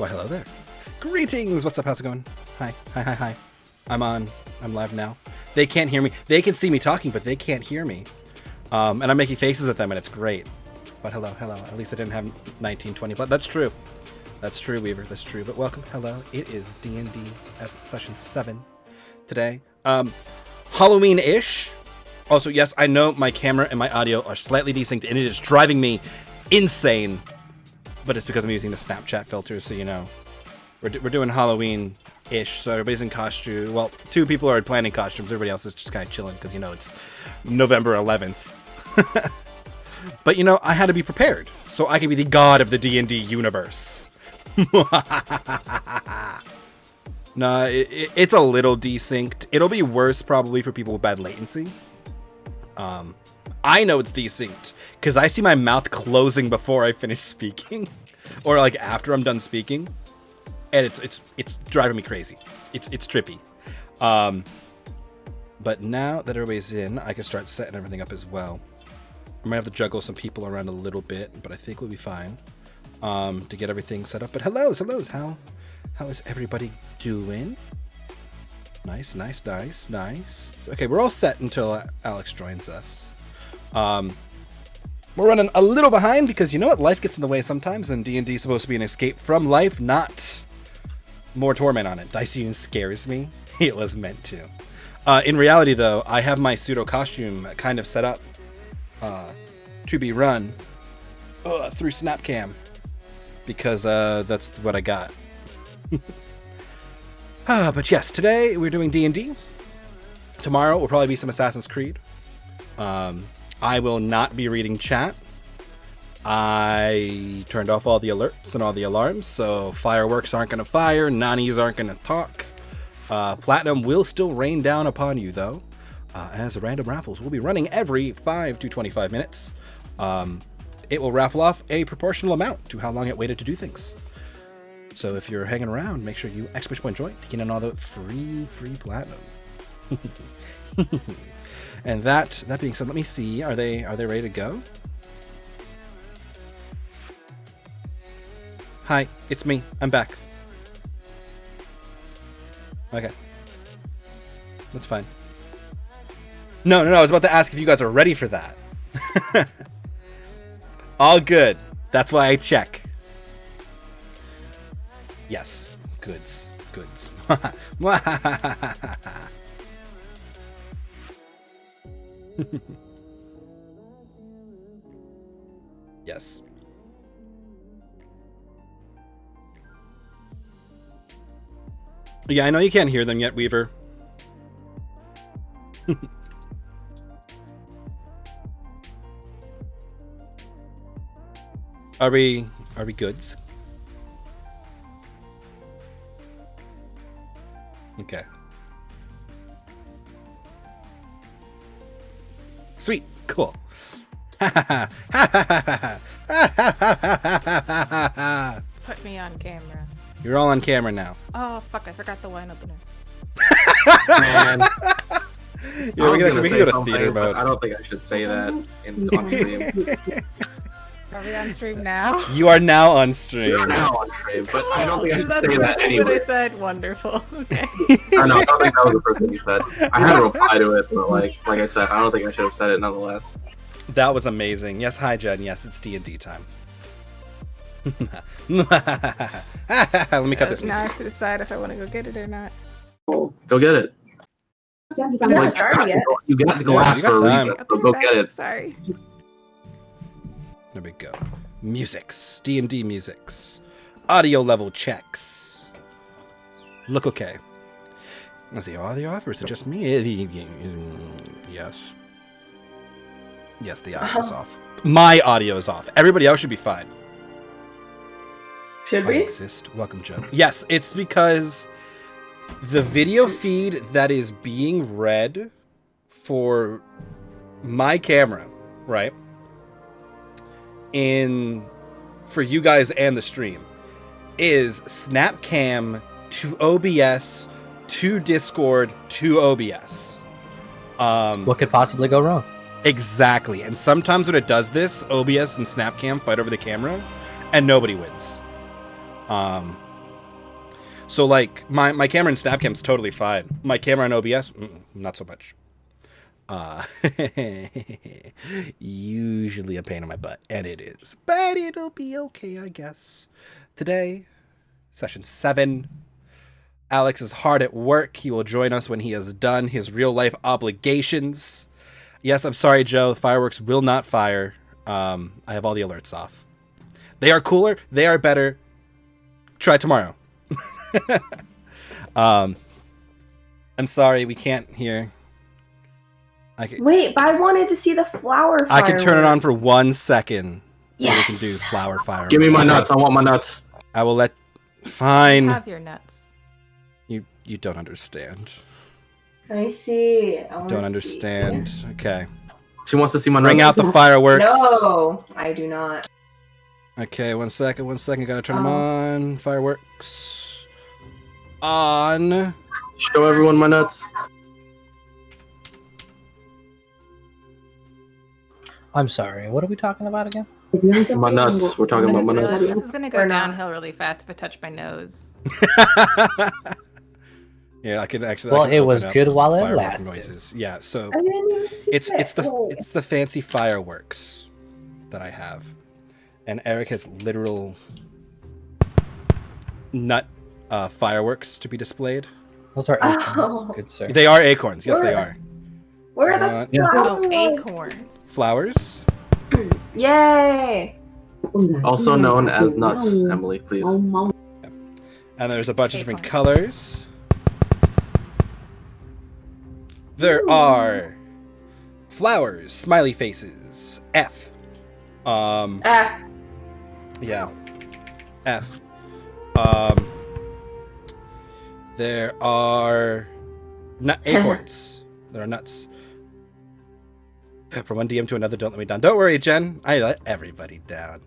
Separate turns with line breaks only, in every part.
Why, hello there. Greetings! What's up? How's it going? Hi. Hi. I'm live now. They can't hear me. They can see me talking, but they can't hear me. And I'm making faces at them, and it's great. But hello. At least I didn't have 1920. But that's true. That's true, Weaver. That's true. But welcome. Hello. It is D&D session 7 today. Halloween-ish. Also, yes, I know my camera and my audio are slightly desynced, and it is driving me insane. But it's because I'm using the Snapchat filters, so you know. We're doing Halloween-ish, so everybody's in costume. Well, 2 people are planning costumes. Everybody else is just kind of chilling because, you know, it's November 11th. But, you know, I had to be prepared, so I can be the god of the D&D universe. No, it's a little desynced. It'll be worse probably for people with bad latency. I know it's desynced because I see my mouth closing before I finish speaking, or like after I'm done speaking, and it's driving me crazy. It's trippy. But now that everybody's in, I can start setting everything up as well. I might have to juggle some people around a little bit, but I think we'll be fine to get everything set up. But hellos. How is everybody doing? Nice. Okay, we're all set until Alex joins us. We're running a little behind because you know what? Life gets in the way sometimes, and D&D is supposed to be an escape from life, not more torment on it. Dicey scares me. It was meant to. In reality, though, I have my pseudo costume kind of set up to be run through Snapcam because that's what I got. But yes, today we're doing D&D. Tomorrow will probably be some Assassin's Creed. I will not be reading chat. I turned off all the alerts and all the alarms, so fireworks aren't going to fire, nannies aren't going to talk. Platinum will still rain down upon you, though, as random raffles will be running every 5 to 25 minutes. It will raffle off a proportional amount to how long it waited to do things. So if you're hanging around, make sure you !join to get in all the free platinum. And that being said, let me see. Are they ready to go? Hi, it's me. I'm back. Okay. That's fine. No, I was about to ask if you guys are ready for that. All good. That's why I check. Yes. Goods. Yes. Yeah, I know you can't hear them yet, Weaver. Are we goods? Okay. Sweet. Cool.
Put me on camera.
You're all on camera now.
Oh, fuck. I forgot the wine opener.
Man.
Yeah, we can go to theater mode.
I don't think I should say that on stream.
Are we on stream now?
You are now on stream.
You're now on stream, but I don't think I should say that
What I
anyway.
said? Wonderful. Okay.
I don't think that was the first thing you said. I had to reply to it, but like I said, I don't think I should have said it nonetheless.
That was amazing. Yes, hi Jen. Yes, it's D&D time. Let me cut this
Now I
music.
have to decide if I want to go get it or not.
Go get it.
I'm not started yet.
You got the glass
you got
for a
time.
reason, so go get it.
Sorry.
There we go. Musics. D&D musics. Audio level checks. Look okay. Is the audio off or is it just me? Yes. Yes, the audio's off. My audio is off. Everybody else should be fine.
Should
I
we?
exist. Welcome, Joe. Yes, it's because the video feed that is being read for my camera, right? For you guys and the stream is Snapcam to OBS to Discord to OBS.
What could possibly go wrong?
Exactly. And sometimes when it does this, OBS and Snapcam fight over the camera and nobody wins. So like my camera in Snapcam's totally fine. My camera in OBS, not so much. Usually a pain in my butt, and it is, but it'll be okay, I guess. Today, session 7. Alex is hard at work. He will join us when he has done his real life obligations. Yes, I'm sorry, Joe. The fireworks will not fire. I have all the alerts off. They are cooler. They are better. Try tomorrow. I'm sorry, we can't hear.
Wait, but I wanted to see the flower
I can turn it on
firework.
for 1 second. So
Yes.
we can do flower fire.
Give me my nuts. I want my nuts.
I will let. Fine.
Have your nuts.
You don't understand.
I see. I wanna
Don't
see.
understand. Okay.
She wants to see my nuts.
Bring out the fireworks.
No, I do not.
Okay, 1 second. 1 second. Gotta turn them on. Fireworks. On.
Show everyone my nuts.
I'm sorry. What are we talking about again?
My nuts. We're talking about my nuts.
This is gonna go
Or not.
downhill really fast if I touch my nose.
Yeah, I could actually.
Well,
I could
it was
open up
good while it
firework
lasted.
Noises. Yeah, so
I didn't even see
it's
it. Oh.
it's the fancy fireworks that I have, and Eric has literal nut fireworks to be displayed.
Those are acorns,
Oh.
good sir.
They are acorns. Yes, they
Where?
are.
Where are the
Yeah.
flowers?
Oh, acorns.
Flowers.
Yay!
Also known as nuts, Emily, please.
And there's a bunch of different colors. There are flowers, smiley faces, F.
F.
Yeah. F. There are acorns. There are nuts. From one DM to another, don't let me down. Don't worry, Jen. I let everybody down.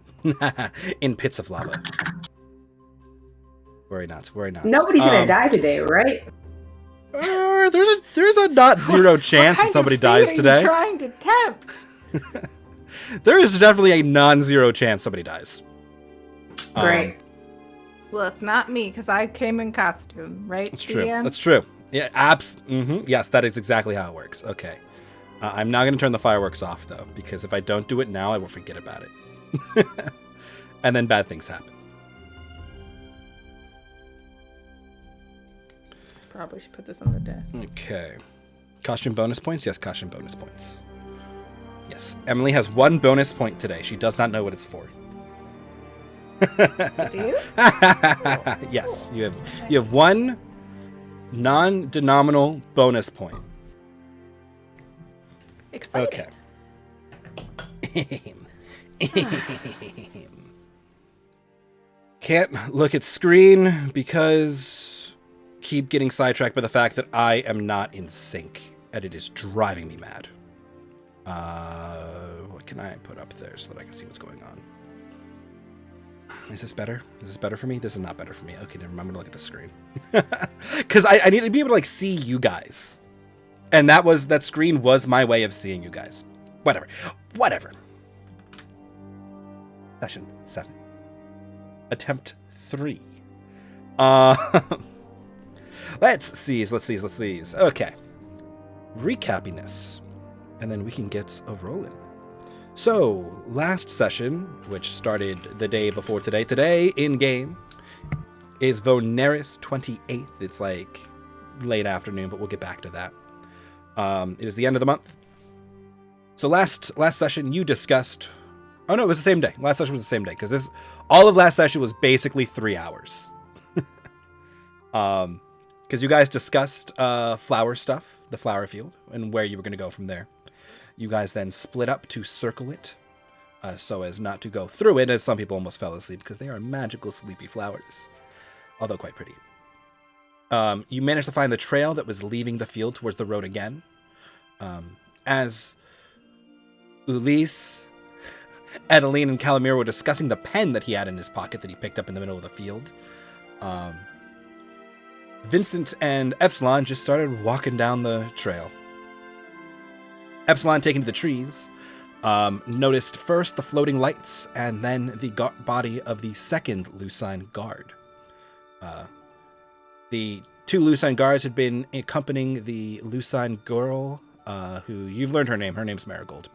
In pits of lava. Worry not. Worry not.
Nobody's gonna die today, right?
There's a not zero chance that somebody dies today.
Trying to tempt.
There is definitely a non-zero chance somebody dies.
Great.
Well, it's not me because I came in costume, right?
That's true.
DM?
That's true. Yeah, yes, that is exactly how it works. Okay. I'm not going to turn the fireworks off, though, because if I don't do it now, I will forget about it. And then bad things happen.
Probably should put this on the desk.
Okay. Costume bonus points? Yes, costume bonus points. Yes. Emily has 1 bonus point today. She does not know what it's for.
Do you?
Yes, you have 1 non-denominal bonus point.
Exciting.
Okay. Can't look at screen because keep getting sidetracked by the fact that I am not in sync, and it is driving me mad. What can I put up there so that I can see what's going on? Is this better? Is this better for me? This is not better for me. Okay, never mind. I'm gonna look at the screen. Because I need to be able to see you guys. And that screen was my way of seeing you guys. Whatever. Session 7. Attempt 3. Let's see. Okay. Recappiness. And then we can get a rolling. So, last session, which started the day before today in-game, is Voneris 28th. It's like late afternoon, but we'll get back to that. It is the end of the month. So last session you discussed... Oh no, it was the same day. Last session was the same day, because all of last session was basically 3 hours. Because you guys discussed flower stuff, the flower field, and where you were going to go from there. You guys then split up to circle it, so as not to go through it, as some people almost fell asleep, because they are magical sleepy flowers. Although quite pretty. You managed to find the trail that was leaving the field towards the road again. As Ulysse, Adeline, and Calamir were discussing the pen that he had in his pocket that he picked up in the middle of the field, Vincent and Epsilon just started walking down the trail. Epsilon, taken to the trees, noticed first the floating lights and then the body of the second Lucine guard. The 2 Lucine guards had been accompanying the Lucine girl, who you've learned her name. Her name's Marigold.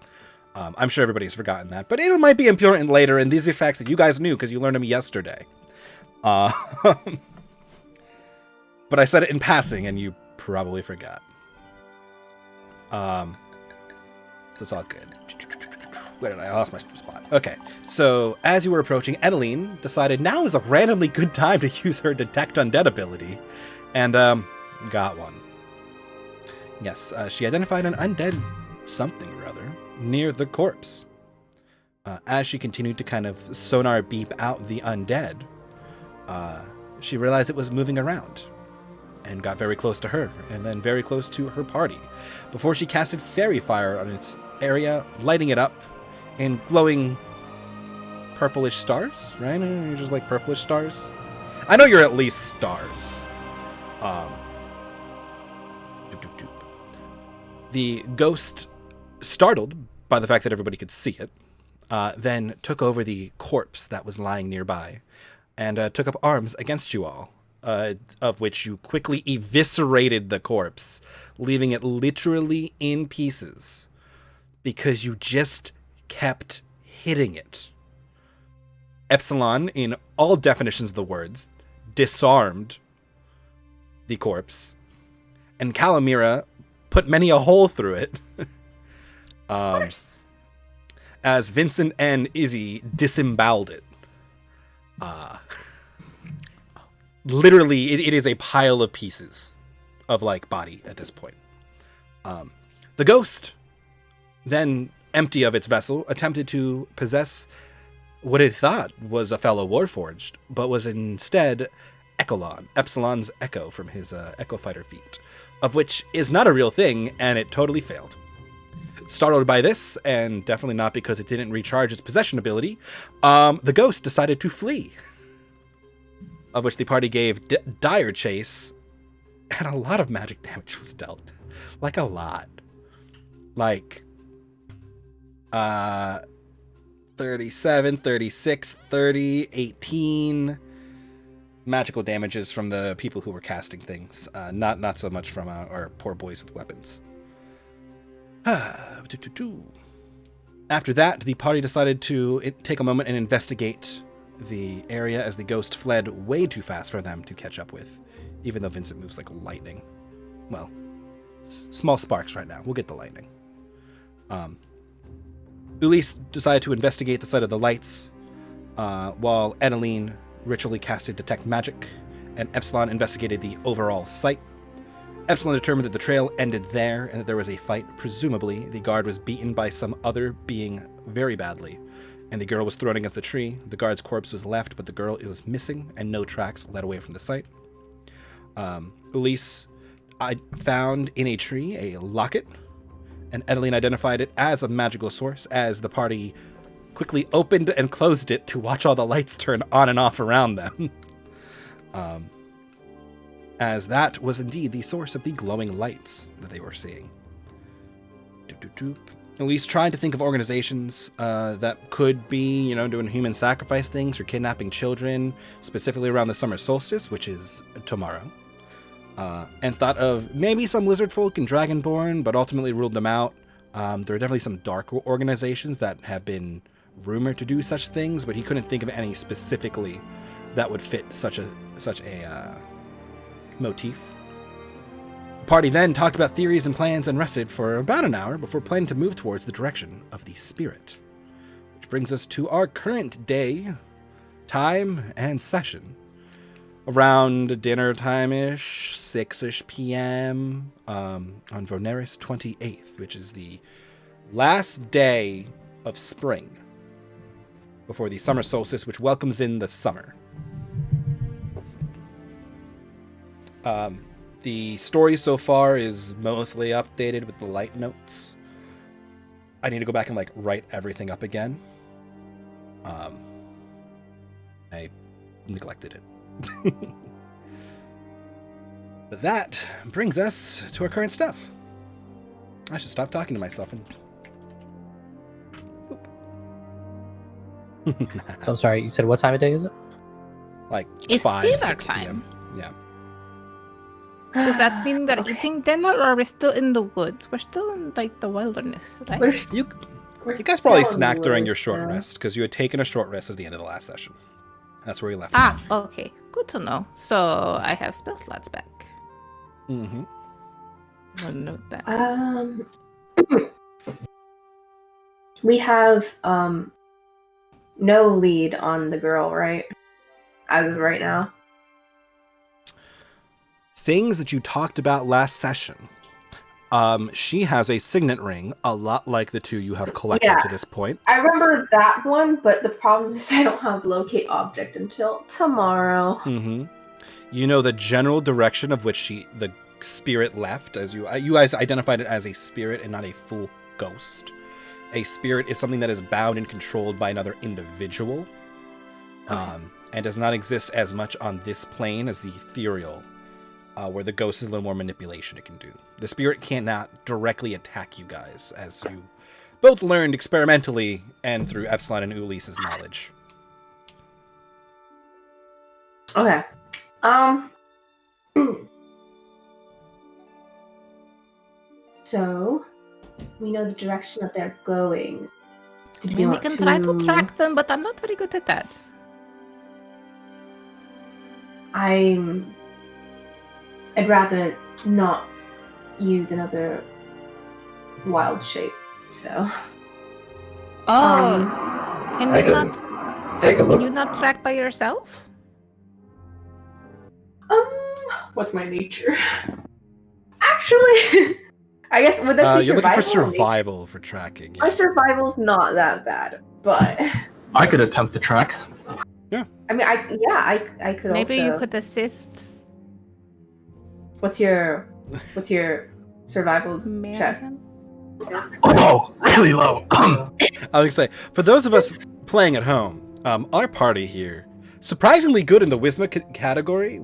I'm sure everybody's forgotten that, but it might be important later, and these are facts that you guys knew because you learned them yesterday. But I said it in passing, and you probably forgot. So it's all good. Where did I lost my spot? Okay, so as you were approaching, Edeline decided now is a randomly good time to use her Detect Undead ability, and got one. Yes, she identified an undead something or other near the corpse. As she continued to kind of sonar beep out the undead, she realized it was moving around and got very close to her and then very close to her party before she casted fairy fire on its area, lighting it up in glowing purplish stars, right? You're just like purplish stars. I know you're at least stars. The ghost, startled by the fact that everybody could see it, then took over the corpse that was lying nearby and took up arms against you all, of which you quickly eviscerated the corpse, leaving it literally in pieces because you just kept hitting it. Epsilon, in all definitions of the words, disarmed the corpse, and Calamira put many a hole through it.
Of course.
As Vincent and Izzy disemboweled it. Literally, it is a pile of pieces of, like, body at this point. The ghost, then empty of its vessel, attempted to possess what it thought was a fellow Warforged, but was instead Echolon, Epsilon's Echo from his Echo Fighter feat, of which is not a real thing, and it totally failed. Startled by this, and definitely not because it didn't recharge its possession ability, the ghost decided to flee, of which the party gave dire chase, and a lot of magic damage was dealt. Like, a lot. Like, 37, 36, 30, 18 magical damages from the people who were casting things. Not so much from our poor boys with weapons. After that, the party decided to take a moment and investigate the area as the ghost fled way too fast for them to catch up with, even though Vincent moves like lightning. Well, small sparks right now. We'll get the lightning. Ulysse decided to investigate the site of the lights, while Edeline ritually casted Detect Magic, and Epsilon investigated the overall site. Epsilon determined that the trail ended there and that there was a fight. Presumably, the guard was beaten by some other being very badly, and the girl was thrown against a tree. The guard's corpse was left, but the girl was missing, and no tracks led away from the site. Ulysse found in a tree a locket, and Edeline identified it as a magical source as the party quickly opened and closed it to watch all the lights turn on and off around them. As that was indeed the source of the glowing lights that they were seeing. At least trying to think of organizations that could be, doing human sacrifice things or kidnapping children, specifically around the summer solstice, which is tomorrow. And thought of maybe some lizard folk and dragonborn, but ultimately ruled them out. There are definitely some dark organizations that have been rumored to do such things, but he couldn't think of any specifically that would fit such a motif. The party then talked about theories and plans and rested for about an hour before planning to move towards the direction of the spirit. Which brings us to our current day, time, and session. Around dinner time-ish, 6-ish p.m. On Voneris 28th, which is the last day of spring before the summer solstice, which welcomes in the summer. The story so far is mostly updated with the light notes. I need to go back and write everything up again. I neglected it. But that brings us to our current stuff. I should stop talking to myself and...
So I'm sorry, you said what time of day is it?
It's
5,
dinner
6
time.
p.m. Yeah.
Does that mean they're eating dinner, or are we still in the woods? We're still in like the wilderness, right?
You guys probably snacked during your short rest because you had taken a short rest at the end of the last session. That's where you left.
Okay. Good to know. So I have spell slots back.
Mm-hmm.
I'll note that.
We have no lead on the girl, right? As of right now.
Things that you talked about last session. She has a signet ring, a lot like the two you have collected to this point.
I remember that one, but the problem is I don't have locate object until tomorrow.
Mm-hmm. You know the general direction of which the spirit left, as you guys identified it as a spirit and not a full ghost. A spirit is something that is bound and controlled by another individual, and does not exist as much on this plane as the ethereal. Where the ghost is a little more manipulation it can do. The spirit cannot directly attack you guys, as you both learned experimentally and through Epsilon and Ulyse's knowledge.
Okay. So, we know the direction that they're going.
I mean, we can try to track them, but I'm not very good at that.
I'd rather not use another wild shape, so...
Can you not track by yourself?
What's my nature? Actually, I guess, would that be
you're looking for
survival?
survival for tracking. Yeah.
My survival's not that bad, but...
I could attempt to track.
Yeah.
I mean, I could
Maybe
also...
you could assist.
What's your survival check?
Marion?
Oh, really low.
I would say, for those of us playing at home, our party here, surprisingly good in the wisdom category,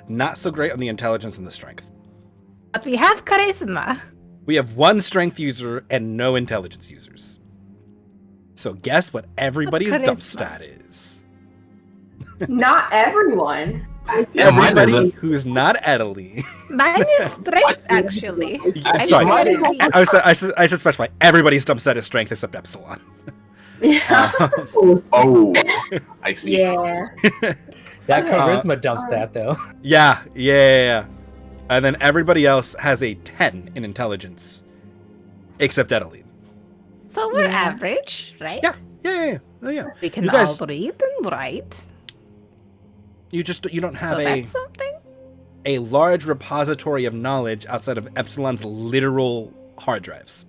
not so great on the intelligence and the strength.
But we have charisma.
We have one strength user and no intelligence users. So guess what everybody's dump stat is?
Not everyone.
Yeah, mine
Everybody
isn't.
who's not Adelie.
Mine is strength, actually.
Sorry,
Adelie.
I should specify. Everybody's dump stat is strength except Epsilon.
Yeah.
Oh, I see.
Yeah.
That charisma dump stat, though.
Yeah. And then everybody else has a 10 in intelligence, except Adelie.
So we're average, right?
Yeah. Oh, yeah.
We can
You guys-
all read and write.
You don't have
So that's something.
a large repository of knowledge outside of Epsilon's literal hard drives.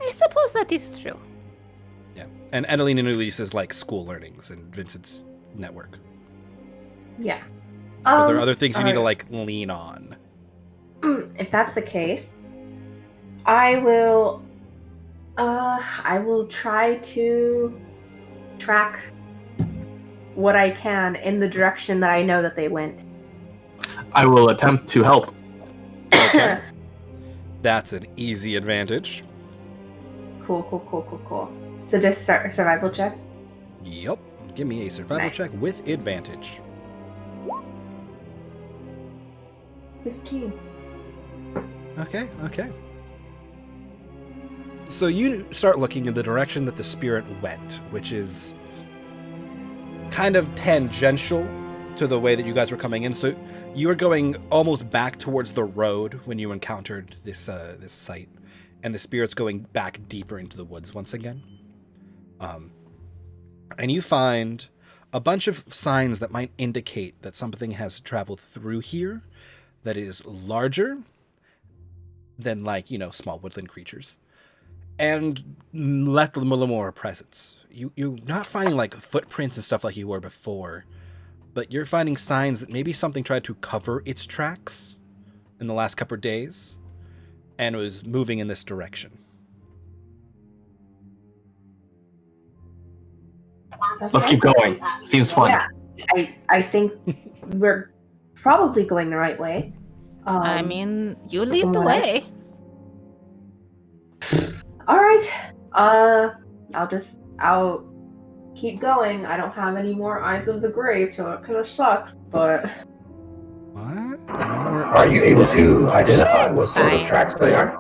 I suppose that is true.
Yeah. And Adeline and Ulysses is like school learnings and Vincent's network.
Yeah.
But there are other things you need to
alright.
like lean on.
If that's the case, I will try to track what I can in the direction that I know that they went.
I will attempt to help.
Okay. That's an easy advantage.
Cool. So just start a survival check.
Yep. Give me a survival
Nice.
check with advantage.
15.
Okay. So you start looking in the direction that the spirit went, which is kind of tangential to the way that you guys were coming in. So you were going almost back towards the road when you encountered this site, and the spirit's going back deeper into the woods once again. And you find a bunch of signs that might indicate that something has traveled through here that is larger than, like, small woodland creatures, and left a little more presence. You're not finding like footprints and stuff like you were before, but you're finding signs that maybe something tried to cover its tracks in the last couple of days and was moving in this direction.
Let's keep going. Seems fun.
Yeah, I think we're probably going the right way.
I mean, you lead
from
the
what I-
way.
All right. I'll keep going. I don't have any more Eyes of the Grave, so it kind of sucks. But
What?
Are you able to identify what sort of
Fine.
tracks they are?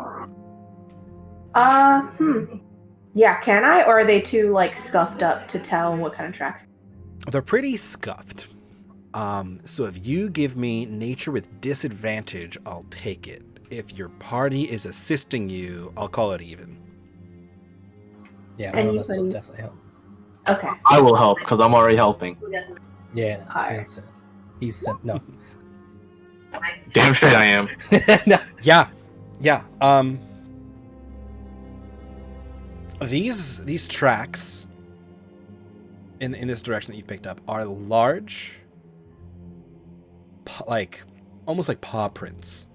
Yeah, can I? Or are they too, like, scuffed up to tell what kind of tracks?
They're pretty scuffed. So if you give me nature with disadvantage, I'll take it. If your party is assisting you, I'll call it even.
Yeah, one of us will
Anybody-
definitely help.
Okay.
I will help because I'm already helping.
Yeah,
Alright.
Vincent. He's no.
Damn straight I am.
No.
Yeah. These tracks in this direction that you've picked up are large, like almost like paw prints.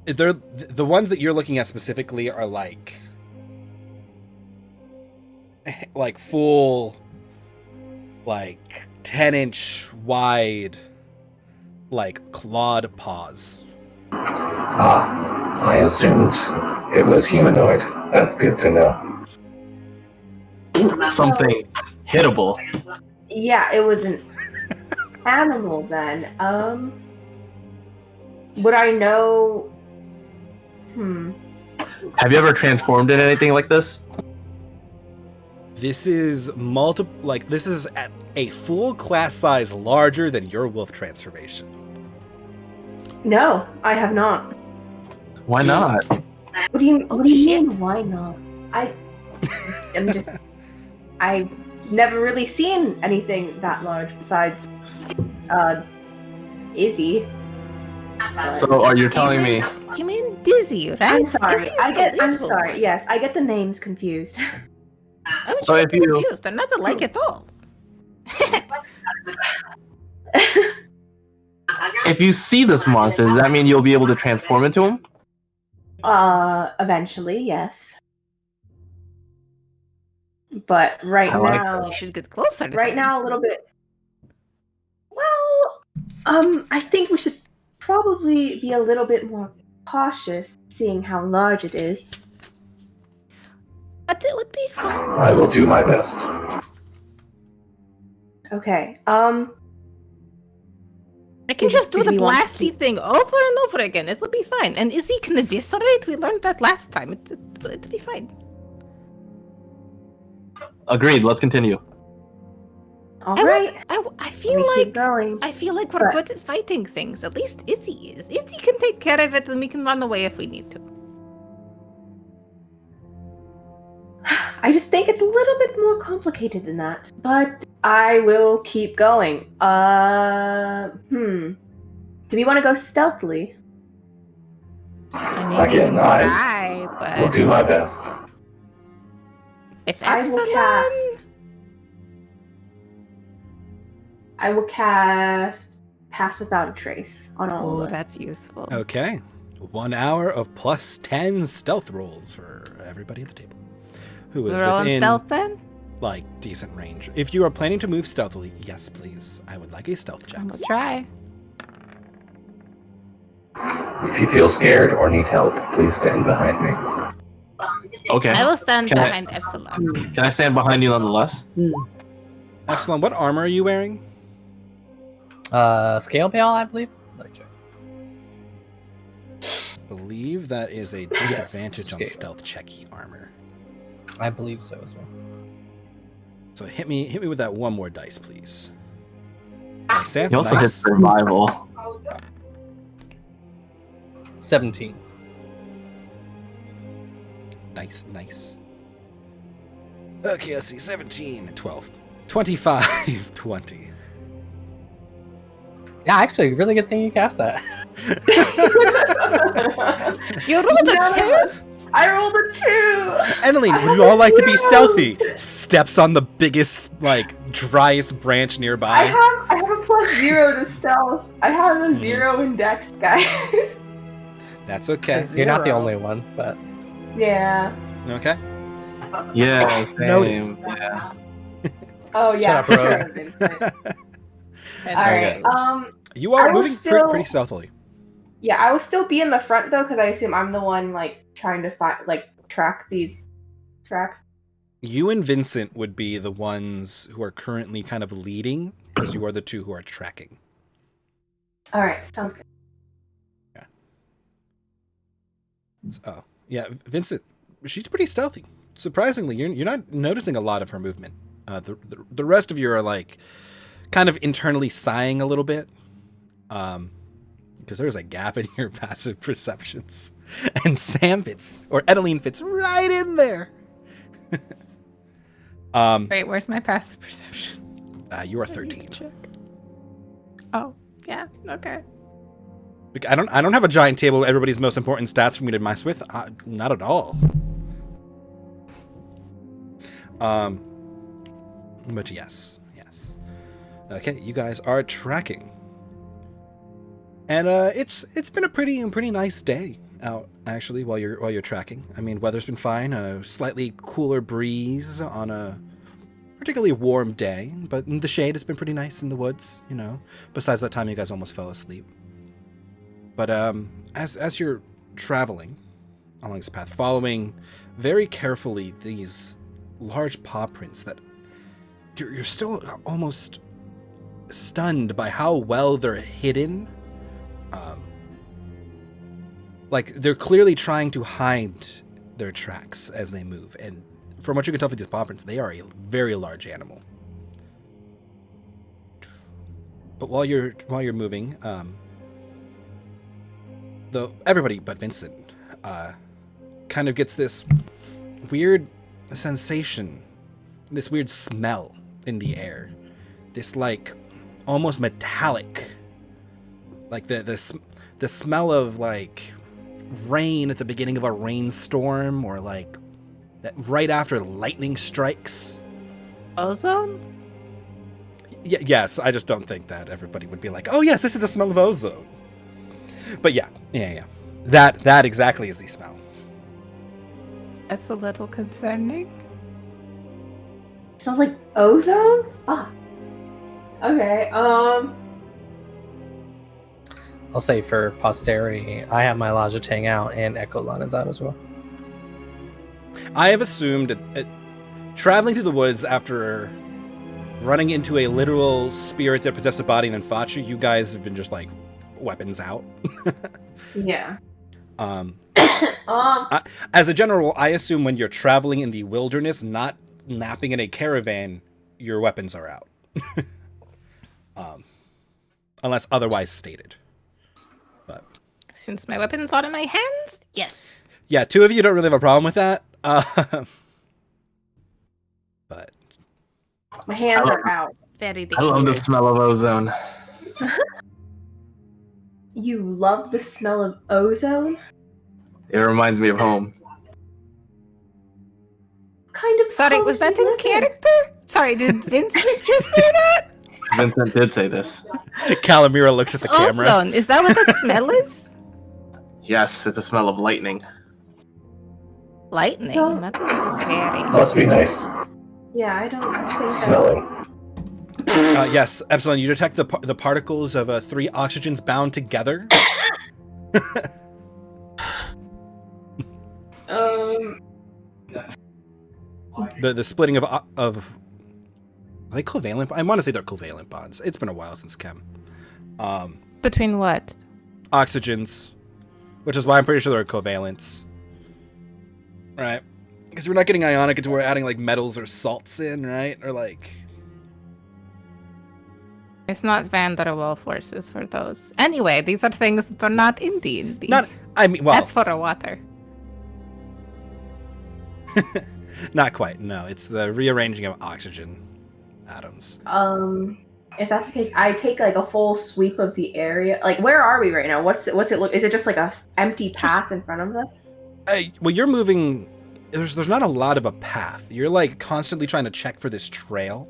They're the ones that you're looking at specifically are like full, like 10-inch wide, like clawed paws.
I assumed it was humanoid. That's good to know.
Something hittable.
Yeah, it was an animal then. Would I know?
Have you ever transformed into anything like this?
This is this is at a full class size larger than your wolf transformation.
No, I have not.
Why not?
What do you mean? Why not? I've never really seen anything that large besides Izzy.
So are you telling me?
You mean Dizzy, right?
I'm sorry.
Izzy is
I'm
beautiful.
sorry. Yes, I get the names confused.
I was
So
just
if you-
confused. They're not alike at all.
If you see this monster, does that mean you'll be able to transform into him?
Eventually, yes. But right
I like
now,
You should get closer. to
right
them.
now, a little bit. Well, I think we should probably be a little bit more cautious, seeing how large it is.
But it would be fun.
I will do my best.
Okay.
I can just do
Did
the
we want to
blasty
keep-
thing over and over again. It'll be fine. And Izzy can eviscerate. We learned that last time. It'll be fine.
Agreed. Let's continue.
All
I
right.
feel
we keep
like
going.
I feel like we're
But-
good at fighting things. At least Izzy is. Izzy can take care of it, and we can run away if we need to.
I just think it's a little bit more complicated than that. But I will keep going. Do we want to go stealthily?
I mean, we
Again,
can
I
try,
will
but
do my best.
if
I will cast Pass Without a Trace on all
Oh,
of us.
that's useful.
Okay. 1 hour of plus 10 stealth rolls for everybody at the table. Who is
We're all in
within
stealth then?
like decent range. If you are planning to move stealthily, yes please. I would like a stealth check.
We'll try.
If you feel scared or need help, please stand behind me.
Okay.
I will stand
Can I-
behind Epsilon.
Can I stand behind you nonetheless?
Epsilon, what armor are you wearing?
Scale mail, I believe. Let me check.
Believe that is a
Yes,
disadvantage on
scale.
stealth checky armor.
I believe so as well.
So hit me with that one more dice, please. Nice, Sam.
He also
Nice.
hits survival.
17.
Nice. Okay, let's see. 17, 12, 25, 20.
Yeah, actually, really good thing you cast that.
You rolled a
None of
2?
us- I rolled a 2!
Emily,
I
would
have
you all
a
like to be
0.
stealthy? Steps on the biggest, driest branch nearby.
I have a +0 to stealth. I have a 0 in dex, guys.
That's okay.
You're not the
0.
only one, but
Yeah.
Okay.
Yeah.
Noted.
Same. Yeah.
Oh yeah.
up, Rogue.
sure, Vincent. All right.
You are
I will
moving
still-
pretty stealthily.
Yeah, I will still be in the front though, because I assume I'm the one trying to track these tracks.
You and Vincent would be the ones who are currently kind of leading, because you are the two who are tracking.
All right, sounds good.
Oh, yeah, Vincent. She's pretty stealthy. Surprisingly, you're not noticing a lot of her movement. The rest of you are like kind of internally sighing a little bit, because there's a gap in your passive perceptions, and Sam fits or Edeline fits right in there.
Wait, where's my passive perception?
You are
I need to
13.
check. Oh, yeah. Okay.
I don't have a giant table with everybody's most important stats for me to mess with. Not at all. But yes. Okay, you guys are tracking, and it's been a pretty nice day out actually while you're tracking. I mean, weather's been fine. A slightly cooler breeze on a particularly warm day, but in the shade it's been pretty nice in the woods. You know, besides that time you guys almost fell asleep. But as you're traveling along this path, following very carefully these large paw prints that you're still almost stunned by how well they're hidden. Like they're clearly trying to hide their tracks as they move, and from what you can tell from these paw prints, they are a very large animal. But while you're moving, everybody but Vincent kind of gets this weird sensation, this weird smell in the air, this like almost metallic, like the smell of like rain at the beginning of a rainstorm, or like that right after lightning strikes.
Ozone?
Yes, I just don't think that everybody would be like, oh yes, this is the smell of ozone. But yeah. That exactly is the smell.
That's a little concerning.
It smells like ozone? Ah. Okay,
I'll say for posterity, I have my Lajatang out and Echo is out as well.
I have assumed traveling through the woods after running into a literal spirit that possessed a body and then fought you guys have been just like weapons out.
yeah.
As a general rule, I assume when you're traveling in the wilderness, not napping in a caravan, your weapons are out. Unless otherwise stated. But
Since my weapon's out of my hands, yes.
yeah, two of you don't really have a problem with that. But
My hands are out.
Very
I love the
dangerous.
smell of ozone.
You love the smell of ozone?
It reminds me of home.
Kind of.
Sorry, was that in character? Sorry, did Vincent just say that?
Vincent did say this.
Calamira looks at the camera.
Ozone. Is that what that smell is?
Yes, it's a smell of lightning.
Lightning.
Don't-
That's a little scary.
Must be nice.
Yeah, I don't think
Smelling.
Yes, Epsilon, you detect the particles of 3 oxygens bound together. The splitting of are they covalent? I want to say they're covalent bonds. It's been a while since chem.
Between what?
Oxygens, which is why I'm pretty sure they're covalents, right? Because we're not getting ionic until we're adding like metals or salts in, right? Or like
It's not van der Waal forces for those. Anyway, these are things that are not in D&D.
not. I mean, well,
That's for the water.
not quite. No, it's the rearranging of oxygen atoms.
If that's the case, I take like a full sweep of the area. Like, where are we right now? What's it look? Is it just like a empty path in front of us?
Well, you're moving. There's not a lot of a path. You're like constantly trying to check for this trail.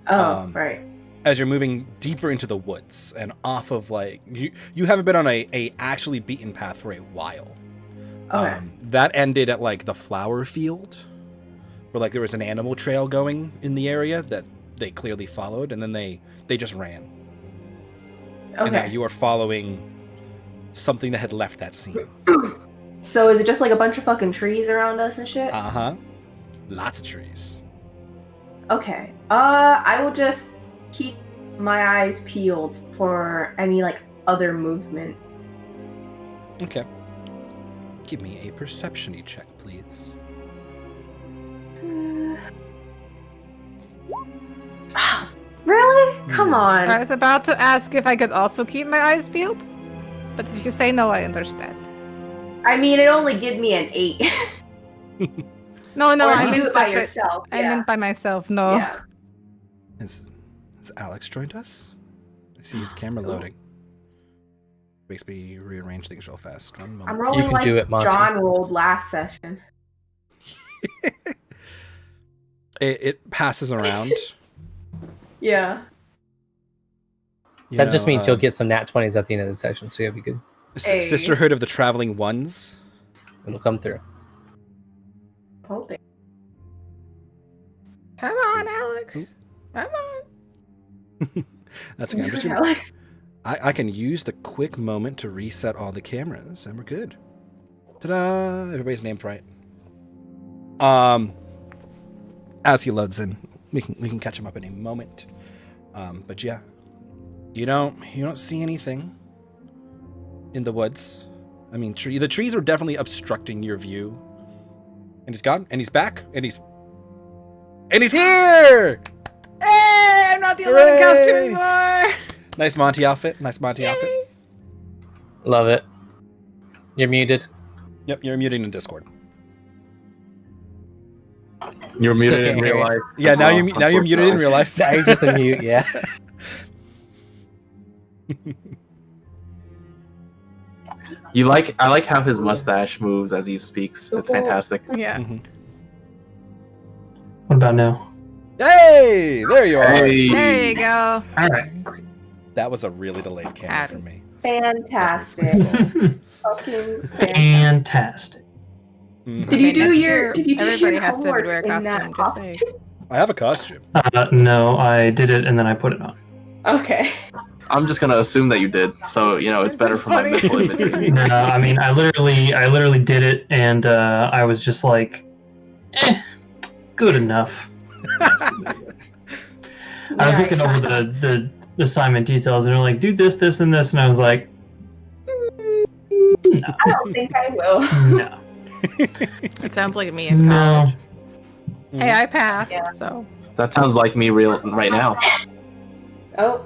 Oh, right.
As you're moving deeper into the woods and off of like you haven't been on a actually beaten path for a while.
Okay.
That ended at like the flower field, where like there was an animal trail going in the area that they clearly followed, and then they just ran. And now
Okay.
you are following something that had left that scene.
So is it just like a bunch of fucking trees around us and shit?
Uh-huh. Lots of trees.
Okay. I will just keep my eyes peeled for any like other movement.
Okay. Give me a perception-y check, please.
Really? Come on.
I was about to ask if I could also keep my eyes peeled, but if you say no, I understand.
I mean, it only give me an 8.
No,
Or if
I
you
meant
do it by
separate.
yourself.
I meant by myself. No.
Yeah.
Has Alex joined us? I see his camera loading. Makes me rearrange things real fast. One
I'm
moment.
rolling
can
like
do it, Monty.
John rolled last session.
It passes around.
Yeah.
You
That just
know,
means you'll get some nat 20s at the end of the session, so you'll be good.
Hey.
Sisterhood of the Traveling Ones.
It'll come through.
Hoping.
Come on, Alex. Come on.
That's okay. I'm just gonna,
Alex.
I can use the quick moment to reset all the cameras, and we're good. Ta-da! Everybody's named right. As he loads in, we can catch him up in a moment. But yeah, you don't see anything in the woods. I mean, the trees are definitely obstructing your view. And he's gone, and he's back, and he's here!
Hey, I'm not the only one in costume
Hooray!
anymore.
Nice Monty outfit. Nice Monty outfit.
Love it. You're muted.
Yep, you're muting in Discord.
You're
Still
muted in
can't
real
hear
life.
Yeah, now
as
you're
well,
now you're muted in real life.
Now you're just a mute, yeah.
I like how his mustache moves as he speaks. It's fantastic.
Yeah.
Mhm.
What about now?
Hey, there you are.
Hey.
There you go.
All right, great.
That was a really delayed camera for me.
Fantastic. Fucking fantastic.
Fantastic.
Mhm.
Did you
Okay,
do
next
your
year,
did you do
everybody
your
has to
homework
wear a
in that
costume, just
costume?
I have a costume.
No, I did it and then I put it on.
Okay.
I'm just gonna assume that you did, so it's better for my
Funny.
mental image.
No, I mean, I literally did it, and I was just like, good enough. I was looking over the assignment details, and they're like, do this, this, and this, and I was like, no,
I don't think I will.
no,
It sounds like me in
no.
college.
Mhm.
Hey, I passed,
Yeah.
so.
That sounds like me right now.
Oh,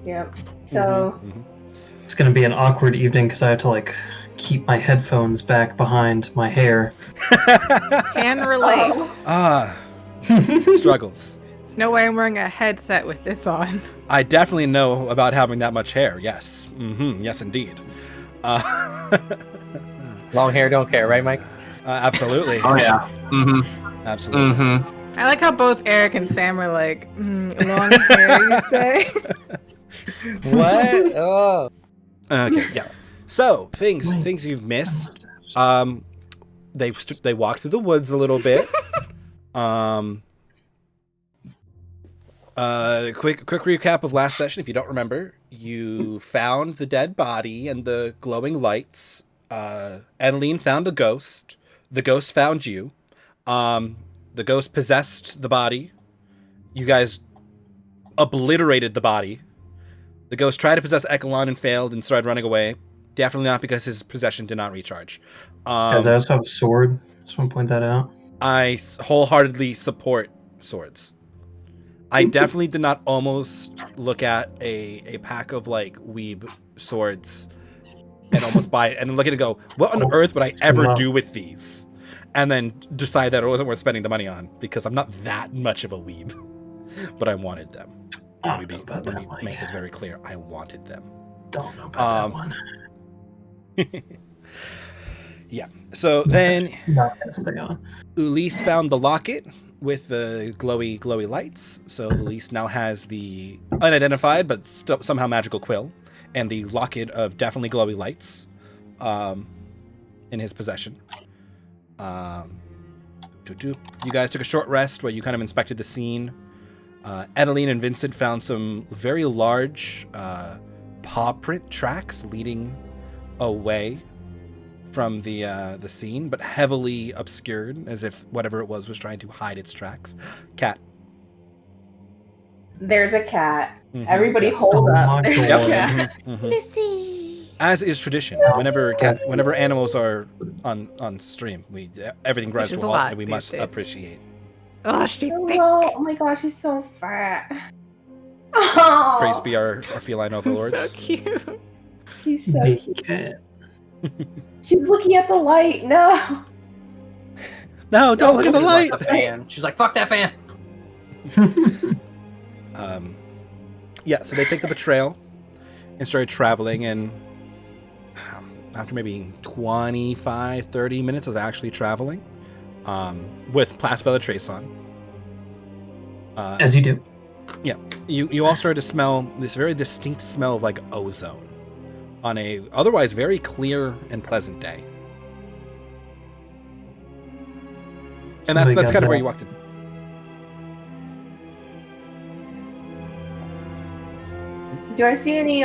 yep. So
Mhm.
It's gonna be an awkward evening because I have to like keep my headphones back behind my hair.
Can relate.
Ah, struggles.
There's no way I'm wearing a headset with this on.
I definitely know about having that much hair. Yes. Yes, indeed.
Long hair, don't care, right, Mike?
Absolutely.
Oh yeah. Mm-hmm.
Absolutely.
Mm-hmm.
I like how both Eric and Sam are like, long hair, you say?
What? Oh.
Okay. Yeah. So things you've missed. They walked through the woods a little bit. Quick recap of last session. If you don't remember, you found the dead body and the glowing lights. Adeline found the ghost. The ghost found you. The ghost possessed the body. You guys obliterated the body. The ghost tried to possess Ekelon and failed and started running away. Definitely not because his possession did not recharge.
Guys, I also have a sword. Just want to point that out.
I wholeheartedly support swords. I definitely did not almost look at a pack of like weeb swords and almost buy it and then look at it and go, what on earth would I ever do with these? And then decide that it wasn't worth spending the money on because I'm not that much of a weeb, but I wanted them.
I
Let
don't know
me,
about
let
that,
me
Mike.
make this very clear. I wanted them.
Don't know about that one.
Yeah. So then
Not gonna stay on.
Ulysse found the locket with the glowy lights. So Ulysse now has the unidentified but somehow magical quill and the locket of definitely glowy lights in his possession. You guys took a short rest where you kind of inspected the scene. Adeline and Vincent found some very large paw print tracks leading away from the scene, but heavily obscured, as if whatever it was trying to hide its tracks. Cat.
There's a cat.
Mhm.
Everybody
Yes.
hold
Oh
up.
my
There's
God.
a cat.
Mhm.
Missy.
As is tradition, whenever animals are on stream, everything grabs
Which is
to a
a
halt,
lot
and we
these
must
days.
appreciate.
Oh, she's thick.
Oh my gosh, she's so fat. Oh,
Praise be our feline overlords.
So cute.
she's so
Big
cute.
cat.
She's looking at the light. No.
No, don't look at the
She's
light.
like the fan. She's like, fuck that fan.
Yeah, so they picked up a trail and started traveling, and after maybe 25, 30 minutes of actually traveling, with Place Trace on,
As you do.
you all started to smell this very distinct smell of like ozone on a otherwise very clear and pleasant day. And
Somebody
that's
got
kind of where
zapped.
you walked in.
Do I see any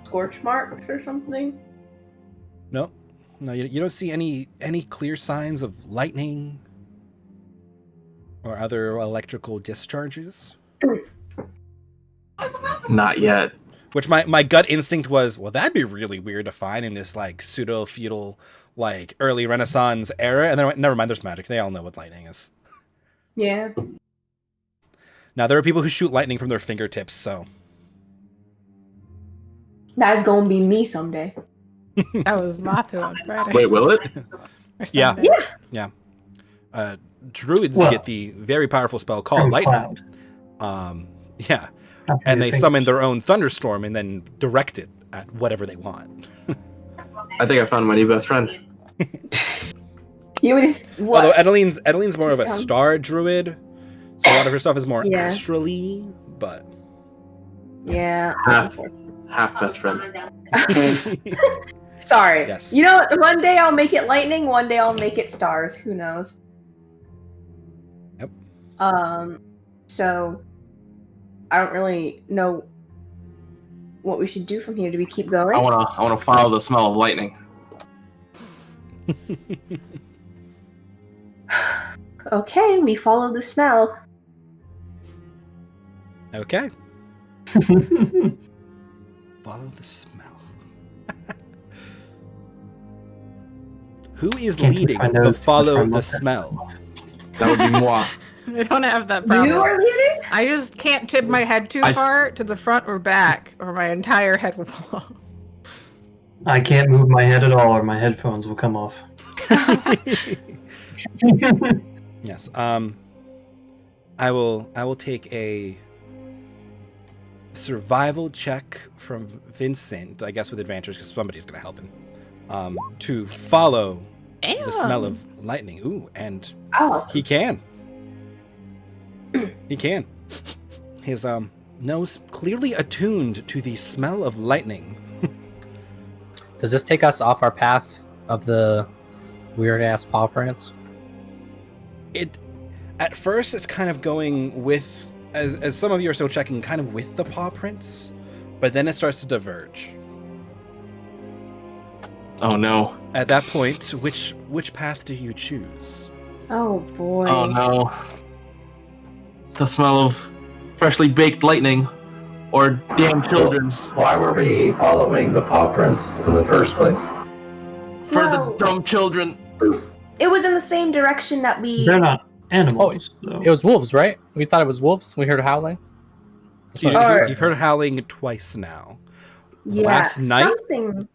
scorch marks or something?
No, you don't see any clear signs of lightning or other electrical discharges.
Not yet.
Which my gut instinct was, well, that'd be really weird to find in this like pseudo feudal like early Renaissance era. And then I went, never mind, there's magic. They all know what lightning is.
Yeah.
Now there are people who shoot lightning from their fingertips, so
That's gonna be me someday.
That was Mathu on Friday.
Wait, will it?
Or
Yeah.
Sunday.
Druids
Well,
get the very powerful spell called
From
lightning.
cloud.
Yeah,
Not from
and
your
they
fingers.
summon their own thunderstorm and then direct it at whatever they want.
I think I found my new best friend.
You would what?
Although Adeline's more of a
Yeah.
star druid, so a lot of her stuff is more
Yeah.
astrally, but
Yeah.
Half best friend.
Sorry.
Yes.
You know, one day I'll make it lightning, one day I'll make it stars. Who knows?
Yep.
So I don't really know what we should do from here. Do we keep going?
I wanna follow the smell of lightning.
Okay, we follow the smell.
okay. Follow the smell. Who is
Can't
leading
find
the
out
follow
from
the
what-
smell?
That would be moi.
I don't have that
You
problem.
are leading?
I just can't tip my head too far to the front or back, or my entire head will fall off.
I can't move my head at all, or my headphones will come off.
Yes. I will take a survival check from Vincent, I guess with advantage because somebody's gonna help him. To follow the smell of lightning. Ooh, and
Oh.
he can. He can. His nose clearly attuned to the smell of lightning.
Does this take us off our path of the weird ass paw prints?
It at first it's kind of going with as some of you are still checking kind of with the paw prints, but then it starts to diverge.
Oh no.
At that point, which path do you choose?
Oh boy.
Oh no. The smell of freshly baked lightning or damn children
Why were we following the paw prints in the first place?
for
No.
the dumb children.
It was in the same direction that we.
They're not animals, though.
It was wolves, right? We thought it was wolves. We heard howling. That's
You,
what I-
Or-
you've heard howling twice now,
Yeah.
last night?
Something.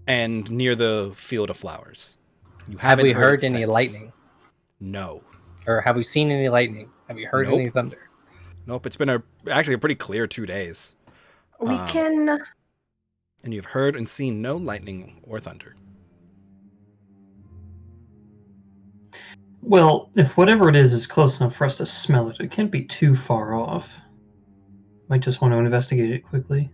and near the field of flowers. You
Have
haven't
we heard
it
any
since.
lightning?
No.
Or have we seen any lightning? Have you heard
Nope.
any thunder?
Nope. It's been actually a pretty clear 2 days.
We
Um,
can.
And you've heard and seen no lightning or thunder.
Well, if whatever it is close enough for us to smell it, it can't be too far off. Might just want to investigate it quickly.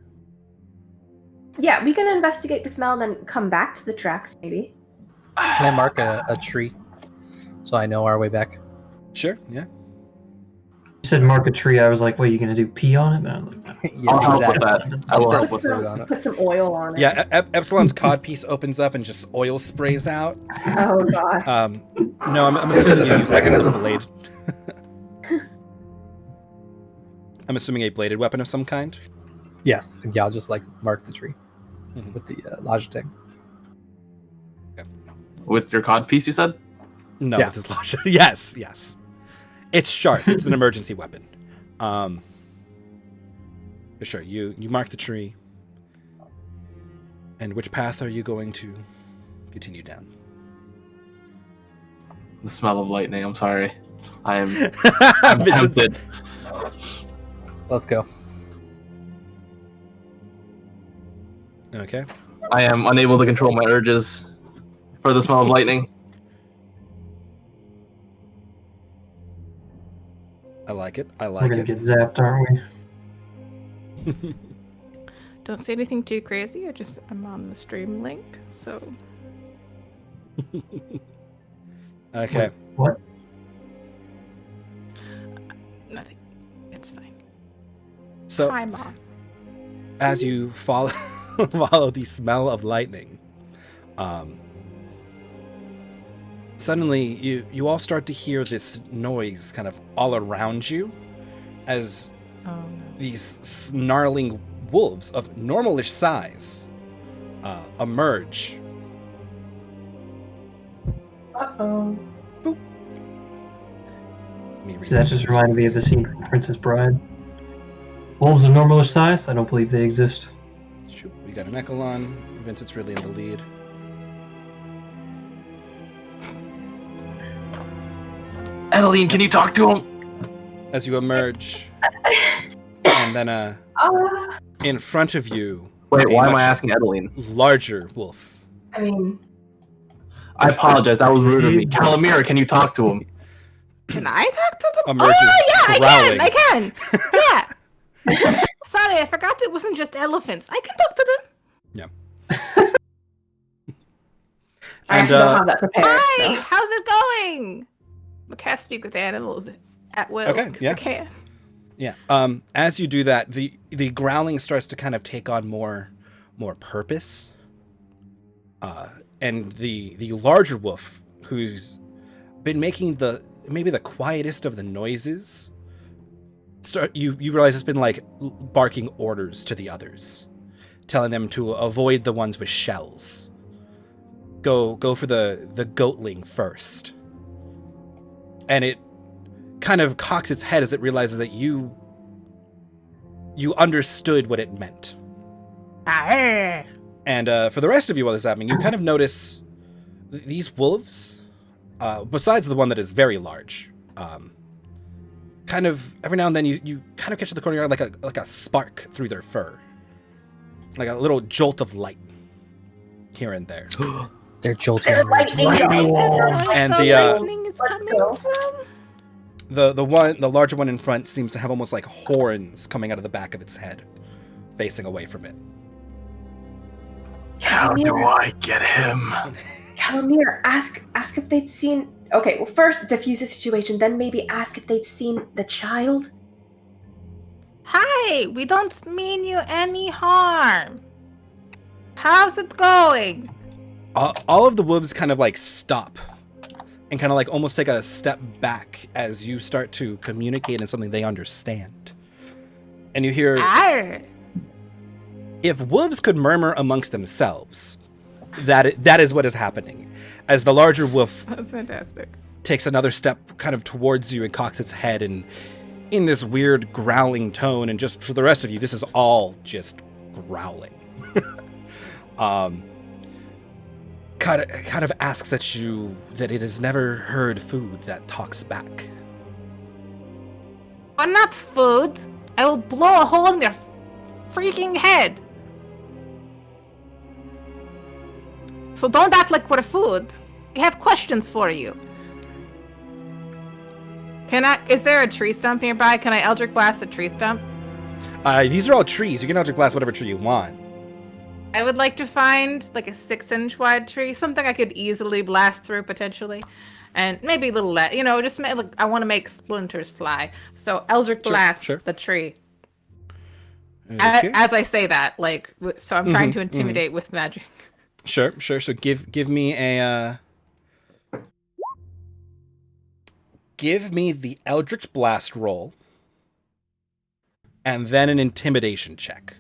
Yeah, we can investigate the smell and then come back to the tracks, maybe.
Can I mark a tree so I know our way back?
Sure. Yeah.
You said mark a tree. I was like, "What, are you gonna do? Pee on it?" And I'm like,
Yeah,
I'll help with that. I will
I'll
help
sprinkle
with that.
fluid on it.
Put some oil on it.
Yeah. Epsilon's codpiece opens up and just oil sprays out.
Oh god.
No, I'm
It's a
assuming you
defense
use like a
mechanism.
blade. I'm assuming a bladed weapon of some kind.
Yes. Yeah, I'll just like mark the tree
Mhm.
with the Logitech.
With your cod piece, you said?
No,
Yeah.
with his logic. Yes, yes. It's sharp. It's an emergency weapon. For sure. You mark the tree. And which path are you going to continue down?
The smell of lightning. I'm sorry. I'm
Vincent's-
tempted.
Let's go.
Okay.
I am unable to control my urges for the smell of lightning.
I like it. I
We're
like
gonna
it.
get zapped, aren't we?
Don't say anything too crazy. I'm on the stream link, so
Okay.
Wait, what?
nothing. It's fine.
So
Hi, Mom.
as you follow follow the smell of lightning, suddenly you all start to hear this noise kind of all around you as
Oh no.
these snarling wolves of normalish size emerge.
Uh-oh.
Let me
See, that just reminded me of the scene from Princess Bride. Wolves of normalish size? I don't believe they exist.
Shoot, we got an Echelon. Vincent's really in the lead.
Adeline, can you talk to him?
As you emerge, and then in front of you,
Wait,
a
why am I
much
asking Adeline?
larger wolf.
I mean,
I apologize. That was rude of me. Calamira, can you talk to him?
Can I talk to them?
Emerges
Oh yeah,
growling.
I can. Yeah. Sorry, I forgot it wasn't just elephants. I can talk to them.
I
And,
actually don't have that prepared.
Hi,
so.
how's it going? I can't speak with animals at will.
Okay,
'cause
yeah.
I can.
Yeah. As you do that, the growling starts to kind of take on more purpose. And the larger wolf, who's been making maybe the quietest of the noises, you realize it's been like barking orders to the others, telling them to avoid the ones with shells. Go for the goatling first. And it kind of cocks its head as it realizes that you understood what it meant.
Arr.
And for the rest of you while this is happening, you kind of notice these wolves, besides the one that is very large, kind of every now and then you kind of catch in the corner like a spark through their fur, like a little jolt of light here and there.
They're jolting.
They're lightning
That's where
And
the
the,
lightning is
let's
coming
go.
from.
The larger one in front seems to have almost like horns coming out of the back of its head, facing away from it.
How do I get him?
Calamir, ask if they've seen. Okay, well, first diffuse the situation, then maybe ask if they've seen the child.
Hi, we don't mean you any harm. How's it going?
All of the wolves kind of like stop and kind of like almost take a step back as you start to communicate in something they understand. And you hear,
Arr.
if wolves could murmur amongst themselves, that is what is happening. As the larger wolf
That's fantastic.
takes another step kind of towards you and cocks its head and in this weird growling tone, and just for the rest of you, this is all just growling. Kind of asks that it has never heard food that talks back.
But not food. I will blow a hole in your freaking head. So don't act like we're food. We have questions for you. Is there a tree stump nearby? Can I Eldritch Blast a tree stump?
These are all trees. You can Eldritch Blast whatever tree you want.
I would like to find like a 6-inch wide tree, something I could easily blast through potentially, and maybe a little less. Just look. I want to make splinters fly. So Eldritch Blast
sure.
the tree.
Okay.
As I say that, so I'm trying to intimidate with magic.
Sure. So give me the Eldritch Blast roll. and then an intimidation check.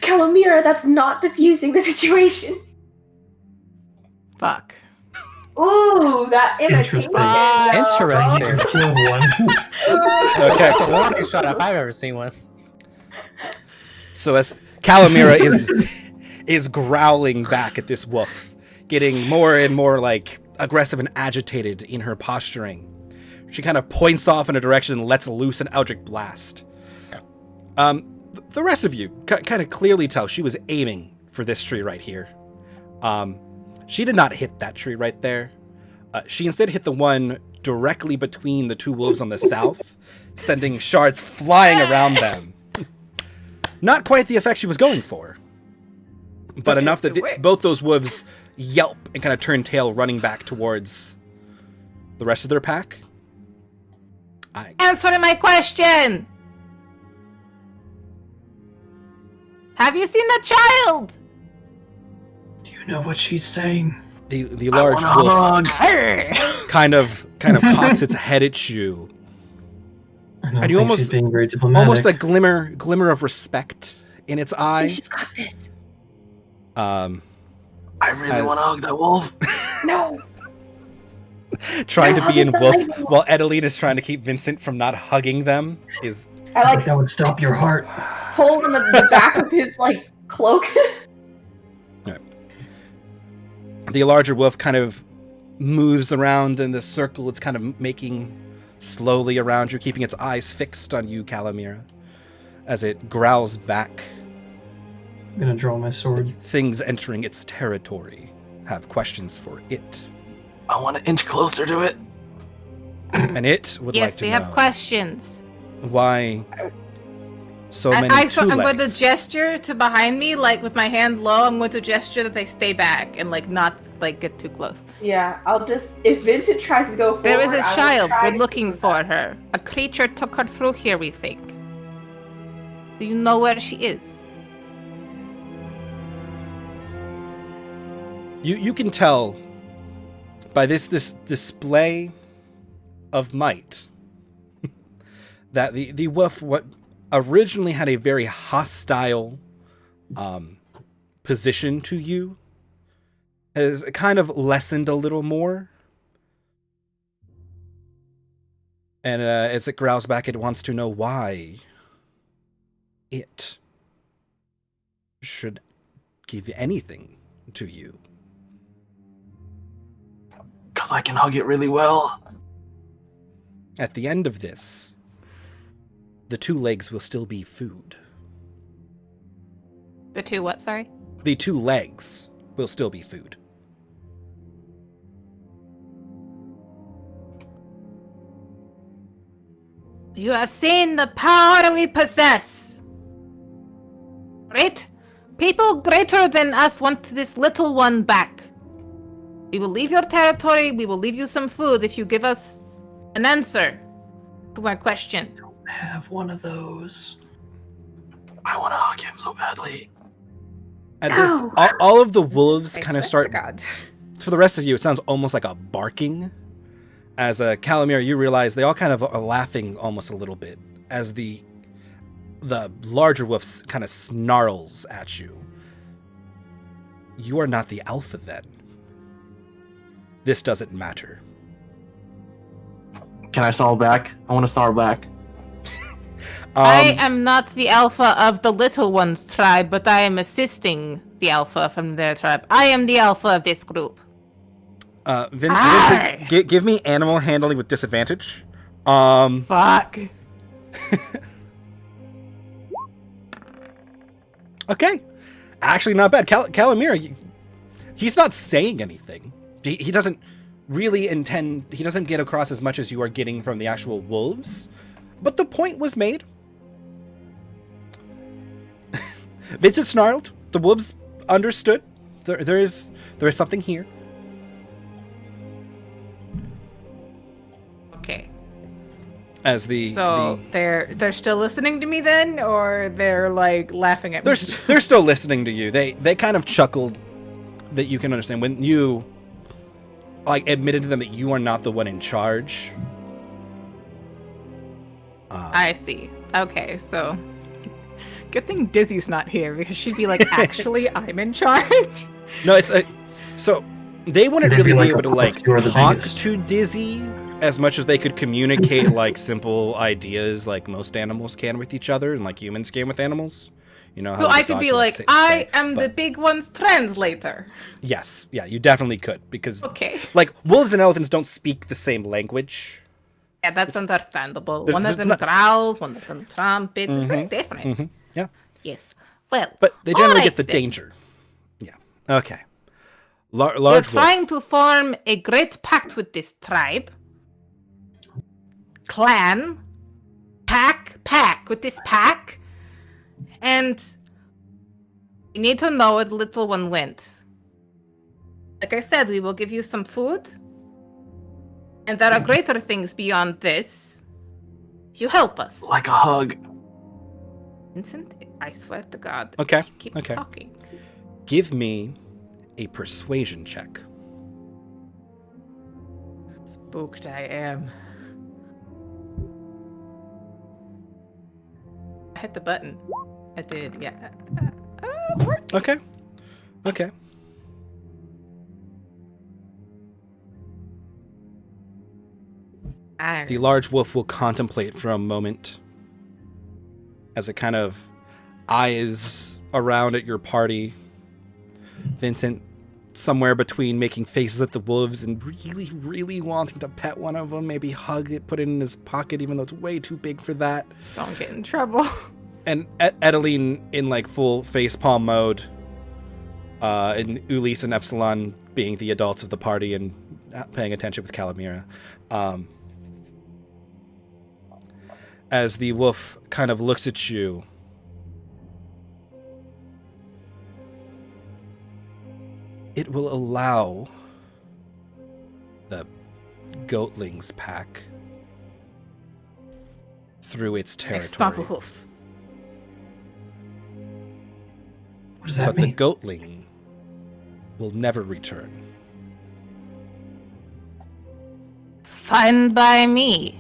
Calamira, that's not diffusing the situation.
Fuck.
Ooh, that imitation.
Interesting.
Interesting.
Just killed one.
Okay.
That's a warning shot if I've ever seen one.
So as Calamira is growling back at this wolf, getting more and more like aggressive and agitated in her posturing, she kind of points off in a direction and lets loose an Eldritch blast. The rest of you kind of clearly tell she was aiming for this tree right here. She did not hit that tree right there. She instead hit the one directly between the two wolves on the south, sending shards flying around them. Not quite the effect she was going for, but enough that both those wolves yelp and kind of turn tail, running back towards the rest of their pack.
Answer my question! Have you seen the child?
Do you know what she's saying?
The large wolf
Arr!
kind of cocks its head at you.
I don't
And you
think
almost-
she's being very diplomatic.
Almost a glimmer of respect in its eye.
She's got this.
Um,
I really want to hug that wolf.
No.
trying to be in
hug
wolf
the lady.
while Edeline is trying to keep Vincent from not hugging them is
I
I think
like
that would stop your heart.
pull on the back of his like cloak.
the larger wolf kind of moves around in the circle it's kind of making slowly around you, keeping its eyes fixed on you, Calamira, as it growls back.
I'm gonna draw my sword.
Things entering its territory have questions for it,
I want to inch closer to it.
and it would like
Yes,
to
we
know
have questions.
why so
And
many
I'm going to
two-legs.
gesture to behind me, like with my hand low. I'm going to gesture that they stay back and like not like get too close.
Yeah, I'll just if Vincent tries to go forward,
There is a
I will
child.
try
We're
to
looking
keep
for her. A creature took her through here, we think. Do you know where she is?
You can tell by this display of might that the wolf, what originally had a very hostile position to you, has kind of lessened a little more. And as it growls back, it wants to know why it should give anything to you.
Because I can hug it really well.
At the end of this, the two legs will still be food.
The two what, sorry?
The two legs will still be food.
You have seen the power we possess. Right? People greater than us want this little one back. We will leave your territory. We will leave you some food if you give us an answer to my question.
Have one of those.
I want to hug him so badly.
At this,
No.
all of the wolves kind of start.
God.
For the rest of you, it sounds almost like a barking. As Calamir, you realize they all kind of are laughing almost a little bit as the larger wolf kind of snarls at you. You are not the alpha then. This doesn't matter.
Can I snarl back? I want to snarl back.
I am not the alpha of the little one's tribe, but I am assisting the alpha from their tribe. I am the alpha of this group.
Vincent, give me animal handling with disadvantage.
Fuck.
Okay. Actually, not bad. Calamir, he's not saying anything. He doesn't really intend... He doesn't get across as much as you are getting from the actual wolves. But the point was made. Vincent snarled. The wolves understood. There is something here.
Okay.
As the...
So they're still listening to me then, or they're like laughing at me?
They're still listening to you. They kind of chuckled that you can understand when you like admitted to them that you are not the one in charge.
I see. Okay, so good thing Dizzy's not here because she'd be like, actually, I'm in charge.
No, it's so they wouldn't
They'd be
really be
like,
able to
"Of
like
course, you are the
talk
biggest."
to Dizzy as much as they could communicate like simple ideas like most animals can with each other and like humans can with animals. You know, how
So
the
I could
dogs
be
will,
like,
sit and
I
stay.
am the
But
big one's translator.
yes, yeah, you definitely could because
Okay.
like wolves and elephants don't speak the same language.
Yeah, that's understandable.
there's-
One of
it's
them
not-
growls, one of them trumpets. It's very
Mhm,
different.
Yeah,
Yes. Well,
but they generally get
alright
the
then.
danger. Yeah. Okay. Large
We're
wolf.
trying to form a great pact with this tribe. Clan. Pack with this pack. And we need to know where the little one went. Like I said, we will give you some food. And there are greater things beyond this. If you help us.
Like a hug.
Vincent, I swear to God.
Okay,
if you keep
okay.
talking.
Give me a persuasion check.
Spooked I am. I hit the button. I did, yeah. Working.
Okay. Okay.
Alright.
The large wolf will contemplate for a moment as it kind of eyes around at your party. Vincent, somewhere between making faces at the wolves and really, really wanting to pet one of them, maybe hug it, put it in his pocket, even though it's way too big for that.
Don't get in trouble.
And Edeline in like full facepalm mode, and Ulysse and Epsilon being the adults of the party and paying attention with Calamira. As the wolf kind of looks at you, it will allow the goatlings pack through its
I stomp a
territory.
hoof.
What does that
But the
mean?
goatling will never return.
Fine by me.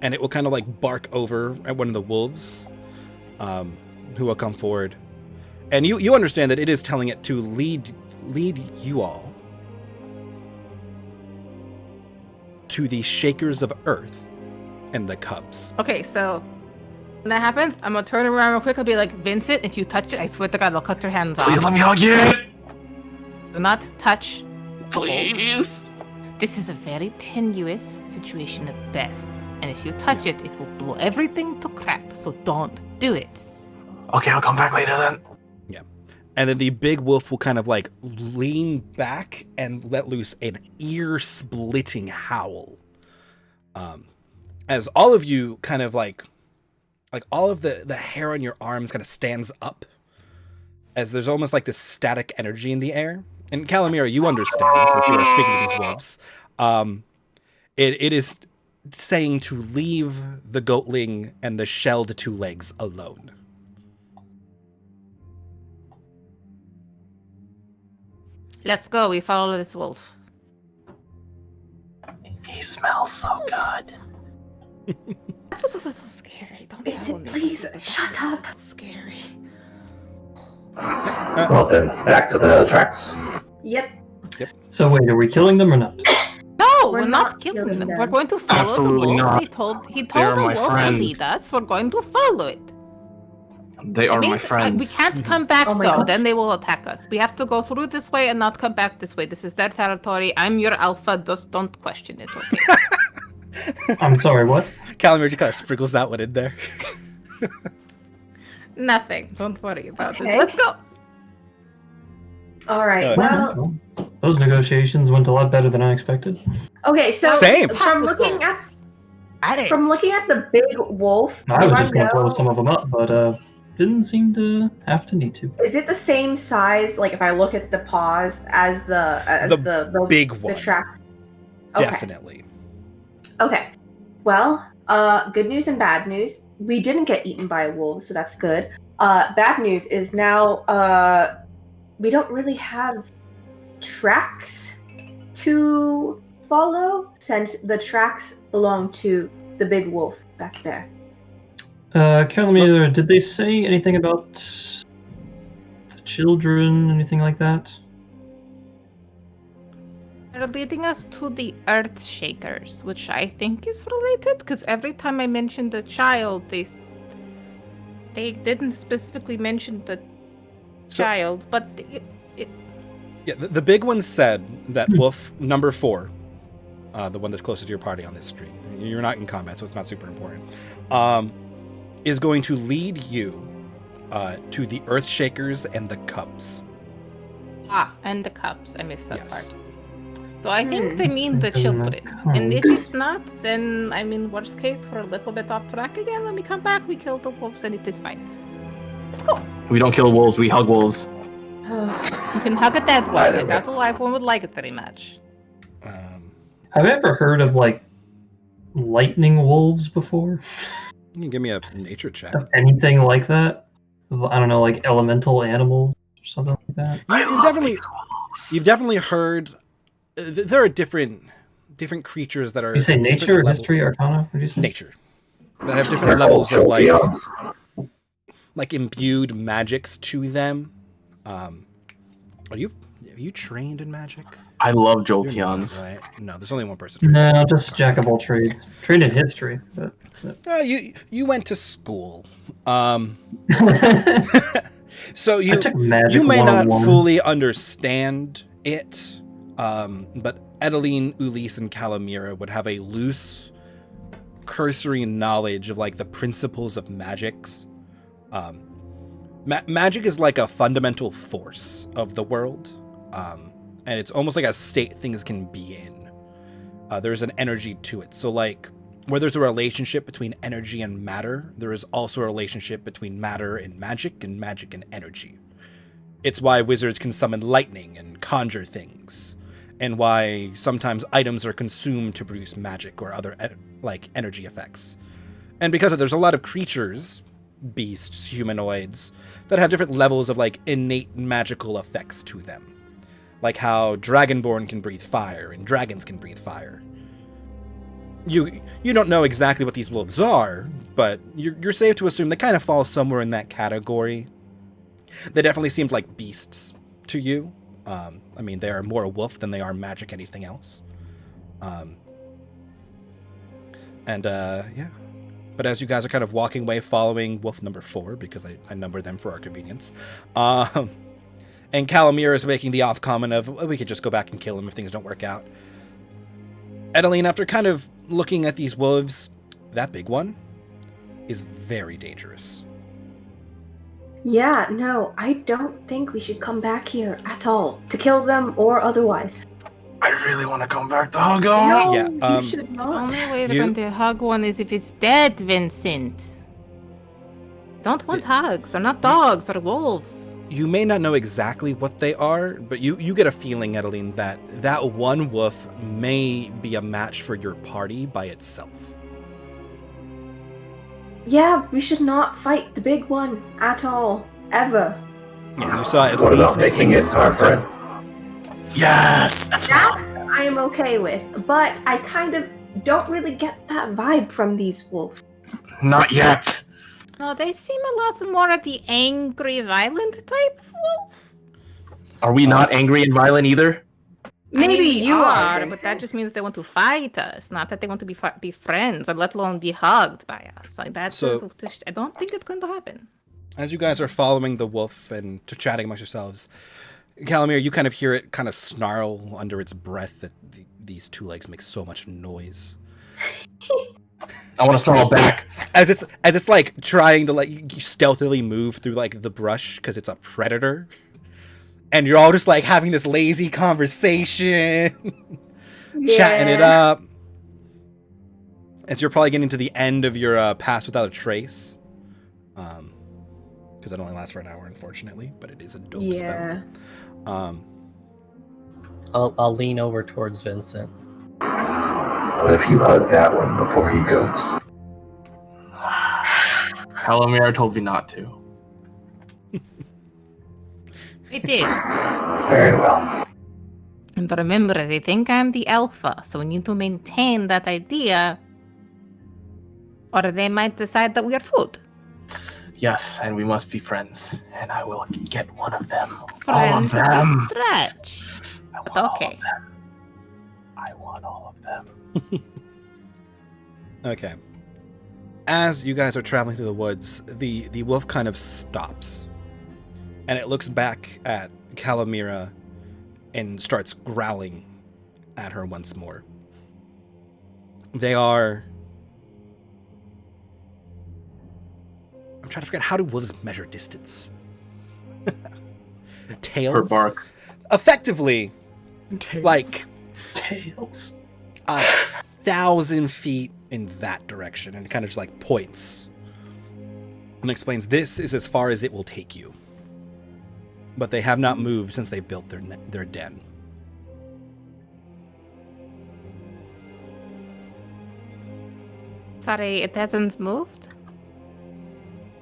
And it will kind of like bark over at one of the wolves, who will come forward. And you understand that it is telling it to lead you all to the Shakers of Earth and the Cubs.
Okay, so when that happens, I'm gonna turn around real quick. I'll be like, Vincent, if you touch it, I swear to God, I'll cut your hands off.
Please let me hug you.
Do not touch.
Please.
This is a very tenuous situation at best. And if you touch it, it will blow everything to crap. So don't do it.
Okay, I'll come back later then.
And then the big wolf will kind of like lean back and let loose an ear-splitting howl. As all of you kind of like all of the hair on your arms kind of stands up, as there's almost like this static energy in the air. And Calamira, you understand since you are speaking to these wolves. It is saying to leave the goatling and the shelled two legs alone.
Let's go. We follow this wolf.
He smells so good.
That was a little scary. Don't tell
Vincent,
me.
please,
That was
shut
a
up.
little scary.
Well then, back to the tracks.
Yep.
So wait, are we killing them or not?
No,
We're
we're
not
not killing
killing
them.
them.
We're going to follow
Absolutely
the wolf.
not.
He
They're
told the
my
wolf to
friends.
lead us. We're going to follow it.
They are my friends.
We can't come back
Oh my
though.
gosh.
Then they will attack us. We have to go through this way and not come back this way. This is their territory. I'm your alpha. Just don't question it, okay?
I'm sorry, what?
Calamira just kind of sprinkles that one in there.
Nothing. Don't worry about
Okay.
it. Let's go.
All right. Well,
Those negotiations went a lot better than I expected.
okay. So
Same.
from looking at the big wolf,
I
do
was just gonna
know-
blow some of them up, but didn't seem to have to need to.
Is it the same size? Like if I look at the paws as the
Big
the
one.
tracks. Okay.
Definitely.
Okay. Well, good news and bad news. We didn't get eaten by a wolf, so that's good. Bad news is now we don't really have tracks to follow, since the tracks belong to the big wolf back there.
Calamir, did they say anything about the children, anything like that?
They're leading us to the Earth Shakers, which I think is related, because every time I mentioned the child, they didn't specifically mention the child, but
Yeah, the big one said that wolf number 4, the one that's closest to your party on this street, you're not in combat, so it's not super important, is going to lead you to the Earth Shakers and the Cubs.
And the Cubs. I missed that
Yes.
part. So I think they mean the children. And if it's not, then, I mean, worst case, we're a little bit off track again. When we come back, we kill the wolves and it is fine. It's cool.
We don't kill wolves, we hug wolves.
You can hug a dead one. A dead alive one would like it very much.
Have I ever heard of, like, lightning wolves before?
You can give me a nature check.
Anything like that? I don't know, like elemental animals or something like that?
You've definitely heard. There are different creatures that are.
You say nature, history, arcana? What do you say?
Nature. That have different levels of like imbued magics to them. Have you trained in magic?
I love
You're
Jolteons.
not, right? No, there's only one person.
No, just jack of all trades. Trained in history, but that's it.
You went to school. So
I took magic
you may not
101.
fully understand it, but Edeline, Ulysse, and Calamira would have a loose, cursory knowledge of like the principles of magics. Magic is like a fundamental force of the world, and it's almost like a state things can be in. There's an energy to it. So like where there's a relationship between energy and matter, there is also a relationship between matter and magic and energy. It's why wizards can summon lightning and conjure things, and why sometimes items are consumed to produce magic or other like energy effects. And because there's a lot of creatures, beasts, humanoids, that have different levels of like innate magical effects to them. Like how Dragonborn can breathe fire and dragons can breathe fire. You don't know exactly what these wolves are, but you're safe to assume they kind of fall somewhere in that category. They definitely seemed like beasts to you. I mean, they are more wolf than they are magic anything else. Yeah. But as you guys are kind of walking away following wolf number 4, because I numbered them for our convenience, and Calamir is making the off comment of, we could just go back and kill him if things don't work out. Edeline, after kind of looking at these wolves, that big one is very dangerous.
Yeah, no, I don't think we should come back here at all to kill them or otherwise.
I really want to come back to hug him.
No,
Yeah,
you should
The
not.
only way we're going to hug one is if it's dead, Vincent. Don't want hugs. They're not dogs. They're wolves.
You may not know exactly what they are, but you get a feeling, Edeline, that one wolf may be a match for your party by itself.
Yeah, we should not fight the big one at all, ever.
Yeah, you saw at
What about
least
making it
6
our friend?
Yes!
That I am okay with, but I kind of don't really get that vibe from these wolves.
Not yet.
No, they seem a lot more of the angry, violent type of wolf.
Are we not angry and violent either?
Maybe
I mean, we
you are,
but that just means they want to fight us, not that they want to be friends, or let alone be hugged by us. Like I don't think it's going to happen.
As you guys are following the wolf and chatting amongst yourselves, Calamir, you kind of hear it kind of snarl under its breath that these 2 legs make so much noise.
I want to snarl back.
As it's like trying to like you stealthily move through like the brush because it's a predator, and you're all just like having this lazy conversation, chatting it up. As you're probably getting to the end of your pass without a trace, because it only lasts for an hour, unfortunately, but it is a dope spell.
I'll lean over towards Vincent.
What if you hug that one before he goes?
Calamir told me not to.
It is.
Very well.
And remember, they think I'm the alpha, so we need to maintain that idea, or they might decide that we are food.
Yes, and we must be friends, and I will get one of them. All of
Friends is a
them.
stretch.
I want
But
all
okay.
of them. I want all of them.
Okay. As you guys are traveling through the woods, the wolf kind of stops. And it looks back at Calamira and starts growling at her once more. They are... I'm trying to figure out, how do wolves measure distance? Tails?
Per bark.
Effectively, like
Tails.
1,000 feet in that direction, and it kind of just like points and explains this is as far as it will take you. But they have not moved since they built their den.
Sorry, it hasn't moved?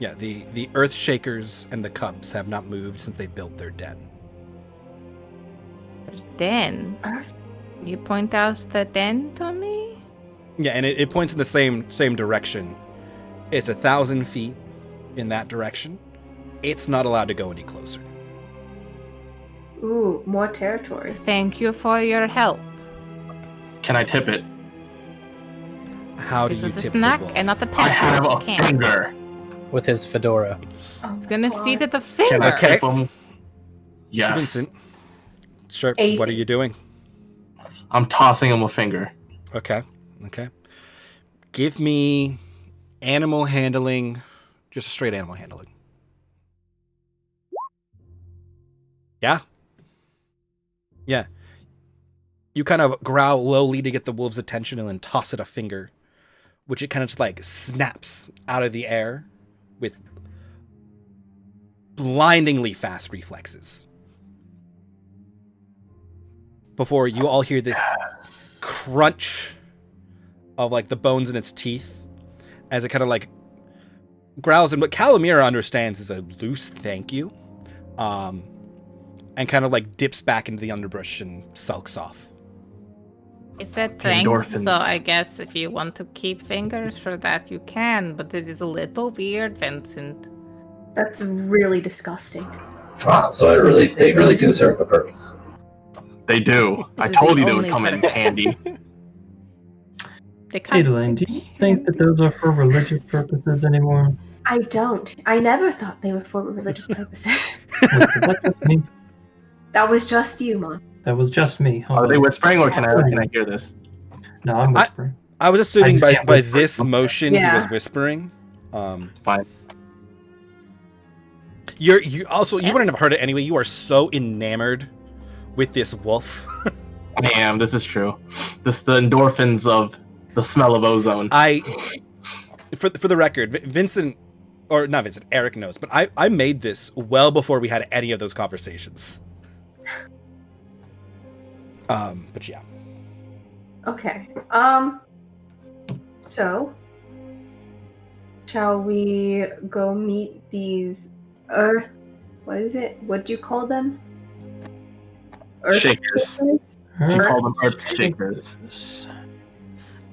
Yeah, the earth shakers and the cubs have not moved since they built their den.
Den?
Earth?
You point out the den to me?
Yeah, and it points in the same direction. It's 1,000 feet in that direction. It's not allowed to go any closer.
Ooh, more territory.
Thank you for your help.
Can I tip it?
How do
It's
you
with a
tip
snack
the wolf?
and not the pet.
I have
You
a
can't.
finger.
With his fedora.
Oh
It's gonna
my
feed
God.
it the
Can
finger.
I
Okay.
tip him? Yes.
Vincent. Sure.
Eight.
What are you doing?
I'm tossing him a finger.
Okay. Give me animal handling, just a straight animal handling. Yeah. You kind of growl lowly to get the wolf's attention and then toss it a finger, which it kind of just like snaps out of the air with blindingly fast reflexes. Before you all hear this crunch of like the bones in its teeth as it kind of like growls, and what Calamira understands is a loose thank you, and kind of like dips back into the underbrush and sulks off.
It said
The
thanks,
endorphins.
so I guess if you want to keep fingers for that, you can, but it is a little weird, Vincent.
That's really disgusting.
Wow, so they really do serve a purpose.
They do.
This
I
is
told
the
you they would
only
come in
purpose.
handy.
They
Hey,
come
Delane, do you think that those are for religious purposes anymore?
I don't. I never thought they were for religious purposes.
Was that just me?
That was just you, Mon.
That was just me. Hold
Are they
on.
whispering or can I hear this?
No, I'm whispering.
I was assuming
just
by
can't whisper.
this motion he
Yeah.
was whispering.
Fine.
You wouldn't have heard it anyway. You are so enamored with this wolf.
I am. This is true. The endorphins of the smell of ozone.
For the record, Eric knows, but I made this well before we had any of those conversations. But yeah.
Okay. So, shall we go meet these earth? What is it? What do you call them?
Shakers. She called them earth shakers.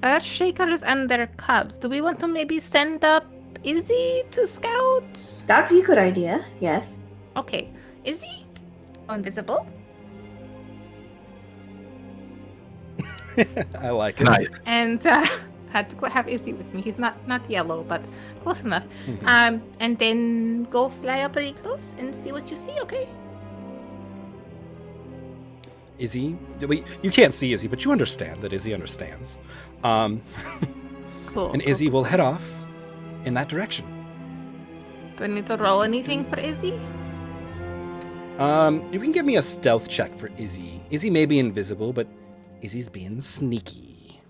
Earth Shakers and their cubs. Do we want to maybe send up Izzy to scout?
That'd be a good idea. Yes.
Okay. Izzy? Invisible?
I like it.
Nice.
And had to have Izzy with me. He's not yellow, but close enough.
Mhm.
And then go fly up pretty close and see what you see, okay?
Izzy, you can't see Izzy, but you understand that Izzy understands.
Cool.
And Izzy will head off in that direction.
Do I need to roll anything for Izzy?
You can give me a stealth check for Izzy. Izzy may be invisible, but Izzy's being sneaky.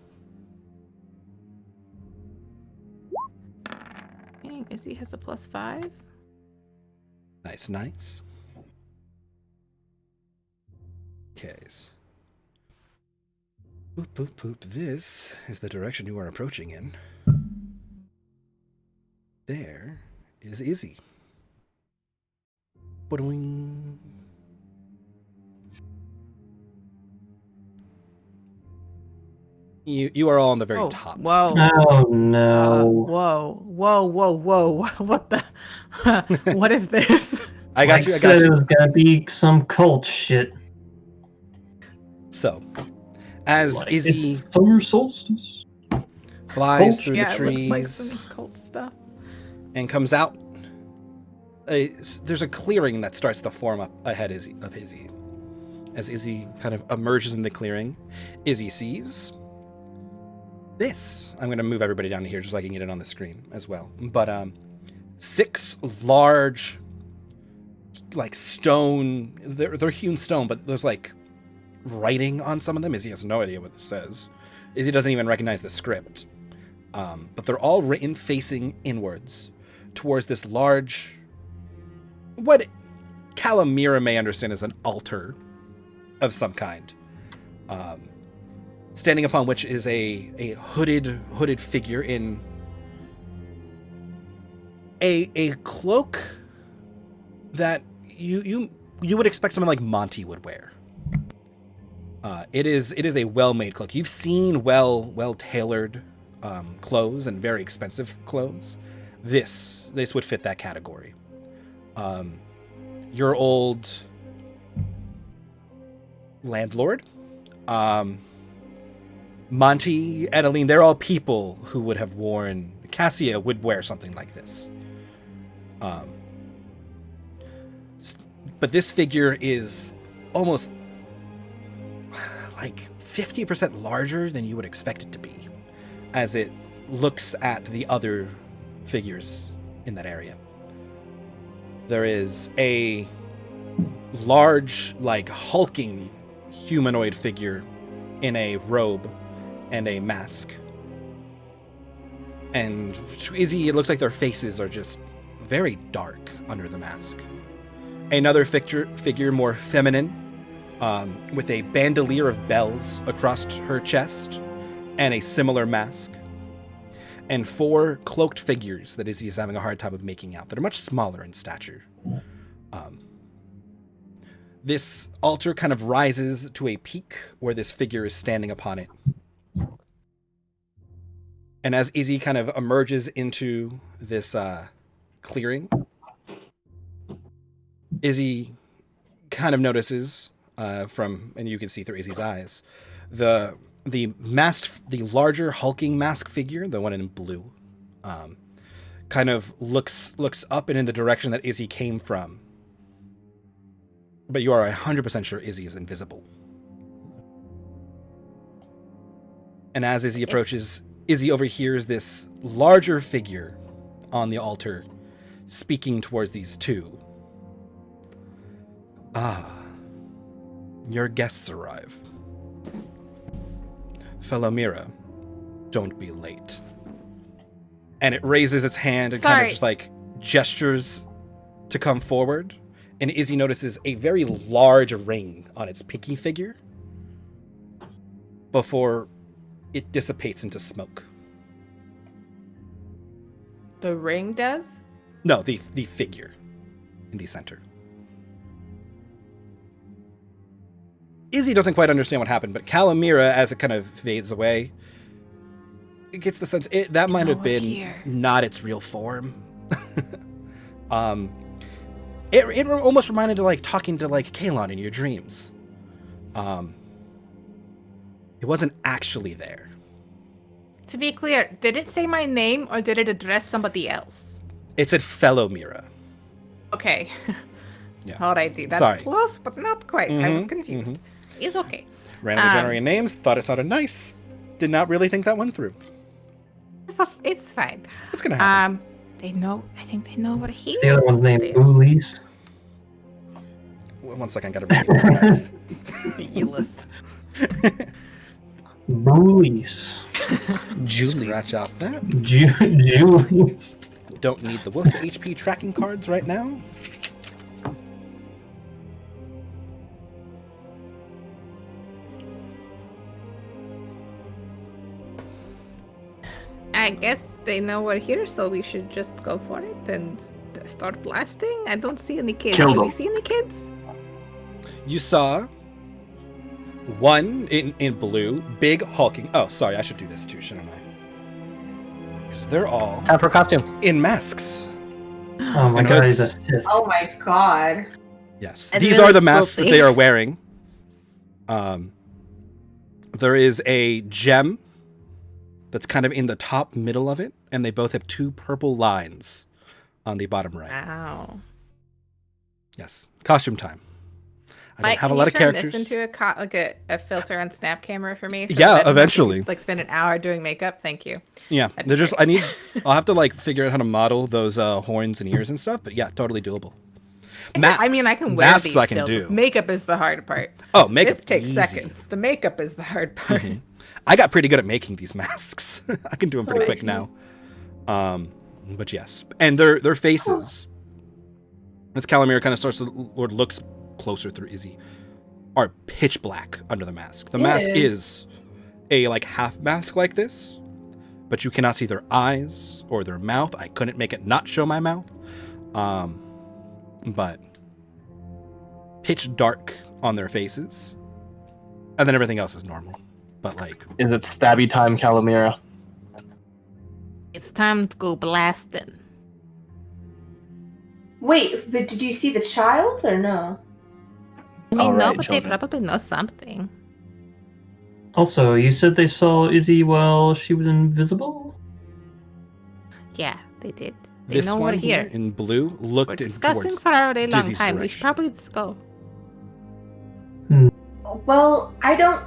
Okay, Izzy has a +5.
Nice. Okay. Boop. This is the direction you are approaching in. There is Izzy. Boing. You are all on the very
Oh,
top.
whoa.
Oh no.
Whoa. What the? What is this?
I got
Like
you. I
said,
got
it
you.
was gonna be some cult shit.
So, as
Like,
Izzy
it's summer solstice.
flies
Cult
through
Yeah,
the
it looks like
trees
some cult stuff.
and comes out, there's a clearing that starts to form up ahead of Izzy. As Izzy kind of emerges in the clearing, Izzy sees this. I'm going to move everybody down to here just so I can get it on the screen as well. But 6 large, like stone, they're hewn stone, but there's like writing on some of them. Izzy has no idea what this says. Izzy doesn't even recognize the script. But they're all written facing inwards towards this large, what Calamira may understand as an altar of some kind. Standing upon which is a hooded figure in a cloak that you would expect someone like Monty would wear. It is a well-made cloak. You've seen well tailored clothes and very expensive clothes. This would fit that category. Your old landlord, Monty, Edeline, they're all people who would have worn. Cassia would wear something like this. But this figure is almost like 50% larger than you would expect it to be, as it looks at the other figures in that area. There is a large, like hulking humanoid figure in a robe and a mask. And Izzy, it looks like their faces are just very dark under the mask. Another figure more feminine, with a bandolier of bells across her chest and a similar mask. And 4 cloaked figures that Izzy is having a hard time of making out that are much smaller in stature. This altar kind of rises to a peak where this figure is standing upon it. And as Izzy kind of emerges into this clearing, Izzy kind of notices and you can see through Izzy's eyes, the larger hulking mask figure, the one in blue, kind of looks up and in the direction that Izzy came from. But you are 100% sure Izzy is invisible. And as Izzy approaches, Izzy overhears this larger figure on the altar speaking towards these 2. Ah, your guests arrive. Fellow Mira, don't be late. And it raises its hand and kind of just like gestures to come forward. And Izzy notices a very large ring on its pinky figure before it dissipates into smoke.
The ring does?
No, the figure in the center. Izzy doesn't quite understand what happened, but Calamira, as it kind of fades away, it gets the sense that might have been not its real form. It almost reminded of like talking to like Kalon in your dreams. It wasn't actually there.
To be clear, did it say my name or did it address somebody else?
It said fellow Mira.
Okay.
Yeah.
Alrighty, that's
Sorry.
close, but not quite. I was confused. It's okay.
Randomly generating names, thought it sounded nice. Did not really think that one through.
It's fine.
What's gonna happen?
They know. I think they know we're here.
The other one's named Boolies.
One second, I gotta read this, guys.
Euless.
Boolies.
Julie, scratch out that.
Julies.
Don't need the wolf HP tracking cards right now.
I guess they know we're here, so we should just go for it and start blasting. I don't see any kids.
Kill
Do we
them.
see any kids?
You saw One in blue, big hulking. Oh, sorry, I should do this too, shouldn't I? Because they're all
Time for a costume.
in masks.
Oh my
And
god, he's a
hoods.
Sith.
Oh my god.
Yes,
And
these
really
are the masks that
spoopy.
they are wearing. There is a gem that's kind of in the top middle of it, and they both have 2 purple lines on the bottom right.
Wow.
Yes, costume time. I don't
Mike,
have a
can
lot
you
of
turn
characters.
this into a filter on Snap Camera for me?
Yeah,
that I don't have to,
eventually.
like spend an hour doing makeup. Thank you.
Yeah,
That'd
they're
be
just.
great.
I'll have to like figure out how to model those horns and ears and stuff. But yeah, totally doable. Masks.
I mean, I can wear
masks.
these
I can
still.
do.
Makeup is the hard part.
Oh, makeup.
This takes
easy.
seconds. The makeup is the hard part.
Mhm. I got pretty good at making these masks. I can do them pretty quick
Nice.
now. But yes, and their faces. As Calamir kind of starts to or looks closer through Izzy, are pitch black under the mask. The mask
Ew.
is a like half mask like this, but you cannot see their eyes or their mouth. I couldn't make it not show my mouth. But pitch dark on their faces, and then everything else is normal. But like,
Is it stabby time, Calamira?
It's time to go blasting.
Wait, but did you see the child or no?
I mean, no,
Alright,
but
children.
they probably know something.
Also, you said they saw Izzy while she was invisible?
Yeah, they did. They
this
know
one
we're here.
in blue
We're
looked in
discussing
towards.
for a really long
Dizzy's
time. We should
direction.
probably just go.
Well, I don't.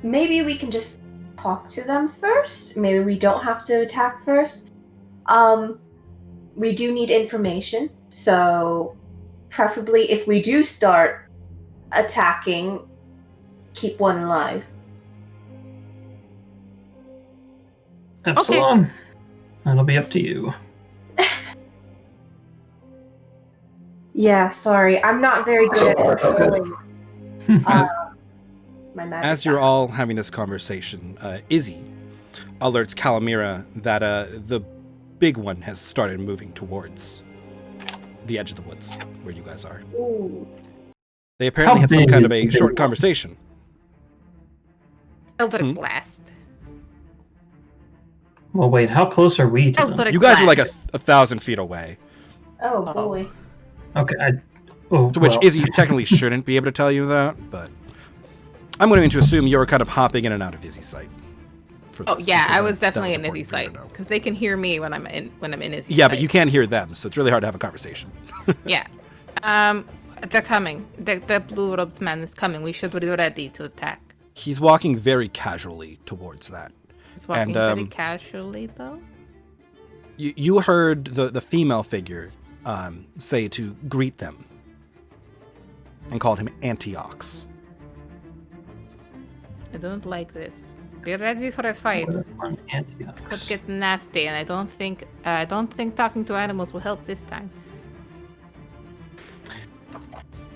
Maybe we can just talk to them first. Maybe we don't have to attack first. We do need information, so preferably if we do start attacking, keep one alive.
Epsilon. That'll be up to you.
Yeah, sorry, I'm not very good
So
at
far, so good.
controlling
As,
my magic.
as you're all having this conversation, Izzy alerts Calamira that the big one has started moving towards the edge of the woods where you guys are.
Ooh.
They apparently
How
had some
big
kind
is
of a
the
short
big one?
conversation.
Eldritch
Hmm.
blast.
Well, wait, how close are we to them?
Eldritch
You guys are like
blast.
1,000 feet away,
Oh boy.
Okay,
to which
well,
Izzy technically shouldn't be able to tell you that, but I'm going to assume you're kind of hopping in and out of Izzy's sight. For
Oh
this,
yeah,
because
I was
that
definitely in
important
Izzy's
for you
sight
to know.
because they can hear me when I'm in Izzy's
Yeah,
sight.
but you can't hear them, so it's really hard to have a conversation.
Yeah. They're coming. The blue robed man is coming. We should be ready to attack.
He's walking very casually towards that.
He's walking
And,
very casually though.
You heard the female figure say to greet them and called him Antiochs.
I don't like this. Be ready for a fight.
on Antiochs.
Could get nasty, and I don't think talking to animals will help this time.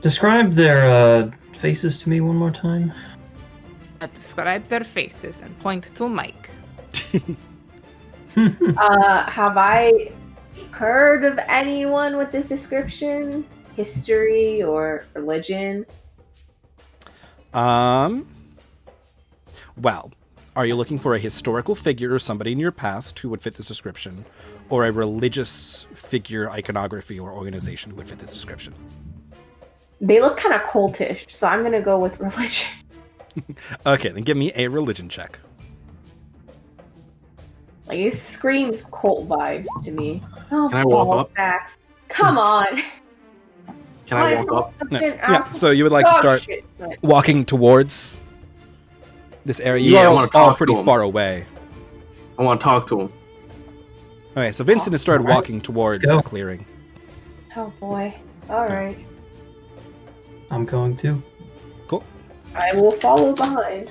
Describe their faces to me one more time.
Describe their faces and point to Mike.
Have I heard of anyone with this description? History or religion?
Well, are you looking for a historical figure or somebody in your past who would fit this description, or a religious figure, iconography, or organization who would fit this description?
They look kind of cultish, so I'm gonna go with religion.
Okay, then give me a religion check.
Like, it screams cult vibes to me. Oh,
Can I walk
ball
up?
sacks. Come on!
Can I walk up?
Yeah, so you would like to start
Shit.
walking towards this area. You
Yeah, I
are
wanna
all
talk
pretty
to him.
far away.
I want to talk to him.
Okay, so Vincent has started
Alright,
walking towards
go.
the clearing.
Oh boy. Alright.
I'm going to.
Cool.
I will follow behind.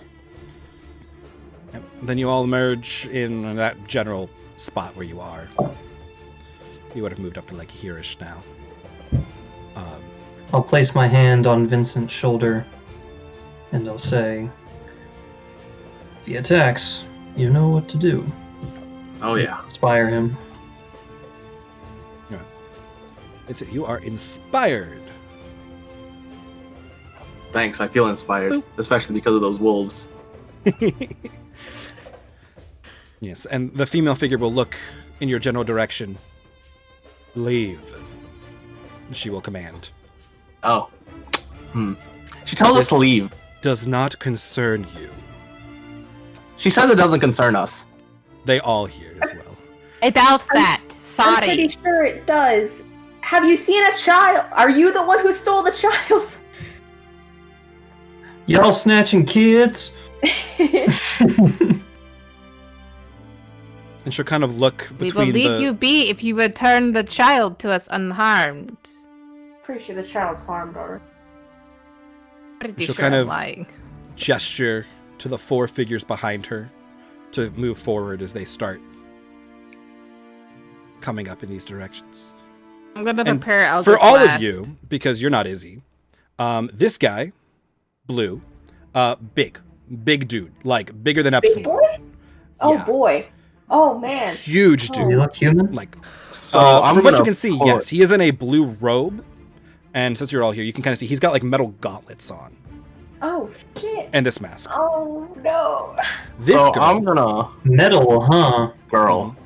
Yep. Then you all emerge in that general spot where you are. You would have moved up to like here-ish now.
I'll place my hand on Vincent's shoulder, and I'll say, if he attacks, you know what to do.
Oh yeah.
Inspire him.
You are inspired.
Thanks, I feel inspired,
Boop.
especially because of those wolves.
Yes, and the female figure will look in your general direction. Leave. She will command.
Oh. She tells us to leave.
Does not concern you.
She says it doesn't concern us.
They all hear as well.
I doubt that.
I'm
Sorry.
pretty sure it does. Have you seen a child? Are you the one who stole the child?
Y'all snatching kids?
And she'll kind of look
We
between
will leave you be if you return the child to us unharmed.
Pretty sure the child's harmed already.
Pretty
She'll
sure
kind
I'm
of
lying.
gesture to the 4 figures behind her to move forward as they start coming up in these directions.
I'm gonna
And
prepare Eldritch
For all
Blast.
of you, because you're not Izzy, this guy, Blue, big dude, like bigger than
Big
Epsilon.
boy? Oh
Yeah.
boy. Oh man.
Huge
Do you
dude.
look human?
Like,
So
from what you can see, yes, he is in a blue robe. And since you're all here, you can kind of see he's got like metal gauntlets on.
Oh shit.
And this mask.
Oh no.
This
So
girl.
I'm gonna
Metal, huh?
girl.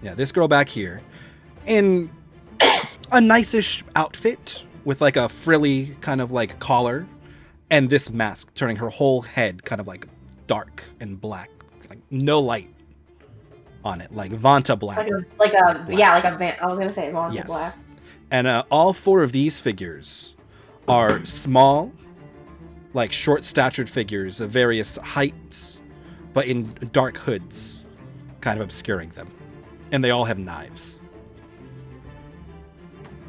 Yeah, this girl back here. In a nice-ish outfit with like a frilly kind of like collar. And this mask turning her whole head kind of like dark and black. Like no light on it. Like Vanta black.
Like a
Black.
yeah, like a van. I was gonna say Vanta
Yes.
Black.
And all 4 of these figures are small, like short-statured figures of various heights, but in dark hoods, kind of obscuring them. And they all have knives.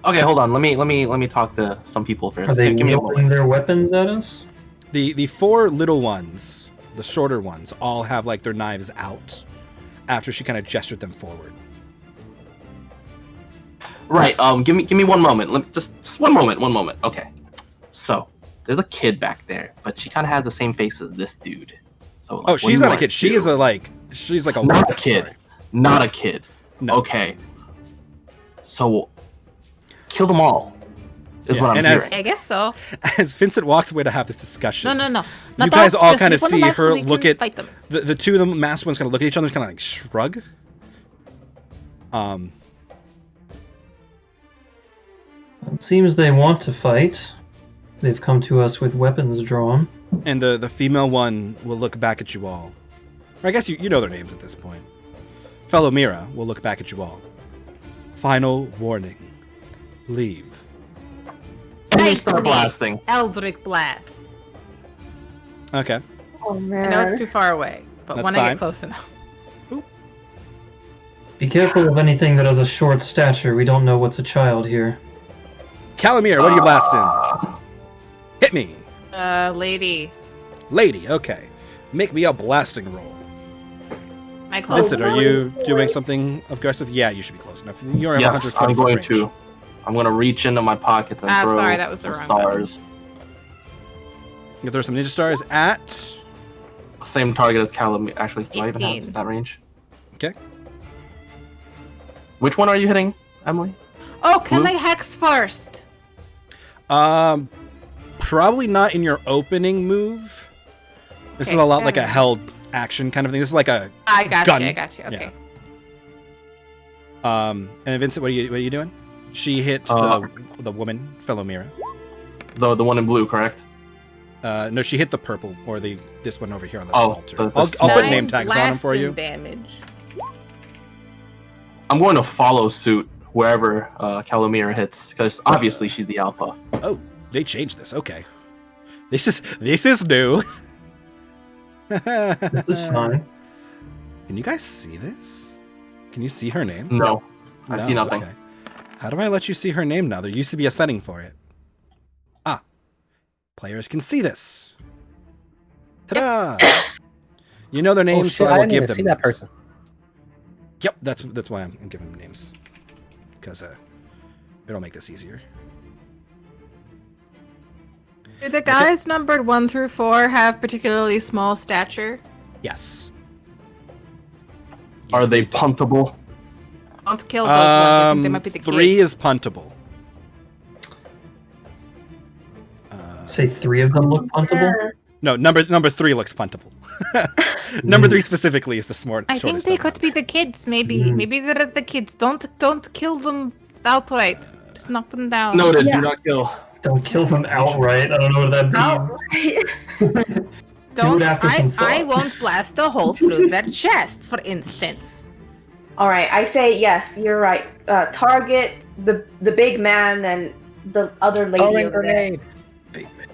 Okay, hold on. Let me talk to some people first.
Are they
Give me a
wielding
moment.
their weapons at us?
The 4 little ones, the shorter ones, all have like their knives out after she kind of gestured them forward.
Right. Give me one moment. Just one moment. Okay. So there's a kid back there, but she kind of has the same face as this dude. So. Like,
Oh,
what do
she's
you
not a
want
kid.
to
She
do?
is she's like a
Not a
woman,
kid.
sorry.
Not a kid.
No.
Okay. So kill them all. Is
Yeah,
what I'm
and
hearing.
I guess so.
As Vincent walks away to have this discussion.
No. Not
You guys
that,
all
just
kind of
leave one
see
alive so
her
we
look
can
at
fight them.
the 2 of them masked ones kind of look at each other and kind of like shrug.
It seems they want to fight. They've come to us with weapons drawn.
And the female one will look back at you all. Or I guess you know their names at this point. Fellow Mira will look back at you all. Final warning. Leave.
And they
Nice
start
me.
blasting.
Eldritch Blast.
Okay.
Oh man.
I know it's too far away, but
That's
when I
fine.
get close enough.
Be careful of anything that has a short stature. We don't know what's a child here.
Calamir, what are you blasting? Hit me.
Lady.
Lady, okay. Make me a blasting roll.
My close.
Vincent, are you doing something aggressive? Yeah, you should be close enough. You're at
Yes,
120
I'm
foot
going
range.
to. I'm gonna reach into my pockets and throw
sorry, that was the
some
wrong button.
stars.
You throw some ninja stars at...
Same target as Callum. Actually, do I even
18.
have that range?
Okay.
Which one are you hitting, Emily?
Oh, can
Blue?
they hex first?
Probably not in your opening move. This is
Okay,
a lot like
fair
a
enough.
held action kind of thing. This is like a
I got
gun.
you. I got you. Okay.
And Vincent, what are you doing? She hit the woman, fellow Mira.
The one in blue, correct?
No, she hit the purple or this one over here on the
Oh,
altar.
the
I'll put
small
name
one.
tags on them for you.
Damage.
I'm going to follow suit wherever Calamira hits, because obviously she's the alpha.
Oh, they changed this. Okay, this is new.
This is fine.
Can you guys see this? Can you see her name?
No, I
No?
see nothing.
Okay. How do I let you see her name now? There used to be a setting for it. Ah, players can see this. Ta-da! You know their
Oh,
names,
shit,
so I
I
will
didn't
give
even
them
see that
names.
person.
Yep, that's why I'm giving them names. Because it'll make this easier.
Do the guys numbered 1 through 4 have particularly small stature?
Yes.
Are
Yes,
they
do.
puntable?
Don't kill those ones. I think they might be the
3
kids.
is puntable.
Say 3 of them look puntable.
Yeah.
No, number 3 looks puntable. Number 3 specifically is the smart.
I think they could be the kids. Maybe
Mm.
maybe they're the kids. Don't kill them outright. Just knock them down.
Noted.
Yeah.
Do not kill.
Don't kill them outright. I don't know what that means.
Outright.
Don't.
after some thought.
I won't blast a hole through their chest, for instance.
All right, I say yes. You're right. Target the big man and the other lady
Throwing
over there.
grenade.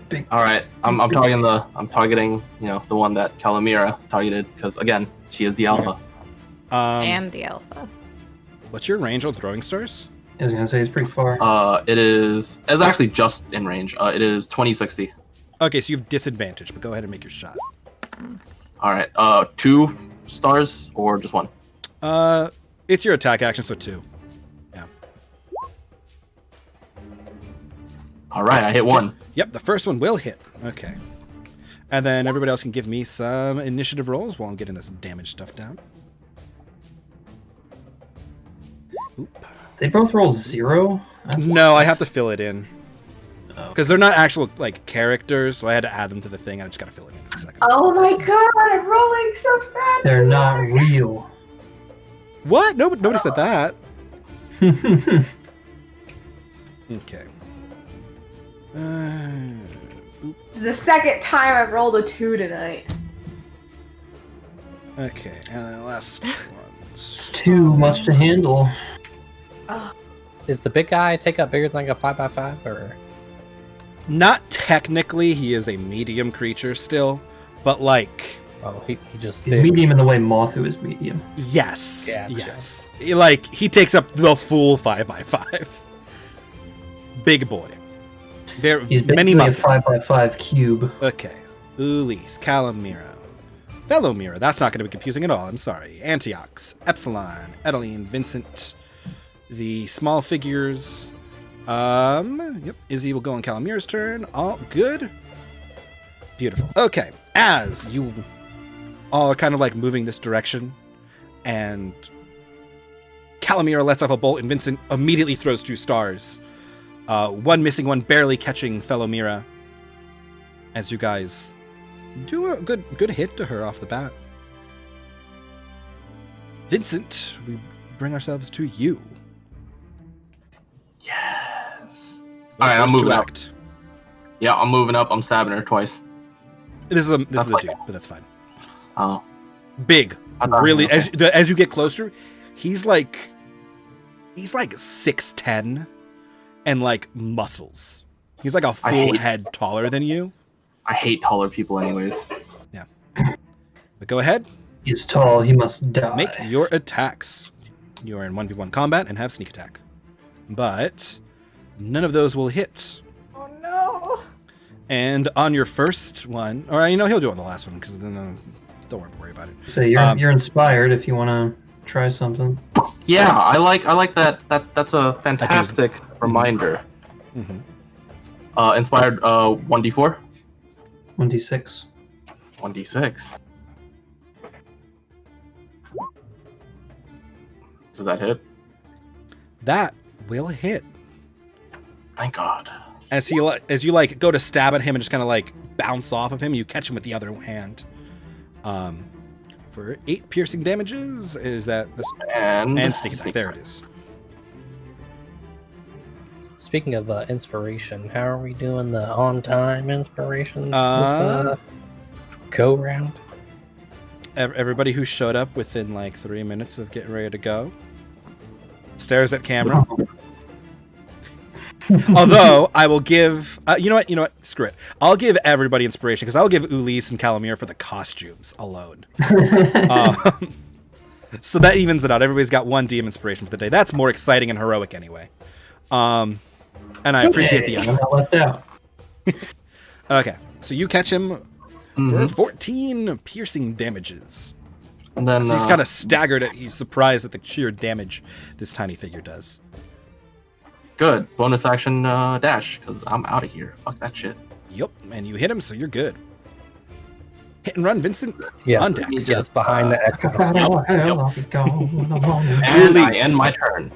Big.
All right. I'm targeting the one that Calamira targeted because again she is the alpha.
I am the alpha.
What's your range on throwing stars?
I was gonna say it's pretty far.
It's actually just in range. It is 20-60.
Okay, so you have disadvantage, but go ahead and make your shot.
All right. 2 stars or just 1?
It's your attack action, so 2. Yeah.
All right. I hit 1.
Yep, the first one will hit. Okay. And then everybody else can give me some initiative rolls while I'm getting this damage stuff down. Oop.
They both roll 0.
No, I have to fill it in.
Oh.
Because they're not actual, like, characters, so I had to add them to the thing. I just gotta fill it in a second.
Oh my god, I'm rolling so fast.
They're not real.
What? Nobody said that. Okay.
This is the second time I've rolled a 2 tonight.
Okay, and then last ones.
It's too much to handle.
Is the big guy take up bigger than like a 5x5 or?
Not technically, he is a medium creature still, but like,
Oh, he just
He's
thick.
medium in the way Mothu is medium.
yes,
Gotcha.
yes. Like, he takes up the full 5x5. Big boy. There
He's
many
basically a
muscles.
5x5 cube.
Okay. Ulysse, Calamira. Fellow Mira, that's not going to be confusing at all, I'm sorry. Antiox, Epsilon, Edeline, Vincent, the small figures. Yep, Izzy will go on Calamira's turn. All good. Beautiful. Okay, as you all are kind of like moving this direction, and Calamira lets off a bolt, and Vincent immediately throws 2 stars. One missing, one barely catching fellow Mira. As you guys do a good hit to her off the bat. Vincent, we bring ourselves to you.
Yes. All right. I'm
First to
moving up.
act.
Yeah, I'm moving up. I'm stabbing her twice.
This is a
That's
dude,
like-
but that's fine.
Oh.
Big,
I thought-
really.
okay.
As you get closer, he's like 6'10", and like muscles. He's like a
I
full
hate-
head taller than you.
I hate taller people, anyways.
But go ahead,
He's tall. He must die.
make your attacks. You are in 1v1 combat and have sneak attack, but none of those will hit.
Oh no!
And on your first one, or he'll do it on the last one because then don't worry about it.
So you're inspired if you want to try something.
Yeah, I like that. That's a fantastic reminder.
Mm-hmm.
Inspired 1d4,
1d6.
1d6. Does that hit?
That will hit.
Thank God.
As you like go to stab at him and just kind of like bounce off of him, you catch him with the other hand. For 8 piercing damages. Is that and sneak attack? There it is.
Speaking of inspiration, how are we doing the on-time inspiration this go round?
Everybody who showed up within like 3 minutes of getting ready to go stares at camera. Although I will give, you know what? Screw it. I'll give everybody inspiration because I'll give Ulysse and Calamir for the costumes alone. So that evens it out. Everybody's got 1 DM inspiration for the day. That's more exciting and heroic anyway. And I appreciate the
I'm
effort.
not left out.
Okay, so you catch him for 14 piercing damages.
And then
So he's kind of staggered. He's surprised at the sheer damage this tiny figure does.
good bonus action dash because I'm out of here. Fuck that shit.
Yup, and you hit him, so you're good. Hit and run, Vincent.
Yes,
On deck.
yes, behind the echo.
And I
Release.
end my turn.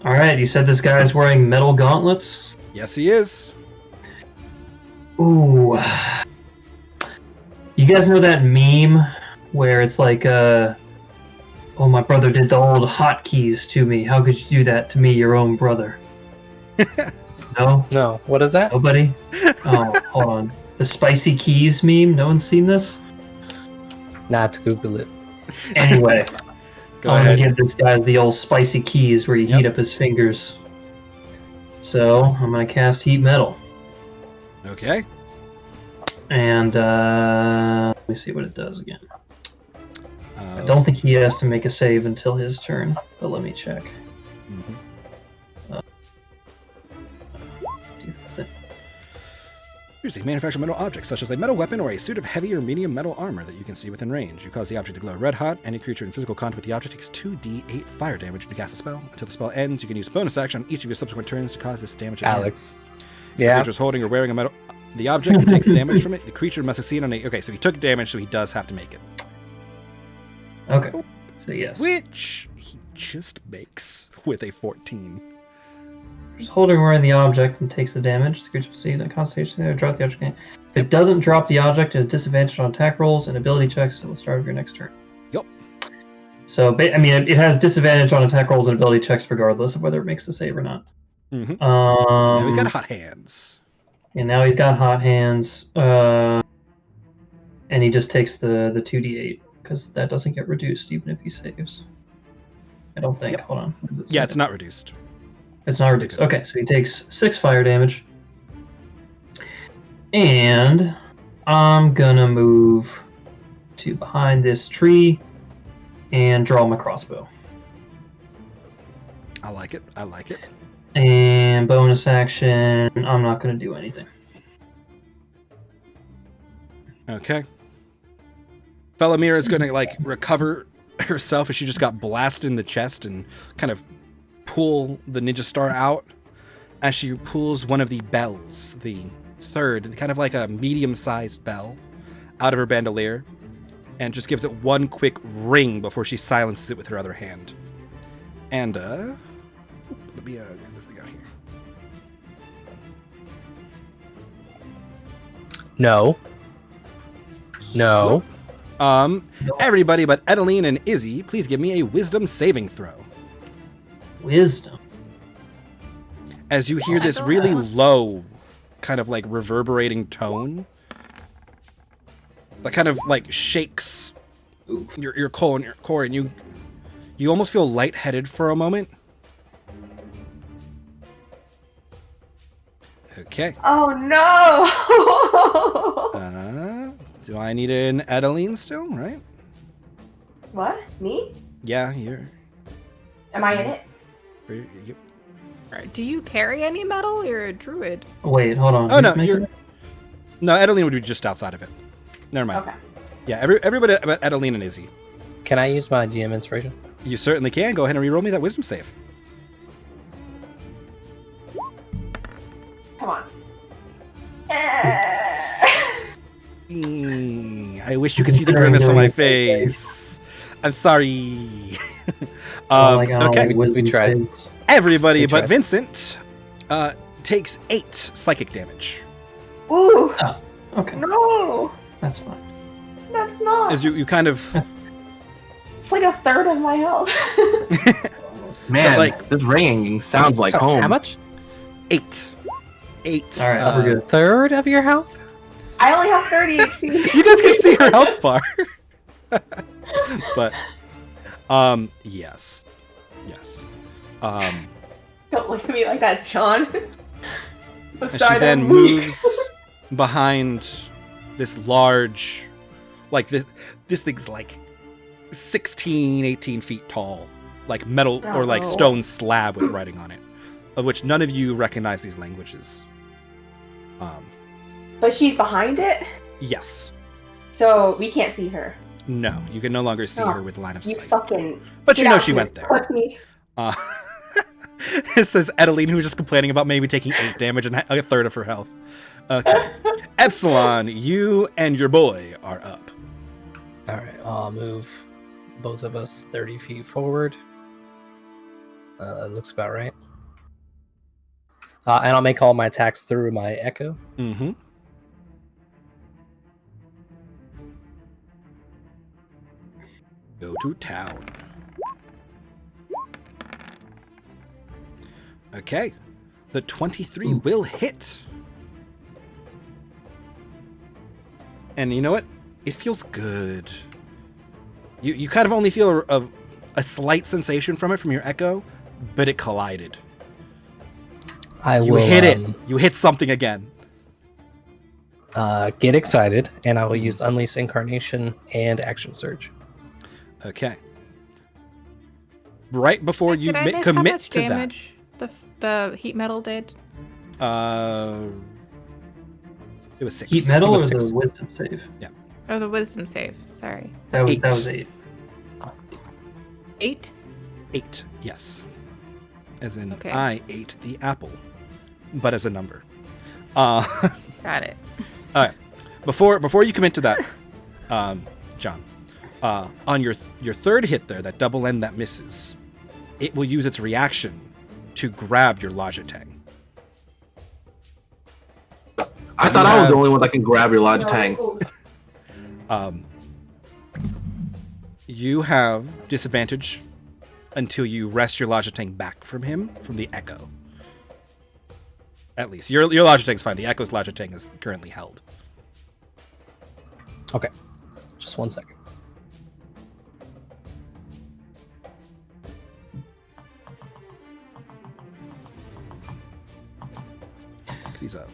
All right, you said this guy is wearing metal gauntlets.
Yes, he is.
Ooh. You guys know that meme where it's like, oh, my brother did the old hotkeys to me. How could you do that to me, your own brother? No?
No, what is that?
Nobody? Oh, hold on. The spicy keys meme? No one's seen this?
Not Google it.
Anyway,
Go
I'm
ahead.
gonna give this guy the old spicy keys where you heat up his fingers. So, I'm gonna cast Heat Metal.
Okay.
And, let me see what it does again. I
Uh,
don't think he has to make a save until his turn, but let me check.
mhm. Usually manufacture metal objects, such as a metal weapon or a suit of heavy or medium metal armor that you can see within range. You cause the object to glow red hot. Any creature in physical contact with the object takes 2d8 fire damage when you cast a spell. Until the spell ends, you can use a bonus action on each of your subsequent turns to cause this damage again.
Alex.
The
Yeah.
creature's holding or wearing a metal... The object takes damage from it. The creature must succeed on a... Okay, so he took damage, so he does have to make it.
Okay. So, yes.
Which he just makes with a 14.
Just holding or wearing the object and takes the damage. The creature succeeds on Constitution or drop the object. If it doesn't drop the object, it has disadvantage on attack rolls and ability checks until the start of your next turn.
Yep.
So, I mean, it has disadvantage on attack rolls and ability checks regardless of whether it makes the save or not.
Mm-hmm. Now he's got
Um,
hot hands.
and now he's got hot hands. And he just takes the 2d8 because that doesn't get reduced even if he saves. I don't think.
Yep.
Hold on.
Yeah, it's not reduced.
It's not reduced. Okay, so he takes 6 fire damage. And I'm gonna move to behind this tree and draw my crossbow.
I like it. I like it.
And bonus action, I'm not gonna do anything.
Okay. Felomir is going to, like, recover herself as she just got blasted in the chest and kind of pull the ninja star out as she pulls one of the bells, the third, kind of like a medium-sized bell, out of her bandolier and just gives it one quick ring before she silences it with her other hand. And, let me get this thing out here.
No. No.
Everybody but Edeline and Izzy, please give me a wisdom saving throw.
Wisdom.
As you hear this really low, kind of like reverberating tone that kind of like shakes your core, and you almost feel lightheaded for a moment. Okay.
Oh no!
Do I need an Edeline still, right?
What? Me?
Yeah, you're...
Am I in it?
you-
Right, do you carry any metal? You're a druid.
Wait, hold on.
Oh,
Who's
no,
making
you're...
it?
No, Edeline would be just outside of it. Never mind.
Okay.
Yeah, everybody but Edeline and Izzy.
Can I use my GM inspiration?
You certainly can. Go ahead and reroll me that wisdom save.
Come on.
I wish you could see the grimace on my face. I'm sorry.
Oh my God,
okay.
we tried.
Everybody
We
but
tried.
Vincent takes 8 psychic damage.
Ooh!
Okay,
No!
that's fine.
That's not.
As you kind of...
It's like a third of my health.
Man,
like-
this ringing sounds like
So,
home.
How much?
8. 8.
All right, we're good.
Third of your health?
I only have 30 HP.
You guys can see her health bar. But, yes. Yes.
Don't look at me like that, John. I'm
And
sorry,
she then
that
moves behind this large, like this thing's like 16, 18 feet tall, like metal or like
Oh.
stone slab with writing on it, of which none of you recognize these languages.
But she's behind it,
Yes.
so we can't see her.
No, you can no longer see
Oh,
her with line of
You
sight.
fucking.
But
get
you know
out
she
here.
went there.
Pussy.
It says Edeline, who was just complaining about maybe taking 8 damage and a third of her health. Okay. Epsilon, you and your boy are up.
Alright, I'll move both of us 30 feet forward. That looks about right. And I'll make all my attacks through my echo.
Mm-hmm. Go to town. Okay. The 23 will hit. And you know what? It feels good. You kind of only feel a slight sensation from it from your echo, but it collided. You hit it. You hit something again.
Get excited, and I will use Unleash Incarnation and Action Surge.
Okay. Right before you
Did I miss
commit
how much
to
damage the heat metal did?
that. It was 6.
Heat metal
It
or
was
the
6.
wisdom save?
Oh, the wisdom save. Sorry.
That was
8.
that was 8.
8?
8, yes. As in,
Okay.
I ate the apple, but as a number. All
Got it.
right. Before you commit to that, John, on your third hit there, that double end that misses, it will use its reaction to grab your Logitang.
I thought I was the only one that can grab your Logitang.
You have disadvantage until you wrest your Logitang back from him from the echo. At least your Logitang's fine. The echo's Logitang is currently held.
Okay. Just 1 second.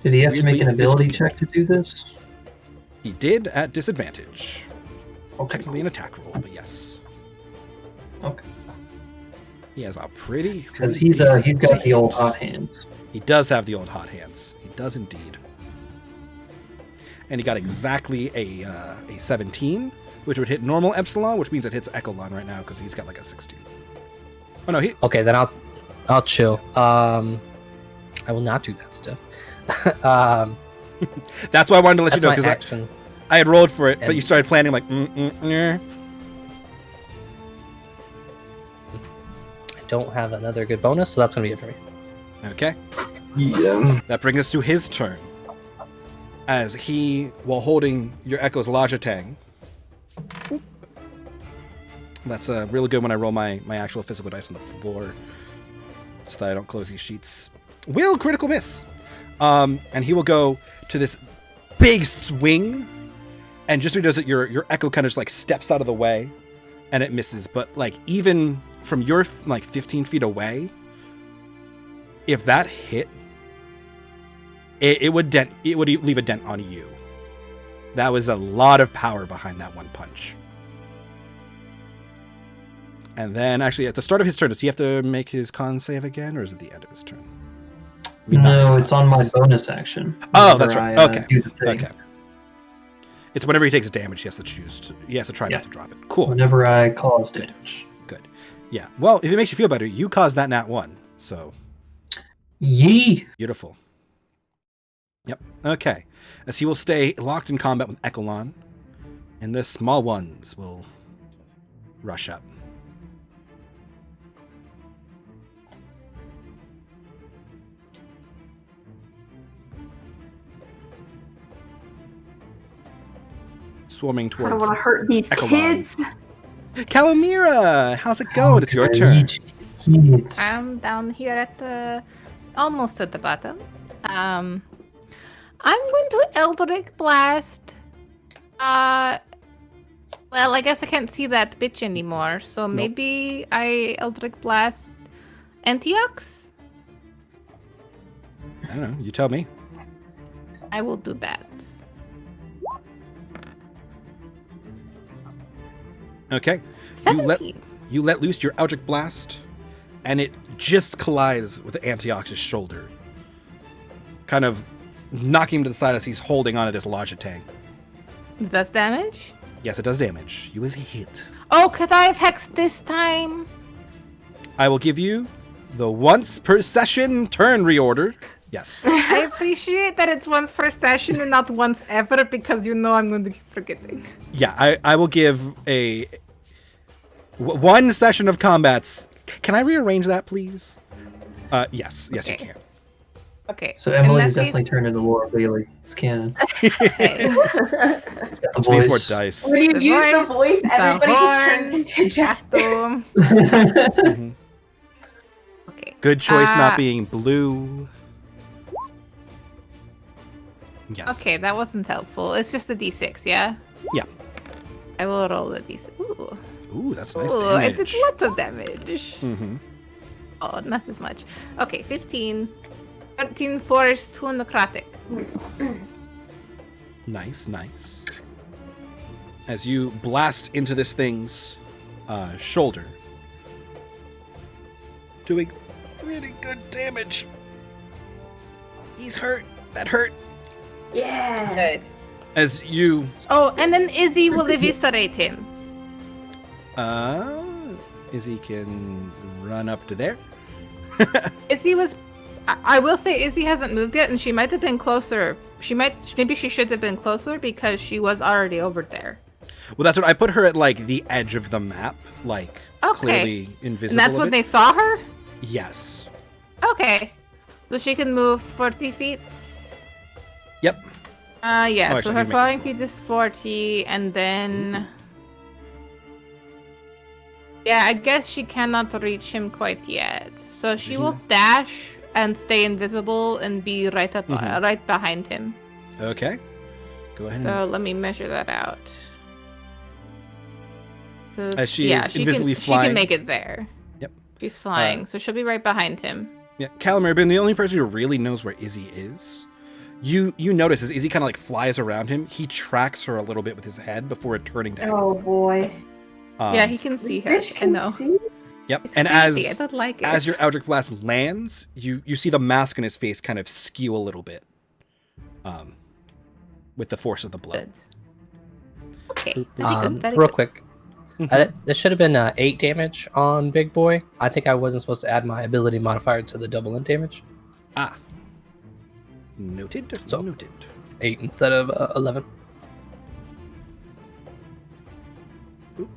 Did he have to make an
weirdly
ability
physical.
check to do this?
He did at disadvantage.
Okay.
Technically an attack roll, but yes.
Okay.
He has a pretty
Because
decent
he's got the old
hit.
hot hands.
He does have the old hot hands. He does indeed. And he got exactly a 17, which would hit normal Epsilon, which means it hits Echelon right now because he's got like a 16. Oh no, he
Okay, then I'll chill. I will not do that stuff.
that's why I wanted to let
That's
you know
my
because
action.
I had rolled for it, but
And-
you started planning like
I don't have another good bonus, so that's gonna be it for me.
Okay.
Yeah.
That brings us to his turn. As he, while holding your Echo's Logitang, that's really good when I roll my actual physical dice on the floor so that I don't close these sheets. Will critical miss. And he will go to this big swing, and just when he does it, your Echo kind of just like steps out of the way, and it misses. But like even from your like 15 feet away, if that hit, it would leave a dent on you. That was a lot of power behind that one punch. And then, actually, at the start of his turn, does he have to make his con save again, or is it the end of his turn? I mean,
No,
nothing
it's on my
matters.
bonus action.
Oh, that's
whenever
right.
I,
Okay.
do the thing.
Okay. It's whenever he takes damage, he has to try
Yeah.
not to drop it. Cool.
Whenever I cause damage.
Good. Yeah. Well, if it makes you feel better, you caused that nat 1. So,
Yee!
beautiful. Yep. Okay. As he will stay locked in combat with Echelon, and the small ones will rush up. Swarming
I
towards
don't want to hurt these
Echelon.
kids.
Calamira, how's it going? It's your
How
turn.
could I reach these kids?
I'm down here at the almost at the bottom. I'm going to Eldritch Blast. Well, I guess I can't see that bitch anymore, so maybe I Eldritch Blast Antiox?
I don't know. You tell me.
I will do that.
Okay.
17.
You let loose your Eldritch Blast, and it just collides with Antioch's shoulder, kind of knocking him to the side as he's holding onto this Logitang.
Does damage?
Yes, it does damage. You was hit.
Oh, could I have hexed this time?
I will give you the once per session turn reorder. Yes.
I appreciate that it's once per session and not once ever, because you know I'm going to keep forgetting.
Yeah, I will give one session of combats. Can I rearrange that, please? Yes, you
Okay.
can.
Okay.
So
in
Emily
that
has definitely
case-
turned into Laura Bailey. It's canon.
Okay.
The
She needs more
voice.
dice.
When you use the voice,
the
everybody just turns
horns,
into Jester.
costume.
Mhm.
Okay.
Good choice not
Uh,
being blue. Yes.
Okay, that wasn't helpful. It's just a d6, yeah?
Yeah.
I will roll the d6. Ooh.
Ooh, that's nice
Ooh, I
damage.
did lots of damage.
Mm-hmm.
Oh, not as much. Okay, 15. 13 force, 2 necrotic.
Nice, nice. As you blast into this thing's shoulder, doing really good damage. He's hurt. That hurt.
Yeah.
Good.
As you,
Oh, and then Izzy will eviscerate him.
Izzy can run up to there.
Izzy was... I will say Izzy hasn't moved yet, and she might have been closer. Maybe she should have been closer because she was already over there.
Well, that's what I put her at, like the edge of the map, like
Okay.
clearly invisible.
And that's
a
when
bit.
they saw her?
Yes.
Okay. So she can move 40 feet.
Yep.
Yeah,
Oh,
so
actually,
her
you make
flying
this
feet is 40, and then... Yeah, I guess she cannot reach him quite yet. So she will dash and stay invisible and be right up, right behind him.
Okay. Go ahead.
So let me measure that out. So,
As she is
she
invisibly
can, She
flying.
can make it there.
Yep.
She's flying, so she'll be right behind him.
Yeah, Calamari being the only person who really knows where Izzy is. You notice as Izzy kind of like flies around him, he tracks her a little bit with his head before turning to
Oh
everyone.
boy.
Yeah, he can see her.
Bitch
I
can
know.
see?
Yep.
It's
And
creepy. I don't like it.
as your Eldritch Blast lands, you see the mask on his face kind of skew a little bit, with the force of the blow.
Good. Okay. Very good. Very
Real
good.
quick, this should have been 8 damage on Big Boy. I think I wasn't supposed to add my ability modifier to the double int damage.
Ah. Noted.
So-
Noted.
8 instead of 11.
Oop.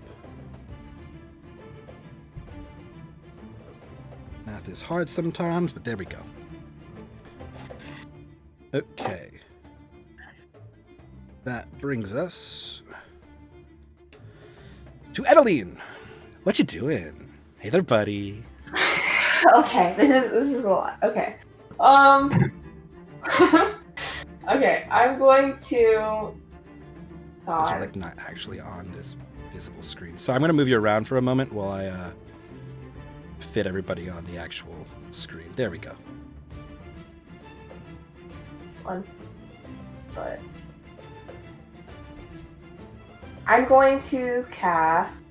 Math is hard sometimes, but there we go. Okay. That brings us to Adeline. What you doing? Hey there, buddy.
Okay, this is a lot. Okay. Okay, I'm going to.
Those are
God.
like not actually on this visible screen. So I'm gonna move you around for a moment while I fit everybody on the actual screen. There we go.
But I'm going to cast.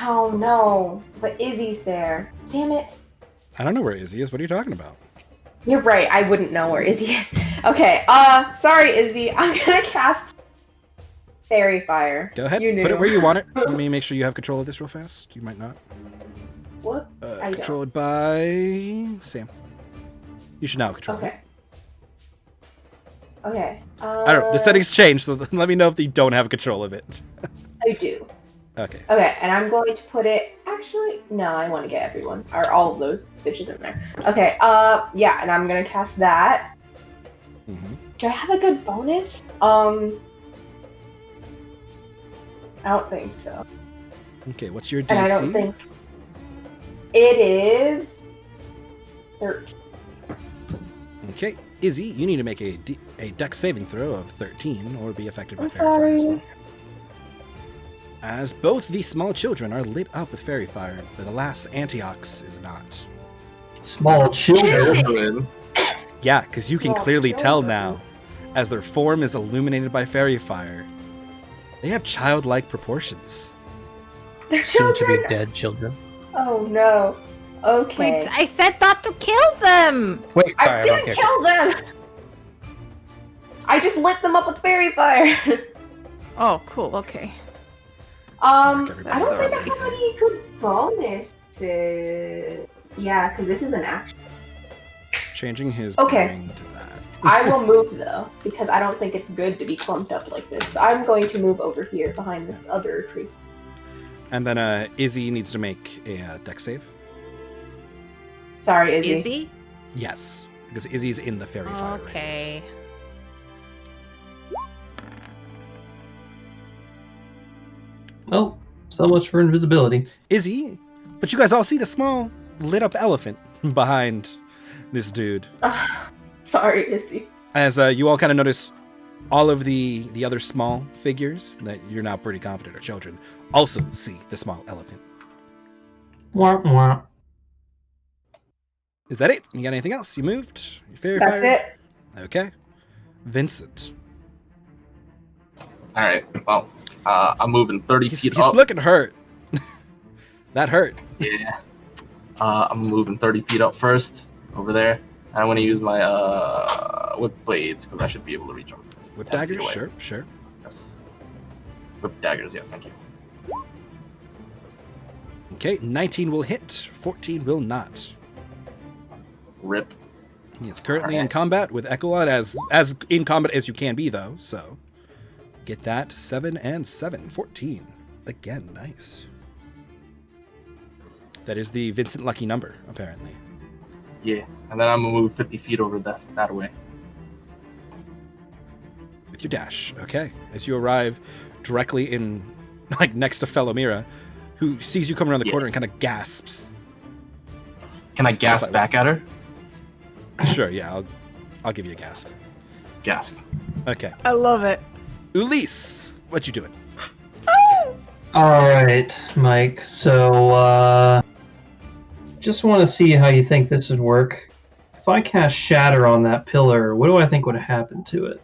Oh no! But Izzy's there. Damn it!
I don't know where Izzy is. What are you talking about?
You're right. I wouldn't know where Izzy is. Okay. Sorry, Izzy. I'm gonna cast Fairy Fire.
Go ahead.
You knew.
Put it where you want it. Let me make sure you have control of this real fast. You might not.
What? I don't.
Controlled by Sam. You should now have control of it.
Okay. Okay.
I don't know. The settings changed, so let me know if you don't have control of it.
I do.
Okay.
Okay, and I'm going to put it. Actually, no, I want to get everyone or all of those bitches in there. Okay. Yeah, and I'm gonna cast that.
Mm-hmm.
Do I have a good bonus? I don't think so.
Okay. What's your DC?
And I don't think it is 13.
Okay. Izzy, you need to make a Dex saving throw of 13 or be affected by
I'm
fairy fire as
sorry.
well. As both these small children are lit up with fairy fire, but alas, Antioch's is not.
Small children.
Children.
Yeah, because you can
Small
clearly tell
children.
now, as their form is illuminated by fairy fire, they have childlike proportions.
They're
Soon to
children.
be dead children.
Oh no. Okay.
Wait, I said not to kill them!
Wait, sorry,
I
I don't
didn't
care.
kill them. I just lit them up with fairy fire.
Oh, cool, okay.
I don't
That's
think I
alright.
have any good bonuses. Yeah, because this is an action.
Changing his
Okay.
brain to that.
I will move though, because I don't think it's good to be clumped up like this. So I'm going to move over here behind this other tree.
And then Izzy needs to make a Dex save.
Sorry, Izzy.
Izzy?
Yes, because Izzy's in the fairy fire radius.
Okay.
Well, so much for invisibility.
Izzy, but you guys all see the small lit up elephant behind this dude.
Sorry, Izzy.
As you all kind of notice, all of the other small figures that you're now pretty confident are children also see the small elephant.
Wah, wah.
Is that it? You got anything else? You moved? You fairy
That's
fired?
it.
Okay. Vincent.
All right. Well, I'm moving 30
He's
feet up.
looking hurt. That hurt.
Yeah. I'm moving 30 feet up first over there. And I'm going to use my whip blades because I should be able to reach them.
Whip
10 feet
daggers?
away.
Sure, sure.
Yes. Whip daggers, yes, thank you.
Okay, 19 will hit, 14 will not.
Rip.
He is currently in
Alright.
combat with Echelon, as in combat as you can be, though, so. Get that. 7 and 7. 14. Again, nice. That is the Vincent lucky number, apparently.
Yeah. And then I'm going to move 50 feet over that way.
With your dash. Okay. As you arrive directly in, like, next to Felomira, who sees you coming around the corner and kind of gasps.
Can I gasp back at her?
Sure, yeah, I'll give you a gasp.
Gasp.
Okay.
I love it.
Ulysse, what you doing?
All right, Mike. So, just want to see how you think this would work. If I cast Shatter on that pillar, what do I think would happen to it?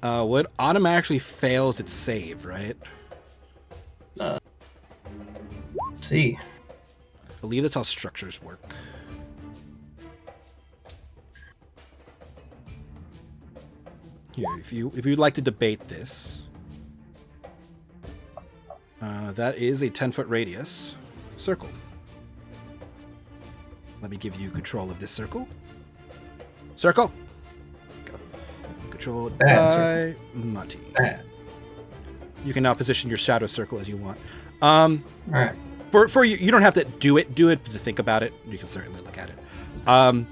Would automatically fails its save, right?
Let's see.
I believe that's how structures work. Here, if you'd like to debate this, that is a 10-foot radius circle. Let me give you control of this circle. Circle. Go. Controlled by Mati. You can now position your shadow circle as you want.
All right.
For you, you don't have to do it to think about it. You can certainly look at it.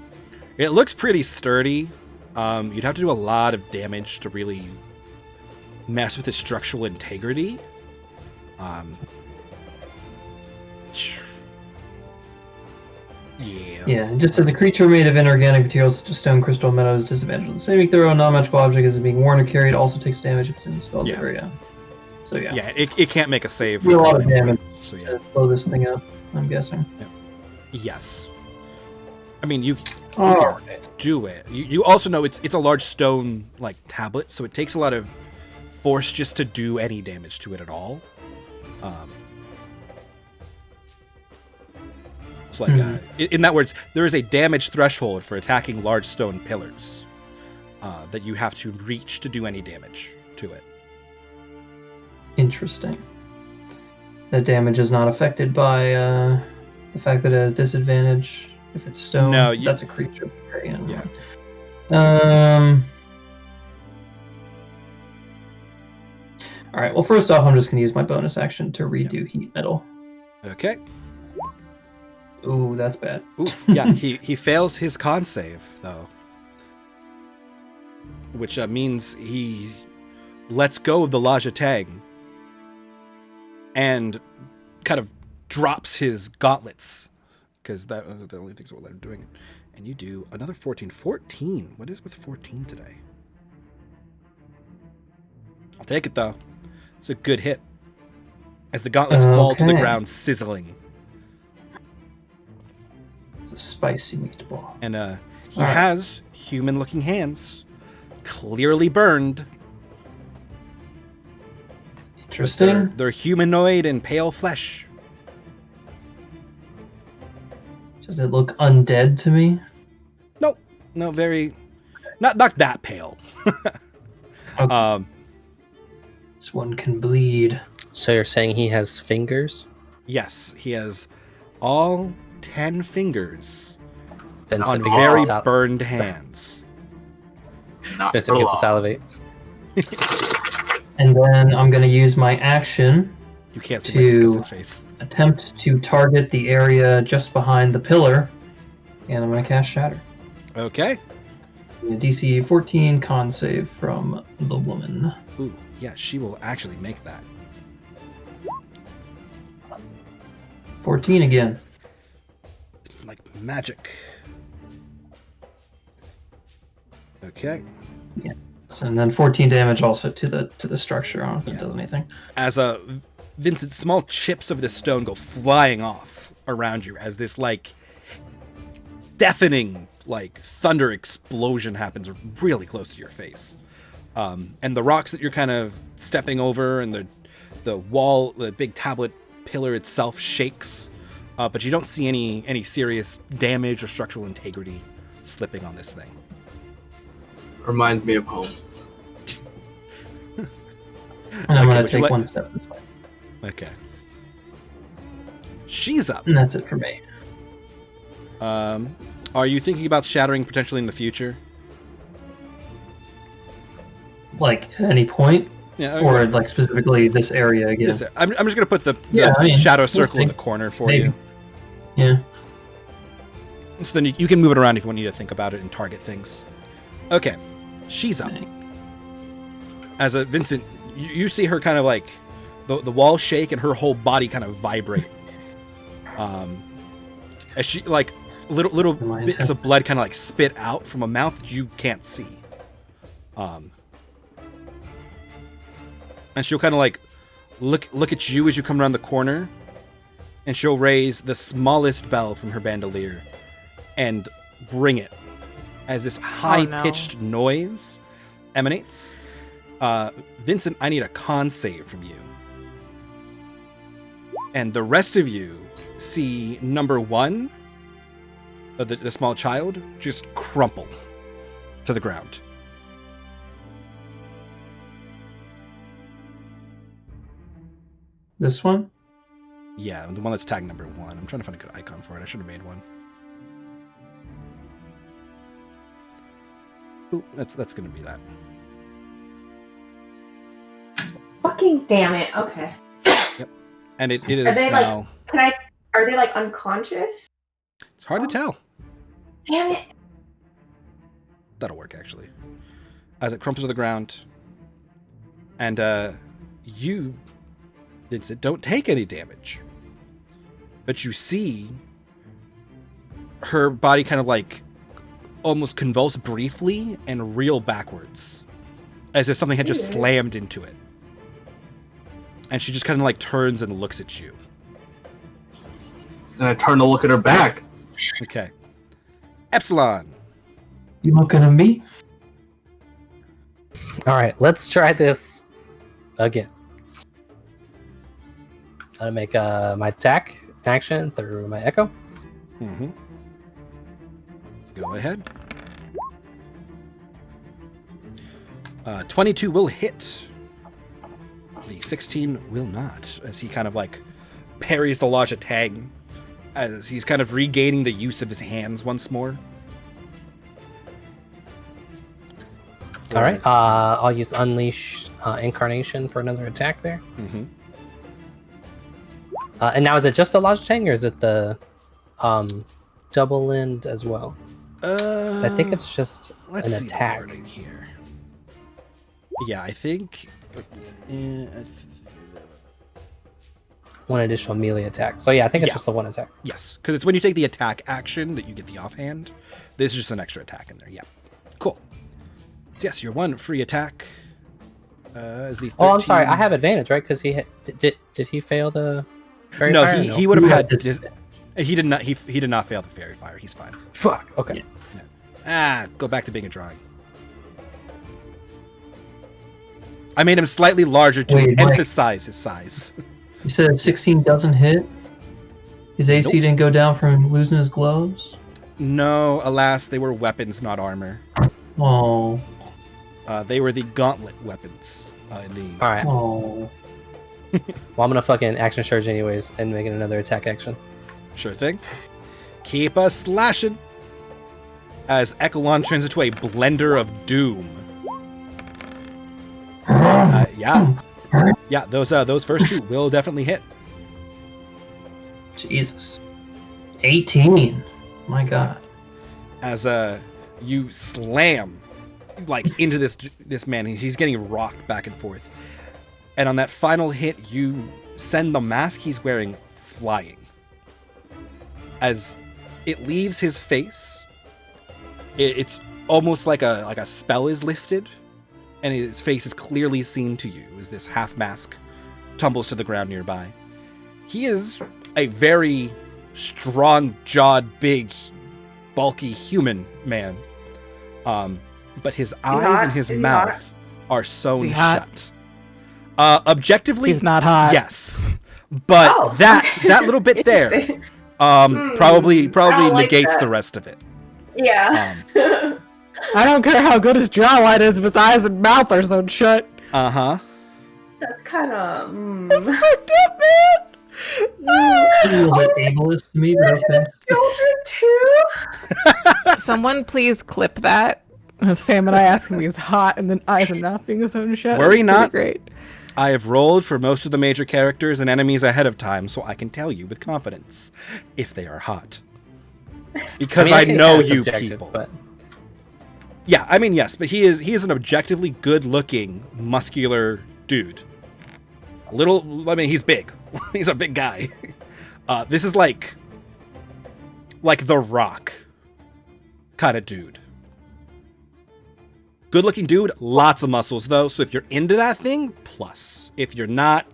It looks pretty sturdy. You'd have to do a lot of damage to really mess with its structural integrity. Yeah.
Yeah, just as a creature made of inorganic materials such as stone, crystal, metal is disadvantaged on the saving throw. A non-magical object is being worn or carried also takes damage if it's in the spell's area. So yeah.
Yeah, it can't make a save.
Do a lot of damage
So yeah.
to blow this thing up, I'm guessing.
Yes. I mean, you
Oh,
do it. You also know it's a large stone like tablet, so it takes a lot of force just to do any damage to it at all. It's like in that words, there is a damage threshold for attacking large stone pillars that you have to reach to do any damage to it.
interesting. That damage is not affected by the fact that it has disadvantage if it's stone.
No,
that's a creature.
Yeah.
All right. Well, first off, I'm just going to use my bonus action to redo heat metal.
Okay.
Ooh, that's bad.
Ooh, yeah, he fails his con save though, which means he lets go of the Laja Tang and kind of drops his gauntlets because that was the only things that will let him doing it. And you do another 14. 14. What is with 14 today? I'll take it though. It's a good hit. As the gauntlets fall to the
Okay.
ground, sizzling.
It's a spicy meatball.
And he
All right.
has human-looking hands, clearly burned.
Interesting.
They're humanoid and pale flesh.
Does it look undead to me?
No, very not that pale.
Okay. This one can bleed.
So you're saying he has fingers?
Yes, he has all 10 fingers
Vincent
on
begins
very
to sal-
burned hands.
Not
Vincent
for
begins to
long.
salivate.
And then I'm going to use my action
You can't see my disgusted
to
face.
attempt to target the area just behind the pillar, and I'm going to cast Shatter.
Okay.
A DC 14 con save from the woman.
Ooh, yeah, she will actually make that.
14 again.
Like magic. Okay.
So, and then 14 damage also to the structure. I don't know if it does anything.
As Vincent, small chips of this stone go flying off around you as this like deafening like thunder explosion happens really close to your face. And the rocks that you're kind of stepping over and the wall, the big tablet pillar itself shakes, but you don't see any serious damage or structural integrity slipping on this thing.
Reminds me of home.
And I'm
Okay,
going
would
to
you
take
let-
one step this way.
Okay. She's up.
And that's it for me.
Are you thinking about shattering potentially in the future?
Like, at any point?
Yeah.
Or, like, specifically this area again?
Yes, sir. I'm just going to put the
Yeah, I mean,
shadow
we'll
circle in
see.
the corner for
Maybe.
you.
Yeah.
So then you can move it around if you want to think about it and target things. Okay. She's up. As a Vincent, you see her kind of like the wall shake and her whole body kind of vibrate. As she like little bits of blood kind of like spit out from a mouth that you can't see. And she'll kind of like look at you as you come around the corner, and she'll raise the smallest bell from her bandolier and bring it as this high-pitched noise emanates. Vincent, I need a con save from you. And the rest of you see number one, the small child, just crumple to the ground.
This one?
Yeah, the one that's tagged number one. I'm trying to find a good icon for it. I should have made one. Ooh, that's going to be that.
Fucking damn it. Okay.
Yep. And it is
Are they
now...
are they like unconscious?
It's hard to tell.
Damn it.
That'll work, actually. As it crumples to the ground. And you, Vincent, don't take any damage. But you see her body kind of like almost convulse briefly and reel backwards. As if something had just slammed into it. And she just kind of like turns and looks at you.
And I turn to look at her back.
Okay. Epsilon.
You looking at me?
All right, let's try this again. I'm gonna make my attack action through my echo.
Mm-hmm. Go ahead. 22 will hit. The 16 will not, as he kind of like parries the Lodge Tang, as he's kind of regaining the use of his hands once more.
All right, I'll use Unleash Incarnation for another attack there.
Mm-hmm.
And now is it just the Lodge Tang, or is it the double end as well? 'Cause I think it's just
Let's
an
see the
attack.
wording here. Yeah, I think
One additional melee attack. So yeah, I think it's
Yeah.
just the one attack.
yes, because it's when you take the attack action that you get the offhand. This is just an extra attack in there. Yeah, cool. So yes, your one free attack is the 13.
Oh, I'm sorry. I have advantage, right? Because he did he fail the fairy
No,
fire?
he would have had.
This-
He did not. He did not fail the fairy fire. He's fine.
Fuck. Okay.
Go back to being a drawing. I made him slightly larger to
Wait, Mike.
emphasize his size.
You said 16 doesn't hit? His AC
Nope.
didn't go down from losing his gloves?
No, alas, they were weapons, not armor.
Oh.
They were the gauntlet weapons. In the
All right.
Oh.
Well, I'm gonna fucking action surge anyways and make it another attack action.
Sure thing. Keep us slashing. As Echelon turns into a blender of doom. Yeah. Yeah, those first two will definitely hit.
Jesus. 18. My God.
As you slam like into this man, he's getting rocked back and forth. And on that final hit, you send the mask he's wearing flying. As it leaves his face, it's almost like a spell is lifted, and his face is clearly seen to you as this half mask tumbles to the ground nearby. He is a very strong-jawed, big, bulky human man. But his eyes and his mouth are sewn shut. Objectively,
he's not hot.
Yes, but that little bit there probably negates the rest of it.
Yeah.
I don't care how good his jawline is if his eyes and mouth are sewn shut.
Uh-huh.
That's kind of...
That's fucked up, man!
A little bit ableist to me, but okay.
Children too?
Someone please clip that of Sam and I asking me is hot and then eyes and mouth being sewn shut.
Worry not.
Great.
I have rolled for most of the major characters and enemies ahead of time, so I can tell you with confidence if they are hot. Because I know you people.
But...
Yeah, I mean, yes, but he is an objectively good-looking, muscular dude. He's big. He's a big guy. This is like The Rock kind of dude. Good-looking dude, lots of muscles, though, so if you're into that thing, plus. If you're not...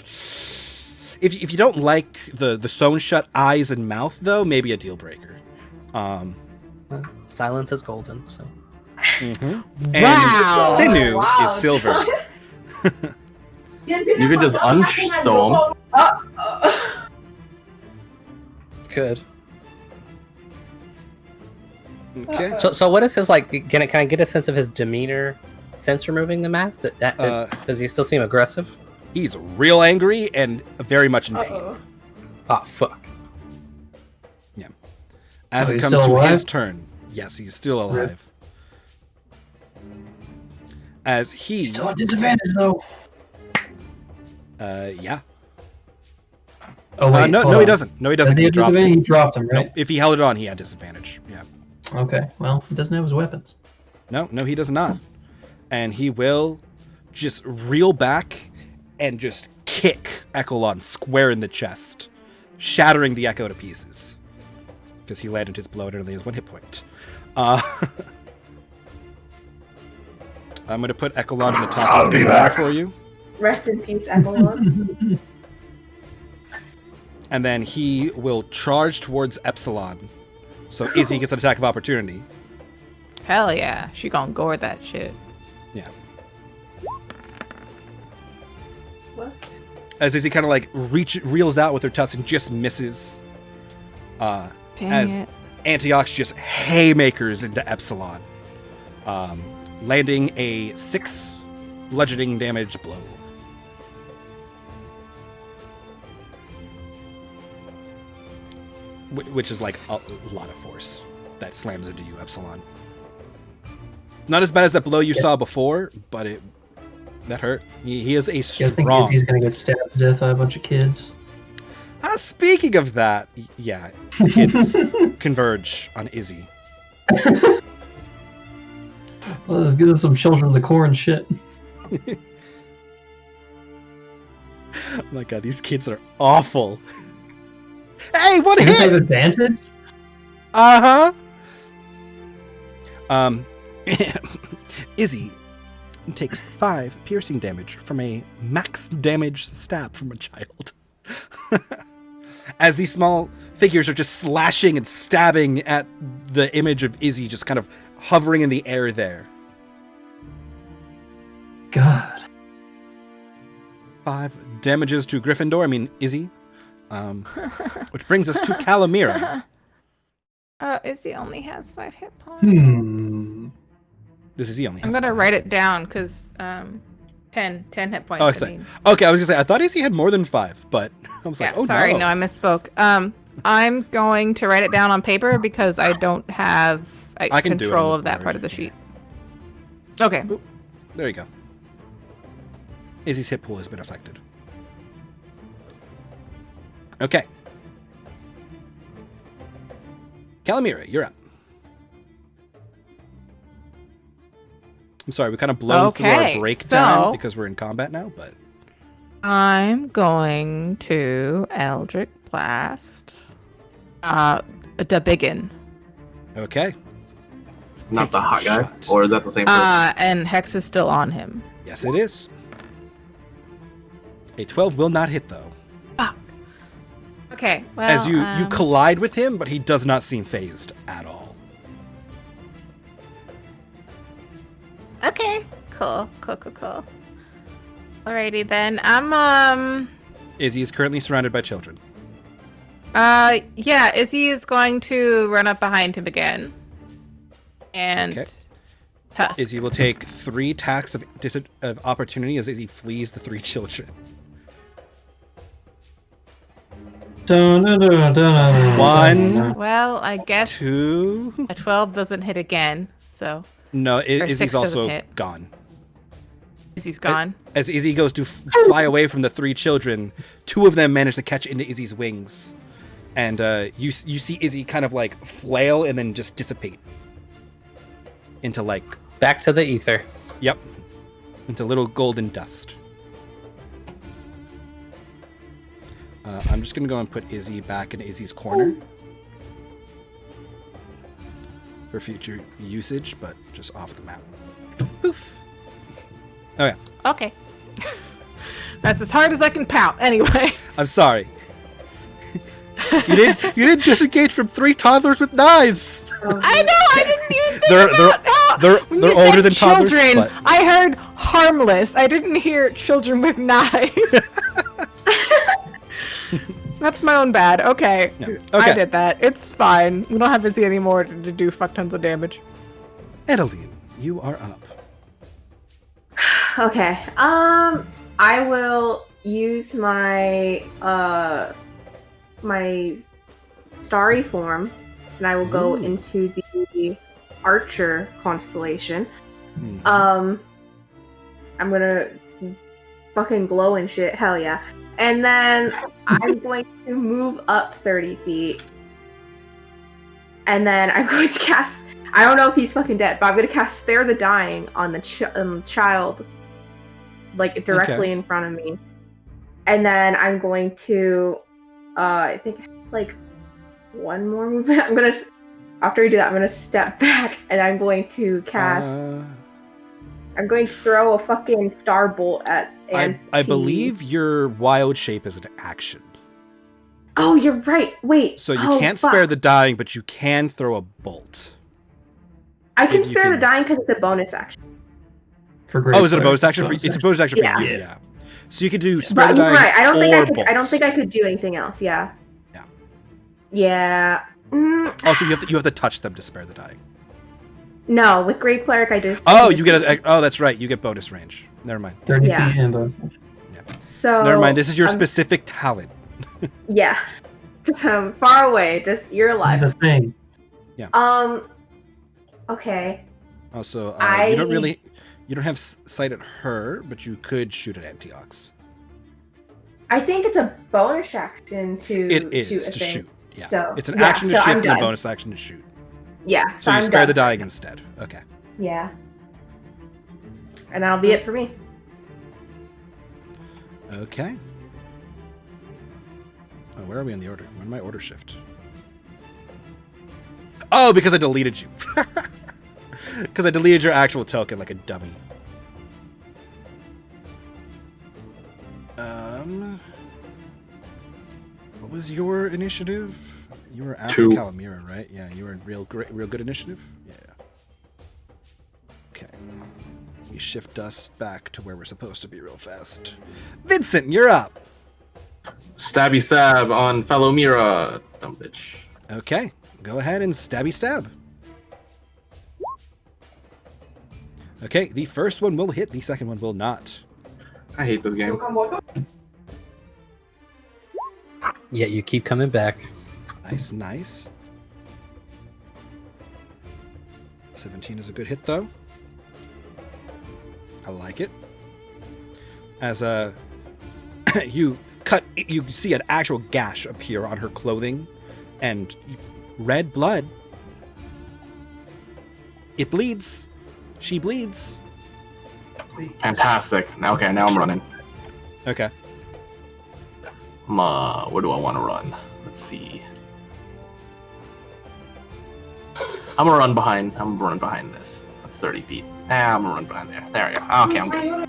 If you don't like the sewn-shut eyes and mouth, though, maybe a deal-breaker.
Silence is golden, so...
Mm-hmm.
Wow!
And sinew is silver.
You could just unsew him.
Could.
Okay.
So what is his, like, can I get a sense of his demeanor since removing the mask? Does he still seem aggressive?
He's real angry and very much in pain.
Oh, fuck.
Yeah. As it
he's
comes
still
to
alive?
his turn. Yes, he's still alive. As he...
He's still at disadvantage, though.
Yeah.
Oh, wait.
No, he doesn't. No, he doesn't.
Does he have disadvantage? He dropped him, right?
No, if he held it on, he had disadvantage. Yeah.
Okay. Well, he doesn't have his weapons.
No, he does not. And he will just reel back and just kick Echelon square in the chest, shattering the Echo to pieces. Because he landed his blow and only has 1 hit point. I'm going to put Echelon in the top of the order for you.
Rest in peace, Evelyn.
And then he will charge towards Epsilon. So Izzy gets an attack of opportunity.
Hell yeah. She gonna gore that shit.
Yeah.
What?
As Izzy kind of like reels out with her tusk and just misses.
Dang
As
it.
Antiochs just haymakers into Epsilon. Landing a 6 bludgeoning damage blow. Which is like a lot of force that slams into you, Epsilon. Not as bad as that blow you saw before, but that hurt. He is a strong...
I think he's gonna get stabbed to death by a bunch of kids.
Speaking of that, yeah, the kids converge on Izzy.
Well, let's give us some Children of the Corn shit.
Oh my god, these kids are awful. Hey, what
Does
hit?
they have advantage?
Uh-huh. Izzy takes 5 piercing damage from a max damage stab from a child. As these small figures are just slashing and stabbing at the image of Izzy just kind of hovering in the air there.
God.
5 damages to Gryffindor, I mean Izzy. Which brings us to Calamira.
Izzy only has 5 hit points.
This is Izzy only.
I'm gonna write it down because 10 hit points.
Oh, sorry. Okay, I was gonna say I thought Izzy had more than 5, but I was like, oh
sorry,
no.
I misspoke. I'm going to write it down on paper because I don't have
I can
control
do it
of that part of the sheet. Okay.
Oop, there you go. Izzy's hit pool has been affected. Okay. Calamira, you're up. I'm sorry, we kind of blown through our
Okay,
break time
so-
because we're in combat now, but
I'm going to Eldritch Blast. The biggin.
okay.
Not the hot guy,
Shot.
or is that the same person?
And Hex is still on him.
Yes, it is. A 12 will not hit, though.
Okay, well,
As you collide with him, but he does not seem phased at all.
Okay, cool. Alrighty then. I'm
Izzy is currently surrounded by children.
yeah, Izzy is going to run up behind him again. And
Okay.
tusk.
Izzy will take 3 attacks of opportunity as Izzy flees the 3 children. One.
Well, I guess
2.
a 12 doesn't hit again, so
No,
six
Izzy's
doesn't
also
hit.
gone.
Izzy's gone.
As Izzy goes to fly away from the 3 children, 2 of them manage to catch into Izzy's wings. And you see Izzy kind of like flail and then just dissipate. Into like,
Back to the ether.
yep, into little golden dust. I'm just going to go and put Izzy back in Izzy's corner. For future usage, but just off the map. Poof. Okay.
Okay. That's as hard as I can pout. Anyway.
I'm sorry. You didn't disengage from 3 toddlers with knives.
I know. I didn't even think when
they're
you said
older than toddlers.
children,
But
I heard harmless. I didn't hear children with knives. That's my own bad. Okay.
Yeah.
I
Okay.
did that. It's fine. We don't have Izzy anymore to do fuck tons of damage.
Edeline, you are up.
Okay. I will use my my starry form, and I will go
Ooh.
into the Archer constellation.
Mhm.
I'm gonna fucking glow and shit. Hell yeah. And then I'm going to move up 30 feet. And then I'm going to cast... I don't know if he's fucking dead, but I'm going to cast Spare the Dying on the child, like, directly in front of me. And then I'm going to... I think, like, one more movement. I'm going to... After I do that, I'm going to step back, and I'm going to cast... I'm going to throw a fucking star bolt at
I believe your wild shape is an action.
Oh, you're right. Wait.
So you can't spare the dying, but you can throw a bolt.
I can
if you
spare
can-
the dying because it's a bonus action.
For great
Oh, is it a bonus
players,
action for you? It's a bonus action for
Yeah.
you, yeah. So you could do spare
But
the
you're
dying
right. I don't think
or
I could. I don't
bolts.
think I could do anything else. Yeah.
Yeah.
Yeah.
Also, you have to touch them to spare the dying.
No, with Grave Cleric, I just.
Oh, you get oh, that's right. You get bonus range. Never mind.
30
Yeah.
feet and bonus.
So.
Never mind. This is your
I'm-
specific talent.
Yeah. Just far away. Just you're alive.
The thing.
Okay.
Also,
I-
you don't have sight at her, but you could shoot at Antiox.
I think it's a bonus action to
It is
shoot a
to
thing.
shoot. Yeah.
So,
It's an
yeah,
action to
so I'm
shift and a
done.
bonus action to shoot.
Yeah.
So you
I'm
spare
done.
the dying instead. Okay.
Yeah. And that'll be it for me.
Okay. Oh, where are we on the order? When my order shift? Oh, because I deleted you. Because I deleted your actual token like a dummy. What was your initiative? You were after
2.
Calamira, right? Yeah, you were in real good initiative. Yeah. Okay. We shift us back to where we're supposed to be real fast. Vincent, you're up.
Stabby stab on fellow Mira, dumb bitch.
Okay, go ahead and stabby stab. Okay, the first one will hit, the second one will not.
I hate this game.
Yeah, you keep coming back.
Nice, nice. 17 is a good hit, though. I like it. As you cut. You see an actual gash appear on her clothing, and red blood. It bleeds. She bleeds.
Fantastic. Okay, now I'm running.
Okay.
Where do I want to run? Let's see. I'm gonna run behind this. That's 30 feet. I'm gonna run behind there. There we go. Okay, I'm good.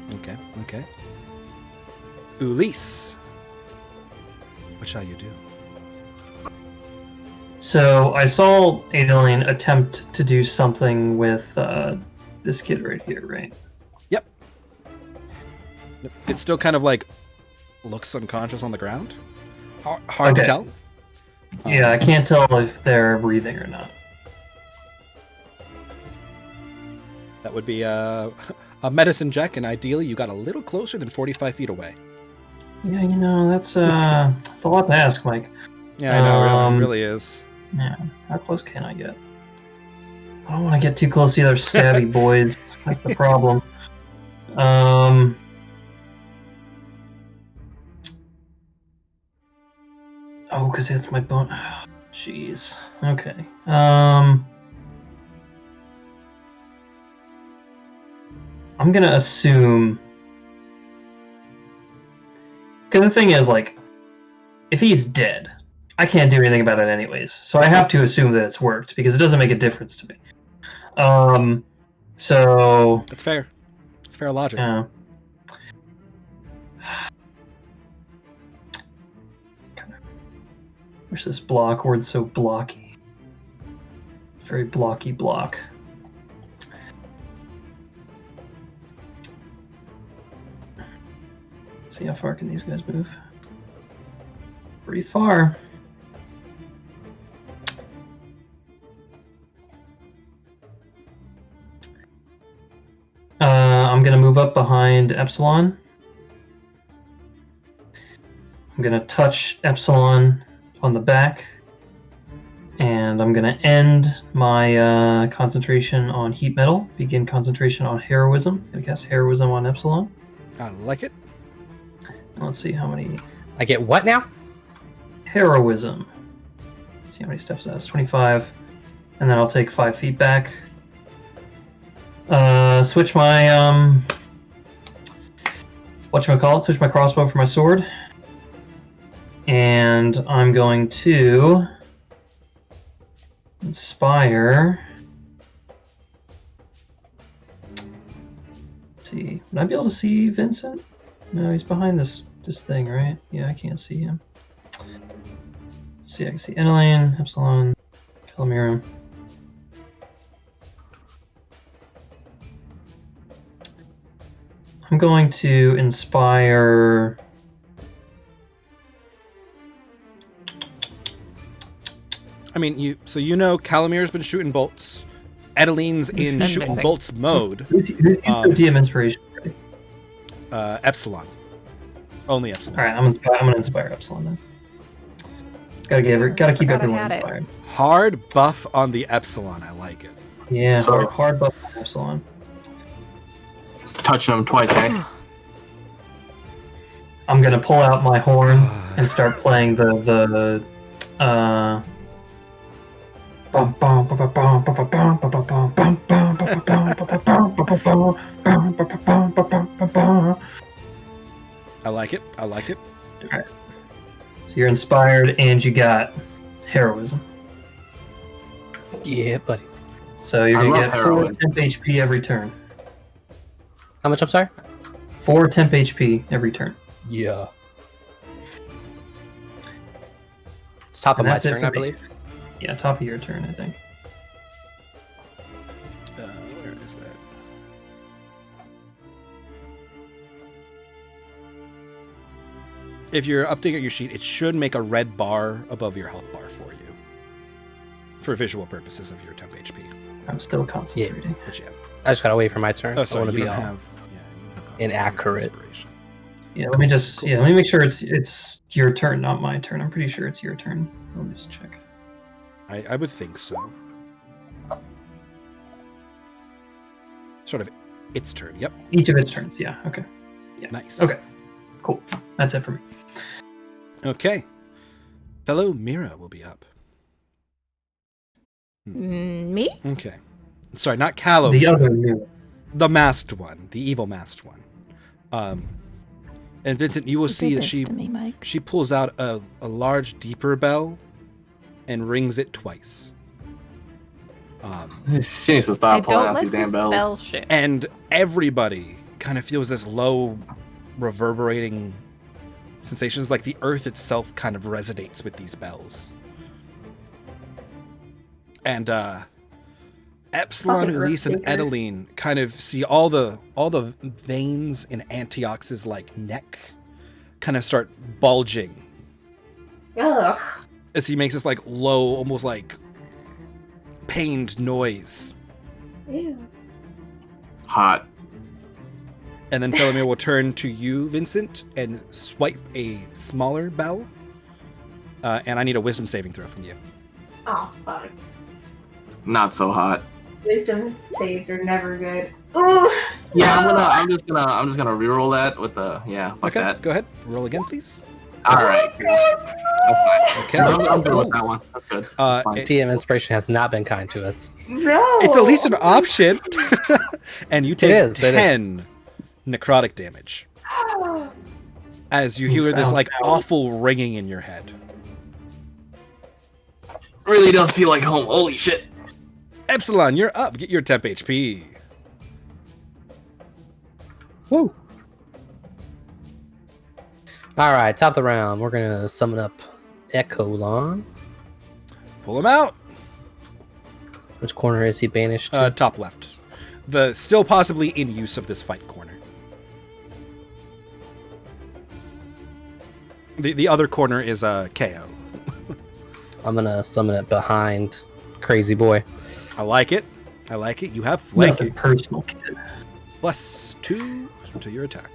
Okay. Ulysse, what shall you do?
So I saw Adelian attempt to do something with this kid right here, right?
Yep. It's still kind of like looks unconscious on the ground. Hard to tell.
Yeah, I can't tell if they're breathing or not.
That would be a medicine check, and ideally you got a little closer than 45 feet away.
Yeah, that's a lot to ask, Mike.
Yeah, I know. It really is.
Yeah, how close can I get? I don't want to get too close to the other stabby boys. That's the problem. Oh, because it's my bone. Jeez. Okay. I'm gonna assume. Because the thing is, like, if he's dead, I can't do anything about it anyways. So I have to assume that it's worked because it doesn't make a difference to me. So
That's fair. It's fair logic.
yeah. Where's this block word so blocky? Very blocky block. See how far can these guys move? Pretty far. I'm gonna move up behind Epsilon. I'm gonna touch Epsilon on the back, and I'm gonna end my concentration on heat metal. Begin concentration on heroism. I'm gonna cast heroism on Epsilon.
I like it.
Let's see how many.
I get what now?
Heroism. Let's see how many steps that is. 25. And then I'll take 5 feet back. Switch my switch my crossbow for my sword. And I'm going to inspire. Let's see. Would I be able to see Vincent? No, he's behind this thing, right? Yeah, I can't see him. Let's see, I can see Enelane, Epsilon, Calamira. I'm going to inspire.
I mean, you Calamir's been shooting bolts. Edeline's in
I'm
shooting
missing.
bolts mode.
Who's DM inspiration?
Epsilon. Only Epsilon.
All right, I'm gonna inspire Epsilon then. Gotta keep
Forgot I
everyone
had it.
inspired.
Hard buff on the Epsilon. I like it.
Yeah,
So-
hard buff on Epsilon.
Touching him twice, eh?
I'm gonna pull out my horn and start playing the
I like it. I like it.
So you're inspired and you got heroism.
Yeah, buddy.
So you're
I
gonna
love
get 4
heroin.
temp HP every turn.
How much? I'm sorry.
4 temp HP every turn.
Yeah. It's top of
And
my
that's it
turn,
for
I
me.
believe.
Yeah, top of your turn, I think.
Where is that? If you're updating your sheet, it should make a red bar above your health bar for you, for visual purposes of your temp HP.
I'm still concentrating.
But yeah.
I just gotta wait for my turn.
Oh,
I
sorry.
want to
You
be
don't
all
have. Yeah. You don't have
inaccurate.
inspiration.
Yeah, let me just let me make sure it's your turn, not my turn. I'm pretty sure it's your turn. Let me just check.
I would think so. Sort of its turn. Yep.
Each of its turns, yeah. Okay. Yeah.
Nice.
Okay. Cool. That's it for me.
Okay. Fellow Mira will be up.
Me?
Okay. Sorry, not Callow.
The other new.
The masked one. The evil masked one. And Vincent, you will see that she pulls out a large, deeper bell and rings it twice.
She needs to stop pulling out these damn bells.
Bell shit.
And everybody kind of feels this low, reverberating sensations, like the earth itself kind of resonates with these bells. And Epsilon, Elise, and Edeline kind of see all the veins in Antioch's like neck kind of start bulging.
Ugh.
As he makes this like low, almost like pained noise.
Ew.
Hot.
And then Felomir will turn to you, Vincent, and swipe a smaller bell. And I need a wisdom saving throw from you.
Oh, fuck.
Not so hot.
Wisdom saves are never good. Ooh.
Yeah, I'm just gonna reroll that with the fuck
Okay,
that.
go ahead. Roll again, please.
All right. That's fine.
Okay.
I'm good with that one. That's good. That's fine.
TM Inspiration has not been kind to us.
No.
It's at least an option. And you take
It is.
10 necrotic damage as you hear this like awful ringing in your head.
Really does feel like home. Holy shit.
Epsilon, you're up. Get your temp HP.
Woo! Alright, top of the round. We're gonna summon up Echolon.
Pull him out.
Which corner is he banished to?
Top left. The still possibly in use of this fight corner. The other corner is KO.
I'm gonna summon it behind Crazy Boy.
I like it. I like it. You have
Nothing
flanking.
personal, kid.
+2 to your attack.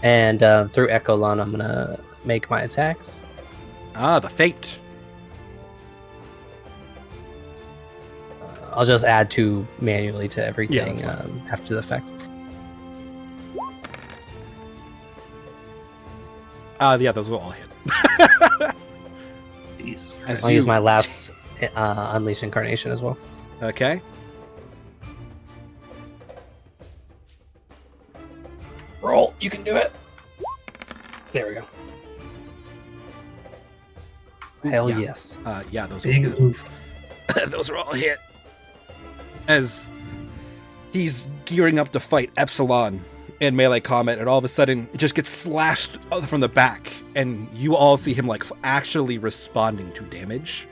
And through Echolon, I'm gonna make my attacks.
The fate.
I'll just add 2 manually to everything
that's fine.
after the fact.
Yeah, those will all hit.
Jesus
As
Christ.
I'll use my last Unleash Incarnation as well.
Okay.
Roll, you can do it. There we go. Hell
yeah.
yes.
Yeah, those
Big
are
oof.
those are all hit. As he's gearing up to fight Epsilon in melee combat, and all of a sudden it just gets slashed from the back, and you all see him like actually responding to damage,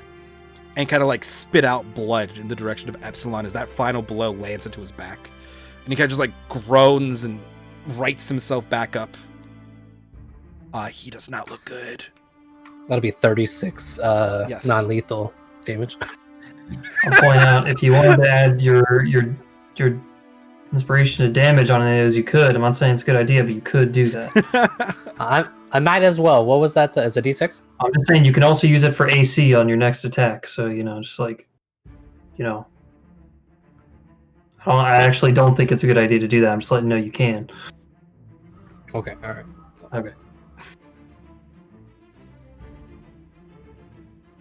and kind of like spit out blood in the direction of Epsilon as that final blow lands into his back, and he kind of just like groans and rights himself back up. He does not look good.
That'll be 36
Yes.
non-lethal damage.
I'll point out if you wanted to add your inspiration to damage on it as you could. I'm not saying it's a good idea, but you could do that.
I might as well. What was that? Is a D6?
I'm just saying you can also use it for AC on your next attack. So just like, I actually don't think it's a good idea to do that. I'm just letting you know you can.
Okay, all right.
Okay.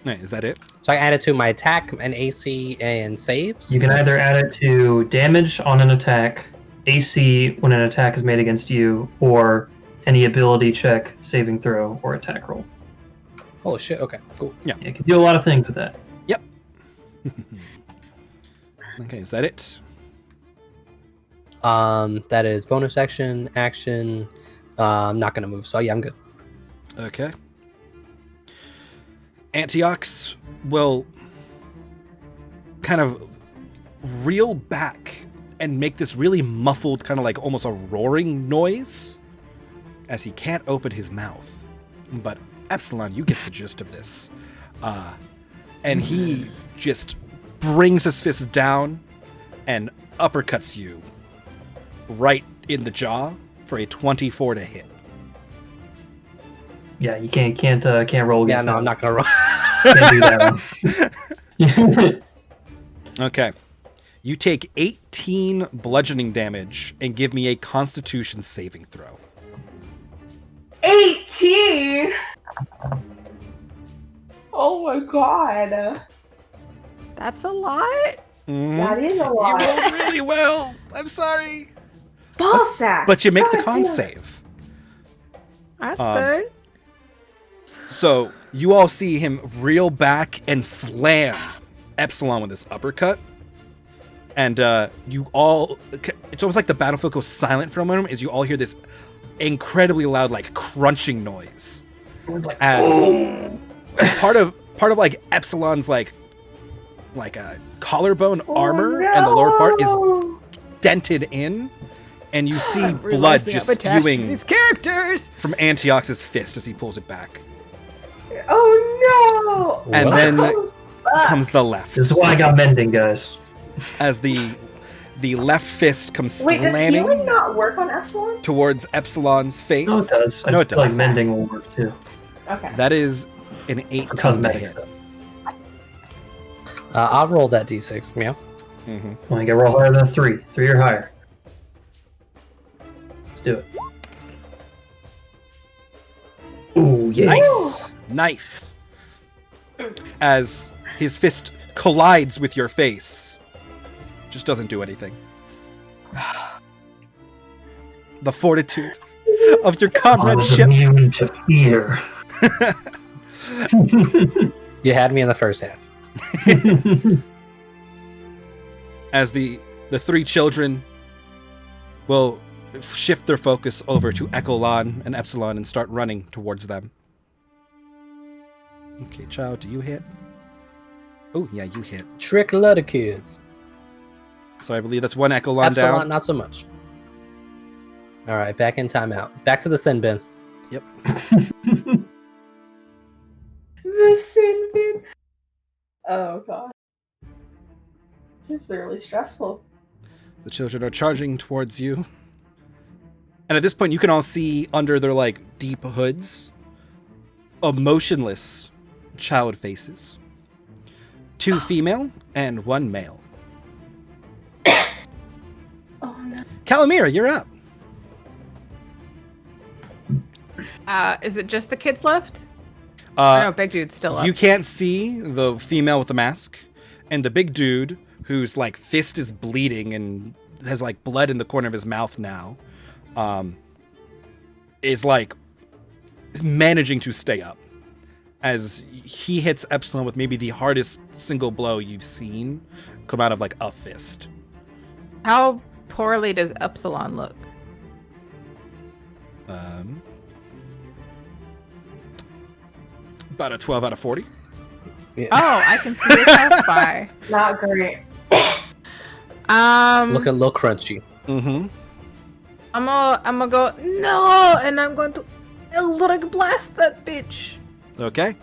Right, is that it?
So I added to my attack and AC and saves.
You can either add it to damage on an attack, AC when an attack is made against you, or any ability check, saving throw, or attack roll.
Holy shit! Okay, cool.
You can do a lot of things with that.
Yep. Okay, is that it?
That is bonus action. I'm not gonna move, so yeah, I'm good.
Okay. Antiochs will kind of reel back and make this really muffled, kind of like almost a roaring noise as he can't open his mouth. But Epsilon, you get the gist of this. And he just brings his fist down and uppercuts you right in the jaw for a 24 to hit.
Yeah, you can't roll
Yeah,
against
no,
that.
I'm not gonna roll.
Can't do that one.
Okay. You take 18 bludgeoning damage and give me a Constitution saving throw.
18. Oh my god.
That's a lot.
Mhm.
That is a
You
lot.
rolled really well. I'm sorry.
Ball sack.
But you make the
God
con
damn.
save.
That's
Um,
good.
So you all see him reel back and slam Epsilon with this uppercut. And you all, it's almost like the battlefield goes silent for a moment as you all hear this incredibly loud, like crunching noise. As part of like Epsilon's like a collarbone armor and the lower part is dented in, and you see blood just spewing
these characters.
from Antioch's fist as he pulls it back.
Oh no!
And
What?
then comes the left.
This is why I got mending, guys.
As the left fist comes
Wait, does healing
slamming
not work on Epsilon?
towards Epsilon's face.
No, it does.
No,
I
it
feel like
does.
mending will work too.
Okay.
That is an 18
For
to
cosmetic
hit.
stuff.
I'll roll that d6. Yeah.
Mm-hmm.
When I get roll higher than a 3. 3 or higher. Let's do it. Ooh, yeah.
Nice. As his fist collides with your face, just doesn't do anything. The fortitude of your
I was
comradeship.
immune to fear.
You had me in the first half.
As the three children will shift their focus over to Echolon and Epsilon and start running towards them. Okay, child, do you hit? Oh, yeah, you hit.
Trick a lot of kids.
So I believe that's one Echolon
Epsilon,
down.
not so much. All right, back in timeout. Back to the sin bin.
Yep.
The sin bin. Oh god. This is really stressful.
The children are charging towards you. And at this point, you can all see under their, like, deep hoods, emotionless child faces. 2 female and 1 male.
Oh no.
Calamira, you're up.
Is it just the kids left? No, big dude's still up.
You can't see the female with the mask, and the big dude, whose like fist is bleeding and has like blood in the corner of his mouth now, is managing to stay up as he hits Epsilon with maybe the hardest single blow you've seen come out of like a fist.
How poorly does Epsilon look?
About a 12 out of 40.
Yeah.
Oh, I can see his health by.
Not great.
Looking a little crunchy.
Mm-hmm.
I'm gonna go no, and I'm going to Eldritch blast that bitch.
Okay.
And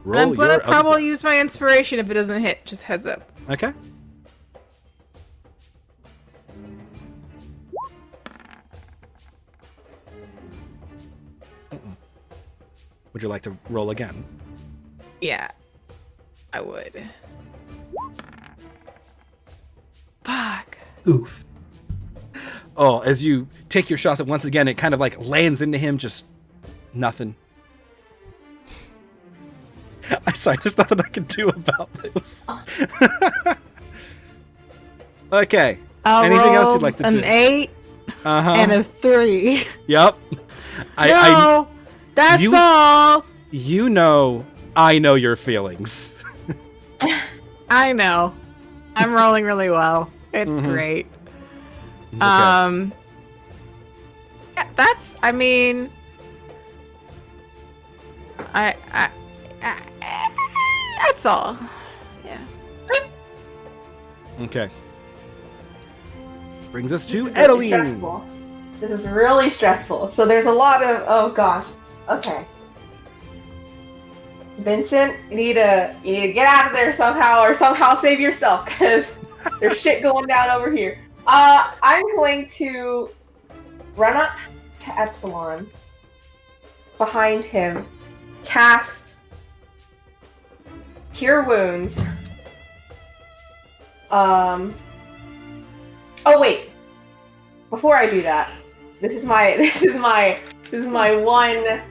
Roll
I'm gonna
your
probably
other
use my inspiration if it doesn't hit. Just heads up.
Okay. Would you like to roll again?
Yeah, I would. Fuck.
Oof.
Oh, as you take your shots, and once again, it kind of like lands into him, just nothing. I'm sorry, there's nothing I can do about this. Okay. Anything else you'd like to do?
An 8
Uh-huh.
and a 3.
Yep.
No, that's
you-
all.
You know, I know your feelings.
I know. I'm rolling really well. It's
Mhm.
great.
Okay.
Yeah, that's. I mean, I that's all. Yeah.
Okay. Brings us
This
to
is really
Edeline.
stressful. This is really stressful. So there's a lot of oh gosh. Okay. Vincent, you need to get out of there somehow, or somehow save yourself, because there's shit going down over here. I'm going to run up to Epsilon, behind him, cast Cure Wounds. Oh wait. Before I do that, this is my This is my one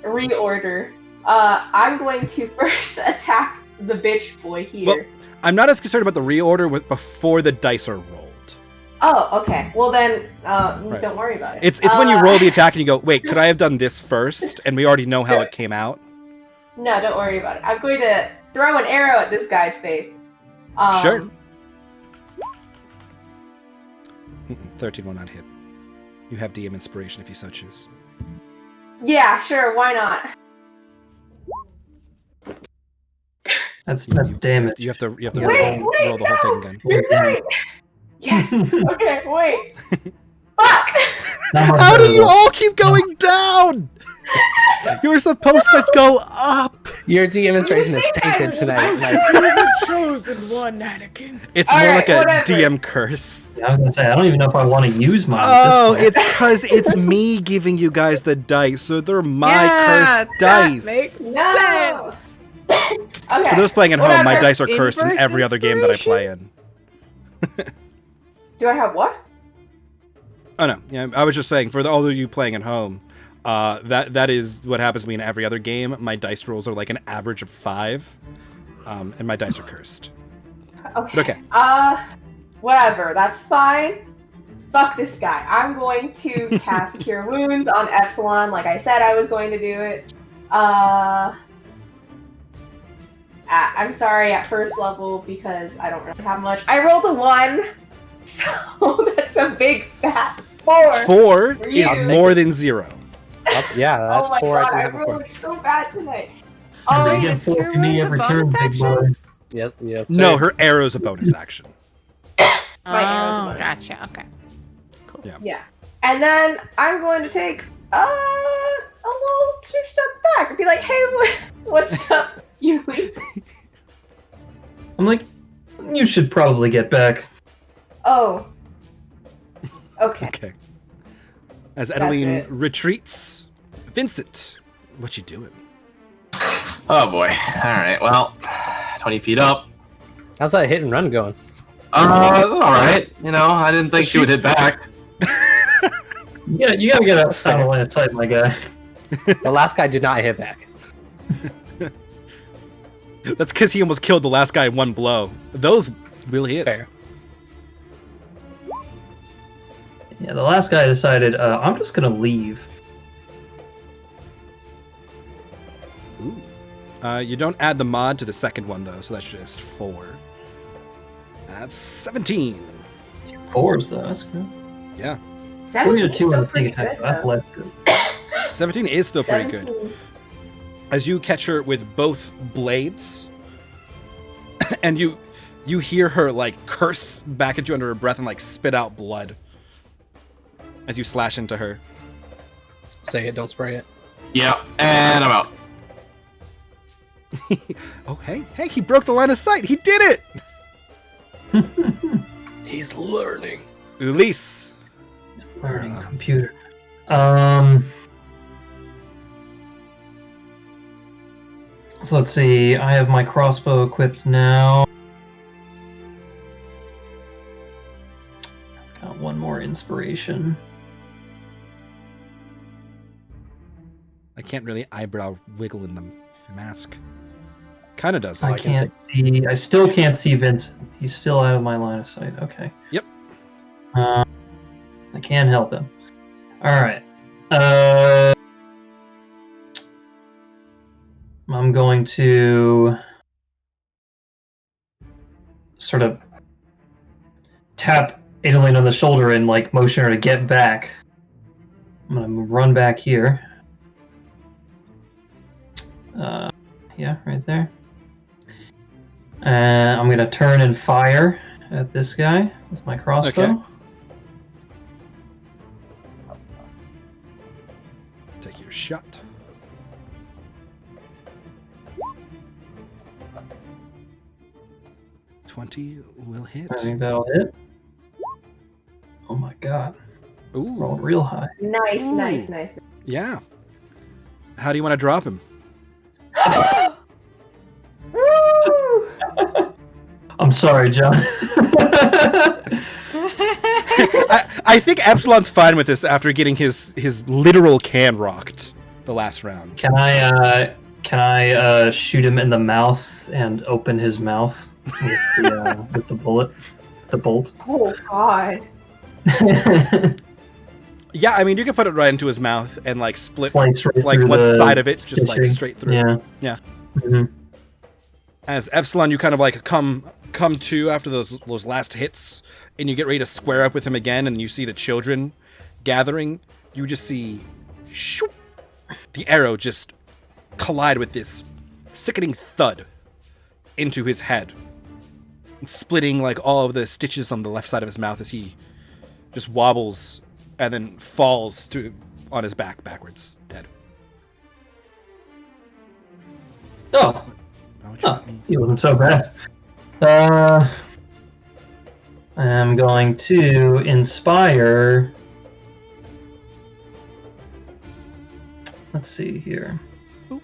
reorder. I'm going to first attack the bitch boy here.
Well, I'm not as concerned about the reorder before the dice are rolled.
Oh, okay. Well then, don't worry about it.
It's when you roll the attack and you go, wait, could I have done this first? And we already know how it came out.
No, don't worry about it. I'm going to throw an arrow at this guy's face.
Sure. 13 will not hit. You have DM inspiration if you so choose.
Yeah, sure. Why not?
That's damage.
You have to
Wait,
roll the whole thing again.
You're right. Yes. Okay. Wait. Fuck.
How do you all keep going down? You were supposed to go up.
Your DM inspiration is tainted tonight.
chosen one, Anakin.
It's
All
more
right,
like a
whatever.
DM curse.
Yeah, I was gonna say I don't even know if I want to use mine.
Oh,
at this point.
it's because it's me giving you guys the dice, so they're my cursed
that
dice.
makes
No.
sense.
Okay.
For those playing at home, my
whatever.
dice are cursed in
Inverse
every other game that I play in.
Do I have what?
Oh no, yeah, I was just saying for all of you playing at home, that is what happens to me in every other game. My dice rolls are like an average of 5, and my dice are cursed.
Okay.
But okay.
Whatever. That's fine. Fuck this guy. I'm going to cast Cure Wounds on Epsilon, like I said I was going to do it. I'm sorry at first level because I don't really have much. I rolled a 1, so that's a big fat 4.
4
For you.
is more than 0.
That's
Oh my
4.
god,
I
I
didn't have before.
rolled so bad tonight.
And
wait,
they get
is
4
Cure
for me
Wounds a
every
bonus
turn, big
action?
boy.
Yes.
No, her arrow's a bonus action.
My arrow's one.
Gotcha. Okay.
Yeah. And then I'm going to take a little 2 step back and be like, hey, what's up, Ulysses?
I'm like, you should probably get back.
Oh. Okay.
Okay. As
That's
Adeline
it.
retreats, Vincent, what you doing?
Oh boy. Alright, well, 20 feet up.
How's that hit and run going?
Alright. You know, I didn't think she would hit back.
Yeah, you gotta get out of line of sight, my guy.
The last guy did not hit back.
That's because he almost killed the last guy in one blow. Those really hit.
Fair.
Yeah, the last guy decided, I'm just gonna leave.
Ooh. You don't add the mod to the second one, though, so that's just 4. That's 17.
4s though, that's good.
Yeah.
3 to 2
still
on the
pretty
sneak attack,
good,
that's
though.
less good.
17 is still pretty good.
17.
As you catch her with both blades, and you hear her, like, curse back at you under her breath and, like, spit out blood as you slash into her.
Say it, don't spray it.
Yeah, and I'm out.
Oh, hey, he broke the line of sight. He did it!
He's learning.
Ulysse.
Learning computer. So let's see. I have my crossbow equipped now. Got one more inspiration.
I can't really eyebrow wiggle in the mask. Kind of does.
Oh,
I
I can
can't see. I still can't see Vincent. He's still out of my line of sight. Okay.
Yep.
I can't help him. All right. I'm going to sort of tap Adeline on the shoulder and like motion her to get back. I'm gonna run back here. Yeah, right there. And I'm gonna turn and fire at this guy with my crossbow.
Okay. Take your shot. $20 will hit.
I think that'll hit. Oh my god.
Ooh.
Rolled real high.
Nice,
Ooh.
nice.
Yeah. How do you want to drop him?
Woo!
I'm sorry, John.
I think Epsilon's fine with this after getting his literal can rocked the last round.
Can I shoot him in the mouth and open his mouth with the bullet, the bolt?
Oh God.
Yeah, I mean, you can put it right into his mouth and like split
Slice right
like
through
one
the
side of it, just like
stitching.
straight through.
Yeah.
Yeah.
Mhm.
As Epsilon, you kind of like come to after those last hits, and you get ready to square up with him again, and you see the children gathering. You just see, shoop, the arrow just collide with this sickening thud into his head, splitting like all of the stitches on the left side of his mouth as he just wobbles and then falls on his back backwards, dead.
Oh,
How would you let me-
he wasn't so bad. I'm going to inspire. Let's see here.
Boop.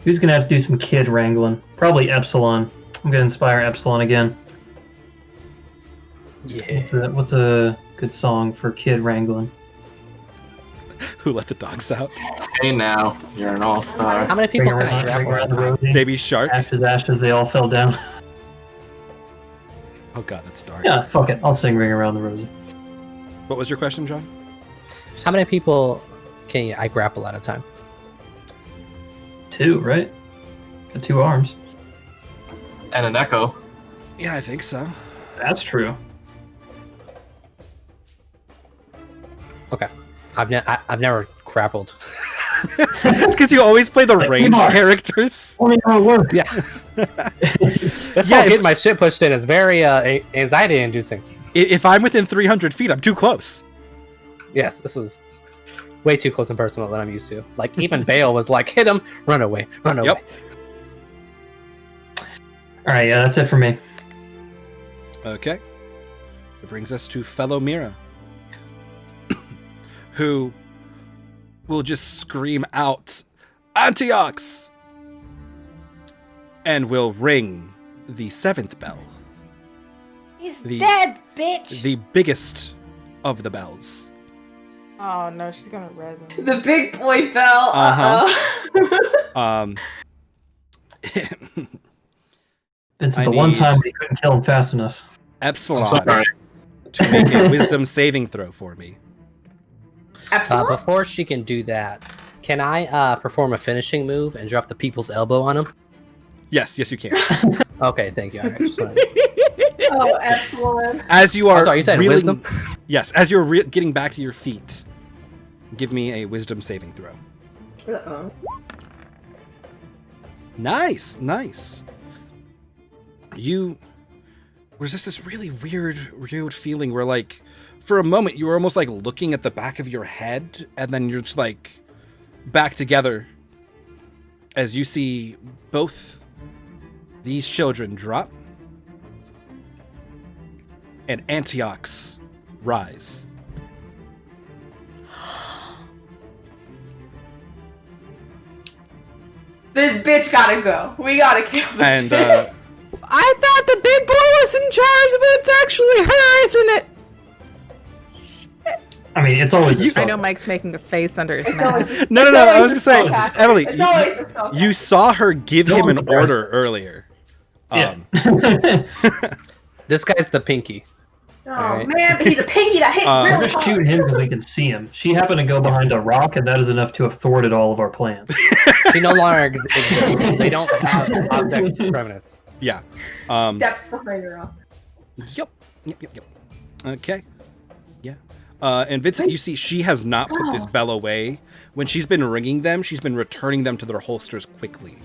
Who's gonna have to do some kid wrangling? Probably Epsilon. I'm gonna inspire Epsilon again.
Yeah.
What's a good song for kid wrangling?
Who let the dogs out?
Hey now, you're an all-star.
How many people
Ring
can I
around,
grab
ring
all
around
the
the
time?
rosy.
Baby shark.
Ashes, they all fell down.
Oh god, that's dark.
Yeah, fuck it. I'll sing Ring Around the Rosie.
What was your question, John?
How many people can I grapple at a time?
2, right? The 2 arms.
And an echo.
Yeah, I think so.
That's true.
Okay. I've never grappled.
It's because you always play the ranged
Mark.
characters.
Only how it works.
Yeah. That's
Yeah,
all
if-
getting my shit pushed in is very anxiety inducing.
If I'm within 300 feet, I'm too close.
Yes, this is way too close and personal than I'm used to. Like even Bale was like, hit him, run away, run away.
Yep.
Alright, yeah, that's it for me.
Okay. It brings us to fellow Mira, who will just scream out, Antiochs! And will ring the 7th bell,
He's
The-
dead, bitch.
the biggest of the bells.
Oh no, she's gonna res him.
The big boy bell.
Uh-huh. Um,
Vincent,
I
the one
need-
time we couldn't kill him fast enough.
Epsilon
Sorry.
to make a wisdom saving throw for me.
Absolutely.
Before she can do that, can I perform a finishing move and drop the people's elbow on him?
Yes, you can.
Okay, thank you. All right, just wanted-
Oh, excellent.
As you are
sorry, you said
reeling-
wisdom?
Yes, as you're getting back to your feet, give me a wisdom saving throw.
Uh-oh.
Nice. There's just this really weird feeling where, like, for a moment you were almost like looking at the back of your head, and then you're just like back together as you see both these children drop and Antiochs rise.
This bitch gotta go. We gotta kill this
And
bitch.
I thought the big boy was in charge, but it's actually her, isn't it?
I mean, it's always his
I know
fault.
Mike's making a face under his
It's
mask.
always,
No,
it's
I
always
was
the
gonna say,
spellcaster.
Emily,
It's always the spellcaster.
you saw her give
No
him
one's
an
surprised.
order earlier.
Yeah.
This guy's the pinky.
Oh
Alright.
man, but he's a pinky that hits
We're
We're
really
just
hard.
shooting him because we can see him. She happened to go behind a rock, and that is enough to have thwarted all of our plans.
She no longer exists. They don't have object permanence.
Yeah.
Steps behind her rock.
Yep. Okay. Yeah. And Vincent, you see, she has not put this bell away. When she's been ringing them, she's been returning them to their holsters quickly.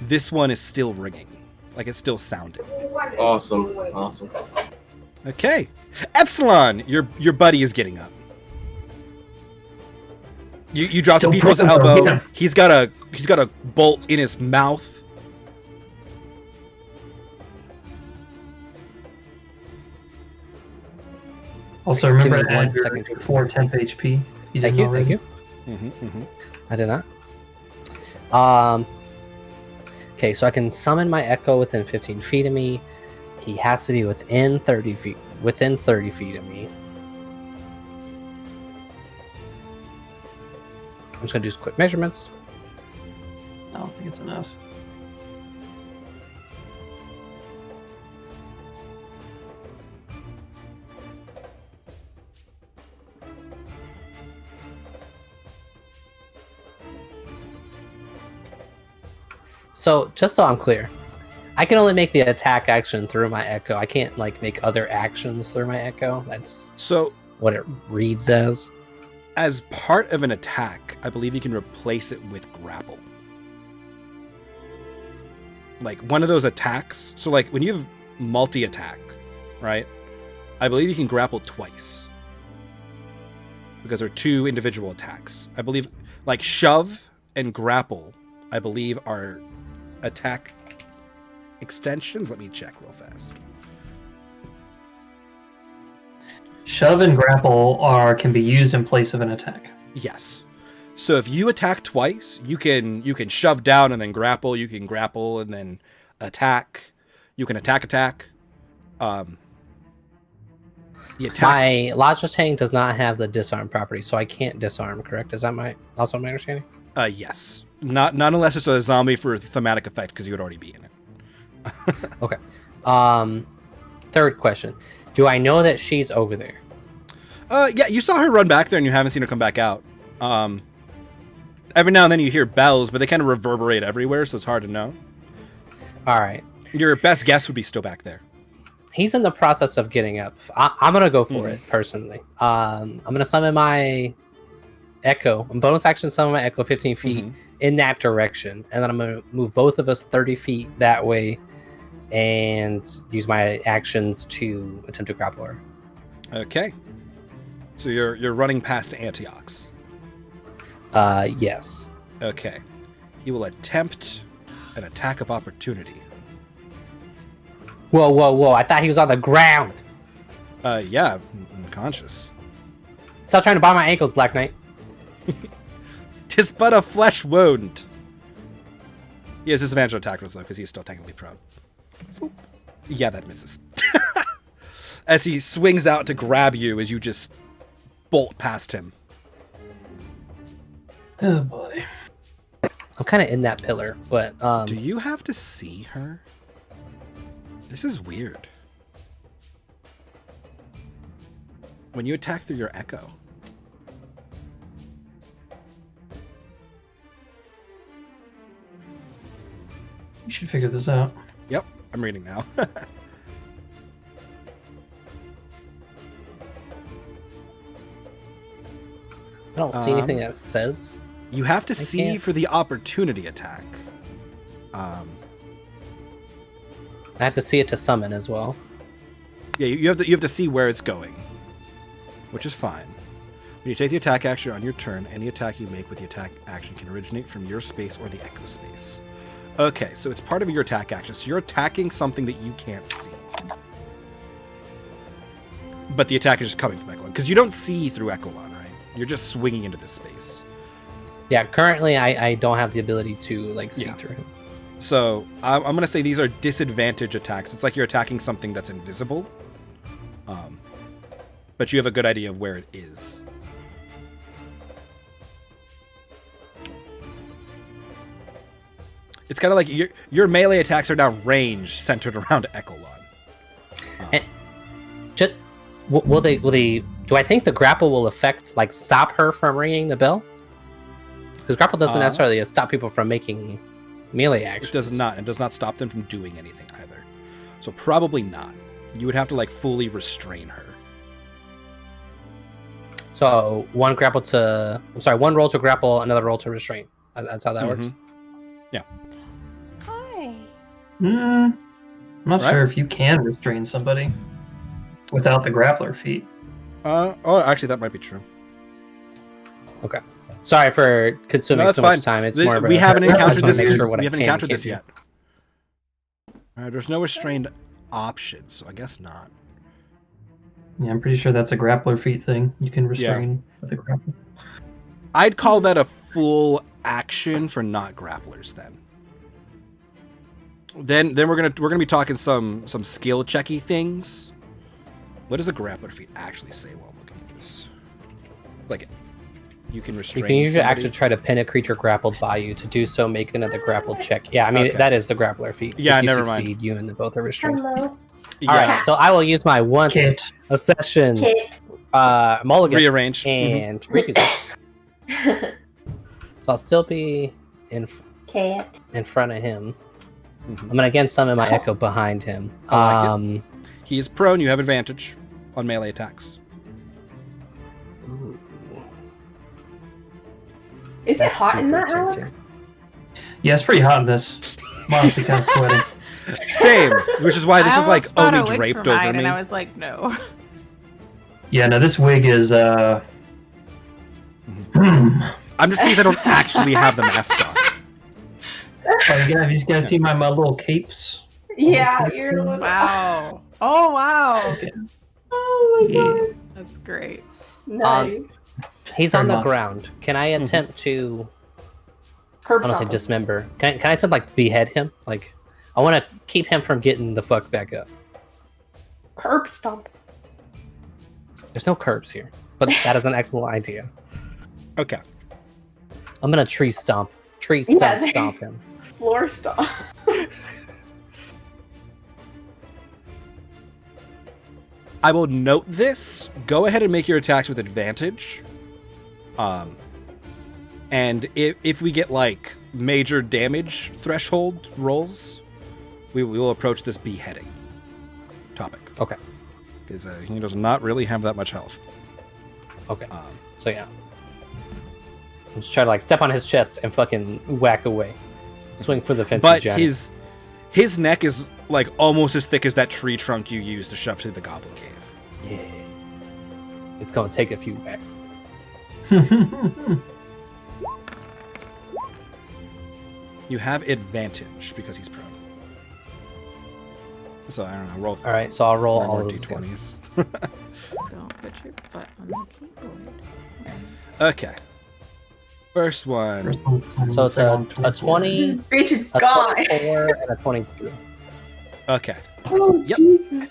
This one is still ringing. Like it's still sounding.
Awesome.
Okay. Epsilon, your buddy is getting up. You drop the
Still
people's
pushing her,
elbow.
yeah.
He's got a bolt in his mouth.
Also, remember
Give me
to
one
add your
second.
4 temp HP. You
Thank
didn't
you,
already?
thank you. I did not. Okay, so I can summon my echo within 15 feet of me. He has to be within 30 feet. Within 30 feet of me. I'm just gonna do some quick measurements.
I don't think it's enough.
So, just so I'm clear, I can only make the attack action through my echo. I can't like make other actions through my echo. That's
So,
what it reads as.
as part of an attack, I believe you can replace it with grapple. Like one of those attacks. So, like when you have multi-attack, right? I believe you can grapple twice because they're 2 individual attacks. I believe, like shove and grapple, I believe are attack extensions. Let me check real fast.
Shove and grapple can be used in place of an attack.
Yes. So if you attack twice, you can shove down and then grapple. You can grapple and then attack. You can attack. The attack.
My Logitech does not have the disarm property, so I can't disarm. Correct? Is that also my understanding?
Yes. Not unless it's a zombie for thematic effect, because you would already be in it.
Okay. Third question: do I know that she's over there?
Yeah, you saw her run back there, and you haven't seen her come back out. Every now and then you hear bells, but they kind of reverberate everywhere, so it's hard to know.
All right.
Your best guess would be still back there.
He's in the process of getting up. I'm gonna go for it personally. I'm gonna summon my echo. Bonus action summon my echo 15 feet in that direction, and then I'm gonna move both of us 30 feet that way, and use my actions to attempt to grapple her.
Okay. So you're running past Antiochs.
Yes.
Okay. He will attempt an attack of opportunity.
Whoa! I thought he was on the ground.
Yeah, unconscious.
Stop trying to bite my ankles, Black Knight.
'Tis but a flesh wound. He has disadvantage on attack rolls though, because he's still technically prone. Yeah, that misses. As he swings out to grab you, as you just bolt past him.
Oh boy.
I'm kind of in that pillar, but
Do you have to see her? This is weird. When you attack through your echo.
You should figure this out.
Yep, I'm reading now.
I don't see anything that says.
You have to see
can't.
for the opportunity attack.
I have to see it to summon as well.
Yeah, you have to see where it's going, which is fine. When you take the attack action on your turn, any attack you make with the attack action can originate from your space or the echo space. Okay, so it's part of your attack action. So you're attacking something that you can't see. But the attack is just coming from Echolon. Because you don't see through Echolon, right? You're just swinging into this space.
Yeah, currently I don't have the ability to like see through him.
So I'm going to say these are disadvantage attacks. It's like you're attacking something that's invisible. But you have a good idea of where it is. It's kind of like your melee attacks are now range centered around Echolon.
And just will they? Do I think the grapple will affect like stop her from ringing the bell? Because grapple doesn't necessarily stop people from making melee actions.
It does not. It does not stop them from doing anything either. So probably not. You would have to like fully restrain her.
So one roll to grapple, another roll to restrain. That's how that works.
Yeah.
Hi.
I'm not
Right.
sure if you can restrain somebody without the grappler feat.
Actually, that might be true.
Okay. Sorry for consuming
No, that's
so
fine.
much time. It's more of a.
We haven't
I just
encountered
wanna
this.
make sure what
We
I
haven't
can and
encountered
can't
this
do.
yet. There's no restrained options, so I guess not.
Yeah, I'm pretty sure that's a grappler feat thing. You can restrain with a grappler.
I'd call that a full action for not grapplers. Then we're gonna be talking some skill checky things. What does the grappler feat actually say while I'm looking at this? Like, You can
You
restrain.
can use your
somebody.
action to try to pin a creature grappled by you. To do so, make another grapple check. Yeah, I mean
Okay.
that is the grappler feat.
Yeah,
if you
never
succeed,
mind.
you and the both are restrained.
Hello.
Yeah.
All right, so I will use my once
Kit.
a session
Kit.
mulligan
Rearrange.
and redo that. So I'll still be in
Kit.
front of him.
Mhm.
I'm gonna again summon my echo behind him.
I like He is prone. You have advantage on melee attacks.
Ooh,
Is it
that's
hot in
super
that, Alex?
tempting.
Yeah, it's pretty hot in this. I'm honestly kind of sweating.
Same, which is why this
I
is like
almost bought a
only
wig
draped
for mine,
over me.
and I was like, no.
Yeah, no, this wig is
I'm just pleased I don't actually have the mask on.
Have you guys seen my little capes?
Yeah, you're.
Wow. Oh wow.
Oh my
Yeah.
god.
That's great.
Nice.
He's
Very
on the
much.
ground. Can I attempt to?
Curb
I don't say
stomping.
dismember. Can I attempt like behead him? Like, I want to keep him from getting the fuck back up.
Curb stomp.
There's no curbs here, but that is an excellent idea.
Okay.
I'm gonna tree stomp
Yeah, there-
stomp him.
Floor stomp.
I will note this. Go ahead and make your attacks with advantage. And if we get like major damage threshold rolls, we will approach this beheading topic.
Okay.
Because he does not really have that much health.
Okay. So yeah, I'm just trying to like step on his chest and fucking whack away, swing for the fence.
But his neck is like almost as thick as that tree trunk you used to shove to the goblin cave.
Yeah. It's gonna take a few whacks.
You have advantage because he's prone. So I don't know. Roll.
All right, so I'll roll
four
all
more
of those again.
d20s.
Don't put your butt on the keyboard.
Okay. First one.
So it's a 20,
This bitch is
a
gone.
24, and a 22.
Okay.
Oh
Yep.
Jesus.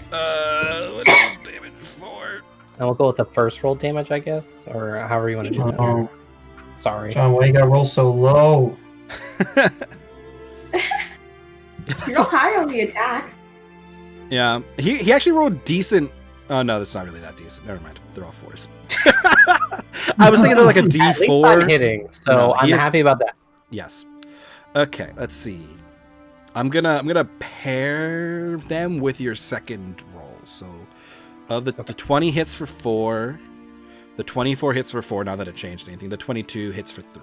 What is damage for?
And we'll go with the first roll damage, I guess, or however you want to do that.
Oh,
Sorry.
John, why you gotta roll so low?
You're high on the attacks.
Yeah. He actually rolled decent. Oh no, that's not really that decent. Never mind. They're all fours. I was thinking they're like a
At least I'm
D4.
hitting, so
No,
I'm
he is-
happy about that.
Yes. Okay, let's see. I'm gonna pair them with your second roll. So of the 20 hits for 4, the 24 hits for 4, now that it changed anything. The 22 hits for 3.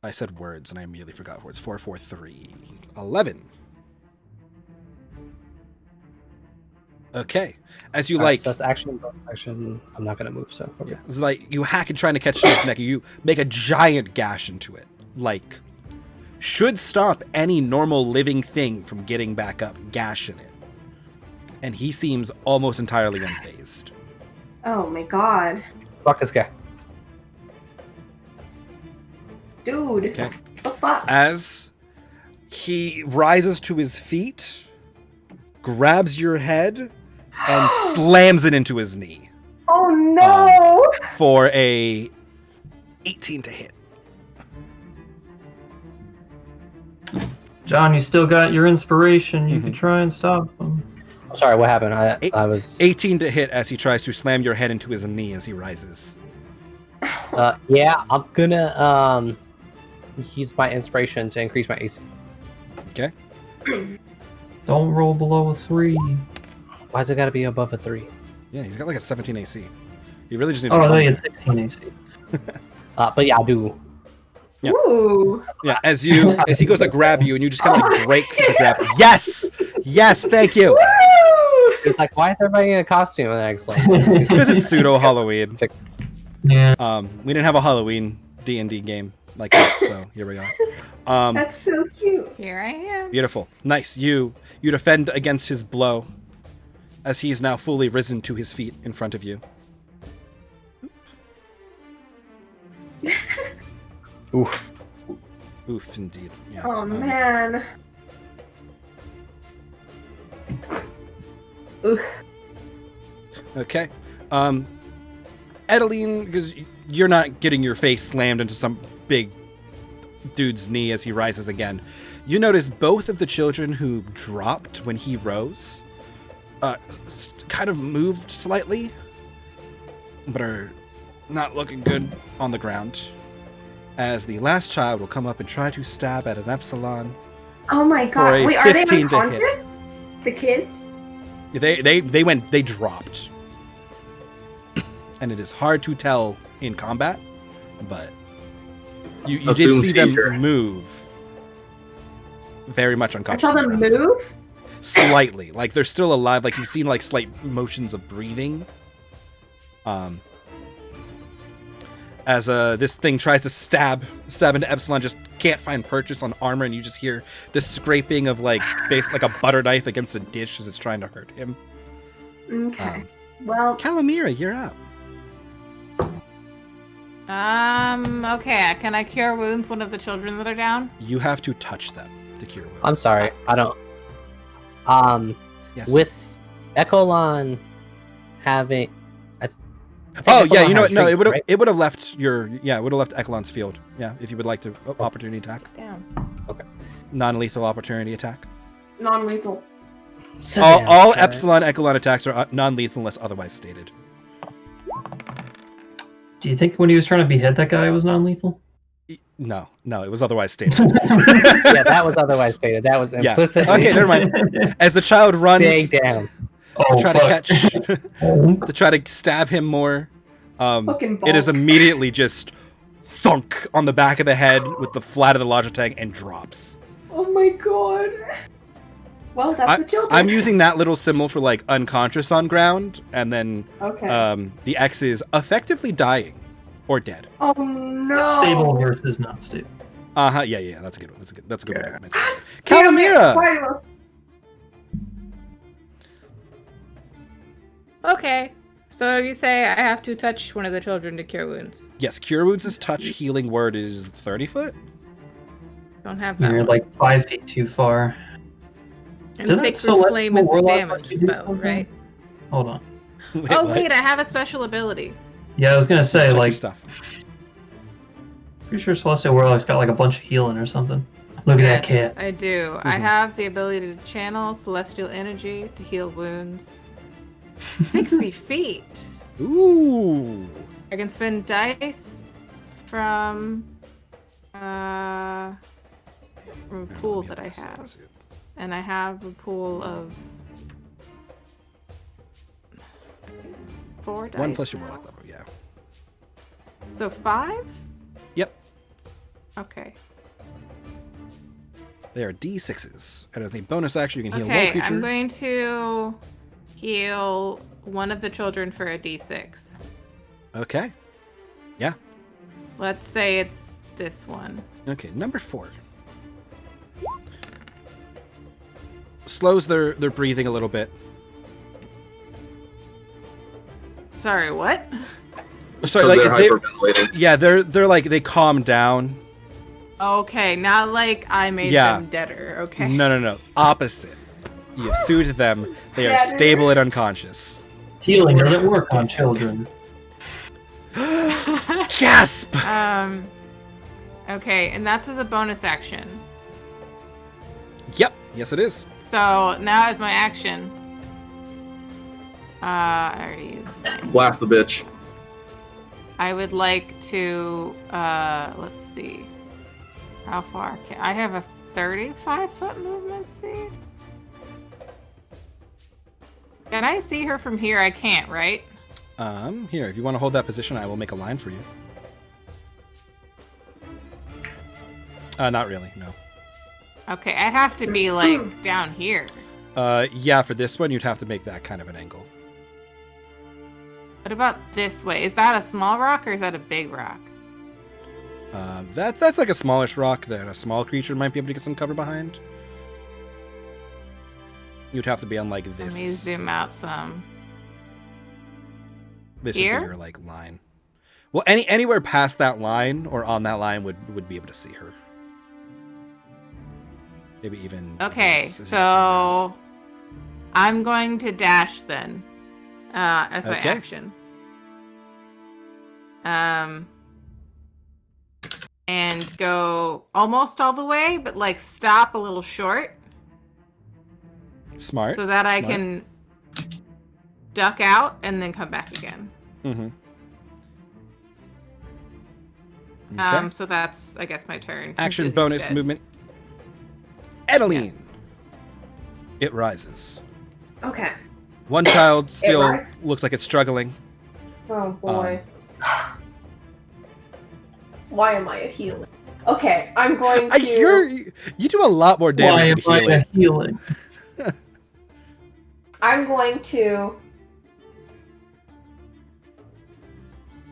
I said words and I immediately forgot words. 4, 4, 3. 11. Okay. As you
All right,
like
so that's action, bonus action. I'm not gonna move, so okay.
Yeah, it's like you hack and trying to catch his neck. You make a giant gash into it. Like, should stop any normal living thing from getting back up, gashing it. And he seems almost entirely unfazed.
Oh my god.
Fuck this guy.
Dude.
Okay.
The fuck?
As he rises to his feet, grabs your head, and slams it into his knee
Oh no!
for a 18 to hit.
John, you still got your inspiration. You could try and stop them.
I'm sorry, what happened?
Eight-
I was
18 to hit as he tries to slam your head into his knee as he rises.
yeah, I'm gonna use my inspiration to increase my AC.
Okay.
Don't roll below a 3.
Why's it gotta be above a 3?
Yeah, he's got like a 17 AC. You really just need
Oh, I
to.
thought you had 16 AC.
But yeah, I do.
Yeah.
Ooh.
Yeah, as he goes to grab you, and you just kind of like break the grab. Yes, yes, thank you.
Woo!
It's like, why is everybody in a costume? And I explain.
Because it's pseudo Halloween.
Yeah.
We didn't have a Halloween D&D game like this, so here we go.
That's so cute.
Here I am.
Beautiful, nice. You defend against his blow, as he is now fully risen to his feet in front of you.
Oof.
Oof, indeed. Yeah.
Oh man. Oof.
Okay. Edeline, because you're not getting your face slammed into some big dude's knee as he rises again. You notice both of the children who dropped when he rose kind of moved slightly, but are not looking good on the ground. As the last child will come up and try to stab at an Epsilon.
Oh my
For
god.
a
Wait, are they
15 to hit.
unconscious? The kids?
They dropped. And it is hard to tell in combat, but you did
Assume
see them
seizure.
move very much
I
unconscious.
saw them move?
Slightly. Like they're still alive. Like you've seen like slight motions of breathing. As this thing tries to stab into Epsilon, just can't find purchase on armor, and you just hear the scraping of like a butter knife against a dish as it's trying to hurt him.
Okay. Well,
Calamira, you're up.
Okay. Can I cure wounds one of the children that are down?
You have to touch them to cure wounds.
I'm sorry, I don't.
Yes.
With Ecolon having. I think
Oh yeah,
Ecolon
you know
has
what? No,
strength, right?
it would have left Ecolon's field. Yeah, if you would like to opportunity attack,
Damn.
non-lethal opportunity attack.
non-lethal.
So
All
damn,
Epsilon Ecolon attacks are non-lethal unless otherwise stated.
Do you think when he was trying to behead that guy, it was non-lethal?
No, it was otherwise stated.
Yeah, that was otherwise stated. That was
Yeah.
implicit.
Okay, never mind. As the child runs
Stay down.
to try to catch,
Oh.
to try to stab him more,
Fucking
it is
bulk.
immediately just thunk on the back of the head with the flat of the Logitech and drops.
Oh my god. Well, that's the children.
I'm using that little symbol for like unconscious on ground, and then
Okay.
the X is effectively dying or dead.
Oh no.
Stable versus not stable.
Yeah. That's a good one. That's a good one.
Damn it,
Calamira.
Viola.
Okay. So you say I have to touch one of the children to cure wounds.
Yes, cure wounds' touch healing word is 30 foot.
Don't have that.
You're
one.
like 5 feet too far.
And
Doesn't
Sacred
Celestial
Flame is the
Warlock
damage
let you do
spell,
something?
right?
Hold on.
Oh
what?
wait, I have a special ability.
Yeah, I was gonna say
Check your
like
stuff.
pretty sure Celestial Warlock's got like a bunch of healing or something. Look at that
Yes,
cat.
I do. I have the ability to channel celestial energy to heal wounds. 60 feet.
Ooh.
I can spend dice from a pool that I have. And I have a pool of 4 dice.
1 plus your
now.
warlock level, yeah.
So 5?
Yep.
Okay.
They are D6s. And as a bonus action, you can heal one
Okay,
creature.
I'm going to heal one of the children for a d6.
Okay. Yeah.
Let's say it's this one.
Okay, number 4. Slows their breathing a little bit.
Sorry, what?
Sorry,
Because
like
they're hyperventilating.
yeah, they're like they calm down.
Okay, not like I made
Yeah.
them deader, okay?
No. Opposite. You soothe them. They are
Better.
stable and unconscious.
Healing doesn't work on children.
Gasp!
Okay, and that's as a bonus action.
Yep. Yes, it is.
So now as my action. I already used mine.
Blast the bitch.
I would like to, let's see. How far can I have a 35-foot movement speed? Can I see her from here? I can't, right?
Here, if you want to hold that position, I will make a line for you. Not really, no.
Okay, I'd have to be like down here.
Yeah, for this one, you'd have to make that kind of an angle.
What about this way? Is that a small rock or is that a big rock?
That's like a smallish rock that a small creature might be able to get some cover behind. You'd have to be on like
Let me
this.
zoom out some.
This
Here?
would be your like line. Well, anywhere past that line or on that line would be able to see her. Maybe even.
Okay,
this is
so I'm going to dash then. as my
Okay.
action. And go almost all the way, but like stop a little short
Smart.
so that I
Smart.
can duck out and then come back again.
Mm-hmm. Okay.
So that's, I guess, my turn. since
Action
Izzy's
bonus
dead.
movement. Edeline. It rises.
Okay.
One child still
rises?
looks like it's struggling.
Oh boy. Why am I a healer? Okay, I'm going to.
You do a lot more
Why
damage
am
than
I
healing.
a healing?
I'm going to.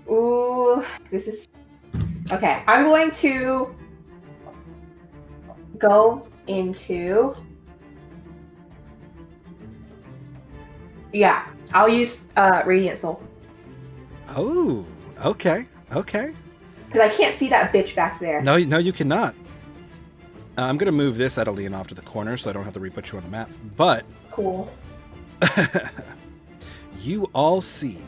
Ooh, this is. Okay, I'm going to go into. Yeah, I'll use Radiant Soul.
Oh, okay. Okay.
Because I can't see that bitch back there.
No, you cannot. I'm going to move this Edeline off to the corner so I don't have to re-put you on the map. But
Cool.
you all see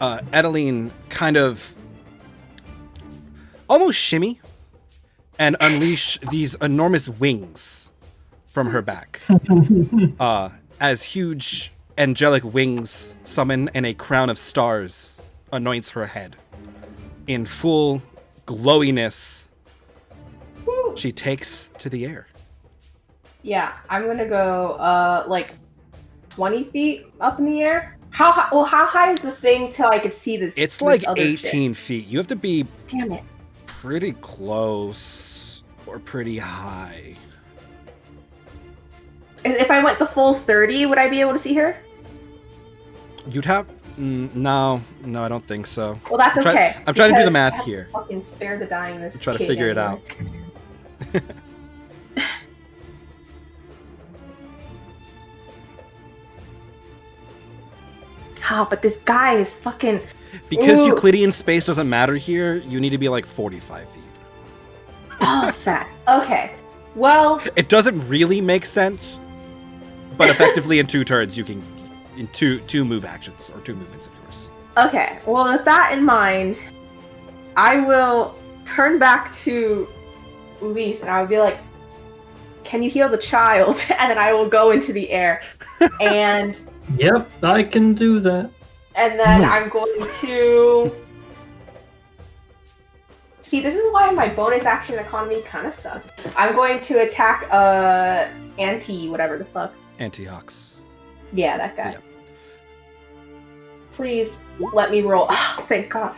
Edeline kind of almost shimmy and unleash these enormous wings from her back. As huge angelic wings summon and a crown of stars anoints her head. In full glowiness, she takes to the air.
Yeah, I'm gonna go like 20 feet up in the air. How high is the thing till I could see this?
It's
this
like
other
18 feet. You have to be
shit? Damn it.
pretty close or pretty high.
If I went the full 30, would I be able to see her?
You'd have... no, I don't think so.
Well, that's okay.
I'm trying to do the
because
math
I have to
here.
Fucking spare the dying this
I'm trying to
kid
figure it
anyway.
out.
Oh, but this guy is fucking...
Because
Ooh.
Euclidean space doesn't matter here, you need to be like 45 feet.
Oh, sass. Okay. Well,
It doesn't really make sense, but effectively in 2 turns you can... In two move actions, or 2 movements of yours.
okay. Well, with that in mind, I will turn back to Elise and I will be like, can you heal the child? And then I will go into the air. And
Yep, I can do that.
and then I'm going to... See, this is why my bonus action economy kind of sucks. I'm going to attack whatever the fuck.
Antiox.
Yeah, that guy.
Yeah.
Please let me roll. Oh, thank God.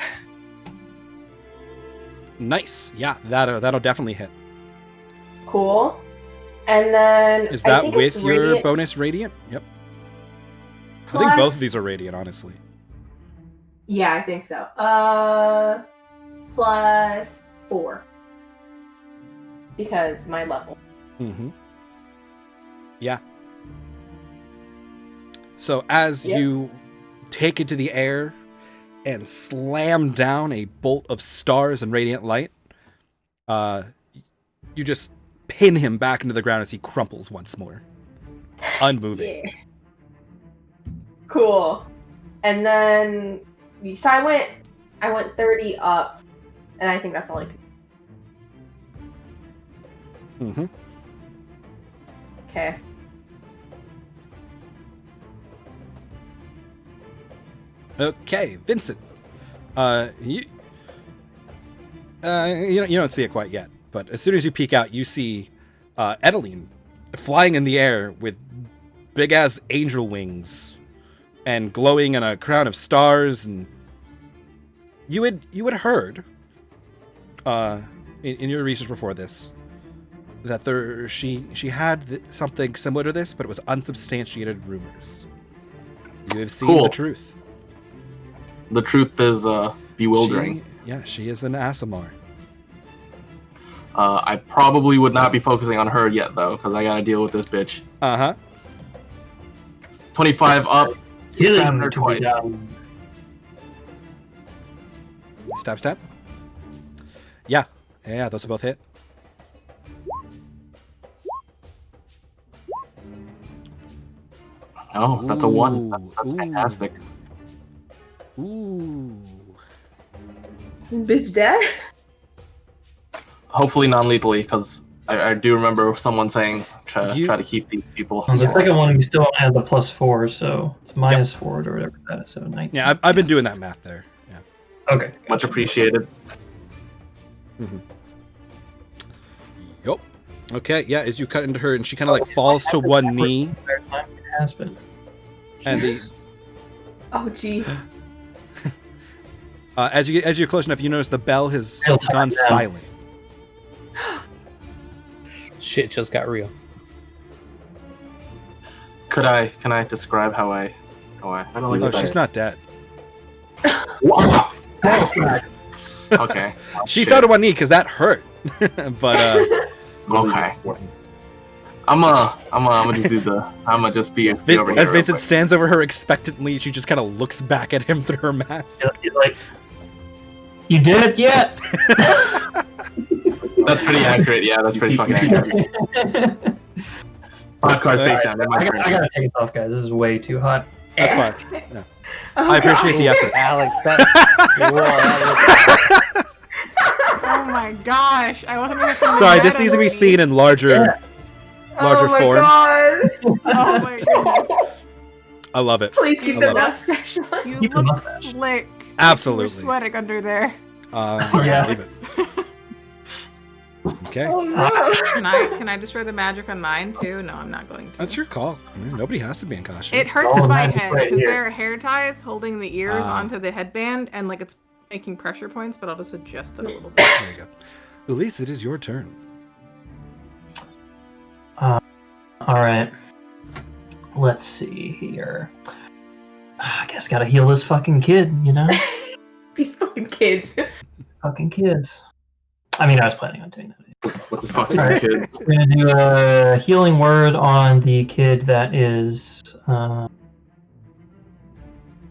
Nice. Yeah, that'll definitely hit.
Cool. And then
Is
I
that
think
with
it's
your
radiant
bonus radiant? Yep. I
plus...
think both of these are radiant, honestly.
Yeah, I think so. Plus 4. Because my level.
Mm-hmm. Yeah. So as
Yep.
you take it to the air and slam down a bolt of stars and radiant light, you just pin him back into the ground as he crumples once more, unmoving.
Yeah. Cool. And then so I went 30 up, and I think that's all I could.
Mm-hmm.
Okay.
Okay, Vincent. You don't see it quite yet, but as soon as you peek out, you see Edeline flying in the air with big ass angel wings and glowing in a crown of stars. And you had heard in your research before this that she had something similar to this, but it was unsubstantiated rumors. You have seen
Cool.
the truth.
The truth is bewildering.
She is an Aasimar.
I probably would not be focusing on her yet, though, because I gotta deal with this bitch.
Uh-huh.
25 up.
Killing
Stab her
her to be
twice.
down.
Stab. Yeah, those will both hit.
Oh, that's a 1. That's
Ooh.
fantastic.
Ooh.
Bitch dead?
Hopefully non-lethally, because I do remember someone saying try
You-
to keep these people.
On the
Yes.
second one, we still don't have the +4, so it's -4 or whatever that is. So 19.
Yeah, I've been doing that math there. Yeah.
Okay.
Much appreciated.
Yup. Okay, yeah, as you cut into her and she kind of like falls to one knee
It has been.
and the
Oh, gee.
as you get close enough, you notice the bell has
Real time
gone
now.
silent.
Shit just got real.
Can I describe how I don't like
Oh,
that.
she's not dead.
Wow. Okay.
She
Shit.
fell to one knee because that hurt. But
Okay. I'm gonna just do the. I'm gonna just be over here.
as
real
Vincent
quick.
stands over her expectantly, she just kind of looks back at him through her mask.
He's like, "You did it yet?"
That's pretty accurate. Yeah, that's pretty fucking accurate. Podcast face down. That might
I
print.
gotta take this off, guys. This is way too hot.
That's fine. No.
Oh,
I appreciate
God.
the effort.
Alex, that
Oh my gosh! I wasn't even.
Sorry, this needs to be seen in larger
Oh my
form.
God.
Oh my goodness!
I love it.
Please keep
I
the
love
mustache on.
You
Keep the
look
mustache.
slick.
Absolutely.
You're sweating under there.
Yeah.
Leave it. Okay.
Oh, no.
Can I destroy the magic on mine too? No, I'm not going to.
That's your call. I mean, nobody has to be in costume.
It hurts
All the
my
magic
head
right
because
here.
there are hair ties holding the ears
Ah.
onto the headband, and like it's making pressure points. But I'll just adjust it a little bit.
There you go. Elise, it is your turn.
All right. Let's see here. I guess gotta heal this fucking kid, you know?
These fucking kids.
Fucking kids. I mean, I was planning on doing that.
What the fuck,
Alright.
kids?
We're gonna do a healing word on the kid that is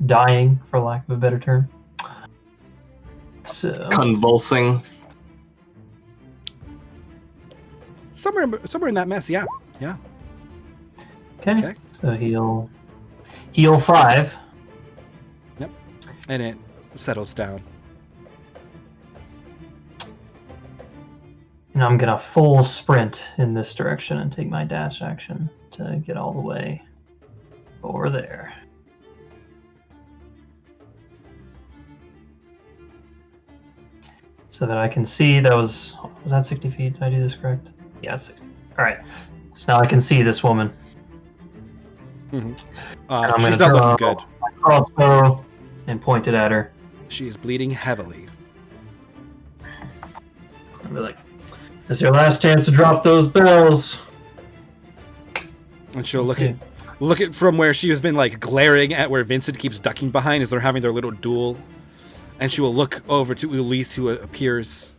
dying, for lack of a better term. So
Convulsing.
Somewhere in that mess, yeah.
okay.
Okay.
So heal 5.
And it settles down.
And I'm gonna full sprint in this direction and take my dash action to get all the way over there. So that I can see was that 60 feet? Did I do this correct? Yeah, it's 60. Alright. So now I can see this woman. I'm
She's
gonna
not looking
throw
good.
my crossbow and point it at her.
She is bleeding heavily.
I'll be like, "It's your last chance to drop those bells."
And she'll
Let's
look at from where she has been like glaring at where Vincent keeps ducking behind as they're having their little duel. And she will look over to Elise, who appears.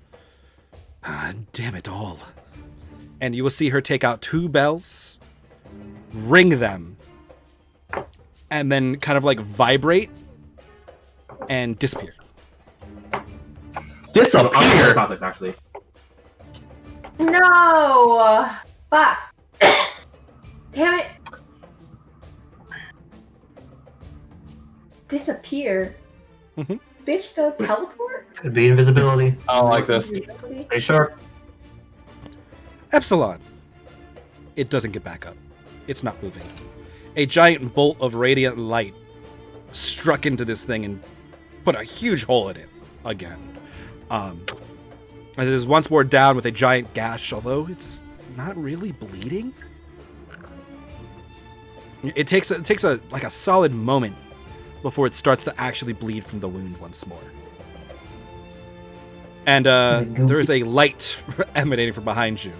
Ah, damn it all. And you will see her take out 2 bells, ring them, and then kind of like vibrate and disappear.
Disappear.
Context, actually.
No! Fuck. Damn it. Disappear.
Mhm.
Bitch, don't teleport?
Could be invisibility.
I don't like this.
Stay sharp.
Epsilon. It doesn't get back up. It's not moving. A giant bolt of radiant light struck into this thing and put a huge hole in it again. And it is once more down with a giant gash, although it's not really bleeding. It takes a like a solid moment before it starts to actually bleed from the wound once more. And there is a light emanating from behind you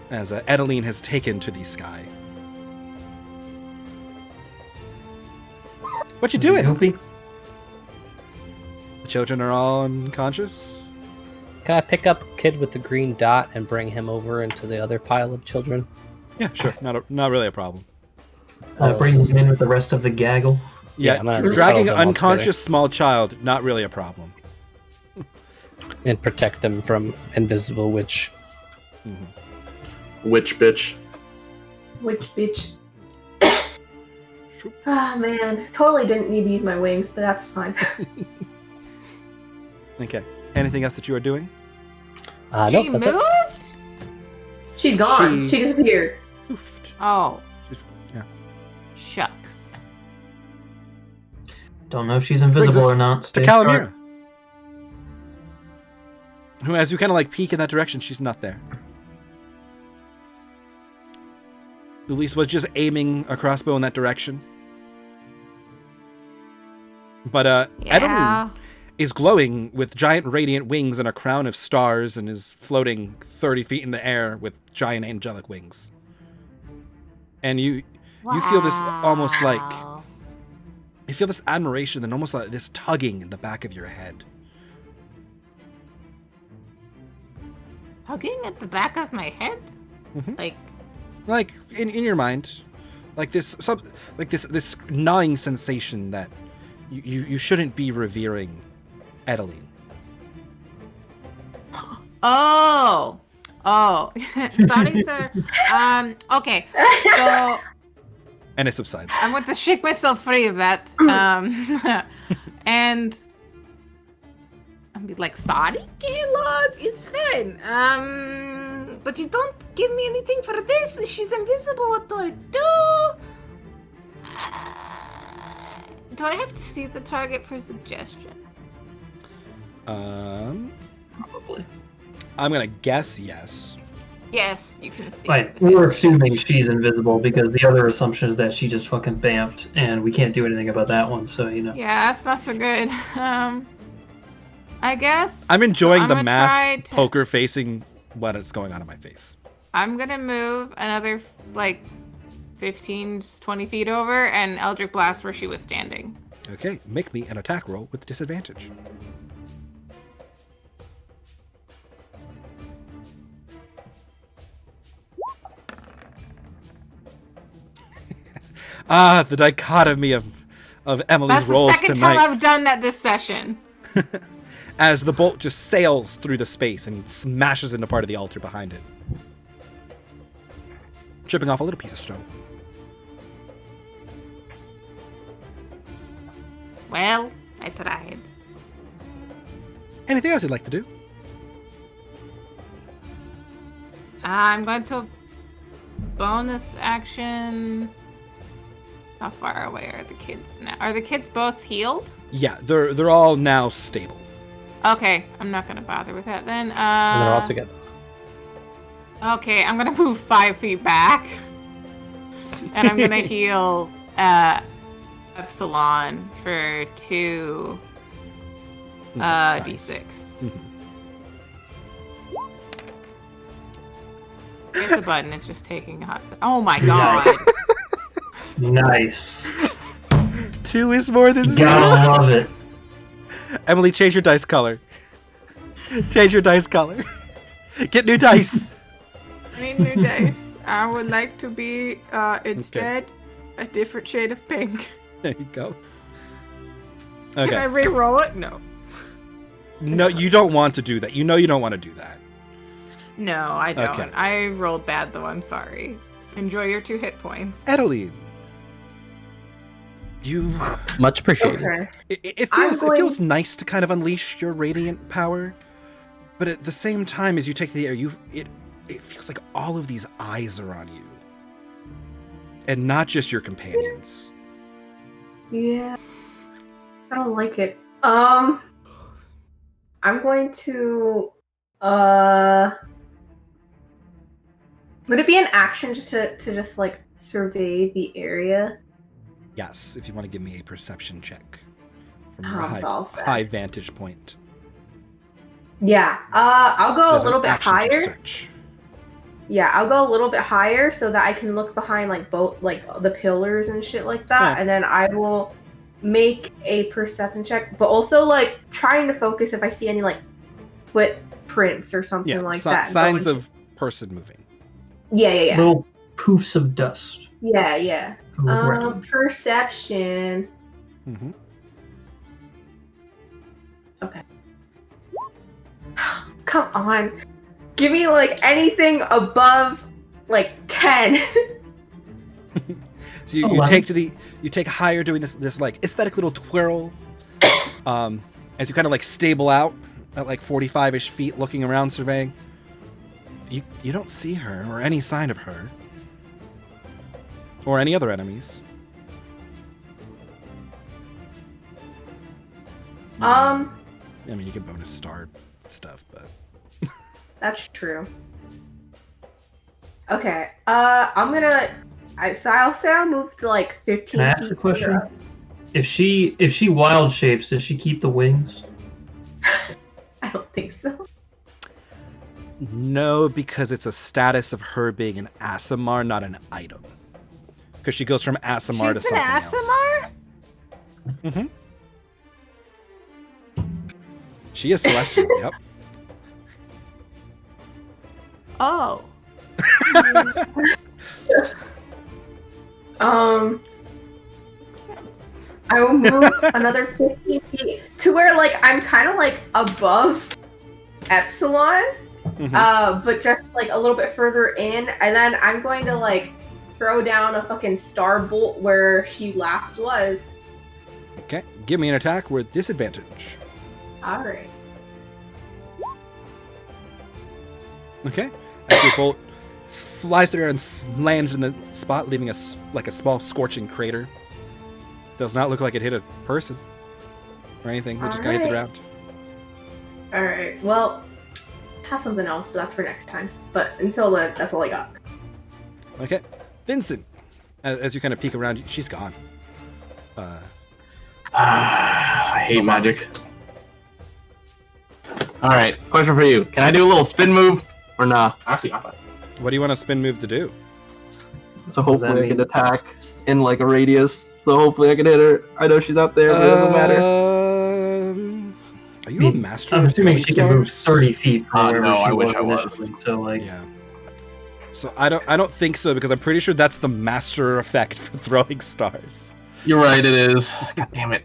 as Edeline has taken to the sky. What you doing?
Goofy.
The children are all unconscious.
Can I pick up kid with the green dot and bring him over into the other pile of children?
Yeah, sure. Not really a problem.
Bring him in with the rest of the gaggle.
Yeah,
I'm gonna
dragging
huddle
an
them all
unconscious small child, not really a problem.
and protect them from invisible witch.
Witch bitch.
Which bitch? Oh man, totally didn't need to use my wings, but that's fine.
Okay. Anything else that you are doing?
No,
She
that's it.
moved?
She's gone. She disappeared.
Oofed.
Oh,
Yeah.
shucks.
Don't know if she's invisible
Brings us
or not.
To
Stay sharp.
Calamira. Who, as you kind of like peek in that direction, she's not there. Luis was just aiming a crossbow in that direction. But
Yeah.
Edelin is glowing with giant radiant wings and a crown of stars and is floating 30 feet in the air with giant angelic wings. And you feel this almost like...
Wow.
You feel this admiration and almost like this tugging in the back of your head.
Hugging at the back of my head?
Mhm.
Like,
Like in your mind, like this this gnawing sensation that you shouldn't be revering Edeline.
oh. Sorry, sir. Okay. So
And it subsides.
I want to shake myself free of that. And I'll be like, sorry, Caleb, it's fine. But you don't give me anything for this. She's invisible. What do I do? Do I have to see the target for suggestion?
Probably.
I'm gonna guess yes.
Yes, you can see.
Right. We're assuming she's invisible because the other assumption is that she just fucking bamfed, and we can't do anything about that one. So
Yeah, that's not so good. I guess.
I'm enjoying
I'm
the
gonna
mask
try to-
poker facing what is going on in my face.
I'm gonna move another, like, 15, 20 feet over and Eldritch Blast where she was standing.
Okay, make me an attack roll with disadvantage. The dichotomy of Emily's
That's the
rolls
second
tonight.
time I've done that this session.
As the bolt just sails through the space and smashes into part of the altar behind it, chipping off a little piece of stone.
Well, I tried.
Anything else you'd like to do?
I'm going to bonus action. How far away are the kids now? Are the kids both healed?
Yeah, they're all now stable.
Okay, I'm not gonna bother with that then.
And they're all together.
Okay, I'm gonna move 5 feet back, and I'm gonna heal Epsilon for 2
Nice.
d6.
Mhm.
Hit the button. It's just taking a hot second. Oh my god!
nice.
2 is more than 0.
Gotta love it.
Emily, change your dice color. Change your dice color. Get new dice.
I need new dice. I would like to be instead a different shade of pink.
There you go.
Can I
Okay.
re-roll it? No.
No, you don't want to do that. You know you don't want to do that.
No, I don't.
Okay.
I rolled bad though. I'm sorry. Enjoy your 2 hit points.
Edeline. You...
Much appreciated.
Okay.
It
I'm
feels
going-
it feels nice to kind of unleash your radiant power, but at the same time, as you take the air, it feels like all of these eyes are on you, and not just your companions.
Yeah. I don't like it. I'm going to would it be an action just to just like survey the area?
Yes, if you want to give me a perception check from
Oh,
your
well said.
high vantage point.
Yeah. I'll go
There's
a little
an
bit
action to
higher.
search.
Yeah, I'll go a little bit higher so that I can look behind like both like the pillars and shit like that,
Yeah.
and then I will make a perception check, but also like trying to focus if I see any like footprints or something
Yeah,
like that.
signs
going
of person moving.
Yeah.
Little poofs of dust.
Yeah.
Look around.
Perception.
Mm-hmm.
Okay. Come on. Give me like anything above like 10.
So you take higher, doing this like aesthetic little twirl. As you kind of like stable out at like 45-ish feet, looking around, surveying. You don't see her or any sign of her or any other enemies. I mean, you can bonus star stuff, but
That's true. Okay. I'll say I'll move to like 15
Can I ask
feet
a question?
further up.
If she wild shapes, does she keep the wings?
I don't think so.
no, because it's a status of her being an Aasimar, not an item. Because she goes from Aasimar to
She's an
something else.
Aasimar?
She is celestial. Yep.
Oh.
I will move another 15 feet to where like I'm kind of like above Epsilon, but just like a little bit further in, and then I'm going to like throw down a fucking star bolt where she last was.
Okay, give me an attack with disadvantage.
All right.
Okay, as your bolt flies through and slams in the spot, leaving a small scorching crater. Does not look like it hit a person or anything. It just kind of hit the ground.
All right. Well, I have something else, but that's for next time. But until then, that's all I got.
Okay, Vincent. As you kind of peek around, she's gone.
I hate magic. All right, question for you. Can I do a little spin move or nah? Actually,
What do you want a spin move to do?
so hopefully I can attack in like a radius. So hopefully I can hit her. I know she's out there, but it doesn't matter.
Are you a master?
I'm
of
assuming
throwing
she can move
stars?
30 feet from wherever
no,
she
I wish I was.
initially, so like,
Yeah. So I don't think so, because I'm pretty sure that's the master effect for throwing stars.
You're right, it is. God damn it.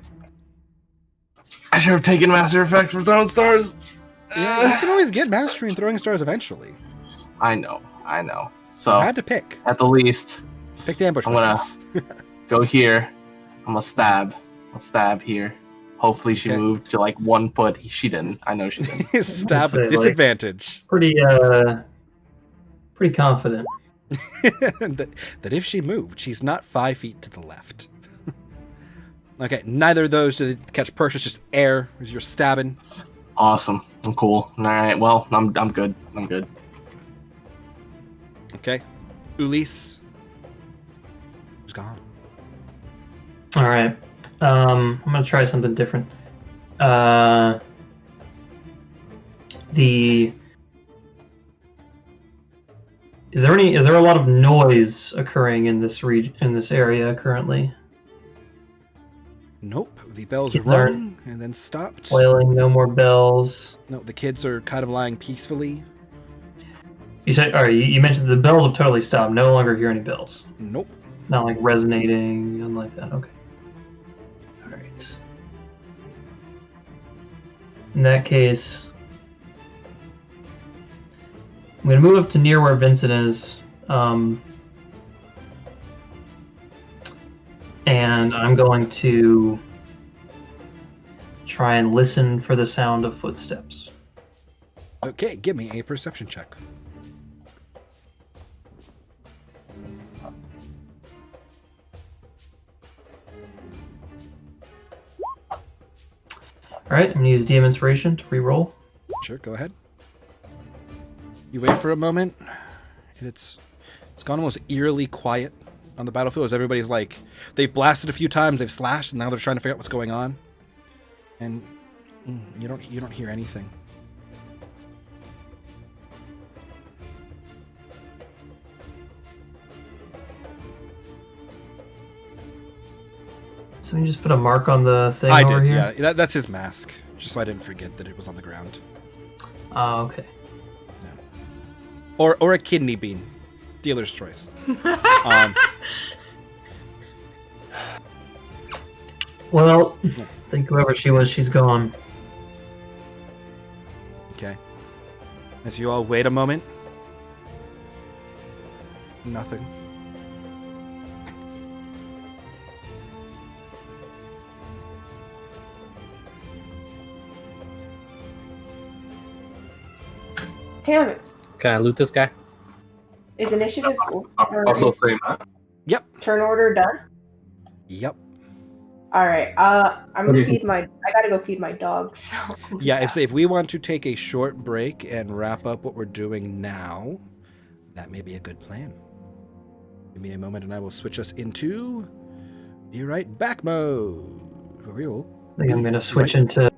I should have taken Master Effect for throwing stars.
Yeah, you can always get mastery in throwing stars eventually.
I know. So
You had to pick.
at the least,
Pick the ambush
I'm gonna-
weapons.
go here. I'm gonna stab. I'll stab here. Hopefully she
Okay.
moved to like 1 foot. She didn't. I know she didn't.
Stab
say,
with
like-
disadvantage.
pretty confident.
that if she moved, she's not 5 feet to the left. Okay, neither of those do they catch purchase, just air as you're stabbing.
Awesome. I'm cool. All right. Well, I'm good. I'm good.
Okay, Ulysse is gone.
All right. I'm gonna try something different. Is there a lot of noise occurring in this area currently?
Nope, the bells
Kids
rung and then stopped.
Wailing, no more bells.
No, the kids are kind of lying peacefully.
You said, all right. You mentioned the bells have totally stopped. No longer hear any bells.
Nope.
Not like resonating, nothing like that. Okay. All right. In that case, I'm gonna move up to near where Vincent is, and I'm going to try and listen for the sound of footsteps.
Okay, give me a perception check.
All right, I'm gonna use DM Inspiration to re-roll.
Sure, go ahead. You wait for a moment, and it's gone almost eerily quiet on the battlefield as everybody's like, they've blasted a few times, they've slashed, and now they're trying to figure out what's going on. And you don't hear anything.
So you just put a mark on the thing
I
over
did,
here?
yeah. That's his mask, just so I didn't forget that it was on the ground.
Oh, okay.
Or a kidney bean. Dealer's choice.
Well, I think whoever she was, she's gone.
Okay. As you all wait a moment. Nothing.
Damn it.
Can I loot this guy?
Is initiative or
Also
is
saying that.
turn order done?
Yep.
All right. I'm
What do
gonna
you
feed my. I gotta go feed my dog. So
Yeah, if we want to take a short break and wrap up what we're doing now, that may be a good plan. Give me a moment and I will switch us into Be Right Back mode. Where we will
I think I'm gonna switch
Right.
into.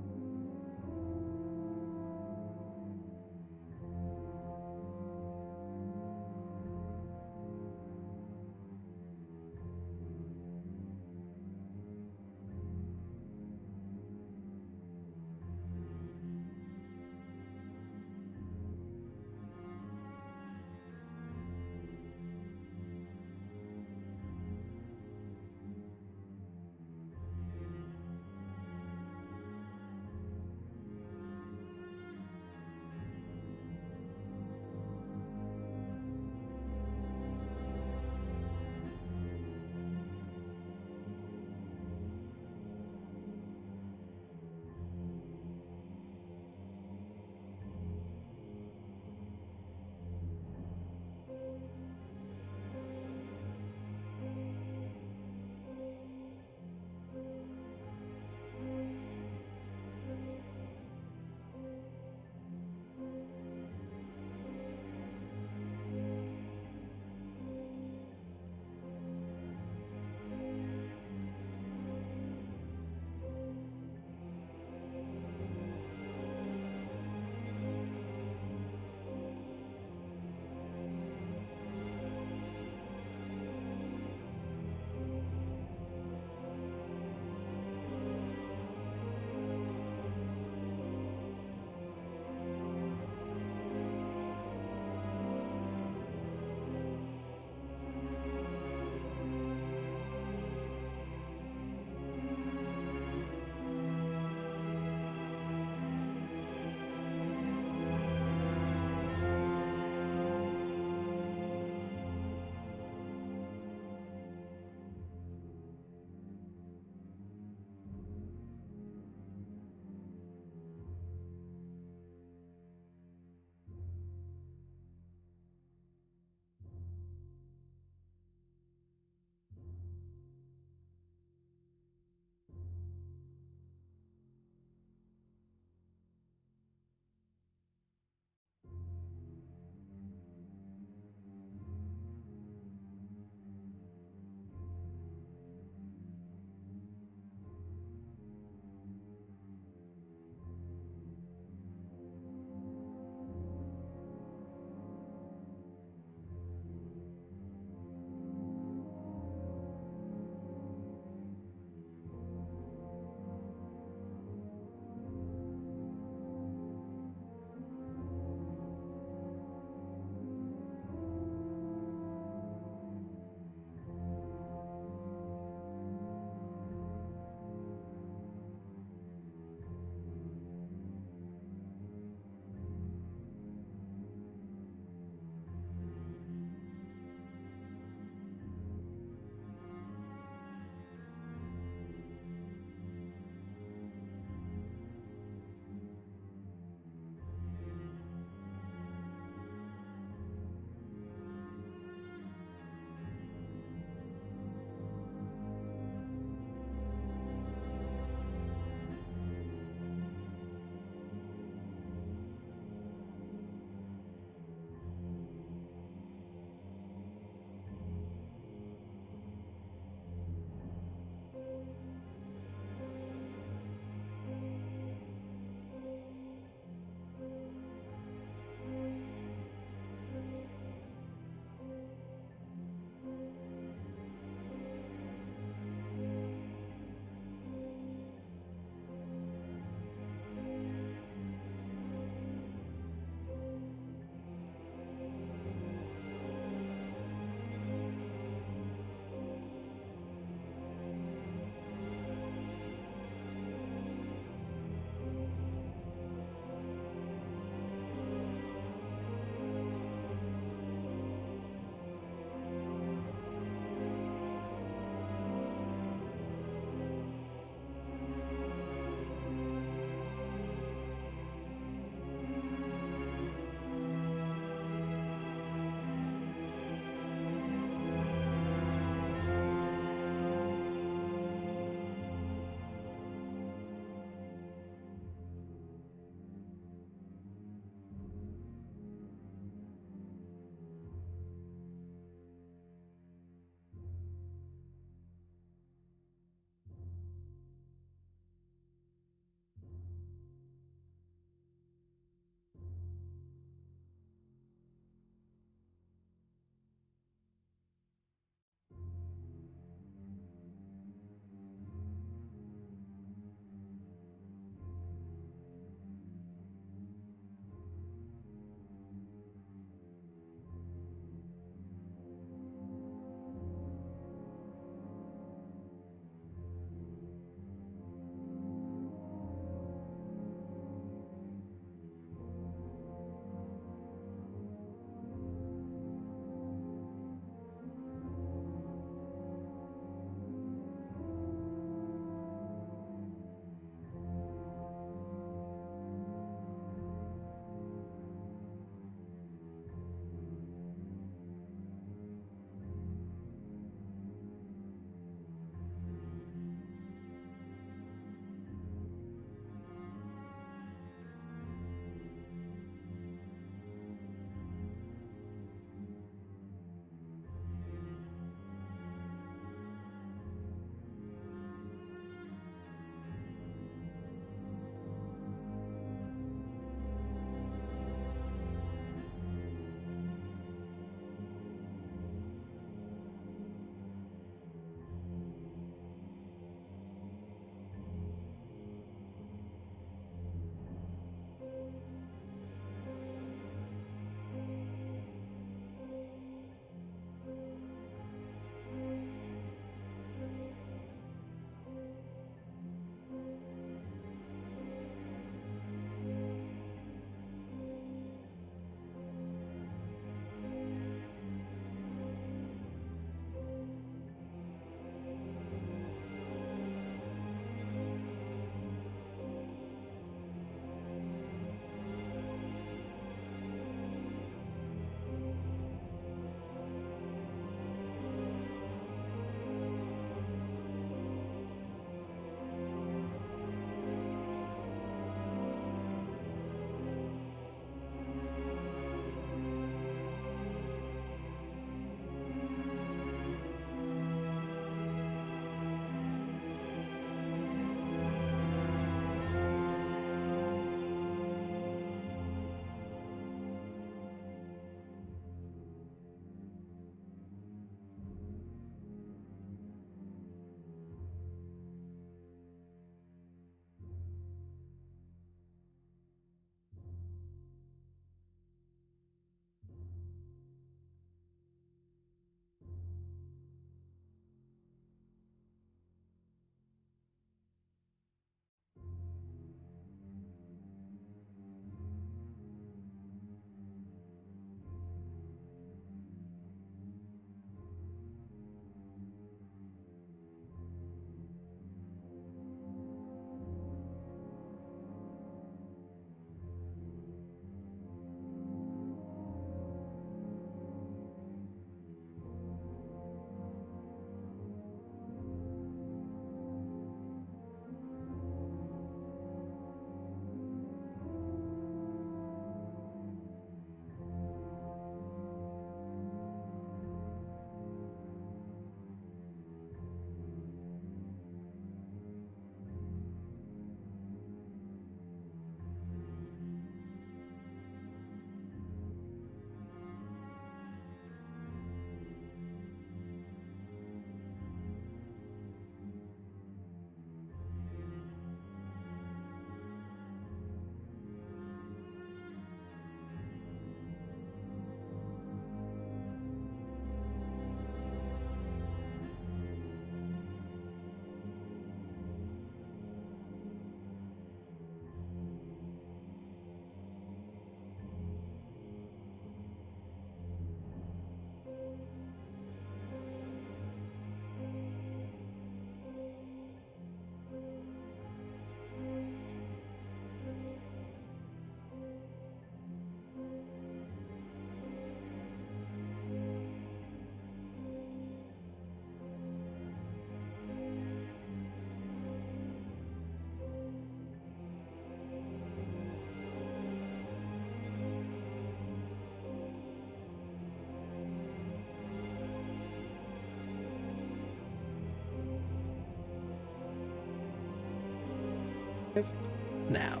now.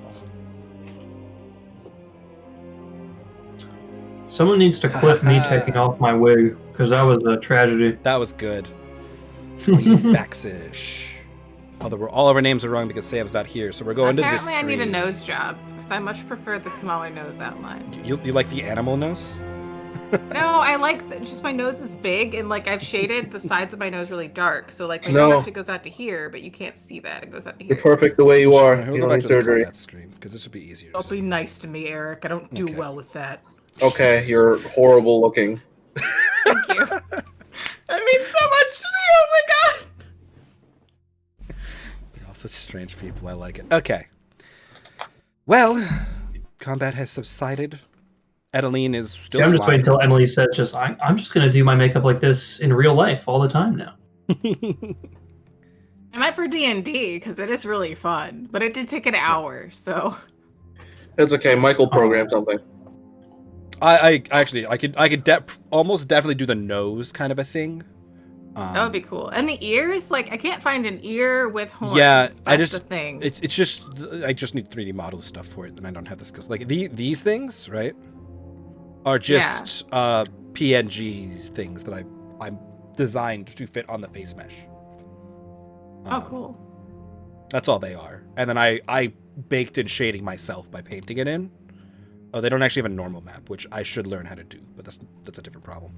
Someone needs to clip me taking off my wig, because that was a tragedy.
That was good. Baxish. Although all of our names are wrong because Sam's not here, so we're going to this
Apparently, I need a
screen.
nose job because I much prefer the smaller nose outline.
You like the animal nose?
No, I like just my nose is big and like I've shaded the sides of my nose really dark, so like my
No.
nose actually goes out to here, but you can't see that. It goes out to
You're
here.
perfect the way you are.
We'll
You
go
don't
back
need
to the
surgery.
combat screen because this would be easier. to
Don't
see.
be nice to me, Eric. I don't do
Okay.
well with that.
Okay, you're horrible looking.
Thank you. That means so much to me. Oh my god.
You're all such strange people. I like it. Okay. Well, combat has subsided. Adeline is still
I'm just
flying.
waiting until Emily says, I'm just going to do my makeup like this in real life all the time now.
I might for D&D because it is really fun, but it did take an hour, so.
It's okay. Michael programmed something.
I actually I could almost definitely do the nose kind of a thing.
That would be cool. And the ears, like I can't find an ear with horns.
Yeah,
That's
I just
the thing.
it's just I just need 3D model stuff for it, and I don't have the skills. Like these things, right? Are just PNGs things that I'm designed to fit on the face mesh.
Oh, cool.
That's all they are. And then I baked in shading myself by painting it in. Oh, they don't actually have a normal map, which I should learn how to do, but that's a different problem.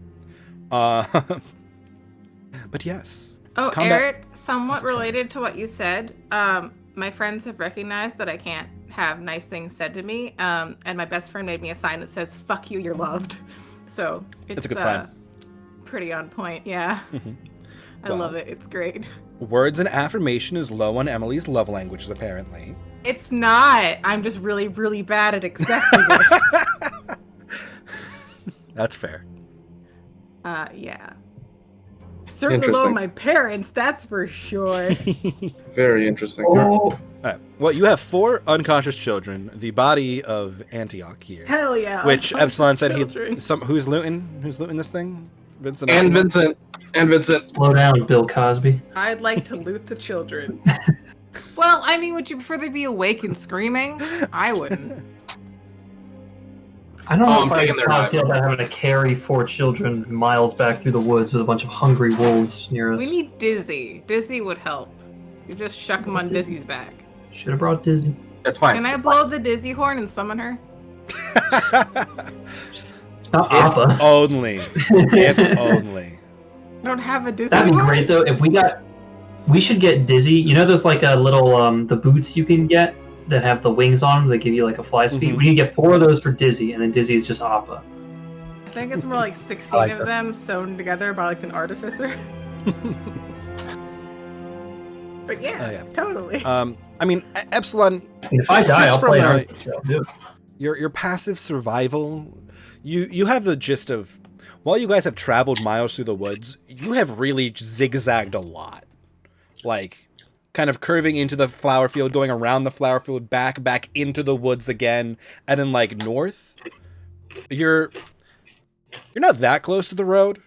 But yes.
Oh,
combat
Eric, somewhat
has subsided.
related to what you said. My friends have recognized that I can't have nice things said to me. And my best friend made me a sign that says, "Fuck you, you're loved." So it's
a good sign.
Pretty on point, yeah. I
Well.
love it. It's great.
Words and affirmation is low on Emily's love languages, apparently.
It's not. I'm just really, really bad at accepting it.
That's fair.
Yeah. Certainly low on
Interesting.
my parents, that's for sure.
Very interesting.
Oh,
All right. Well, you have 4 unconscious children, the body of Antioch here.
Hell yeah.
Which
unconscious
Epsilon said
children.
who's looting this thing? Vincent
And
Epsilon?
Vincent.
slow down, Bill Cosby.
I'd like to loot the children. Well, I mean, would you prefer they be awake and screaming? I wouldn't.
I don't
Oh,
know
I'm
if I
taking
can
their
feel about having to carry 4 children miles back through the woods with a bunch of hungry wolves near us.
We need Dizzy. Dizzy would help. You just shuck him on Dizzy's back.
Should have brought Disney.
That's fine.
Can I blow the Dizzy horn and summon her?
It's not
If
Appa.
only. If only.
I don't have a Dizzy
That'd be
horn.
great though. If we should get Dizzy. You know, there's like a little the boots you can get that have the wings on them that give you like a fly speed.
Mhm.
We need to get 4 of those for Dizzy, and then Dizzy is just Appa.
I think it's more like 16
I like
of
this.
them sewn together by like an artificer. But yeah,
Oh, yeah.
totally.
I mean, Epsilon,
And if I die,
Just
I'll
from
play
a-
Artificer. I'll do it.
your passive survival, you have the gist of, while you guys have traveled miles through the woods, you have really zigzagged a lot. Like, kind of curving into the flower field, going around the flower field, back into the woods again, and then like north. You're not that close to the road,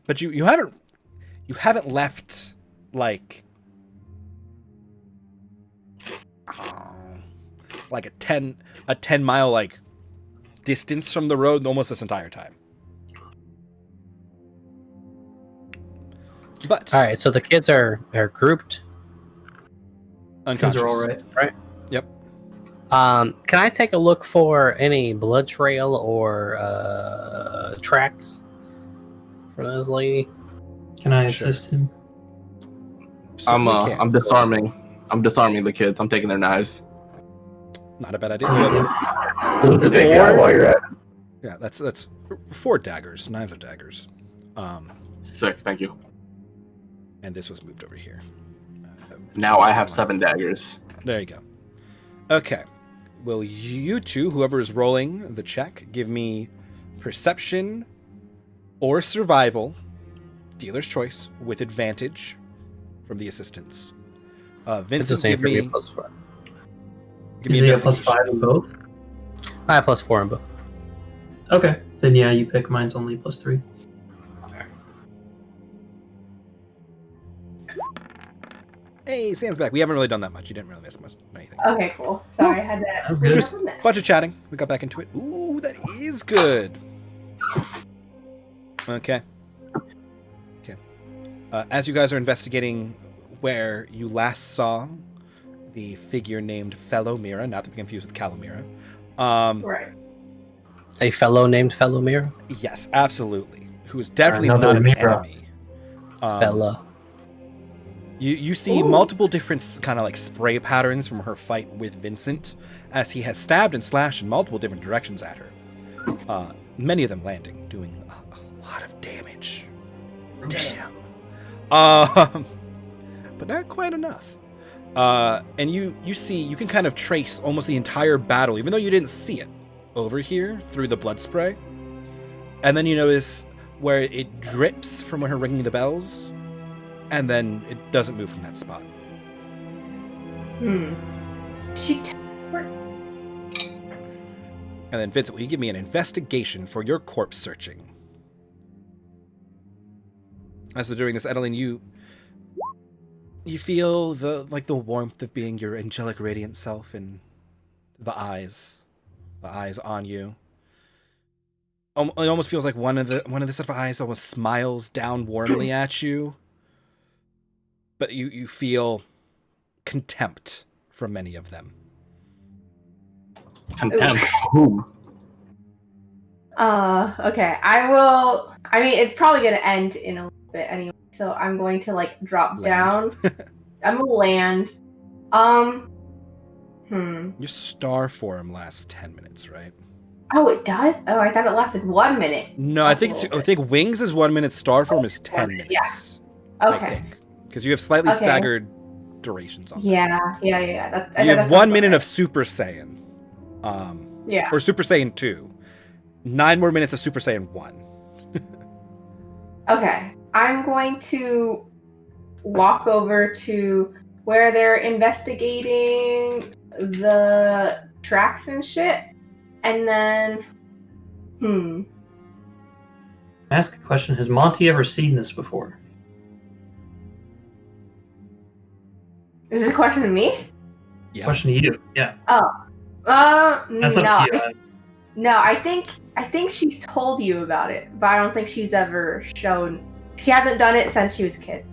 but you haven't left like like a 10 mile like distance from the road almost this entire time. But
All right, so the kids are grouped.
Kids
unconscious.
are all right.
Yep.
Can I take a look for any blood trail or tracks for this lady?
Can I
Sure.
assist him?
Certainly can.
I'm disarming. I'm disarming the kids. I'm taking their knives.
Not a bad idea. You have-
Loot the big guy while you're at it.
yeah, that's 4 daggers. Knives are daggers.
Sick. Thank you.
And this was moved over here.
Now I have 7 daggers.
There you go. Okay. Will you two, whoever is rolling the check, give me perception or survival, dealer's choice, with advantage from the assistants. Vincent,
It's the same
give
for me.
me,
+4.
give me
Is he a plus
investigation.
5 in both?
I have +4 in both.
Okay, then yeah, you pick. Mine's only +3.
Hey, Sam's back. We haven't really done that much. You didn't really miss much anything.
Okay, cool. Sorry, I had
That's
to
good.
switch
Just
up a minute.
bunch of chatting. We got back into it. Ooh, that is good. Okay. As you guys are investigating where you last saw the figure named Felomira, not to be confused with Calamira.
Right.
A fellow named Felomira?
Yes, absolutely. Who is definitely
Another
not an
Mira.
enemy.
Fella.
You see multiple different kind of like spray patterns from her fight with Vincent, as he has stabbed and slashed in multiple different directions at her. Many of them landing, doing a lot of damage. Damn. But not quite enough. And you can kind of trace almost the entire battle, even though you didn't see it, over here through the blood spray. And then you notice where it drips from her ringing the bells, and then it doesn't move from that spot.
She.
And then Vincent, will you give me an investigation for your corpse searching? As we're doing this, Adeline, you feel the warmth of being your angelic radiant self, and the eyes on you. It almost feels like one of the set of eyes almost smiles down warmly at you, but you feel contempt from many of them.
Contempt. Whom?
Okay. I mean, it's probably gonna end in a little bit anyway, so I'm going to like drop down. I'm gonna land.
Your star form lasts 10 minutes, right?
Oh, it does? Oh, I thought it lasted 1 minute.
No, I think wings is 1 minute, star form is 10 minutes.
Okay.
Because you have slightly staggered durations on that.
Yeah.
You have 1 minute of Super Saiyan.
Yeah.
Or Super Saiyan 2. 9 more minutes of Super Saiyan 1.
Okay. I'm going to walk over to where they're investigating the tracks and shit. And then,
Can I ask a question? Has Monty ever seen this before?
Is this a question to me?
Yeah.
Question to you. Yeah.
No.
That's up to you.
No, I think she's told you about it, but I don't think she's ever shown. She hasn't done it since she was a kid.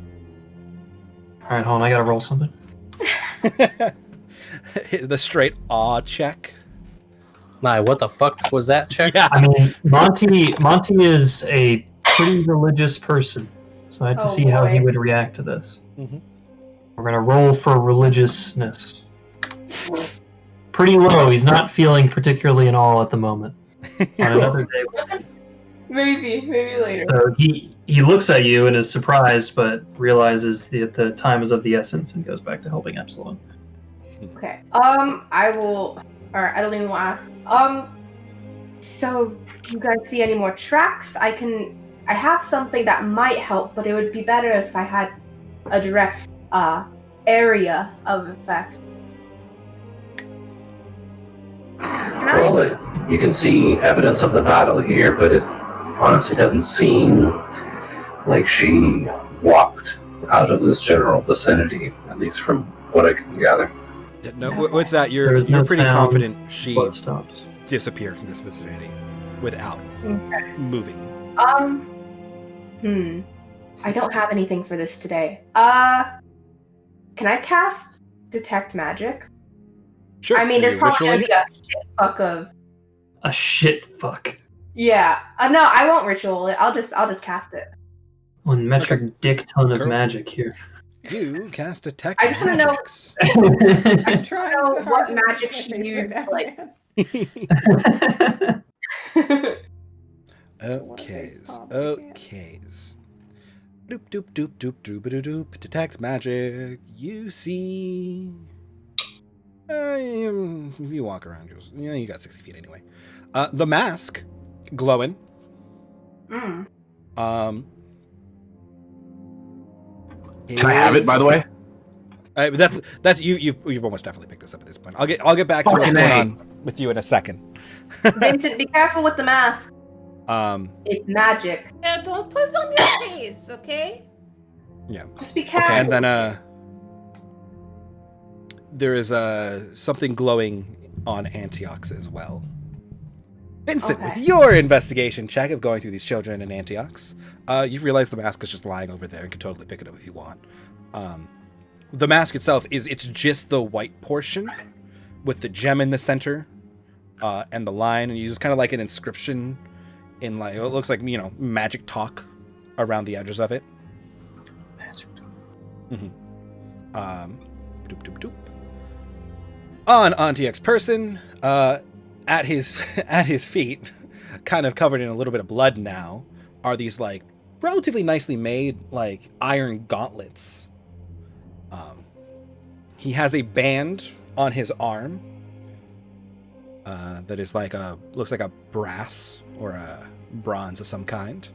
All right, hold on. I gotta roll something.
The straight awe check.
My, what the fuck was that check?
Yeah.
I mean, Monty is a pretty religious person, so I had to see how he would react to this.
Mm-hmm.
We're gonna roll for religiousness. Pretty low. He's not feeling particularly in awe at the moment. On another day, we'll see.
Maybe later.
So he looks at you and is surprised, but realizes that the time is of the essence and goes back to helping Epsilon.
Okay. I will. Or Adeline will ask. So do you guys see any more tracks? I have something that might help, but it would be better if I had a direct area of effect.
Well, you can see evidence of the battle here, but it honestly doesn't seem like she walked out of this general vicinity, at least from what I can gather.
Yeah, no, with that, you're
no
pretty
sound,
confident she
Blood stops.
disappeared from this vicinity without moving.
I don't have anything for this today. Can I cast Detect Magic?
Sure.
I mean, there's probably gonna
ritually?
be a shit fuck of.
A shit fuck.
Yeah. No, I won't ritual it. I'll just cast it.
One metric dick ton of
Girl.
magic here.
You cast Detect
I just wanna know-
Magics.
I'm trying
know
so hard
what
to
magic
keep
she
my face
used,
down,
like-
man.
Okays. Doop doop doop doop doop doop doop. Detect magic. You see. If you walk around, you got 60 feet anyway. The mask, glowing.
Mm.
Can I have it, by the way?
That's you. You've almost definitely picked this up at this point. I'll get back to what's
Fucking
going
A.
on with you in a second.
Vincent, be careful with the mask.
Um.
It's magic.
Yeah, don't put it on your face, okay?
Yeah.
Just be careful.
And then there is something glowing on Antioch's as well. Vincent,
Okay.
with your investigation check of going through these children in Antioch's, you realize the mask is just lying over there and can totally pick it up if you want. The mask itself it's just the white portion with the gem in the center and the line, and you use kind of like an inscription in like, it looks like, magic talk around the edges of it.
Magic.
Mm-hmm. Doop, doop, doop. On Antioch's person, at his feet, kind of covered in a little bit of blood now, are these like relatively nicely made like iron gauntlets. He has a band on his arm that is like looks like a brass or a bronze of some kind.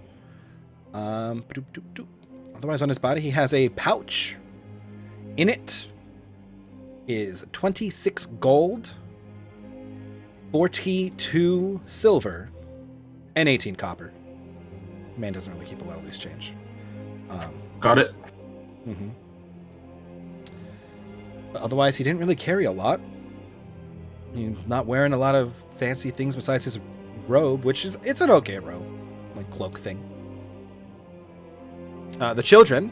Doop, doop, doop. Otherwise, on his body, he has a pouch. In it is 26 gold, 42 silver, and 18 copper. Man doesn't really keep a lot of loose change.
Got it.
Mm-hmm. But otherwise, he didn't really carry a lot. He's not wearing a lot of fancy things besides his robe, it's an okay robe, like cloak thing. The children,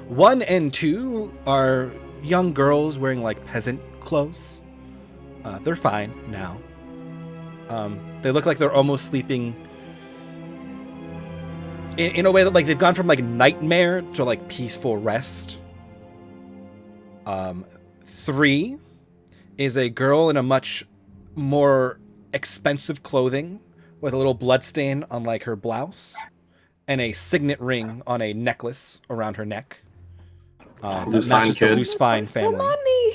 1 and 2 are young girls wearing like peasant clothes. They're fine now. They look like they're almost sleeping in a way that like they've gone from like nightmare to like peaceful rest. 3 is a girl in a much more expensive clothing with a little blood stain on like her blouse and a signet ring on a necklace around her neck. That
Loose fine
matches the
kid.
loose fine family.
Money.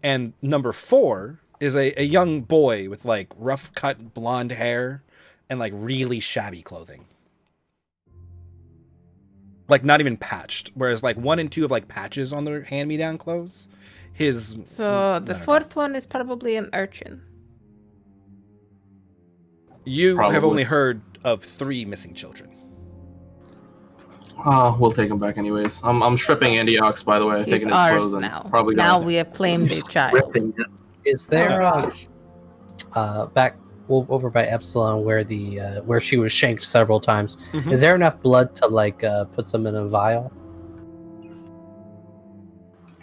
And number 4 is a young boy with like rough cut blonde hair and like really shabby clothing. Like not even patched. Whereas like 1 and 2 have like patches on their hand-me-down clothes.
So the fourth one is probably an urchin.
You have
Probably.
only heard of 3 missing children.
We'll take him back anyways. I'm stripping Antioch's, by the way.
He's
Taking his
ours
clothes and
now.
probably
Now
gonna-
we have claimed a child.
Ripping it.
Is there back over by Epsilon where the where she was shanked several times?
Mhm.
Is there enough blood to like put some in a vial?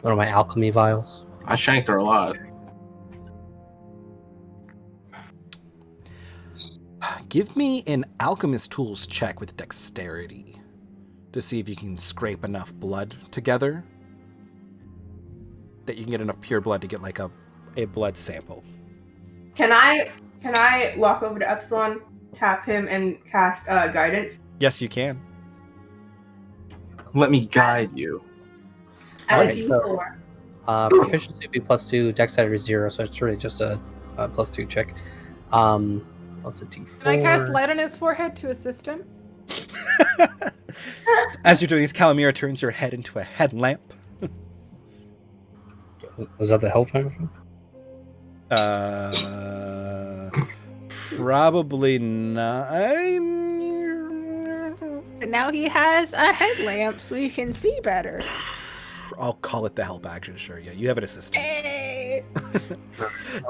One of my alchemy vials.
I shanked her a lot.
Give me an alchemist tools check with dexterity to see if you can scrape enough blood together that you can get enough pure blood to get like a blood sample.
Can I walk over to Epsilon, tap him, and cast guidance?
Yes, you can.
Let me guide you.
At
Alright,
a
so-
D4.
Proficiency would be +2, dexterity 0, so it's really just a +2 check. Plus a D4.
Can I cast light on his forehead to assist him?
As you're doing this, Calamira turns your head into a headlamp.
Was that the health function?
Probably not.
And now he has a headlamp so he can see better.
I'll call it the help action, sure. Yeah, you have an assistant.
Hey.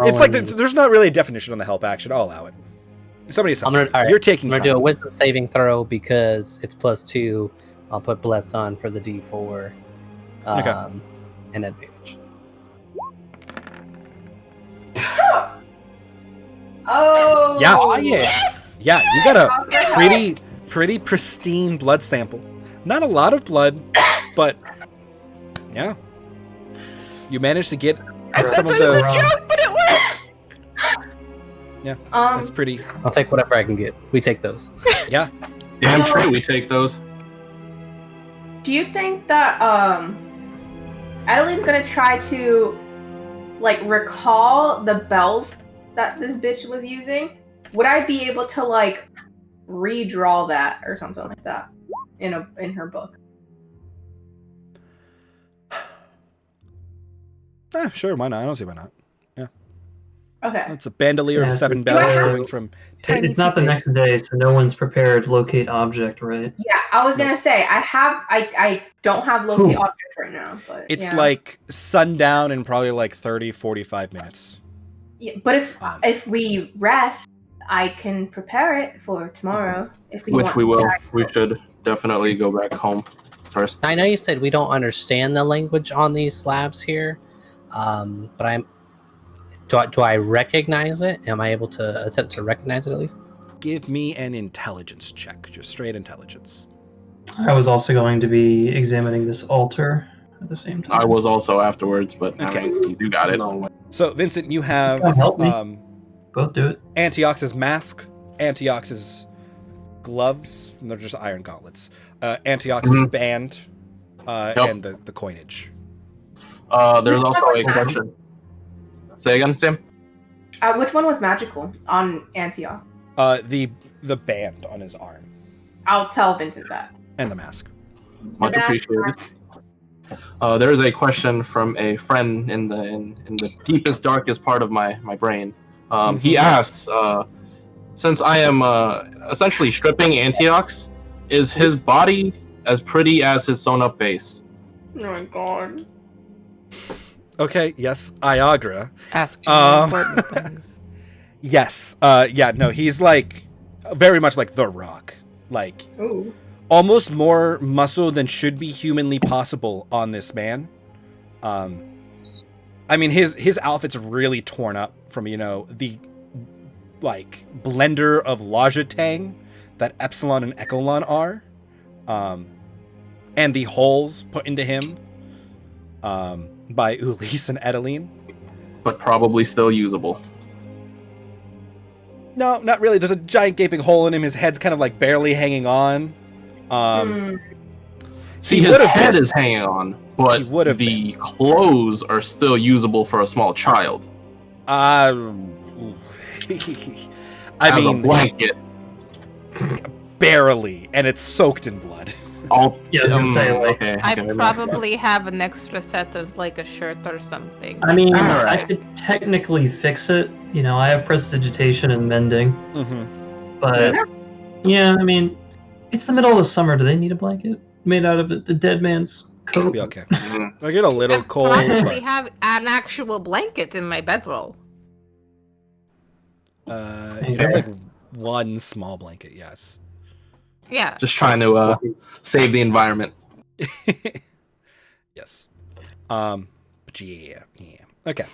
It's like there's not really a definition on the help action. I'll allow it. Somebody said
alright,
you're taking
I'm gonna do a
time.
wisdom saving throw because it's +2. I'll put bless on for the D4.
Okay.
And advantage.
Oh!
Yeah.
Oh yeah.
Yes!
Yeah, you got a pretty pristine blood sample. Not a lot of blood, but yeah. You managed to get some of
It's
the.
a joke, but it worked!
Yeah, that's pretty.
I'll take whatever I can get. We take those.
Yeah.
Damn true, we take those.
Do you think that Adeline's gonna try to like recall the bells that this bitch was using? Would I be able to like redraw that or something like that in her book?
Sure, why not? I don't see why not. Yeah.
Okay.
It's a bandolier of
Yeah,
7
so-
bells
Yeah.
going from tiny
It's not the
to big.
next day, so no one's prepared locate object, right?
Yeah, I was gonna say I don't have locate
Ooh.
object right now, but
It's
yeah.
like sundown in probably like 30-45 minutes.
Yeah, but
Um,
if we rest, I can prepare it for tomorrow. If we
Which
want
we will.
to.
We should definitely go back home first.
I know you said we don't understand the language on these slabs here, but do I recognize it? Am I able to attempt to recognize it at least?
Give me an intelligence check, just straight intelligence.
I was also going to be examining this altar at the same time.
I was also afterwards, but
Okay.
I mean, you got it.
So, Vincent, you have
Oh, help me. Both do it.
Antioch's mask, Antioch's gloves, and they're just iron gauntlets. Antioch's
Mhm.
band,
Yep.
and the coinage.
There's also a question. Say again, Sam?
Which one was magical on Antioch?
The band on his arm
I'll tell Vincent that.
and the mask.
Much appreciated. There is a question from a friend in the deepest, darkest part of my brain. He asks, since I am essentially stripping Antioch's, is his body as pretty as his sewn up face?
Oh my god.
Okay, yes, Iagra.
Ask
Um,
important things.
Yes, yeah, no, he's like very much like The Rock, like
Ooh.
almost more muscle than should be humanly possible on this man. I mean, his outfit's really torn up from the like blender of Lajatang that Epsilon and Echelon are, and the holes put into him by Ulysse and Edeline.
But probably still usable.
No, not really. There's a giant gaping hole in him. His head's kind of like barely hanging on.
See,
He
his
would've
head
been.
is hanging on,
He
but
would've
the clothes are still usable for a small child.
I
As a
mean,
blanket.
barely, and it's soaked in blood.
I'll
Yeah, I was gonna say, like,
okay.
I
okay,
probably have an extra set of like a shirt or something.
I mean, I
Alright.
could technically fix it. You know, I have prestidigitation and mending,
Mm-hmm.
but yeah, I mean, it's the middle of the summer. Do they need a blanket made out of the dead man's
It'll
coat?
be okay.
Mhm.
I get a little
I
cold,
probably
but
have an actual blanket in my bedroll.
you have like one small blanket. Yes.
Yeah.
Just trying to save the environment.
Yes. But yeah. Okay.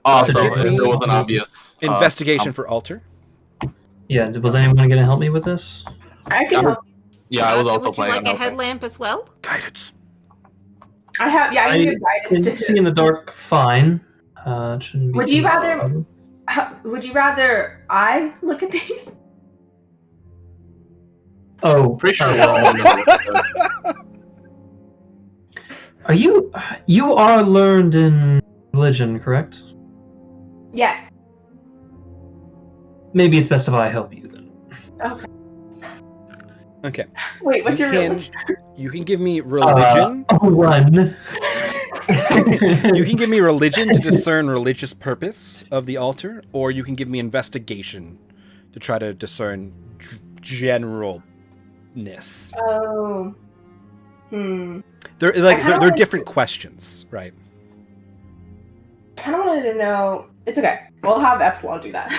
Also,
So give
if
me
there was an obvious
Investigation for Alter.
Yeah, was anyone going to help me with this?
I can help.
yeah, I was also
Would you
playing
like
on
a
helping.
headlamp as well?
Guidance.
I have. Yeah, I can give
Can
guidance
see in
to.
the dark fine. Shouldn't be
Would
too
you
much
rather-
problem.
Would you rather I look at these?
Oh,
Pretty sure
oh,
we're all know.
Are you are learned in religion, correct?
Yes.
Maybe it's best if I help you then.
Okay.
Okay.
Wait, what's
You
your
can-
religion?
You can give me religion.
One.
You can give me religion to discern religious purpose of the altar, or you can give me investigation to try to discern generalness.
Oh.
They're different questions, right?
Kind of wanted to know. It's okay. We'll have Epsilon do that.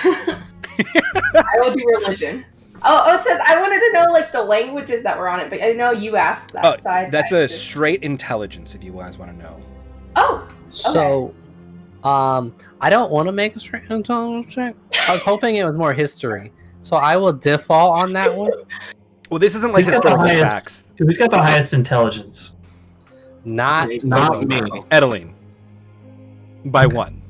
I will do religion. Oh, it says I wanted to know like the languages that were on it, but I know you asked that.
Oh,
so I
that's
I
a
just-
straight intelligence if you guys want to know.
Oh.
So, I don't want to make a straight intelligence check. I was hoping it was more history, so I will default on that one.
Well, this isn't like
Who's got the
historical
highest-
facts.
Who's got the highest intelligence?
Not
Not me.
Edeline. By one.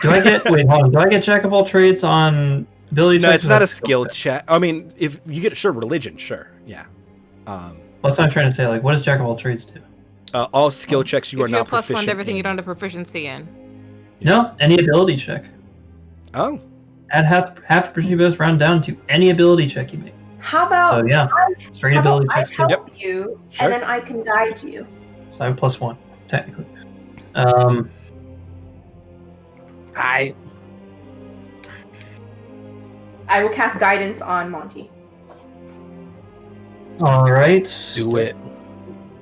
Do I get wait? Hold on. Do I get jack of all trades on ability?
No,
checks
it's
or
not a
that's
skill
set?
check. I mean, if you get religion, sure, yeah.
That's what I'm trying to say. Like, what does jack of all trades do?
All skill checks you
Gives
are
you a
not
plus one
proficient
to everything
in.
you don't have proficiency in.
No, any ability check.
Oh,
Add half percent bonus round down to any ability check you make.
How about
So yeah, straight
how about
ability
I
checks too.
help you
Sure.
and then I can guide you?
So I'm +1 technically.
I
will cast guidance on Monty.
All right.
do it.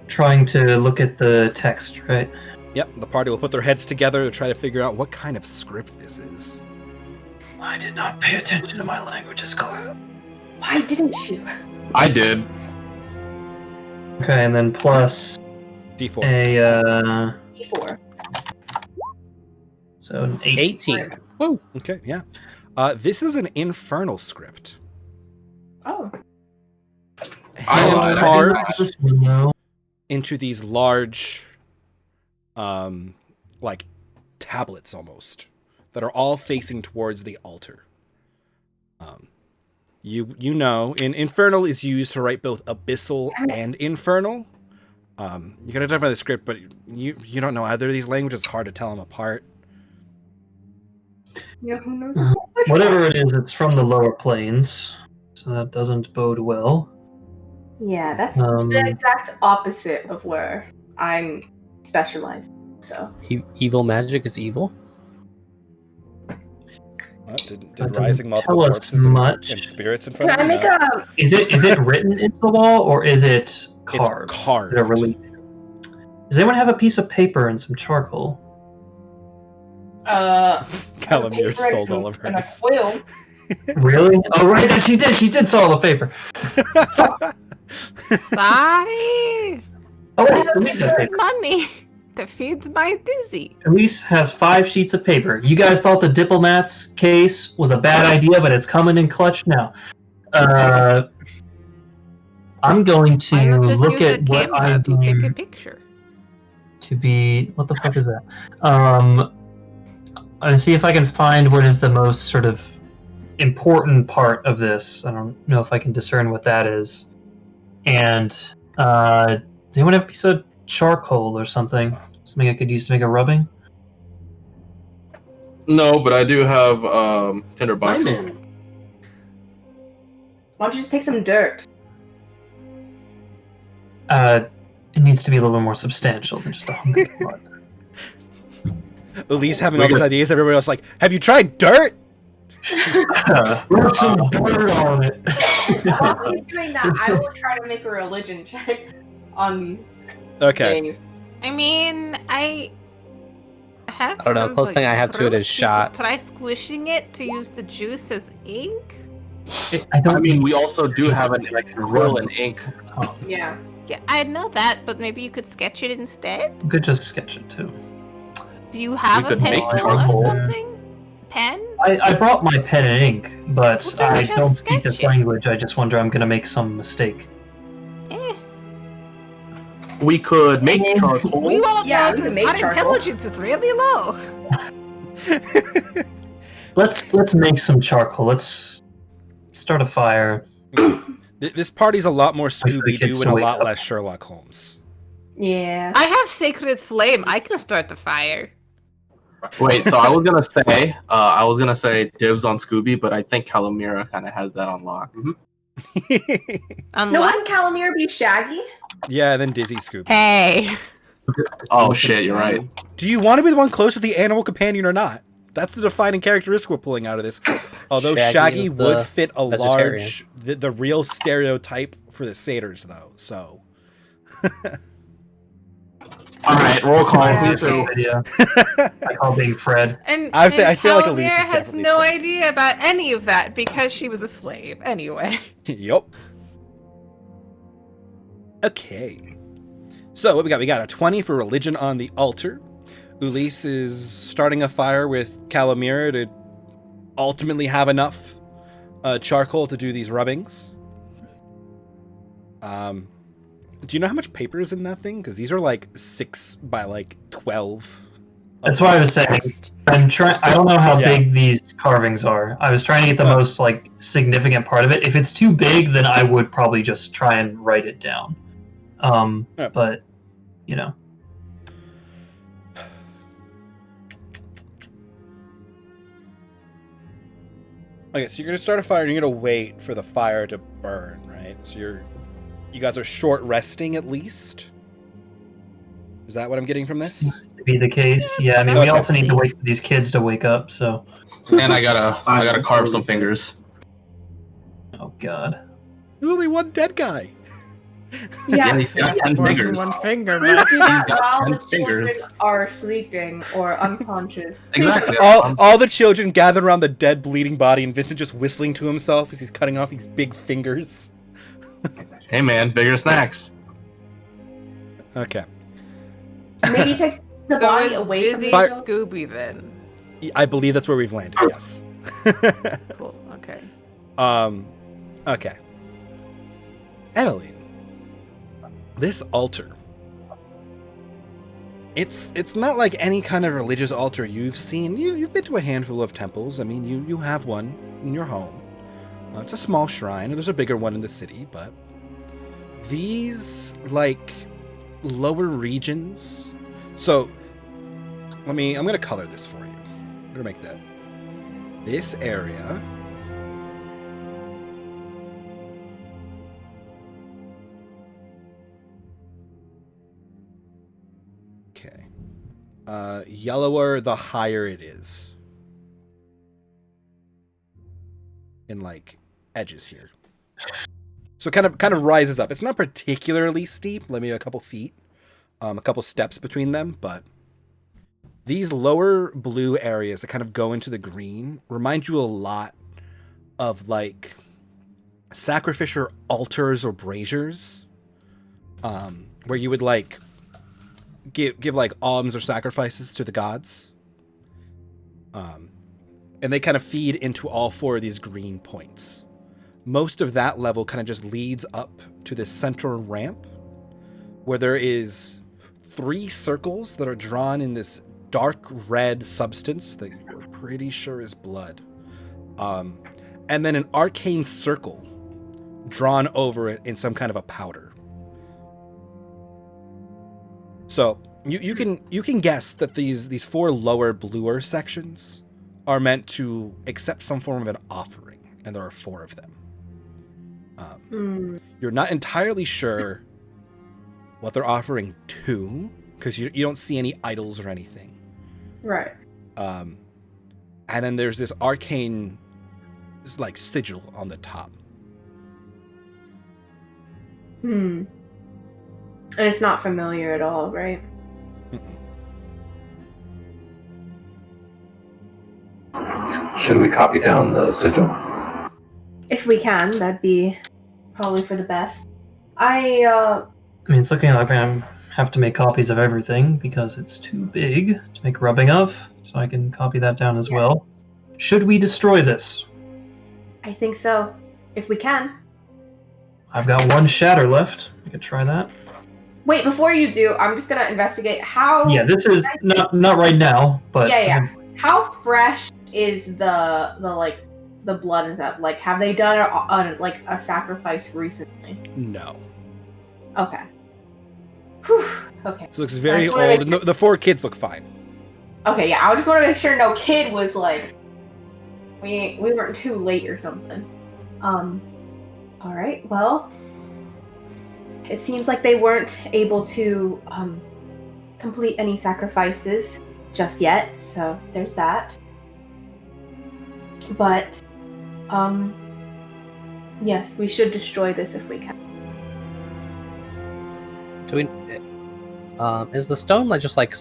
Trying to look at the text, right?
Yep, the party will put their heads together to try to figure out what kind of script this is.
I did not pay attention to my languages class.
Why didn't you?
I did.
Okay, and then plus
D4.
a
E4.
so an
18.
Okay, yeah. This is an infernal script.
Oh.
I lied, I did
Carved
not.
This one, though.
into these large, like tablets almost, that are all facing towards the altar. You know, infernal is used to write both abyssal and infernal. You can identify the script, but you don't know either of these languages. It's hard to tell them apart.
You know who knows this language?
Whatever it is, it's from the lower planes, so that doesn't bode well.
Yeah, that's
Um,
the exact opposite of where I'm specialized. So
Evil magic is evil.
Did
That
rising
doesn't
multiple
tell us
corpses and,
much.
and spirits in
can
front
I
of you?
make
No.
a?
Is it written into the wall or is it carved?
It's carved.
Is it a relief? Does anyone have a piece of paper and some charcoal?
Calamir
paper and
sold
some-
all of
and a
hers.
quill.
Really? Oh, right, she did. She did sell the paper.
Sorry.
Oh, wait, Elise has paper.
Money to feed my dizzy.
Elise has 5 sheets of paper. You guys thought the diplomat's case was a bad idea, but it's coming in clutch now. I'm going to
Why not just
look
use
at
the
what I
camera to take a
deem
picture?
to be. What the fuck is that? And see if I can find what is the most sort of important part of this. I don't know if I can discern what that is. And does anyone have a piece of charcoal or something? Something I could use to make a rubbing?
No, but I do have tinderbox.
Why don't you just take some dirt?
It needs to be a little bit more substantial than just a hunk of blood.
Elise having all these ideas, everybody else like, have you tried dirt?
Rub some dirt on it.
While he's doing that, I will try to make a religion check on these
Okay.
things.
I mean, I have.
I don't know,
some,
closest thing I have to it
fruit.
is shot.
Try squishing it to use the juice as ink.
I mean, we also do have an quill and ink.
Yeah.
Yeah, I know that, but maybe you could sketch it instead.
You could just sketch it too.
Do you have
We
a
could make
pencil
charcoal.
or something? Pen?
I brought my pen and ink, but
Well, then
I
just
don't speak this
sketch it.
language. I just wonder I'm going to make some mistake.
Eh.
We could make charcoal.
We all
Yeah,
know
we can
this.
make
Our
charcoal.
intelligence is really low.
Let's make some charcoal. Let's start a fire.
This party's a lot more
for the
Scooby
kids
Doo
to
and a
wake
lot
up.
less Sherlock Holmes.
Yeah.
I have sacred flame. I can start the fire.
Wait, so I was gonna say dibs on Scooby, but I think Calamira kind of has that on lock.
On
No,
what?
wouldn't Calamir be Shaggy?
Yeah, then Dizzy Scooby.
Hey.
Oh shit, you're right.
Do you want to be the one close to the animal companion or not? That's the defining characteristic we're pulling out of this. Although
Shaggy
Shaggy
is
would
the
fit a
vegetarian.
large, the real stereotype for the satyrs, though. So,
All right, roll call.
Yeah.
Please.
No idea. I call being Fred.
And
I would say- I feel like
Calamir
Elise is
has
definitely
no
Fred.
idea about any of that because she was a slave anyway.
yup. Okay. So what we got? We got a 20 for religion on the altar. Ulysses is starting a fire with Calamira to ultimately have enough charcoal to do these rubbings. Do you know how much paper is in that thing? Because these are like 6 by like 12.
That's why I was saying. I'm trying. I don't know how
Yeah.
big these carvings are. I was trying to get the most like significant part of it. If it's too big, then I would probably just try and write it down.
Yeah.
But you know,
Okay, so you're gonna start a fire and you're gonna wait for the fire to burn, right? So you guys are short resting at least. Is that what I'm getting from this?
to be the case. Yeah, I mean, we
Okay.
also need to wait for these kids to wake up. So,
And I gotta carve some fingers.
oh god.
There's only one dead guy.
Yeah,
he's got 10
More than
fingers.
one finger,
please
but
do that
got
while
10
the children
fingers.
are sleeping or unconscious.
Exactly.
All the children gather around the dead, bleeding body, and Vincent just whistling to himself as he's cutting off these big fingers.
Hey man, bigger snacks.
Okay.
Maybe take the
so
body
it's
away
Dizzy
from
Fire-
the
Scooby then.
I believe that's where we've landed, yes.
Cool. Okay.
Okay. Adeline. This altar. It's not like any kind of religious altar you've seen. You've been to a handful of temples. I mean, you have one in your home. It's a small shrine. There's a bigger one in the city, but these, like, lower regions. So, I'm going to color this for you. I'm going to make that. This area. Okay. Yellower the higher it is. In, like, edges here. So it kind of rises up. It's not particularly steep, maybe a couple feet. A couple steps between them, but these lower blue areas that kind of go into the green remind you a lot of, like, sacrificial altars or braziers, where you would, like, give like alms or sacrifices to the gods, and they kind of feed into all four of these green points. Most of that level kind of just leads up to this central ramp, where there is 3 circles that are drawn in this dark red substance that you're pretty sure is blood. And then an arcane circle drawn over it in some kind of a powder. So you can guess that these 4 lower bluer sections are meant to accept some form of an offering, and there are 4 of them. You're not entirely sure what they're offering to, because you don't see any idols or anything.
right.
And then there's this arcane, like, sigil on the top.
And it's not familiar at all, right?
Should we copy down the sigil?
If we can, that'd be probably for the best.
I mean, it's looking like I have to make copies of everything because it's too big to make rubbing of, so I can copy that down as well. Should we destroy this?
I think so. If we can.
I've got 1 shatter left. I could try that.
Wait, before you do, I'm just gonna investigate how.
Yeah, this is not right now, but
Yeah. How fresh is the blood and stuff? Like, have they done a sacrifice recently?
No.
Okay. Whew. Okay.
This looks very
That's what I-
old. No, the 4 kids look fine.
Okay, yeah. I just want to make sure no kid was like, we weren't too late or something. All right. Well, it seems like they weren't able to complete any sacrifices just yet. So there's that. But yes, we should destroy this if we can.
Do we? Is the stone just like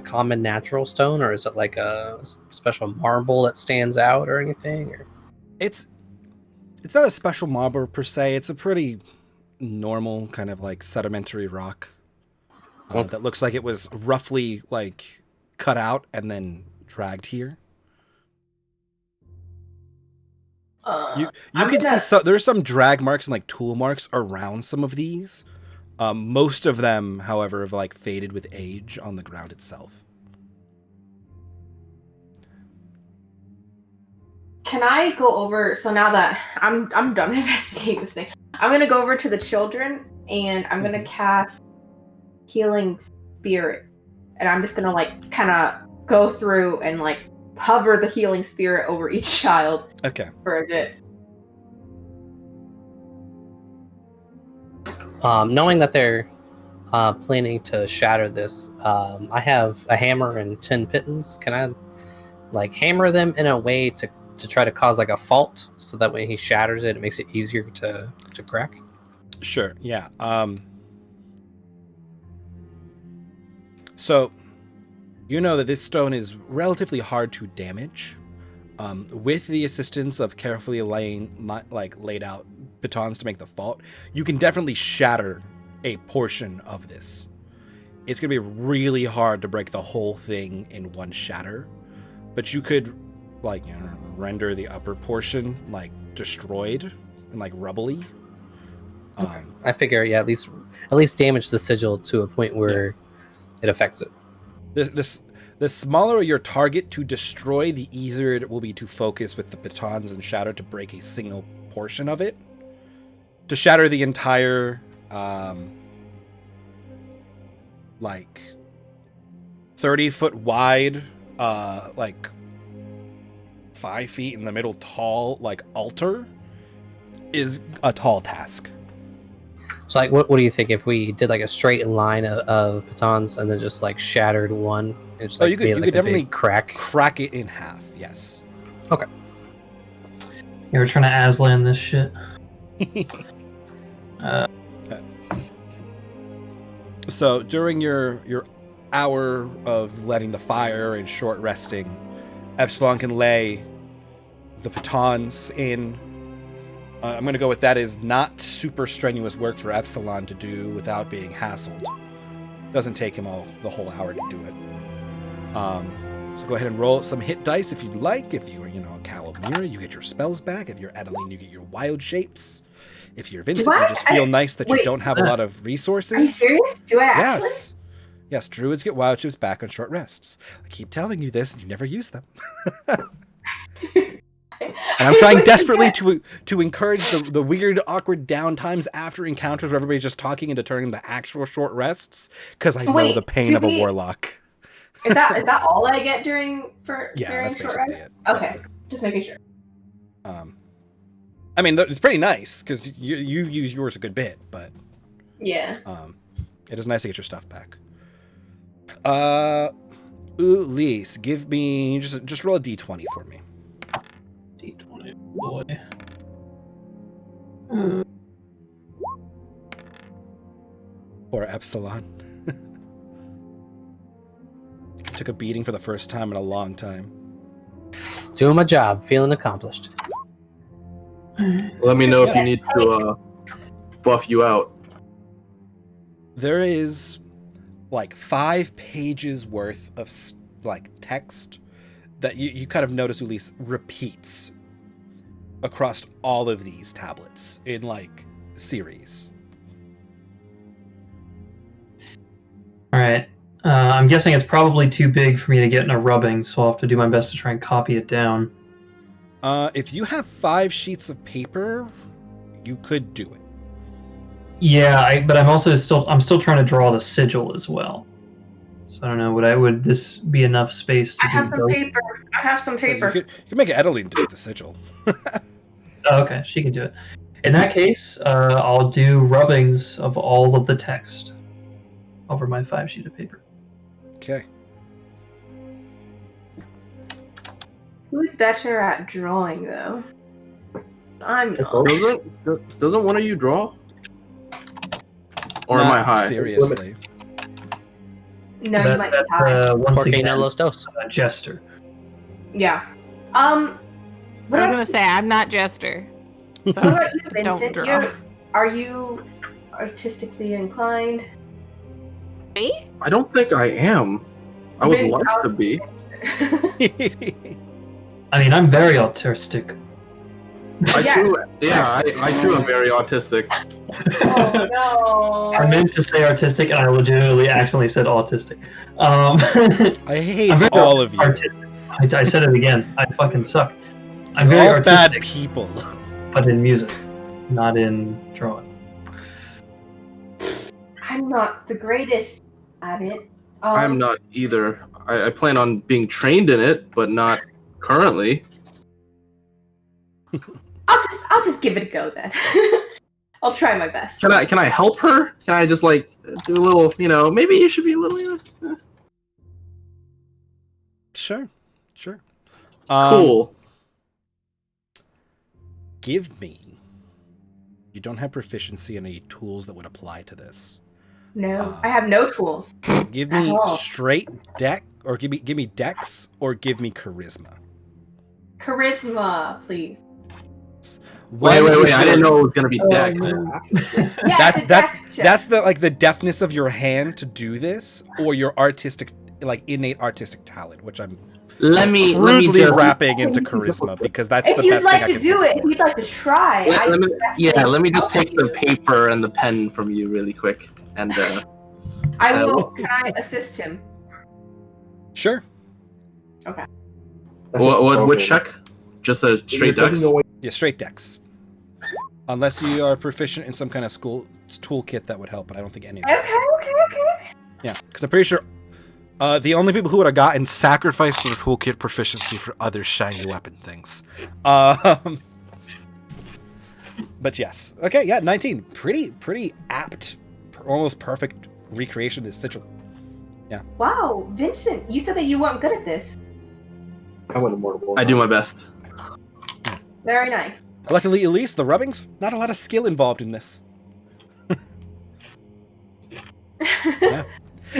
common natural stone, or is it like a special marble that stands out or anything? Or?
It's not a special marble per se. It's a pretty normal kind of like sedimentary rock that looks like it was roughly like cut out and then dragged here. You can see there's some drag marks and like tool marks around some of these. Most of them, however, have like faded with age on the ground itself.
Can I go over? So now that I'm done investigating this thing, I'm gonna go over to the children and I'm gonna cast Healing Spirit, and I'm just gonna like kind of go through and like hover the Healing Spirit over each child.
Okay.
For a bit.
Knowing that they're planning to shatter this. I have a hammer and 10 pitons. Can I like hammer them in a way to try to cause like a fault so that when he shatters it, it makes it easier to crack?
Sure. Yeah. So you know that this stone is relatively hard to damage. With the assistance of carefully laid out batons to make the fault, you can definitely shatter a portion of this. It's gonna be really hard to break the whole thing in one shatter, but you could render the upper portion destroyed and rubbly.
Okay. I figure, yeah, at least damage the sigil to a point where it affects it.
The smaller your target to destroy, the easier it will be to focus with the batons and shatter to break a single portion of it. To shatter the entire 30-foot wide, 5 feet in the middle tall, altar is a tall task.
So what do you think if we did a straight line of batons and then just shattered one? And just,
you could definitely
crack
it in half. Yes.
Okay.
You were trying to Aslan this shit.
So during your hour of letting the fire and short resting, Epsilon can lay the batons in. I'm going to go with that is not super strenuous work for Epsilon to do without being hassled. Doesn't take him the whole hour to do it. So go ahead and roll some hit dice if you'd like. If you're, a Calamira, you get your spells back. If you're Adeline, you get your wild shapes. If you're Vincent, you just feel nice that you don't have a lot of resources.
Are you serious? Do I actually?
Yes, druids get wild shapes back on short rests. I keep telling you this and you never use them. And I'm trying desperately to encourage the weird, awkward downtimes after encounters where everybody's just talking and to turn into actual short rests, because I know the pain of a warlock.
Is that all I get during short
basically
rest?
it.
Okay, just making sure.
I mean, it's pretty nice because you use yours a good bit, but
yeah,
it is nice to get your stuff back. Elise, give me just roll a d20 for me.
D20, boy.
Or Epsilon. Took a beating for the first time in a long time.
Doing my job, feeling accomplished.
Let me know if you need to buff you out.
There is 5 pages worth of text that you kind of notice Ulysse repeats across all of these tablets in series.
All right. I'm guessing it's probably too big for me to get in a rubbing, so I'll have to do my best to try and copy it down.
If you have 5 sheets of paper, you could do it.
Yeah, but I'm still trying to draw the sigil as well. So I don't know. Would this be enough space to
I have some paper.
So you could make Adeline do the sigil.
Oh, okay, she can do it. In that case, I'll do rubbings of all of the text over my 5 sheet of paper.
Okay.
Who's better at drawing, though? I'm not.
Doesn't one of you draw? Or am I high?
Seriously.
No, you might be high.
Once again,
Los Dos.
a jester.
Yeah.
I was gonna say I'm not Jester.
What about you, Vincent?
Don't draw.
Are you artistically inclined?
Me?
I don't think I am. I would
Vince,
like to be.
I mean, I'm very autistic.
I too am very autistic.
Oh no!
I meant to say artistic, and I legitimately accidentally said autistic.
I hate all of you.
I said it again. I fucking suck. I'm
You're
very
all
artistic,
bad people.
but in music, not in drawing.
I'm not the greatest at it.
I'm not either. I plan on being trained in it, but not currently.
I'll just give it a go then. I'll try my best.
Can I help her? Can I just like do a little, maybe it should be a little,
Sure.
Cool.
Give me. You don't have proficiency in any tools that would apply to this.
No, I have no tools.
Give
At
me
all.
straight deck, or give me dex, or give me charisma.
Charisma, please.
Wait! I didn't know it was gonna be dex.
Yeah, it's a dex check.
That's the deftness of your hand to do this, or your artistic, like innate artistic talent, which I'm
Let me
crudely
just
wrapping into charisma because that's
If
the
you'd
best thing
like
I
to
can
do
do
it, if you'd like to try,
let me just
help
take the
you.
paper and the pen from you really quick, and
I will. Can I assist him?
Sure.
which check? Just a straight dex.
Yeah, straight dex. Unless you are proficient in some kind of school toolkit, that would help, but I don't think any of them.
Okay.
Yeah, because I'm pretty sure the only people who would have gotten sacrificed their toolkit proficiency for other shiny weapon things. But yes. Okay, yeah, 19. Pretty apt, almost perfect recreation of this sigil.
Wow, Vincent, you said that you weren't good at this.
I do my best.
Very nice.
Luckily, at least the rubbings, not a lot of skill involved in this. Yeah.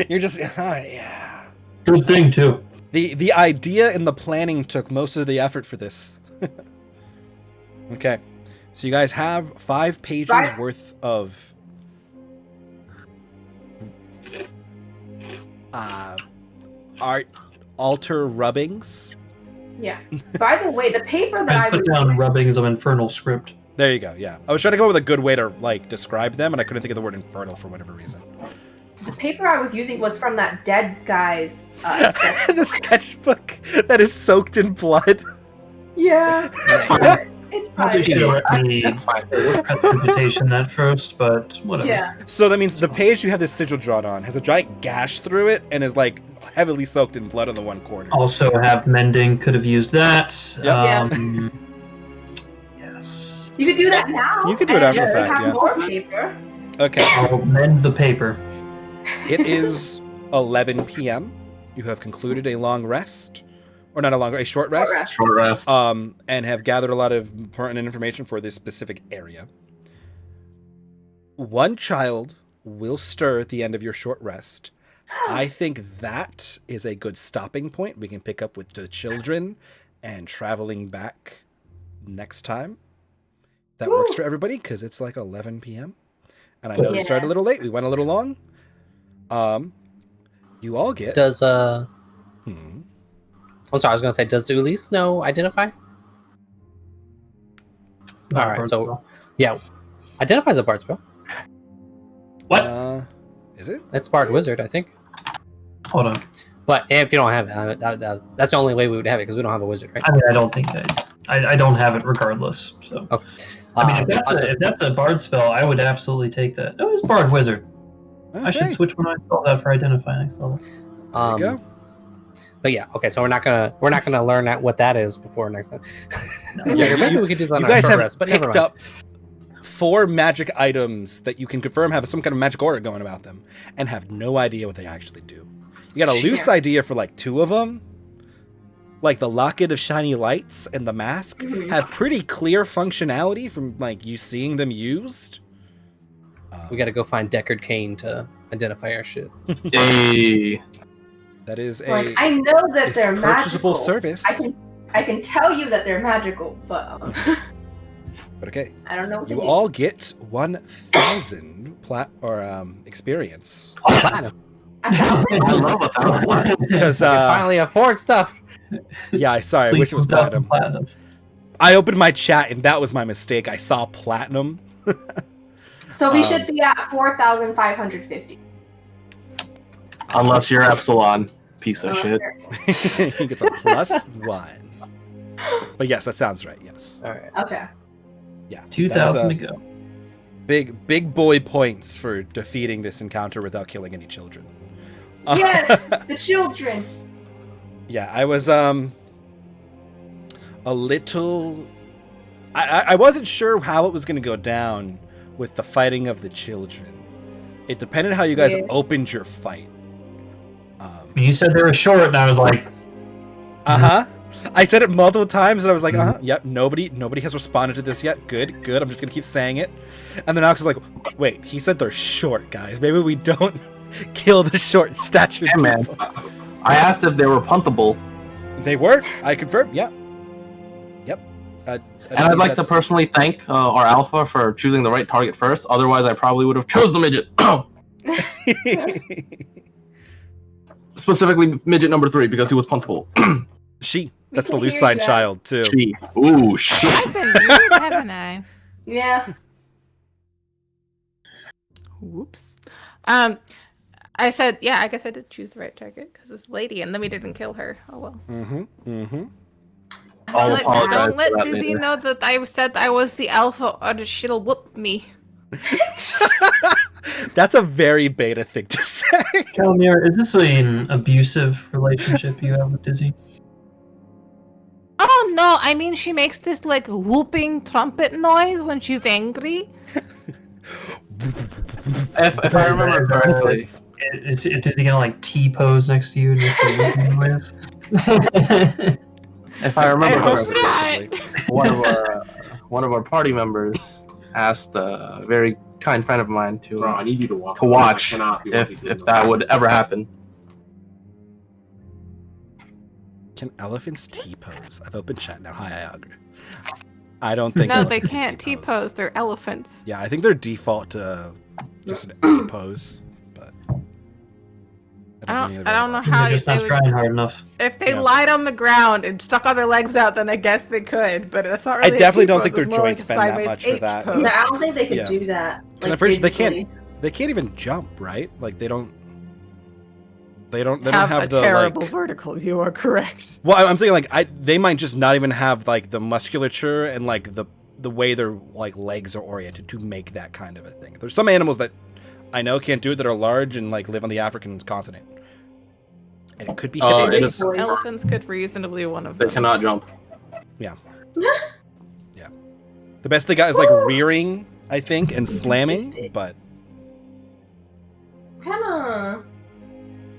You're just, yeah.
Good thing too.
The idea and the planning took most of the effort for this. Okay. So you guys have 5 pages worth of altar rubbings.
Yeah. By the way, the paper that
I
I
put
was
down
using-
rubbings of infernal script.
There you go, yeah. I was trying to go with a good way to like describe them, and I couldn't think of the word infernal for whatever reason.
the paper I was using was from that dead guy's sketch.
The sketchbook that is soaked in blood.
Yeah.
That's fine.
It's
Probably
fine.
should let me
That's fine.
precipitation that first, but whatever.
Yeah.
So that means the page you have this sigil drawn on has a giant gash through it and is like heavily soaked in blood on the one corner.
Also have mending, could have used that.
Yep.
Yes.
You could do that now.
You could do it after the
and
fact,
have
yeah.
more paper.
Okay.
I'll mend the paper.
It is 11 p.m. You have concluded a long rest, or not a short rest.
Short rest.
And have gathered a lot of pertinent information for this specific area. One child will stir at the end of your short rest. I think that is a good stopping point. We can pick up with the children and traveling back next time. That works for everybody because it's like 11 p.m. And I know we started a little late. We went a little long. You all get...
Does I'm sorry, I was gonna say, does Ulysse know identify?
Not
All right,
a
so
spell.
yeah, identify as a bard spell.
What?
Is it?
It's bard wizard, I think.
Hold on.
But if you don't have it, that's the only way we would have it because we don't have a wizard, right?
I mean, I don't think I don't have it regardless. So
Okay.
I mean, if that's a bard spell, I would absolutely take that. Oh, it's bard wizard. I should
Okay.
switch one of my spells out for identify next level.
There you go.
But yeah, okay. So we're not gonna learn what that is before next time.
Yeah,
maybe we could do that on
You
our
guys
short
have
rest, but never
picked
mind.
up 4 magic items that you can confirm have some kind of magic aura going about them and have no idea what they actually do. You got a loose idea for like 2 of them. Like the locket of shiny lights and the mask have pretty clear functionality from like you seeing them used.
We got to go find Deckard Cain to identify our shit.
Hey.
That is a
Like, I know that
it's
they're
purchasable
magical.
service.
I can tell you that they're magical, but
But okay,
I don't know what
you
they do.
all get 1,000 experience
Platinum.
I love a thousand.
because
We can finally afford stuff.
yeah, sorry, I wish it was
Please come down
platinum.
to platinum.
I opened my chat and that was my mistake. I saw platinum.
So we should be at 4,550.
Unless you're Epsilon, piece of
Oh,
shit.
sure.
He gets a +1. But yes, that sounds right. Yes.
All right.
Okay.
Yeah.
2,000
that
to
was
go.
big boy points for defeating this encounter without killing any children.
Yes, the children.
Yeah, I was a little I wasn't sure how it was going to go down with the fighting of the children. It depended how you guys opened your fight.
When you said they were short, and I was like,
I said it multiple times, and I was like, yep, nobody has responded to this yet. Good. I'm just gonna keep saying it. And then Alex was like, wait, he said they're short, guys. Maybe we don't kill the short statured
Hey, man.
people.
I asked if they were puntable.
They were. I confirmed. Yep.
And I'd like to personally thank our alpha for choosing the right target first. Otherwise, I probably would have chose the midget. Specifically, midget number 3 because he was puntable.
She. That's the
can
loose
hear
sign
you.
child too.
She. Ooh, shit.
I've been rude, haven't I?
Yeah.
Whoops. I said, yeah, I guess I did choose the right target because this lady, and then we didn't kill her. Oh well.
I'll apologize
Don't
for
let
that
Dizzy
later.
know that I said I was the alpha, or she'll whoop me.
That's a very beta thing to say.
Kalamir, is this an abusive relationship you have with Dizzy?
Oh no, I mean she makes this like whooping trumpet noise when she's angry.
If I remember correctly,
Is Dizzy gonna like T-pose next to you and just like, noise?
if I remember
I hope
correctly,
not.
one of our party members asked a very kind friend of mine to
Bro, I need you to watch.
to watch
I cannot be
if that would ever happen.
Can elephants T-pose? I've opened chat now. Hi, Iagr. I don't think.
No, they
elephants
can't
can
T-pose. They're elephants.
Yeah, I think they're default to just an A pose, but
I
think
don't know
they're
how
They're just
they
not
would.
trying hard enough.
If they
Yeah.
lied on the ground and stuck all their legs out, then I guess they could. But that's not
I
really.
definitely
a
don't
T-pose,
think their
it's more
joints
like a
bend that
sideways
much for
H
that.
pose.
No, I don't think they could
Yeah.
do that.
I'm pretty sure they can't. They can't even jump, right? Like they don't. They don't have
a
the
terrible
like.
vertical. You are correct.
Well, I'm thinking like they might just not even have like the musculature and like the way their like legs are oriented to make that kind of a thing. There's some animals that I know can't do it that are large and like live on the African continent, and it could be.
It
hippos.
is-
Elephants could reasonably one of
They
them.
cannot jump.
The best they got is like rearing, I think, and slamming, but
Kind of.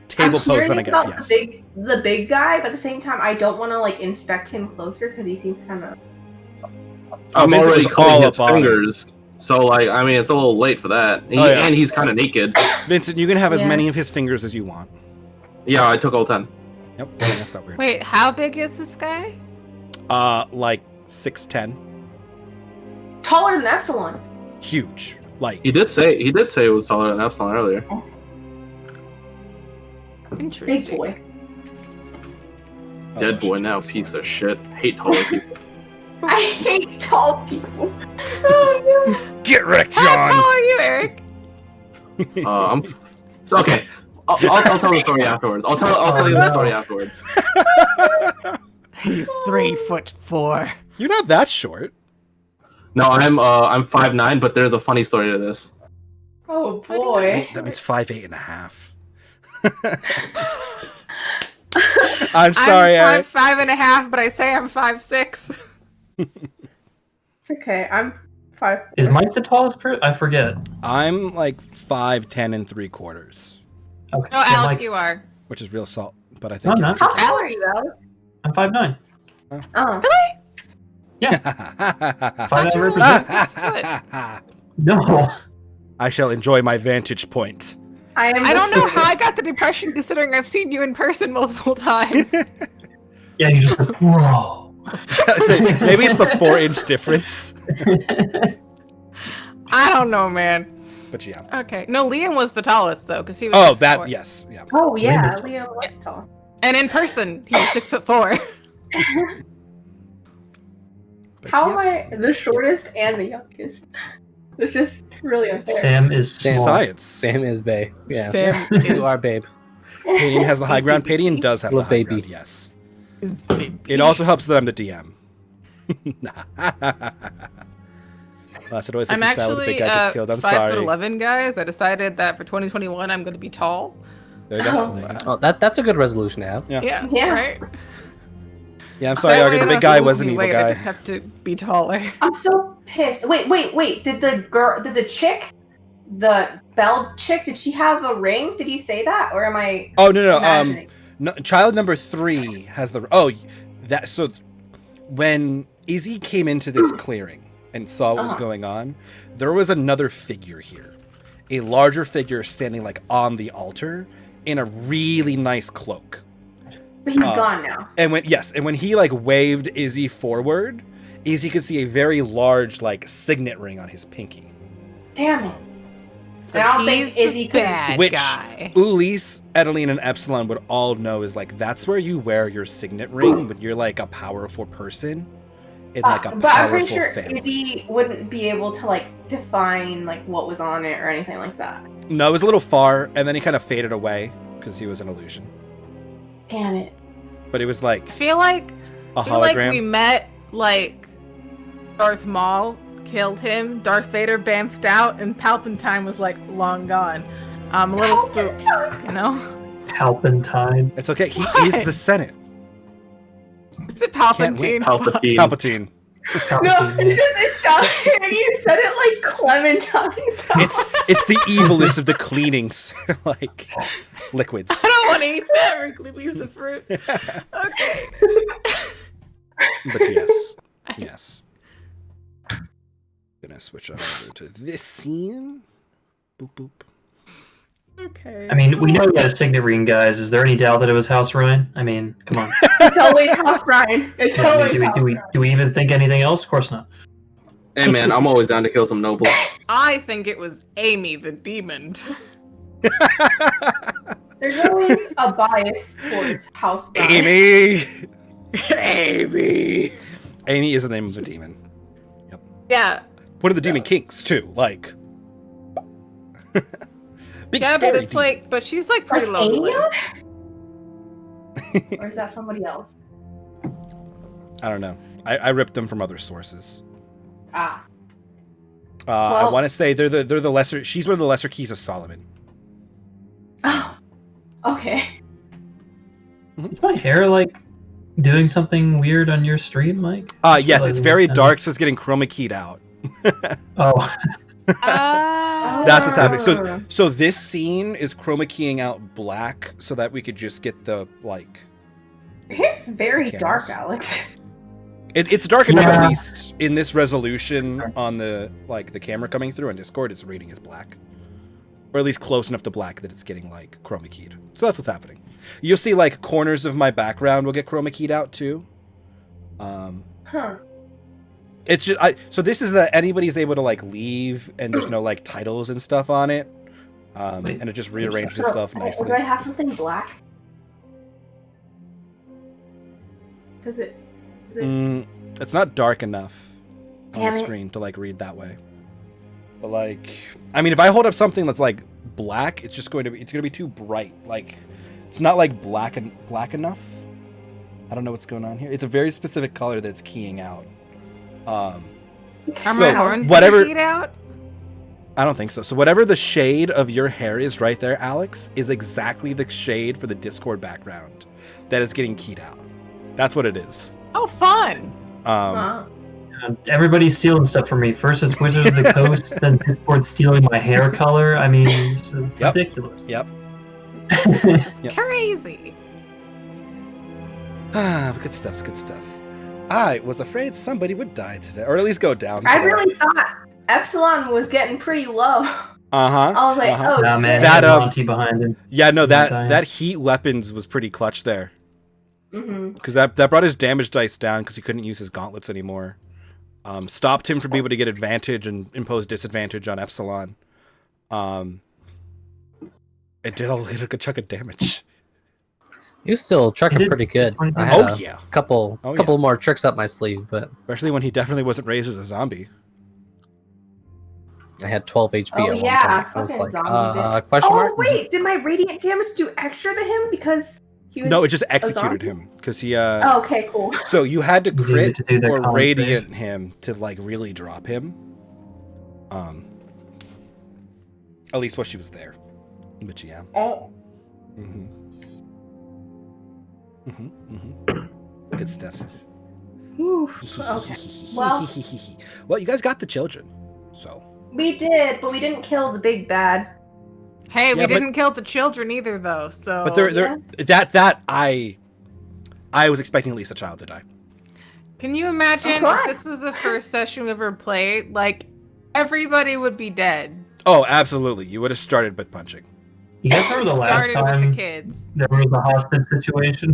table pose. Then I guess
about
yes.
the big guy, but at the same time, I don't want to like inspect him closer because he seems kind of.
I'm
Vincent
already
was all
cutting his
up on it.
fingers, so like I mean it's a little late for that.
Oh, yeah.
And he's kind of naked.
Vincent, you can have as
Yeah.
many of his fingers as you want.
Yeah, I took all 10.
Yep, that's not weird.
Wait, how big is this guy?
Like 6'10",
Taller than Epsilon.
huge. Like
He did say it was taller than Epsilon earlier.
Interesting.
Big boy.
Dead boy now, piece of shit. Hate taller people.
I hate tall people. Oh,
Get wrecked,
How tall
John.
are you, Eric?
It's okay. I'll tell the story afterwards. I'll tell you the story afterwards.
He's 3'4".
You're not that short.
No, I'm 5'9", but there's a funny story to this.
oh boy.
That means 5'8" and a half. I'm sorry,
I'm
Eric.
5'5", but I say I'm 5'6".
It's okay. I'm 5.
Is Mike the tallest person? I forget.
I'm like 5'10" and 3/4,
Okay.
No,
so
Alex,
Mike-
you are.
which is real salt. But I think.
No, no.
How tall are you, Alex?
I'm 5'9".
Oh.
Yeah.
Thought
5'9"
you were
represents.
6 foot.
No.
I shall enjoy my vantage point.
I am.
I don't know
the
how I
shortest.
got the depression considering I've seen you in person multiple times.
Yeah, you just like, whoa.
So maybe it's the 4-inch difference.
I don't know, man.
But yeah.
Okay. No, Liam was the tallest though, because he was.
Oh,
6'4".
that yes, yeah.
Oh yeah,
Liam
Leo was tall.
And in person, he was 6'4".
But
How
yeah.
am I the shortest and the youngest? It's just really unfair.
Sam is
Sam.
small.
Science.
Sam is babe. Yeah.
Sam
You are babe.
Padian has the high ground. Padian does have the
Little
high
baby.
ground. Yes.
is big.
It also helps that I'm the DM. Lasted always
I'm
the
actually
big guy gets killed. I'm
5'11", guys. I decided that for 2021 I'm going to be tall.
There you go.
Oh.
There you go.
Oh, that's a good resolution to have.
Yeah.
Yeah.
Yeah.
Right.
Yeah, I'm sorry,
That
Argo.
way
The
it
big guy
doesn't
was an
lose me
evil
weight, I
guy.
just have to be taller.
I'm so pissed. Wait. Did the chick, the Belle chick, did she have a ring? Did you say that, or am I?
Oh no.
imagining?
No, child number 3 has the. So when Izzy came into this clearing and saw what was going on, there was another figure here, a larger figure standing like on the altar in a really nice cloak.
But he's gone now.
And when he like waved Izzy forward, Izzy could see a very large like signet ring on his pinky.
Damn it.
So
I don't think Izzy could.
bad
Which
guy.
Ulysse, Adeline, and Epsilon would all know is like that's where you wear your signet ring when you're like a powerful person in like a
But I'm
powerful
pretty sure
family.
Izzy wouldn't be able to like define like what was on it or anything like that.
No, it was a little far, and then he kind of faded away because he was an illusion.
Damn it.
But it was like
I feel like
a
like
hologram.
we met like Darth Maul killed him, Darth Vader bamfed out, and Palpatine was like long gone. I'm a little spooked, you know?
Palpatine.
It's okay. He
What?
is the Senate.
Is it
Can't wait.
Palpatine?
Palpatine.
Palpatine.
No, it sounded you said it like Clementine.
It's the evilest of the cleanings, like liquids.
I don't want to eat that wrinkly piece of fruit. Okay.
But yes. Gonna switch over to this scene. Boop boop.
Okay.
I mean, we know he has signet ring, guys. Is there any doubt that it was House Ryan? I mean, come on.
It's always House Ryan. It's always House Ryan.
Do we even think anything else? Of course not.
Hey man, I'm always down to kill some nobles.
I think it was Amy the demon.
There's always a bias towards House Ryan.
Amy.
Amy.
Amy is the name of a demon.
Yeah.
One of the demon kings too. Like. Big
Yeah, but
scary
it's
demon.
like, but she's like pretty
Like
low. on the
Amy?
list.
Or is that somebody else?
I don't know. I ripped them from other sources.
Ah.
I
Well-
want to say they're the lesser. She's one of the lesser keys of Solomon.
Oh. Okay.
Is my hair like doing something weird on your stream, Mike?
Yes, it's very dark, so it's getting chroma keyed out.
Oh,
That's what's happening. So this scene is chroma keying out black so that we could just get the like.
Your hair's very
Cameras.
dark, Alex.
It's dark enough
Yeah.
at least in this resolution on the like the camera coming through on Discord. It's rating as black, or at least close enough to black that it's getting like chroma keyed. So that's what's happening. You'll see like corners of my background will get chroma keyed out too.
Huh.
It's just so this is that anybody's able to like leave and there's no like titles and stuff on it,
Wait,
and it just rearranges
So,
itself
do
nicely.
I have something black? Does it?
It's not dark enough on
Damn
the
it.
screen to like read that way. But like, I mean, if I hold up something that's like black, it's going to be too bright. Like, it's not like black enough. I don't know what's going on here. It's a very specific color that's keying out.
Are
So,
my horns
whatever-
keyed out?
I don't think so. So whatever the shade of your hair is right there, Alex, is exactly the shade for the Discord background that is getting keyed out. That's what it is.
Oh, fun.
Huh.
everybody's stealing stuff from me. First it's Wizard of the Coast, then Discord stealing my hair color. I mean, it's
Yep.
ridiculous.
Yep.
It's
Yep.
crazy.
Good stuff. Good stuff. I was afraid somebody would die today, or at least go down.
I really thought Epsilon was getting pretty low.
Uh-huh.
I was like,
Uh-huh.
oh
Nah,
shit.
man,
That,
that Monty behind him.
Yeah, no,
Dying.
that heat weapons was pretty clutch there.
Mm-hmm.
Because that brought his damage dice down because he couldn't use his gauntlets anymore. Stopped him from being able to get advantage and impose disadvantage on Epsilon. It did a good chunk of damage.
You still trucking
did
pretty good.
20
I had
Oh
a
yeah,
couple
Oh,
couple more tricks up my sleeve, but
especially when he definitely wasn't raised as a zombie.
I had 12 HP
Oh,
at one
yeah,
point. I was
fucking
like,
zombie bitch.
question
Oh
mark?
wait, did my radiant damage do extra to him because he was?
No, it just
a
executed
zombie?
him because he.
Oh, okay, cool.
So you had to
You
crit
needed to do the
or
con
radiant
save.
him to like really drop him. At least while she was there. But yeah.
Oh.
Mm-hmm. Good stuff, sis.
Oof. Okay. Well,
well, you guys got the children, so.
we did, but we didn't kill the big bad.
Hey,
Yeah,
we
but-
didn't kill the children either, though. So,
But they're that I was expecting at least a child to die.
can you imagine
glad.
if this was the first session we ever played? Like, everybody would be dead.
Oh, absolutely. You would have started with punching.
You guys remember the last
Started with
time
the kids.
there was a hostage situation?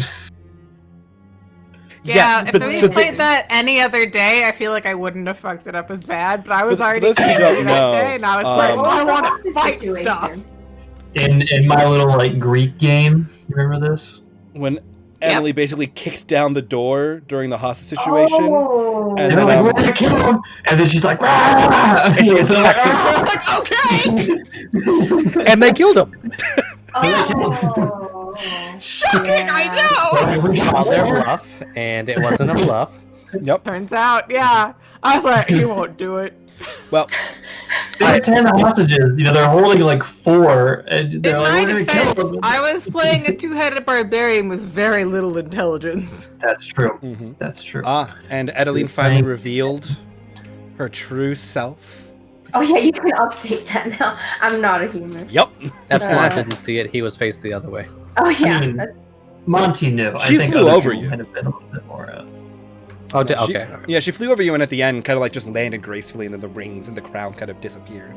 Yeah,
Yes,
if
but
we
so
played that any other day, I feel like I wouldn't have fucked it up as bad. But I was
For
already
those who
angry
don't
that
know,
day, and I was like,
um,
well, I want
What's
to
the
fight
situation?
stuff.
In my little like Greek game, you remember this?
When Emily basically kicked down the door during the hostage situation,
Oh.
and
They're
then
like, we're gonna kill him, and then she's like, "Rah!"
And she attacks him.
I was like, okay,
and they killed him.
Oh.
shocking,
Yeah.
I know.
Called their bluff, and it wasn't a bluff.
Yep.
Turns out, yeah. I was like, he won't do it.
Well,
There are 10 hostages. You know, they're holding like 4, and they're
In
like,
my
we're gonna kill
defense,
them.
I was playing a two-headed barbarian with very little intelligence.
That's true.
mhm.
That's true.
and Edeline finally revealed her true self.
Oh yeah, you can update that now. I'm not a human.
Yep.
Epsilon didn't see it. He was faced the other way.
Oh yeah.
I mean, Monty knew.
She
I think
flew
other
over
people
you.
might have been a little bit more.
Oh,
She-
okay.
Yeah, she flew over you and at the end kind of like just landed gracefully, and then the rings and the crown kind of disappeared.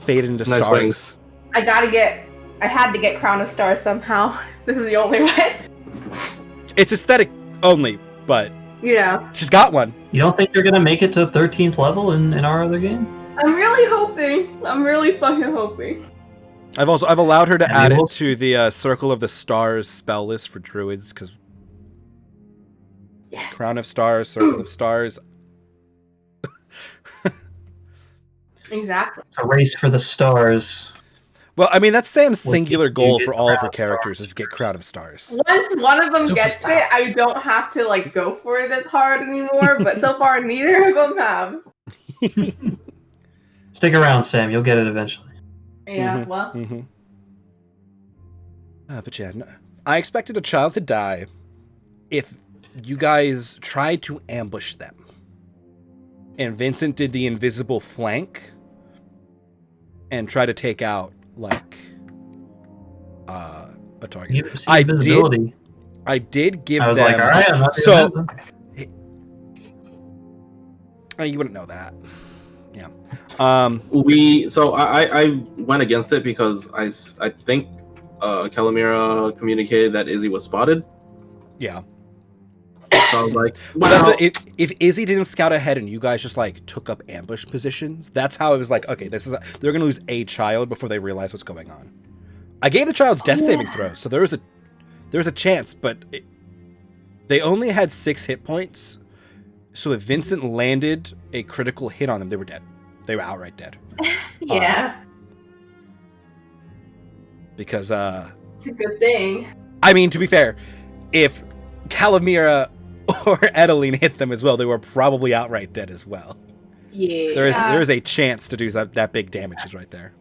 Faded into
Nice
stars.
wings.
I had to get Crown of Stars somehow. This is the only way.
It's aesthetic only, but
You know.
she's got one.
You don't think you're gonna make it to 13th level in our other game?
I'm really hoping. I'm really fucking hoping.
I've allowed her to
And
add
you
it
will-
to the Circle of the Stars spell list for druids, because
Yes.
Crown of Stars, Circle of Stars.
Exactly.
It's a race for the stars.
Well, I mean that's Sam's
Well,
singular
you
goal
get
for all of her
Crown of
characters
Stars
is get Crown of Stars.
Once one of them gets
Superstar.
it, I don't have to like go for it as hard anymore. But so far, neither of them have.
Stick around, Sam. You'll get it eventually.
Yeah.
Mhm.
Well.
Mm-hmm. But yeah, no, I expected a child to die if you guys tried to ambush them. And Vincent did the invisible flank and tried to take out like a target.
You see
I
visibility.
I did give
I was
them.
like, all right, I'm not
So-
doing
You wouldn't know that. Yeah.
I went against it because I think Calamira communicated that Izzy was spotted.
Yeah.
So I was like,
But that's
well,
what, if Izzy didn't scout ahead and you guys just like took up ambush positions, that's how it was like, okay, they're gonna lose a child before they realize what's going on. I gave the child's death saving throw, so there was a chance, but they only had 6 hit points. So if Vincent landed a critical hit on them, they were dead. They were outright dead.
Yeah.
Because
It's a good thing.
I mean, to be fair, if Calamira or Edeline hit them as well, they were probably outright dead as well.
Yeah.
There is a chance to do that big damage is right there.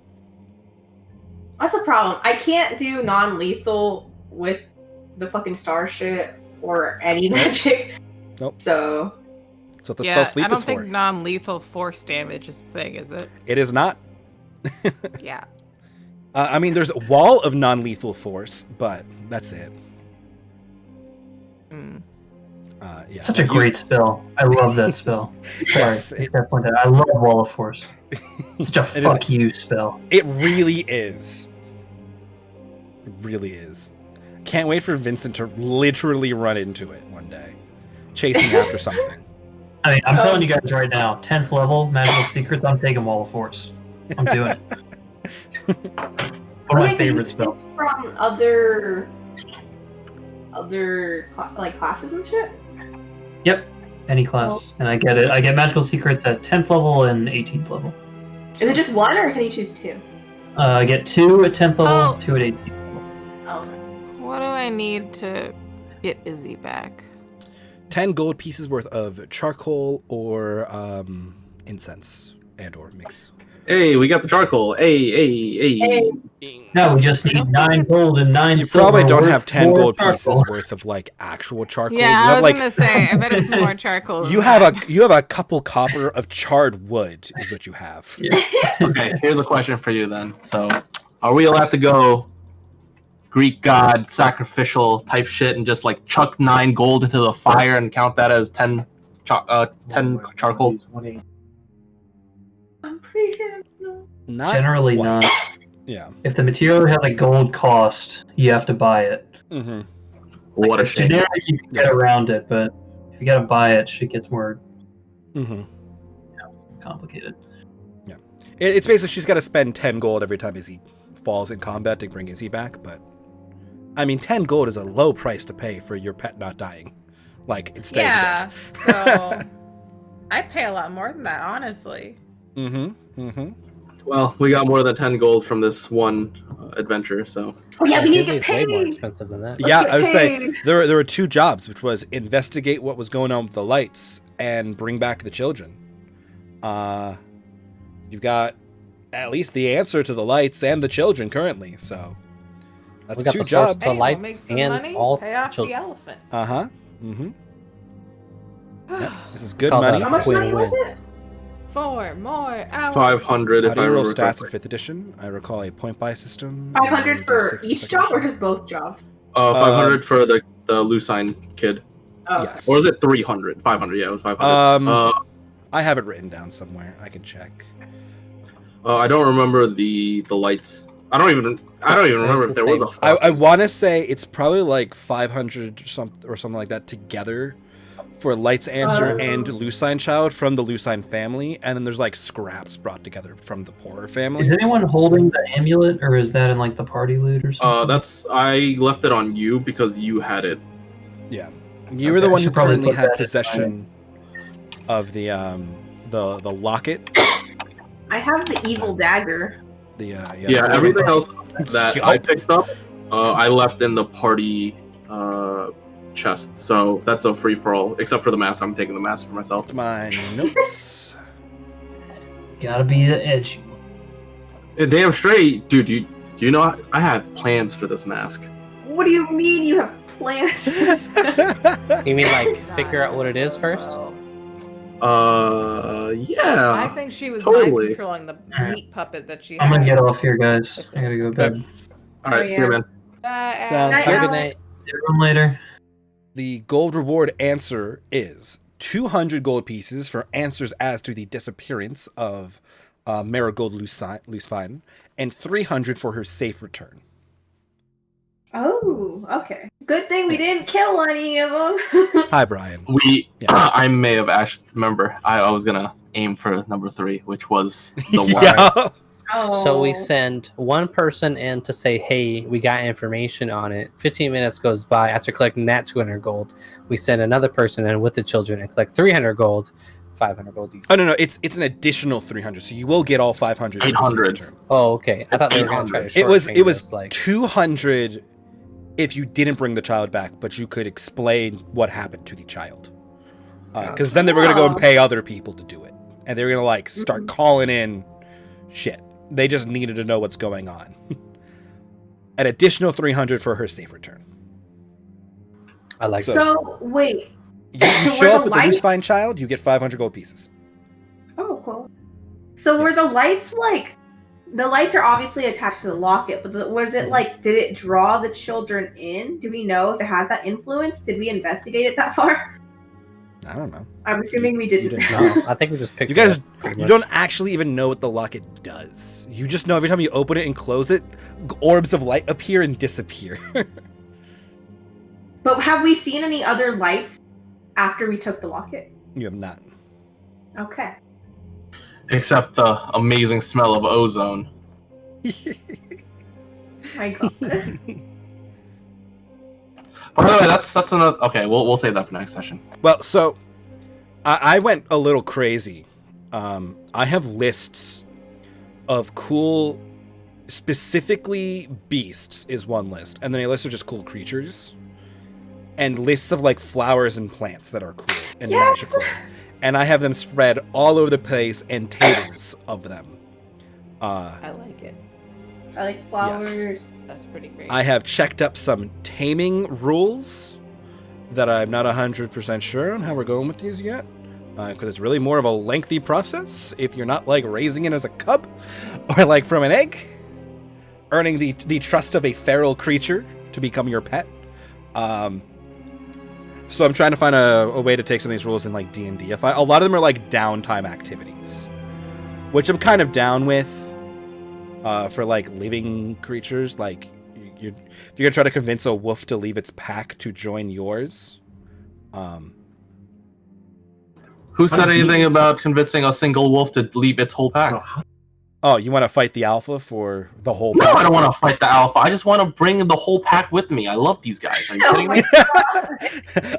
That's the problem. I can't do non-lethal with the fucking star shit or any magic.
Nope.
So
That's what the
Yeah,
spell sleep
I don't
is
think
for.
non-lethal force damage is the thing, is it?
It is not.
Yeah.
I mean, there's a wall of non-lethal force, but that's it.
Mm.
Yeah.
Such a great spell. I love that spell.
Yes,
Sorry, I love Wall of Force. Such a
It is-
fuck you spell.
It really is. It really is. Can't wait for Vincent to literally run into it one day, chasing after something.
I mean, I'm telling you guys right now, 10th level magical secrets. I'm taking Wall of Force. I'm doing it. One of my favorite spells.
from other like classes and shit.
Yep, any class, and I get it. I get magical secrets at 10th level and 18th level.
Is it just one, or can you choose 2?
I get 2 at 10th level,
Oh.
2 at 18th level.
Oh, okay.
What do I need to get Izzy back?
10 gold pieces worth of charcoal or incense. and or mix.
Hey, we got the charcoal. Hey.
No, we just need 9 gold and 9
You
silver.
probably don't
worth
have 10
more
gold
charcoal.
pieces worth of like actual charcoal.
Yeah,
you
I
have
was
like
gonna say. I bet it's more charcoal.
you have a couple copper of charred wood is what you have.
Okay, here's a question for you then. So, are we allowed to go Greek god sacrificial type shit and just like chuck 9 gold into the fire and count that as 10 charcoal?
I'm pretty sure. No.
Not
Generally
quite.
not.
Yeah.
If the material has a gold cost, you have to buy it.
Mm-hmm.
What a
Like,
shame.
generic, you can get around it, but if you gotta buy it, shit gets more
Mm-hmm.
complicated.
It's basically she's got to spend 10 gold every time Izzy falls in combat to bring Izzy back, but I mean 10 gold is a low price to pay for your pet not dying. Like it stays
Yeah, so I'd pay a lot more than that, honestly.
dead. Mm-hmm.
Well, we got more than 10 gold from this one adventure, so.
Oh yeah, we need to get
Disney's way more
paid.
expensive than that.
Yeah,
get
I was saying
paid.
there were 2 jobs, which was investigate what was going on with the lights and bring back the children. You've got at least the answer to the lights and the children currently, so that's
We got
2
the source
jobs.
The
Hey,
lights
we'll make some
and
money,
all
pay off the
children.
elephant.
Uh-huh. Mm-hmm. Yep, this is good
Call that
money.
How much money was
Win-win.
it?
4 more hours.
500
How
if
do
I
you roll
remember
stats in
correctly.
5th edition? I recall a point buy system.
500
and
for
D6 in
each
2nd
job or
edition.
just both jobs?
500 for the Lucine kid.
Oh,
Yes.
Or was it 300? 500, yeah, it was 500.
I have it written down somewhere. I can check.
I don't remember the lights. I don't even remember if there was a
I want to say it's probably like 500 or something like that together for Light's Answer and Lucine Child from the Lucine family, and then there's like scraps brought together from the poorer family.
Is anyone holding the amulet, or is that in like the party loot or something?
I left it on you because you had it.
Yeah, you were
Okay,
the
I
one who
should probably
currently
put
had
that in
possession of the locket.
I have the evil dagger.
Yeah, everything else that I picked up, I left in the party chest. So that's a free for all, except for the mask. I'm taking the mask for myself.
My notes.
Gotta be the edgy.
Damn straight, dude. Do you know I had plans for this mask?
What do you mean you have plans?
You mean like figure out what it is first?
Yeah.
I think she was
totally.
mind controlling the meat puppet that she
I'm
had.
gonna get off here, guys. I gotta go to bed.
All right, see you, man.
Sounds
Night,
good.
Have a good
Alex.
night.
See everyone later.
The gold reward answer is 200 gold pieces for answers as to the disappearance of Marigold Lucine, and 300 for her safe return.
Oh, okay. Good thing we didn't kill any of them.
Hi, Brian.
Yeah. I may have actually remember. I was gonna aim for number 3, which was the one.
Yeah.
So we
Oh.
send one person in to say, hey, we got information on it. 15 minutes goes by after collecting that 200 gold. We send another person in with the children and collect 300 gold, 500 gold each.
Oh, no, it's an additional 300, so you will get all 500. for your safe
800.
return.
Oh, okay. I thought they were going to try to
It was
shortchange us,
200 if you didn't bring the child back, but you could explain what happened to the child. Because then they were going to go and pay other people to do it. And they were going to like start calling in shit. They just needed to know what's going on. An additional 300 for her safe return.
I like that.
So, wait.
You
Were
show
the
up with the
lights-
loose fine child, you get 500 gold pieces.
Oh, cool. So were the lights like... The lights are obviously attached to the locket, but was it like... Did it draw the children in? Do we know if it has that influence? Did we investigate it that far?
I don't know.
I'm assuming we
You
didn't.
didn't
No, I think we just picked
You guys,
it up, pretty
you
much.
don't actually even know what the locket does. You just know every time you open it and close it, orbs of light appear and disappear.
But have we seen any other lights after we took the locket?
You have not.
Okay.
Except the amazing smell of ozone.
My God.
By the way, that's another. Okay, we'll save that for next session.
Well, so I went a little crazy. I have lists of cool, specifically beasts is one list, and then a list of just cool creatures, and lists of like flowers and plants that are cool and
Yes!
magical. and I have them spread all over the place and tables of them.
I like it.
I like flowers.
That's pretty great.
I have checked up some taming rules that I'm not 100% sure on how we're going with these yet. Because it's really more of a lengthy process if you're not like raising it as a cub or like from an egg. Earning the trust of a feral creature to become your pet. So I'm trying to find a way to take some of these rules in like D&D. A lot of them are like downtime activities, which I'm kind of down with for like living creatures. Like if you're gonna try to convince a wolf to leave its pack to join yours.
Who said anything about convincing a single wolf to leave its whole pack?
Oh, you want to fight the alpha for the whole
No,
pack?
I don't want to fight the alpha. I just want to bring the whole pack with me. I love these guys. Are you kidding me?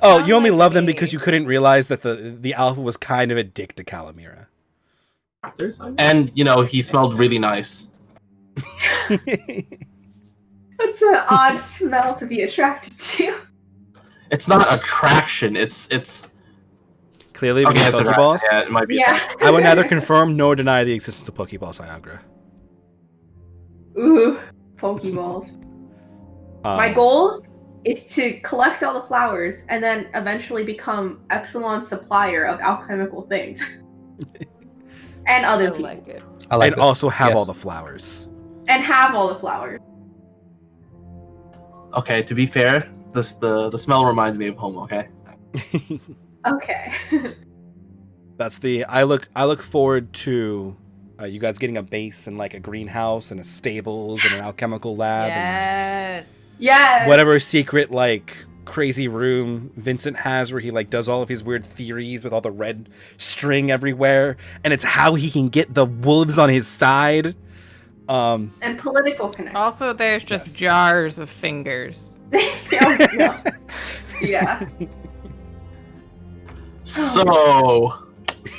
Oh, you only love them because you couldn't realize that the alpha was kind of a dick to Calamira.
And, you know, he smelled really nice.
That's an odd smell to be attracted to.
It's not attraction. It's
Clearly,
okay.
because
It's
Pokeballs.
yeah, it might be.
Yeah.
I would neither confirm nor deny the existence of Pokeballs, Niagara.
Ooh, Pokeballs. My goal is to collect all the flowers and then eventually become Epsilon's supplier of alchemical things. And other people.
like it.
I like
and
this.
also have
Yes.
all the flowers.
And have all the flowers.
Okay, to be fair, the smell reminds me of home. Okay.
Okay.
That's I look forward to you guys getting a base and like a greenhouse and a stables and an alchemical lab
Yes.
Yes.
and whatever secret like crazy room Vincent has where he like does all of his weird theories with all the red string everywhere, and it's how he can get the wolves on his side.
And political connection.
Also, there's just jars of fingers.
Oh, no. Yeah.
So,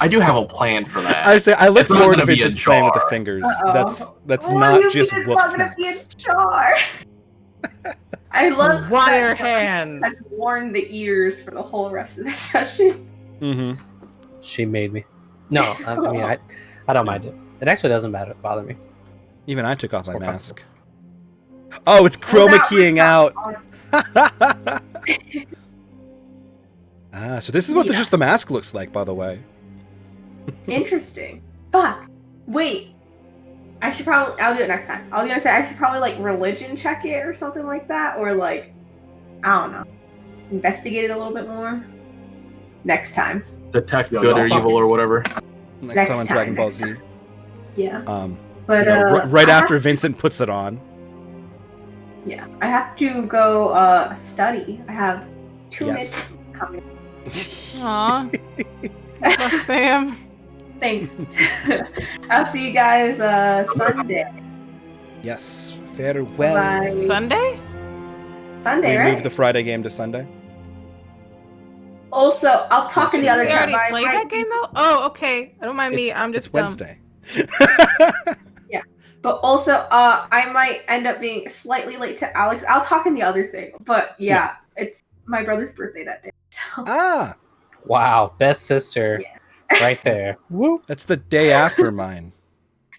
I do have a plan for that.
I say I look
It's not
forward to
gonna be a
Vincent's playing with the
jar.
fingers.
Uh-oh.
That's
What
not
do you
just
mean it's
wolf
not gonna be a
snacks.
jar? I love
Wire
that
hands.
has worn the ears for the whole rest of the session.
Mm-hmm.
She made me. No, I mean I don't mind it. It actually doesn't bother me.
Even I took off my
more
mask. Oh, it's chroma
that
keying
was
out.
not
So this is what
Yeah.
just the mask looks like, by the way.
Interesting. Fuck. Wait. I'll do it next time. I was gonna say I should probably like religion check it or something like that, or like, I don't know, investigate it a little bit more. Next time.
Detect good or evil or whatever.
Next time on Dragon Ball Z.
Yeah.
But
But
right
I
after Vincent puts it on.
Yeah, I have to go study. I have 2
Yes.
minutes coming.
Aw. Love Sam.
Thanks. I'll see you guys Sunday.
Yes. Farewell.
Bye.
Sunday?
Sunday,
We
right?
moved the Friday game to Sunday.
Also, I'll talk in the other
We
chat.
already
but I
played
might-
that game though? Oh, okay. I don't mind me. I'm just
It's
dumb.
Wednesday.
But also, I might end up being slightly late to Alex. I'll talk in the other thing. But yeah, it's my brother's birthday that day. So
Ah,
Wow, best sister, right there. Woo.
that's the day after mine.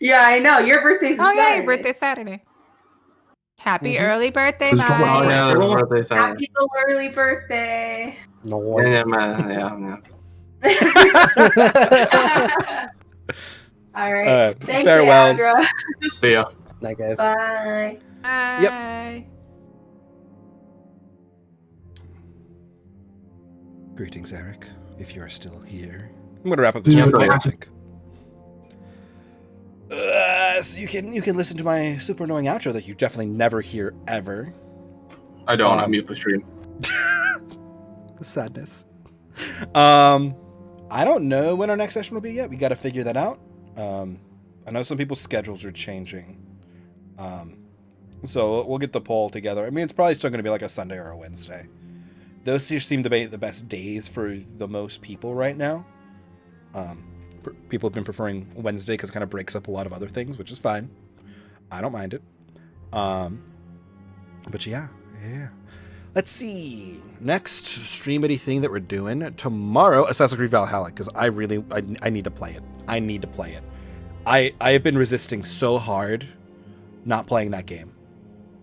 yeah, I know your birthday's.
Oh yeah,
Saturday.
your birthday Saturday. Happy
Mhm.
early birthday,
Oh
Mike.
yeah, it's birthday Saturday.
Happy early birthday.
No
Yeah,
voice.
man, yeah.
All right. Thanks,
farewells.
Agra.
See ya.
Night, guys.
Bye.
Bye.
Greetings, Eric, if you are still here. I'm going to wrap up this
Yeah,
real quick,
yeah.
I think. So you can listen to my super annoying outro that you definitely never hear ever.
I don't. I mute the stream.
The sadness. I don't know when our next session will be yet. We got to figure that out. I know some people's schedules are changing. So we'll get the poll together. I mean, it's probably still going to be like a Sunday or a Wednesday. Those seem to be the best days for the most people right now. People have been preferring Wednesday because it kind of breaks up a lot of other things, which is fine. I don't mind it. But yeah. Let's see. Next streamity thing that we're doing tomorrow, Assassin's Creed Valhalla, because I need to play it. I need to play it. I have been resisting so hard not playing that game.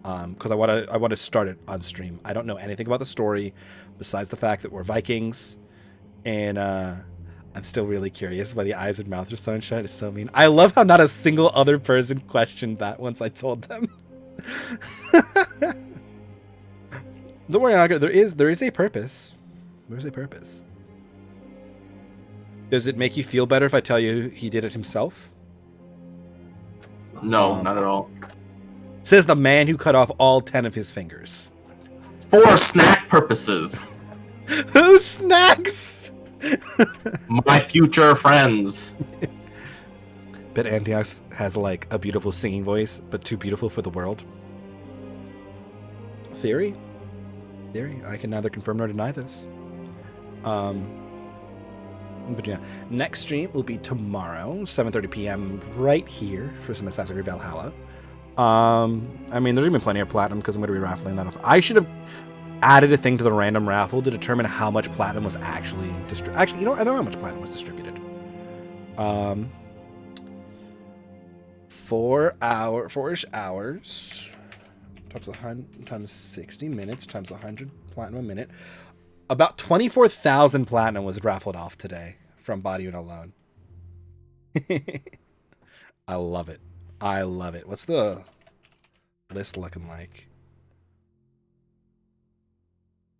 Because I want to start it on stream. I don't know anything about the story besides the fact that we're Vikings, and I'm still really curious why the eyes and mouth are so shut. It's so mean. I love how not a single other person questioned that once I told them. Don't worry, Aga. There is a purpose. There's a purpose. Does it make you feel better if I tell you he did it himself?
No, not at all.
Says the man who cut off all 10 of his fingers.
For snack purposes.
Who snacks?
My future friends.
Bet Antioch has like a beautiful singing voice, but too beautiful for the world. Theory? I can neither confirm nor deny this. But yeah, next stream will be tomorrow, 7:30 p.m. right here for some Assassin's Creed Valhalla. I mean, there's even plenty of platinum because I'm going to be raffling that off. I should have added a thing to the random raffle to determine how much platinum was actually distributed. Actually, you know, I know how much platinum was distributed. 4-ish hours times 100 times 60 minutes times 100 platinum a minute. About 24,000 platinum was raffled off today from botiun alone. I love it. I love it. What's the list looking like?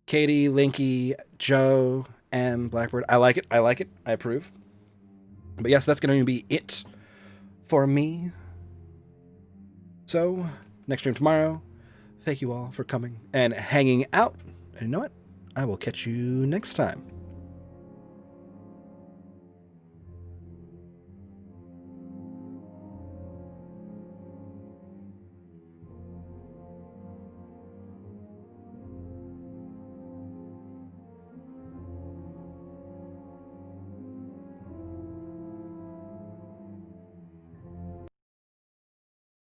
Katie, Linky, Joe, M, Blackbird. I like it. I like it. I approve. But yes, that's going to be it for me. So, next stream tomorrow. Thank you all for coming and hanging out. And you know what? I will catch you next time.